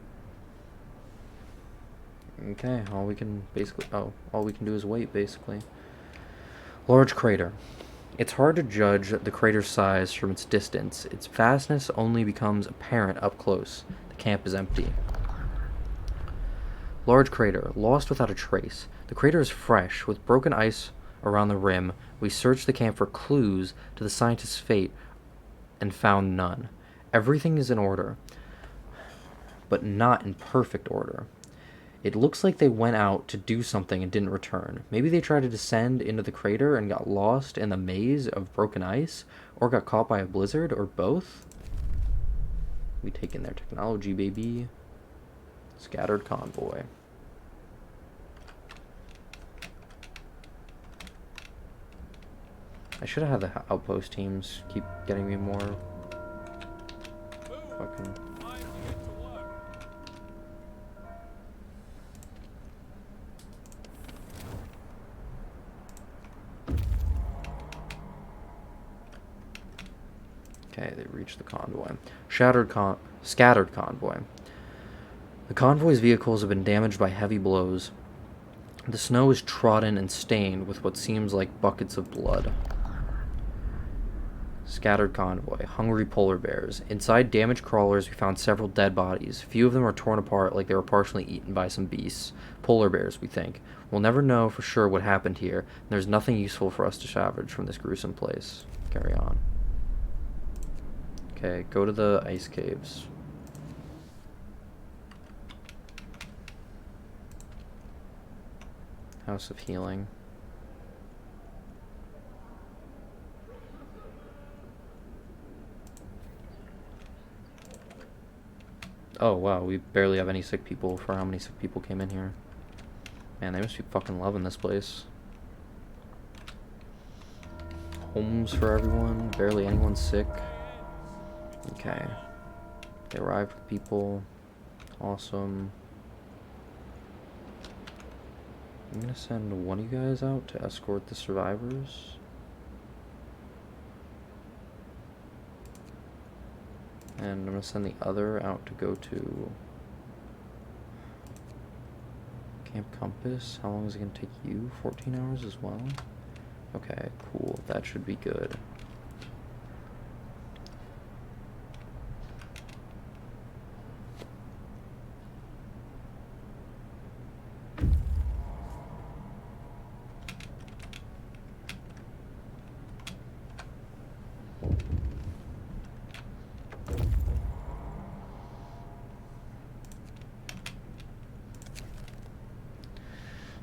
Okay, all we can do is wait, basically. Large crater. It's hard to judge the crater's size from its distance. Its vastness only becomes apparent up close. The camp is empty. Large crater, lost without a trace. The crater is fresh, with broken ice around the rim. We searched the camp for clues to the scientist's fate and found none. Everything is in order, but not in perfect order. It looks like they went out to do something and didn't return. Maybe they tried to descend into the crater and got lost in the maze of broken ice, or got caught by a blizzard, or both. We take in their technology, baby. Scattered convoy. I should have had the outpost teams keep getting me more fucking... Time to get to work. Okay, they reached the convoy. Scattered convoy. The convoy's vehicles have been damaged by heavy blows. The snow is trodden and stained with what seems like buckets of blood. Scattered convoy. Hungry polar bears. Inside damaged crawlers, we found several dead bodies. Few of them are torn apart like they were partially eaten by some beasts. Polar bears, we think. We'll never know for sure what happened here, and there's nothing useful for us to salvage from this gruesome place. Carry on. Okay, go to the ice caves. House of Healing. Oh wow, we barely have any sick people for how many sick people came in here. Man, they must be fucking loving this place. Homes for everyone, barely anyone sick. Okay. They arrived with people. Awesome. I'm gonna send one of you guys out to escort the survivors. And I'm gonna send the other out to go to Camp Compass. How long is it gonna take you? 14 hours as well? Okay, cool. That should be good.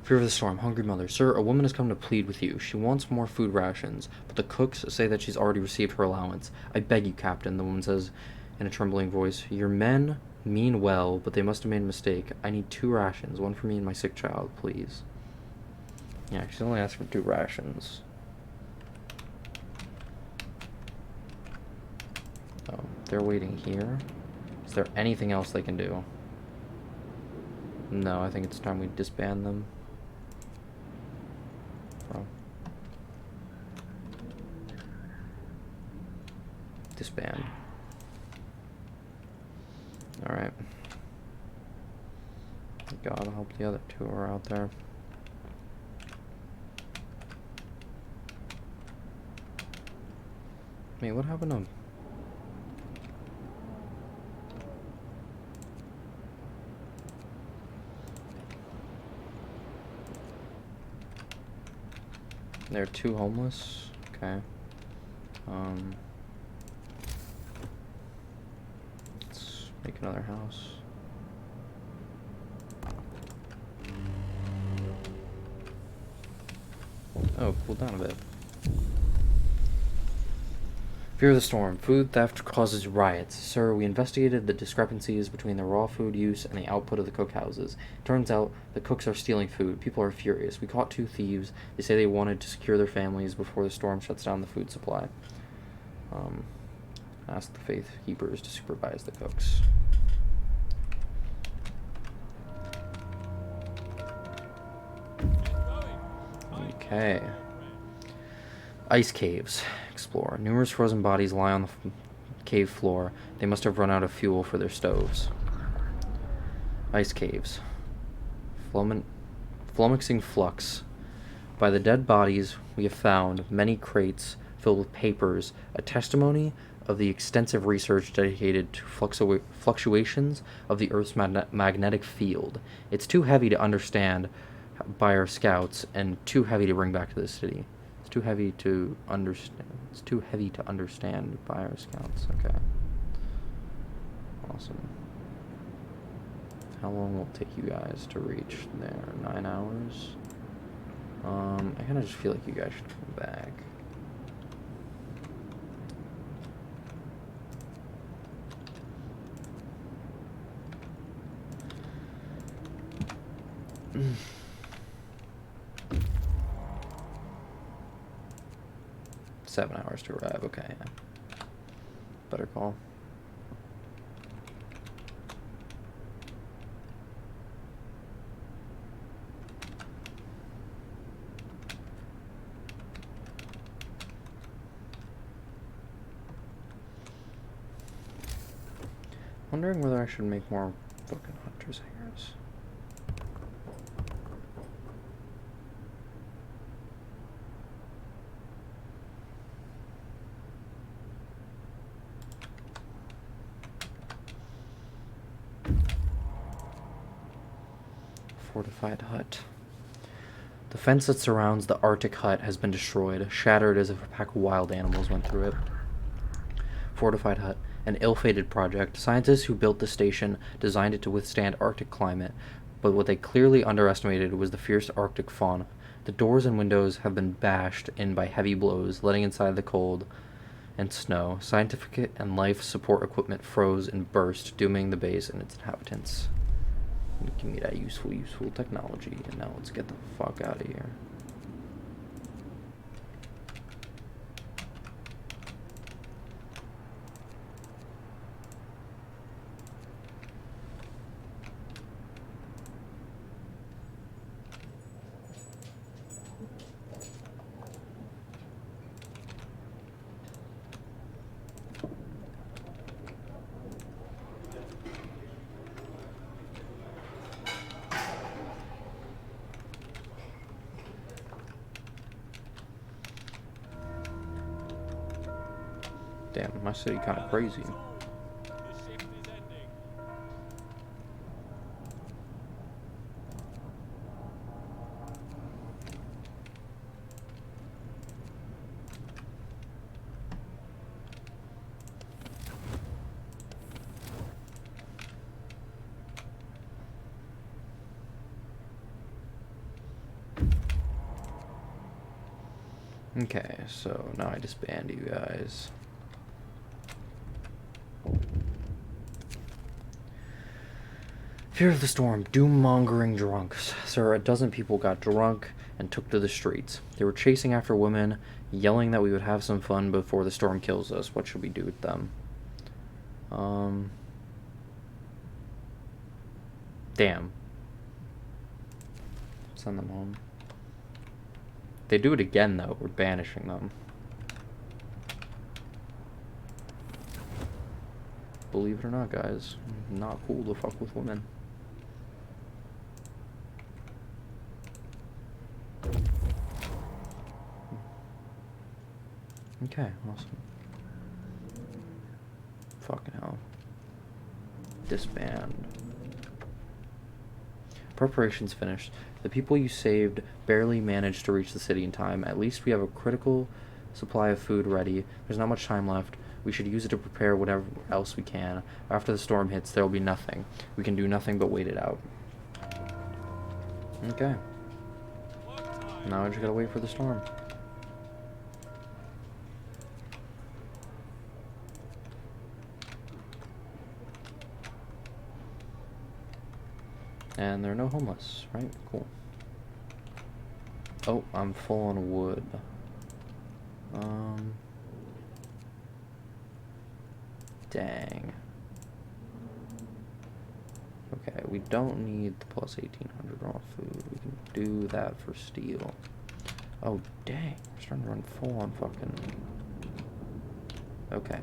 Fear of the Storm, Hungry Mother. Sir, a woman has come to plead with you. She wants more food rations, but the cooks say that she's already received her allowance. I beg you, Captain, the woman says in a trembling voice. Your men mean well, but they must have made a mistake. I need 2 rations, one for me and my sick child, please. Yeah, she's only asked for 2 rations. Oh, they're waiting here. Is there anything else they can do? No, I think it's time we disband them. Disband. Alright. God, I hope the other 2 are out there. Wait, what happened to... There are 2 homeless? Okay. Let's make another house. Oh, cool down a bit. Fear of the Storm. Food theft causes riots. Sir, we investigated the discrepancies between the raw food use and the output of the cookhouses. Turns out the cooks are stealing food. People are furious. We caught 2 thieves. They say they wanted to secure their families before the storm shuts down the food supply. Ask the Faith Keepers to supervise the cooks. Okay. Ice caves. Explore. Numerous frozen bodies lie on the cave floor. They must have run out of fuel for their stoves. Ice caves. Flummoxing flux. By the dead bodies, we have found many crates filled with papers, a testimony of the extensive research dedicated to fluctuations of the Earth's magnetic field. It's too heavy to understand by our scouts and too heavy to bring back to the city. It's too heavy to understand. It's too heavy to understand by our scouts. Okay. Awesome. How long will it take you guys to reach there? 9 hours? I kind of just feel like you guys should come back. Seven hours to arrive. Okay, yeah. Better call. Wondering whether I should make more fucking hunters hangers. Fortified hut. The fence that surrounds the Arctic hut has been destroyed, shattered as if a pack of wild animals went through it. Fortified hut. An ill-fated project. Scientists who built the station designed it to withstand Arctic climate, but what they clearly underestimated was the fierce Arctic fauna. The doors and windows have been bashed in by heavy blows, letting inside the cold and snow. Scientific and life support equipment froze and burst, dooming the base and its inhabitants. Give me that useful technology, and now let's get the fuck out of here. Damn, my city kind of crazy. The shift is ending. Okay, so now I disband you guys. Fear of the storm, doom-mongering drunks. Sir, a dozen people got drunk and took to the streets. They were chasing after women, yelling that we would have some fun before the storm kills us. What should we do with them? Damn. Send them home. If they do it again, though, we're banishing them. Believe it or not, guys, not cool to fuck with women. Okay, awesome. Fucking hell. Disband. Preparations finished. The people you saved barely managed to reach the city in time. At least we have a critical supply of food ready. There's not much time left. We should use it to prepare whatever else we can. After the storm hits, there will be nothing. We can do nothing but wait it out. Okay. Now I just gotta wait for the storm. And there are no homeless, right? Cool. Oh, I'm full on wood. Dang. Okay, we don't need the plus 1800 raw food. We can do that for steel. Oh, dang. We're starting to run full on fucking... Okay.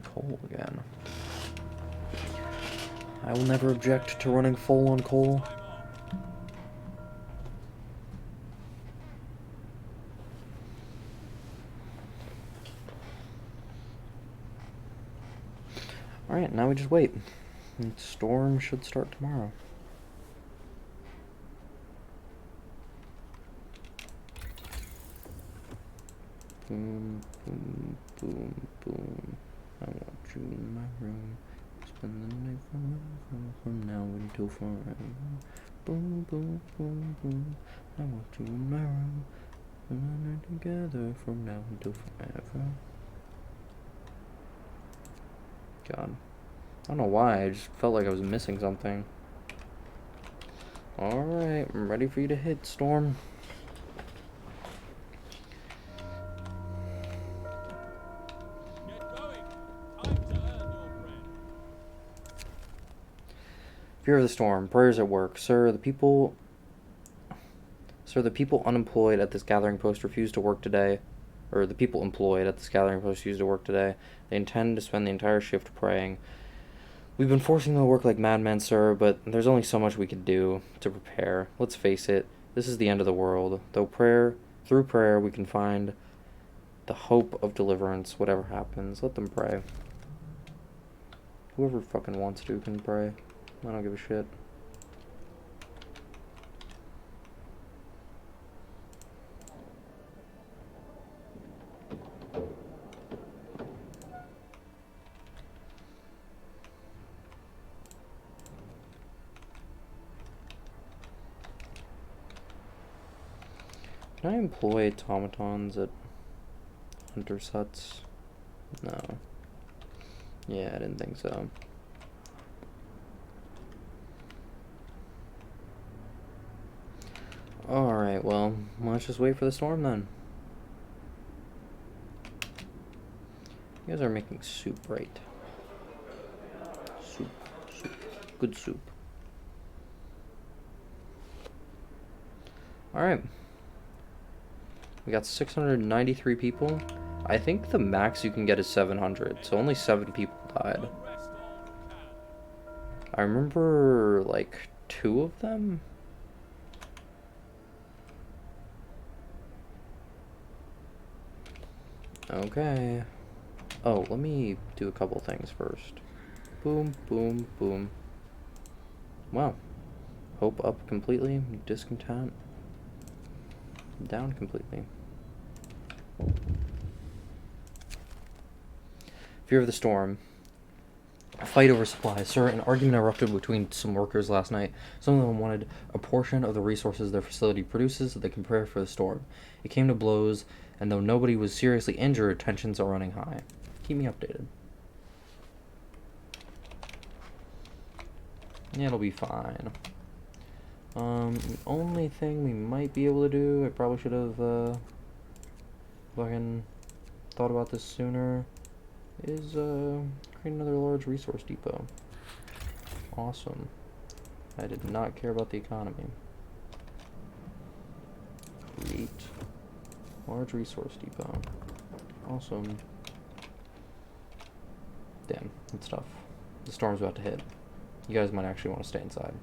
Coal again. I will never object to running full on coal. Alright, now we just wait. The storm should start tomorrow. Boom, boom, boom, boom. I want you in my room. Spend the night from now until forever. Boom, boom, boom, boom. I want you in my room. We're together from now until forever. God. I don't know why, I just felt like I was missing something. Alright, I'm ready for you to hit, Storm. Get going. Time to earn your bread. Fear of the storm, prayers at work. Sir, the people unemployed at this gathering post refuse to work today. Or the people employed at this gathering post refuse to work today. They intend to spend the entire shift praying. We've been forcing them to work like madmen, sir, but there's only so much we can do to prepare. Let's face it, this is the end of the world. Through prayer, we can find the hope of deliverance, whatever happens. Let them pray. Whoever fucking wants to can pray. I don't give a shit. Can I employ automatons at hunters' huts? No. Yeah, I didn't think so. Alright, well, let's just wait for the storm then. You guys are making soup, right? Soup. Soup. Good soup. Alright. We got 693 people. I think the max you can get is 700, so only 7 people died. Don't rest all who can. I remember, like, 2 of them? Okay. Oh, let me do a couple things first. Boom, boom, boom. Wow. Hope up completely. Discontent down completely. Fear of the storm. A fight over supplies. Sir, an argument erupted between some workers last night. Some of them wanted a portion of the resources their facility produces so they can prepare for the storm. It came to blows, and though nobody was seriously injured, tensions are running high. Keep me updated. Yeah, it'll be fine. The only thing we might be able to do, I probably should have, fucking thought about this sooner, is, create another large resource depot. Awesome. I did not care about the economy. Create large resource depot. Awesome. Damn, that's tough. The storm's about to hit. You guys might actually want to stay inside.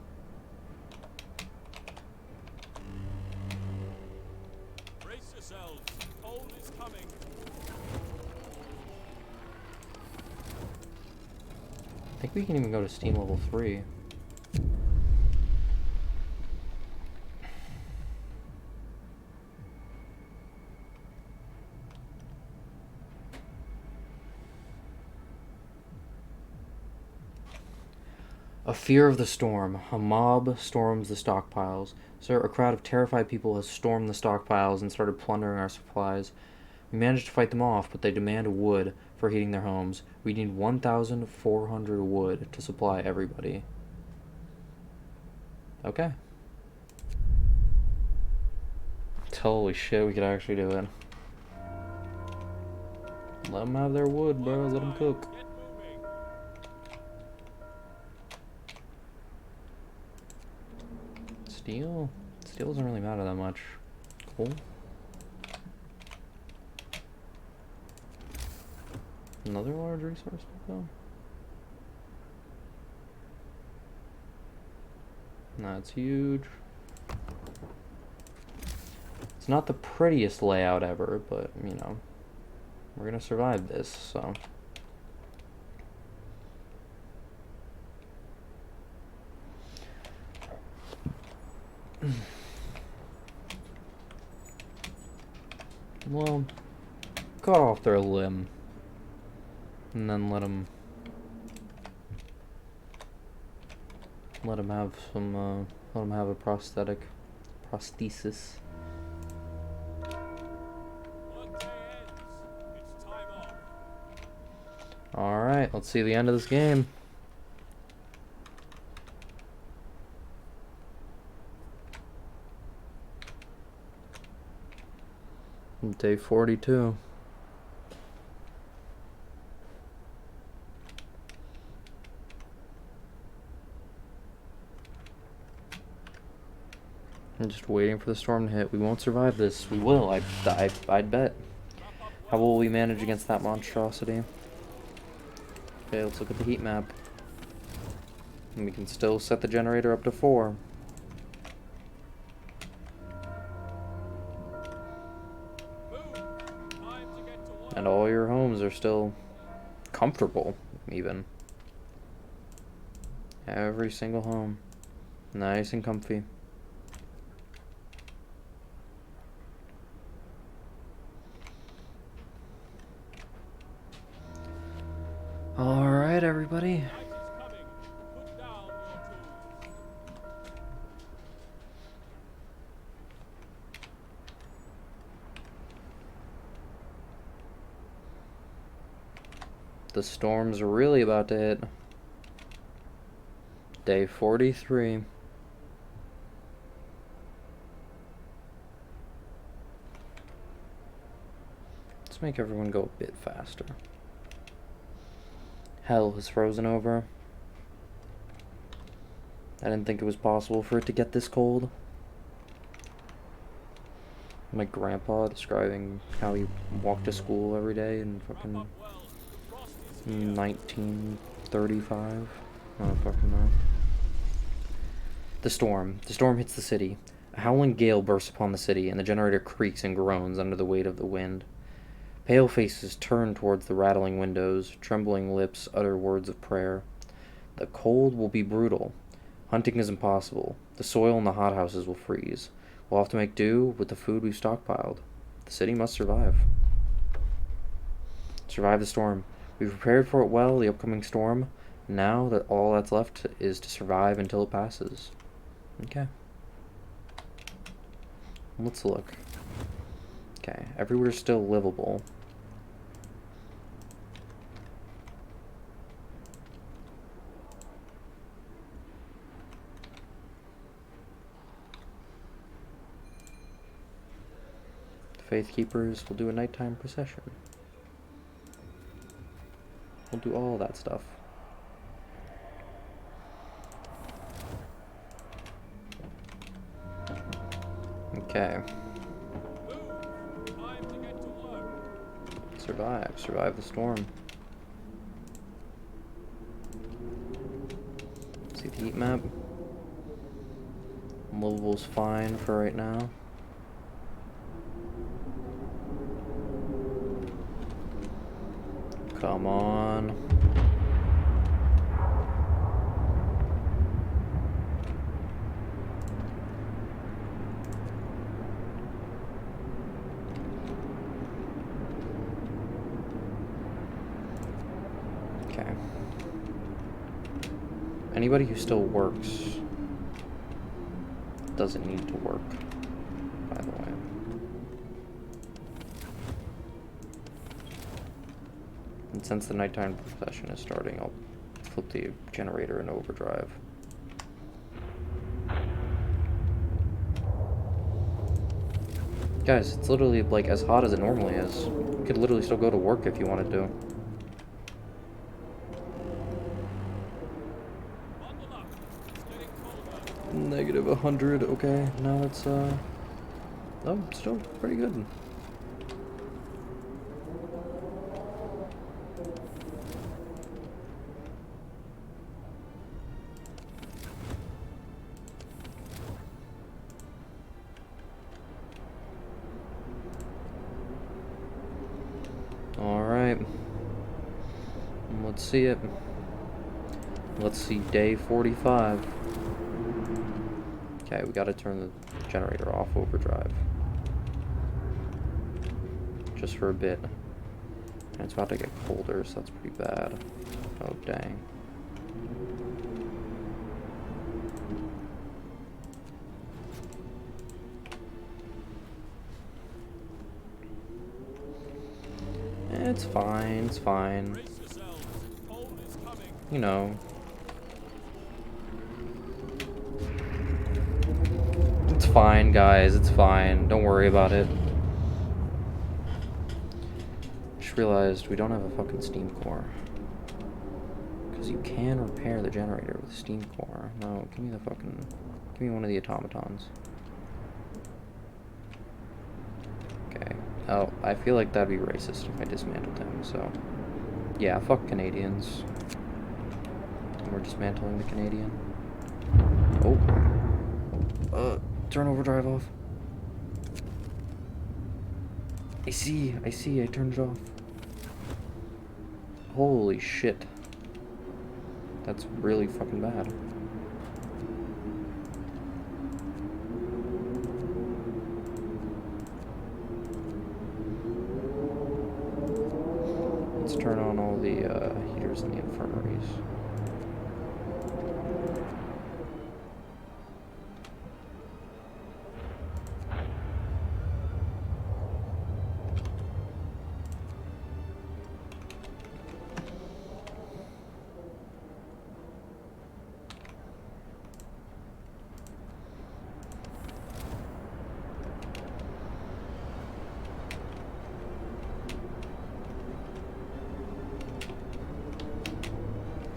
Brace yourselves. Cold is coming. I think we can even go to steam level 3. A fear of the storm. A mob storms the stockpiles. Sir, a crowd of terrified people has stormed the stockpiles and started plundering our supplies. We managed to fight them off, but they demand wood for heating their homes. We need 1,400 wood to supply everybody. Okay. Holy shit, we could actually do it. Let them have their wood, bro. Let them cook. Get moving. Steel? Steel doesn't really matter that much. Cool. Another large resource depot? That's huge. It's not the prettiest layout ever, but, you know, we're gonna survive this, so. Well, cut off their limb. And then let them have some, let them have a prosthesis. Workday ends. It's time off. Alright, let's see the end of this game. Day 42. I'm just waiting for the storm to hit. We won't survive this. We will. I'd bet. How will we manage against that monstrosity? Okay, let's look at the heat map. And we can still set the generator up to 4. Move. Time to get to work. And all your homes are still comfortable, even. Every single home. Nice and comfy. Alright, everybody. Night is coming. Put down your tools. The storm's really about to hit. Day 43. Let's make everyone go a bit faster. Hell has frozen over. I didn't think it was possible for it to get this cold. My grandpa describing how he walked to school every day in fucking 1935. I don't fucking know. The storm. The storm hits the city. A howling gale bursts upon the city, and the generator creaks and groans under the weight of the wind. Pale faces turn towards the rattling windows. Trembling lips utter words of prayer. The cold will be brutal. Hunting is impossible. The soil in the hothouses will freeze. We'll have to make do with the food we've stockpiled. The city must survive. Survive the storm. We've prepared for it well, the upcoming storm. Now that all that's left is to survive until it passes. Okay. Let's look. Okay, everywhere's still livable. Faith Keepers will do a nighttime procession. We'll do all that stuff. Okay. Time to get to work. Survive. Survive the storm. See the heat map? Livable's fine for right now. Come on. Okay. Anybody who still works doesn't need to work, by the way. And since the nighttime procession is starting, I'll flip the generator in overdrive. Guys, it's literally like as hot as it normally is. You could literally still go to work if you wanted to. Bundle up. It's getting colder. Negative 100, okay. Now it's, oh, still pretty good. Alright. Let's see it. Let's see day 45. Okay, we gotta turn the generator off overdrive. Just for a bit. And it's about to get colder, so that's pretty bad. Oh, dang. It's fine, it's fine. Brace yourselves. Cold is coming. You know. It's fine, guys, it's fine. Don't worry about it. Just realized we don't have a fucking steam core. Because you can repair the generator with a steam core. No, give me the fucking... Give me one of the automatons. Okay. Oh, I feel like that'd be racist if I dismantled him, so... Yeah, fuck Canadians. We're dismantling the Canadian. Oh. Turn overdrive off. I see, I turned it off. Holy shit. That's really fucking bad. Let's turn on all the heaters in the infirmaries.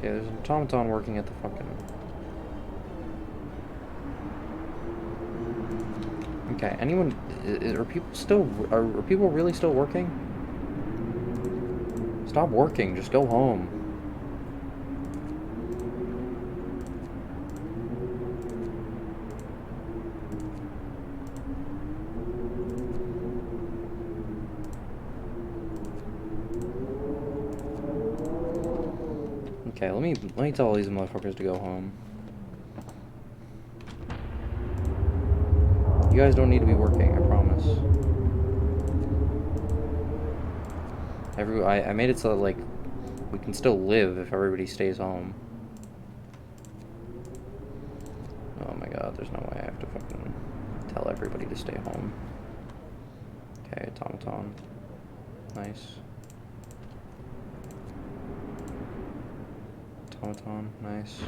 Okay, there's an automaton working at the fucking... Okay, anyone... Are people still... Are people really still working? Stop working, just go home. Okay, let me tell all these motherfuckers to go home. You guys don't need to be working, I promise. I made it so that, like, we can still live if everybody stays home. Oh my god, there's no way I have to fucking tell everybody to stay home. Okay, automaton. Nice. Automaton, nice.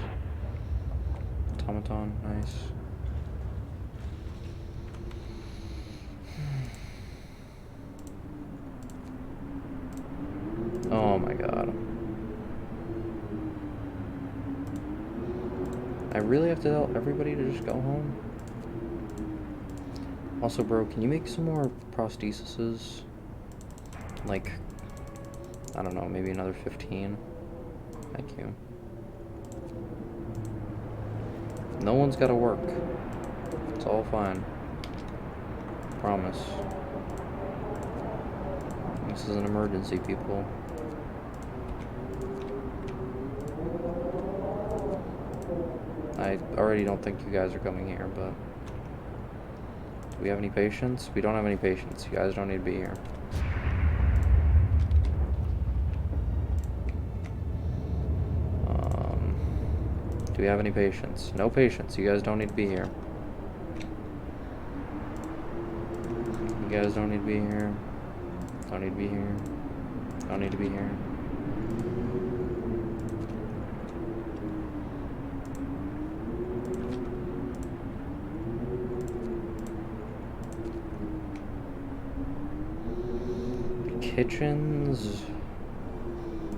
Automaton, nice. Oh my god. I really have to tell everybody to just go home? Also, bro, can you make some more prosthesises? Like, I don't know, maybe another 15? Thank you. No one's gotta work. It's all fine. Promise. This is an emergency, people. I already don't think you guys are coming here, but... Do we have any patience? We don't have any patience. You guys don't need to be here. Do we have any patience? No patience. You guys don't need to be here. You guys don't need to be here. Don't need to be here. Don't need to be here. Kitchens...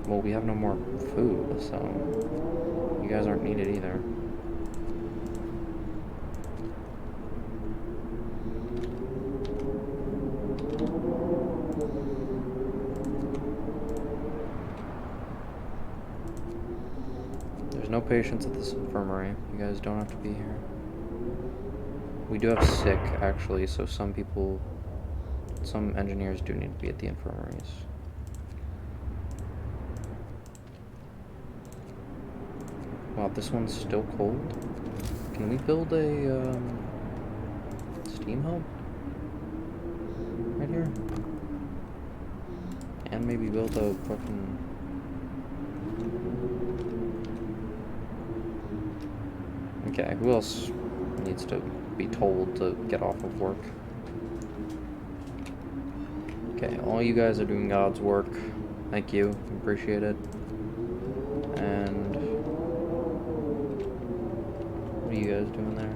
Well, we have no more food, so... You guys aren't needed either. There's no patients at this infirmary. You guys don't have to be here. We do have sick, actually, so some engineers do need to be at the infirmaries. Wow, this one's still cold? Can we build a, steam hub? Right here? And maybe build a fucking... Okay, who else needs to be told to get off of work? Okay, all you guys are doing God's work. Thank you. Appreciate it. And... What are you guys doing there?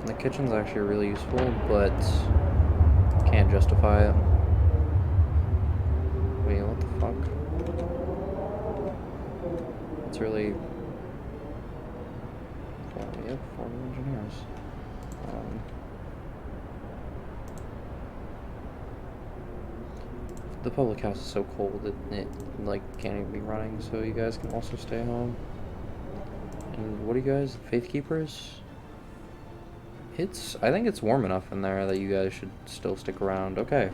The kitchen's actually really useful, but can't justify it. Wait, what the fuck? It's really... We have 40 engineers. The public house is so cold that it like can't even be running, so you guys can also stay home. And what are you guys, Faith Keepers? I think it's warm enough in there that you guys should still stick around. Okay,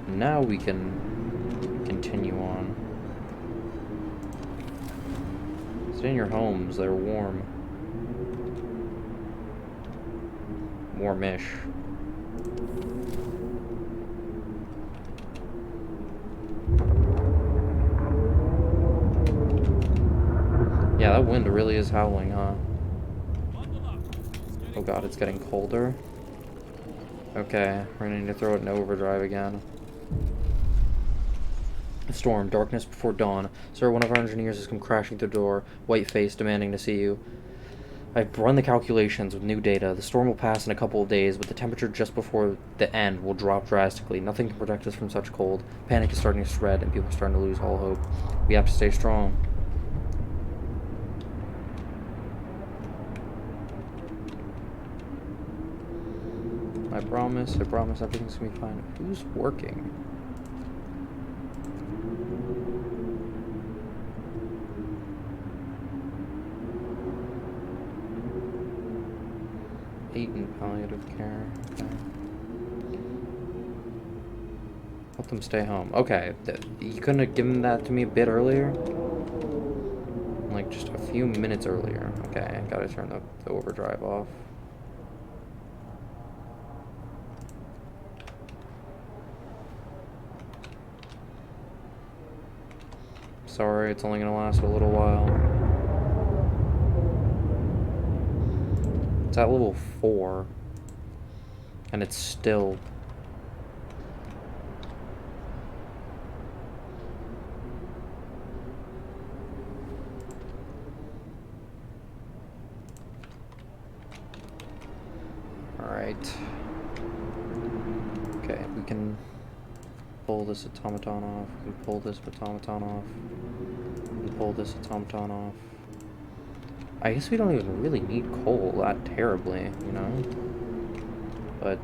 now we can continue on. Stay in your homes, they're warm. Warmish. Yeah, that wind really is howling, huh? Oh god, it's getting colder. Okay, we're gonna need to throw it in overdrive again. Storm, darkness before dawn. Sir, one of our engineers has come crashing through the door, white face, demanding to see you. I've run the calculations with new data. The storm will pass in a couple of days, but the temperature just before the end will drop drastically. Nothing can protect us from such cold. Panic is starting to spread, and people are starting to lose all hope. We have to stay strong. I promise everything's gonna be fine. Who's working? Eight in palliative care. Okay. Let them stay home. Okay. You couldn't have given that to me a bit earlier? Like, just a few minutes earlier. Okay, gotta turn the overdrive off. Sorry, it's only gonna last a little while. It's at level 4. And it's still... Alright. Okay, we can pull this automaton off. We can pull this automaton off. We can pull this automaton off. I guess we don't even really need coal that terribly, you know? But...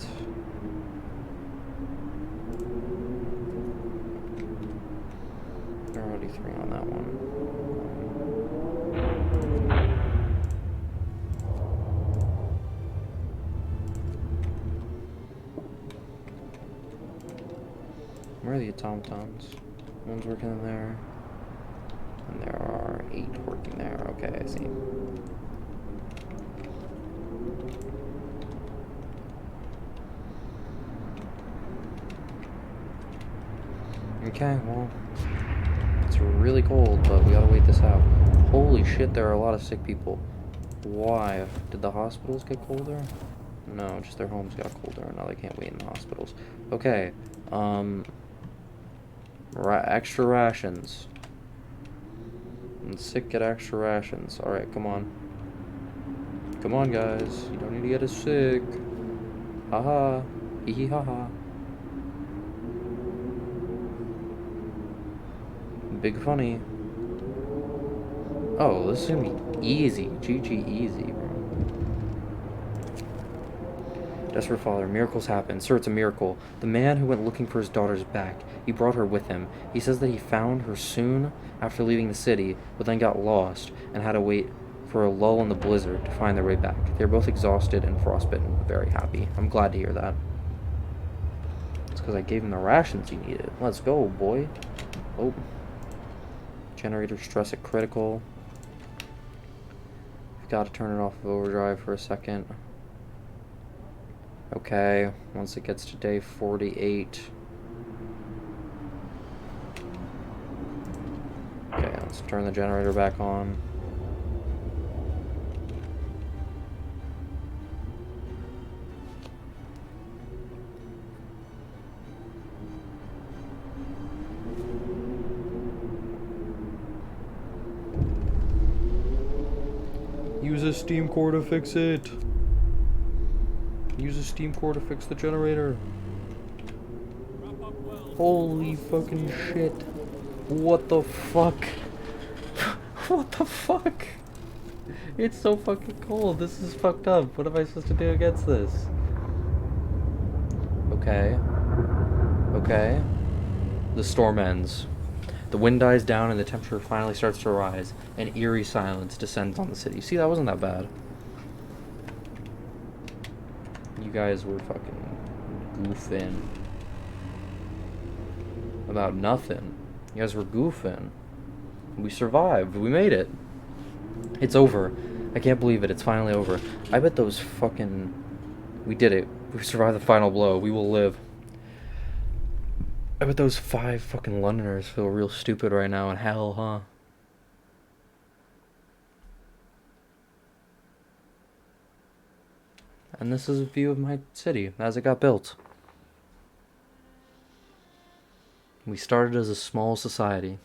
There are already 3 on that one. Where are the automatons? One's working in there. And there are 8 working there. Okay, I see. Okay, well, it's really cold, but we gotta wait this out. Holy shit, there are a lot of sick people. Why? Did the hospitals get colder? No, just their homes got colder, and now they can't wait in the hospitals. Okay, extra rations. And sick get extra rations. Alright, come on. Come on, guys. You don't need to get as sick. Haha. Hee hee haha. Big funny. Oh, this is gonna be easy. GG easy, bro. Desperate father, miracles happen. Sir, it's a miracle. The man who went looking for his daughter's back, he brought her with him. He says that he found her soon after leaving the city, but then got lost and had to wait for a lull in the blizzard to find their way back. They're both exhausted and frostbitten, but very happy. I'm glad to hear that. It's because I gave him the rations he needed. Let's go, boy. Oh. Generator stress at critical. We've got to turn it off of overdrive for a second. Okay, once it gets to day 48. Okay, let's turn the generator back on. Use a steam core to fix it. Use a steam core to fix the generator. Holy fucking shit. What the fuck? What the fuck? It's so fucking cold. This is fucked up. What am I supposed to do against this? Okay. Okay. The storm ends. The wind dies down and the temperature finally starts to rise. An eerie silence descends on the city. See, that wasn't that bad. You guys were fucking goofing about nothing. You guys were goofing. We survived. We made it. It's over. I can't believe it. It's finally over. I bet those fucking... We did it. We survived the final blow. We will live. I bet those 5 fucking Londoners feel real stupid right now in hell, huh? And this is a view of my city as it got built. We started as a small society.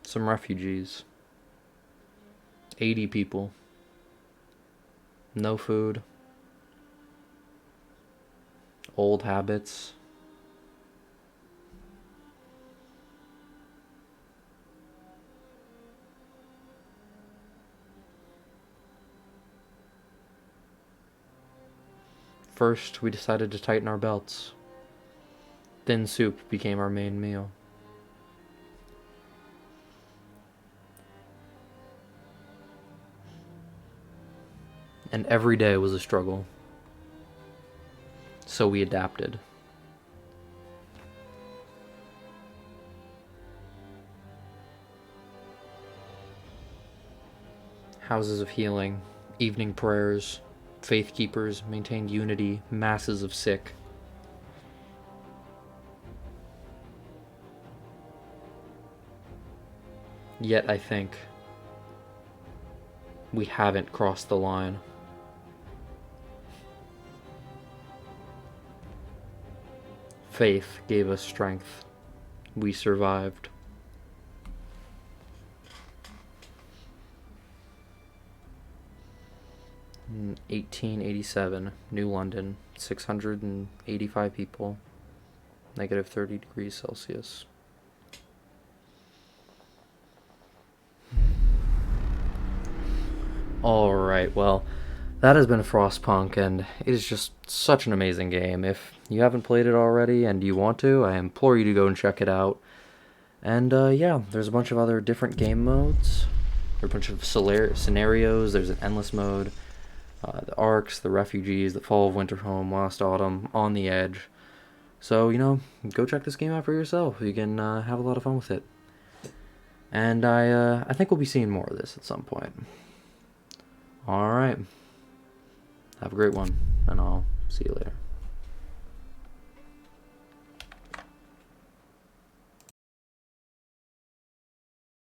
Some refugees. 80 people. No food. Old habits. First, we decided to tighten our belts. Thin soup became our main meal. And every day was a struggle. So we adapted. Houses of healing, evening prayers, faith keepers maintained unity, masses of sick. Yet I think we haven't crossed the line. Faith gave us strength. We survived. In 1887, New London, 685 people, negative 30 degrees Celsius. Alright, well, that has been Frostpunk, and it is just such an amazing game. If you haven't played it already and you want to, I implore you to go and check it out. And yeah, there's a bunch of other different game modes. There's a bunch of scenarios. There's an endless mode. The Arks, the Refugees, the Fall of Winterhome, Lost Autumn, On the Edge. So, go check this game out for yourself. You can have a lot of fun with it. And I think we'll be seeing more of this at some point. Alright. Have a great one, and I'll see you later.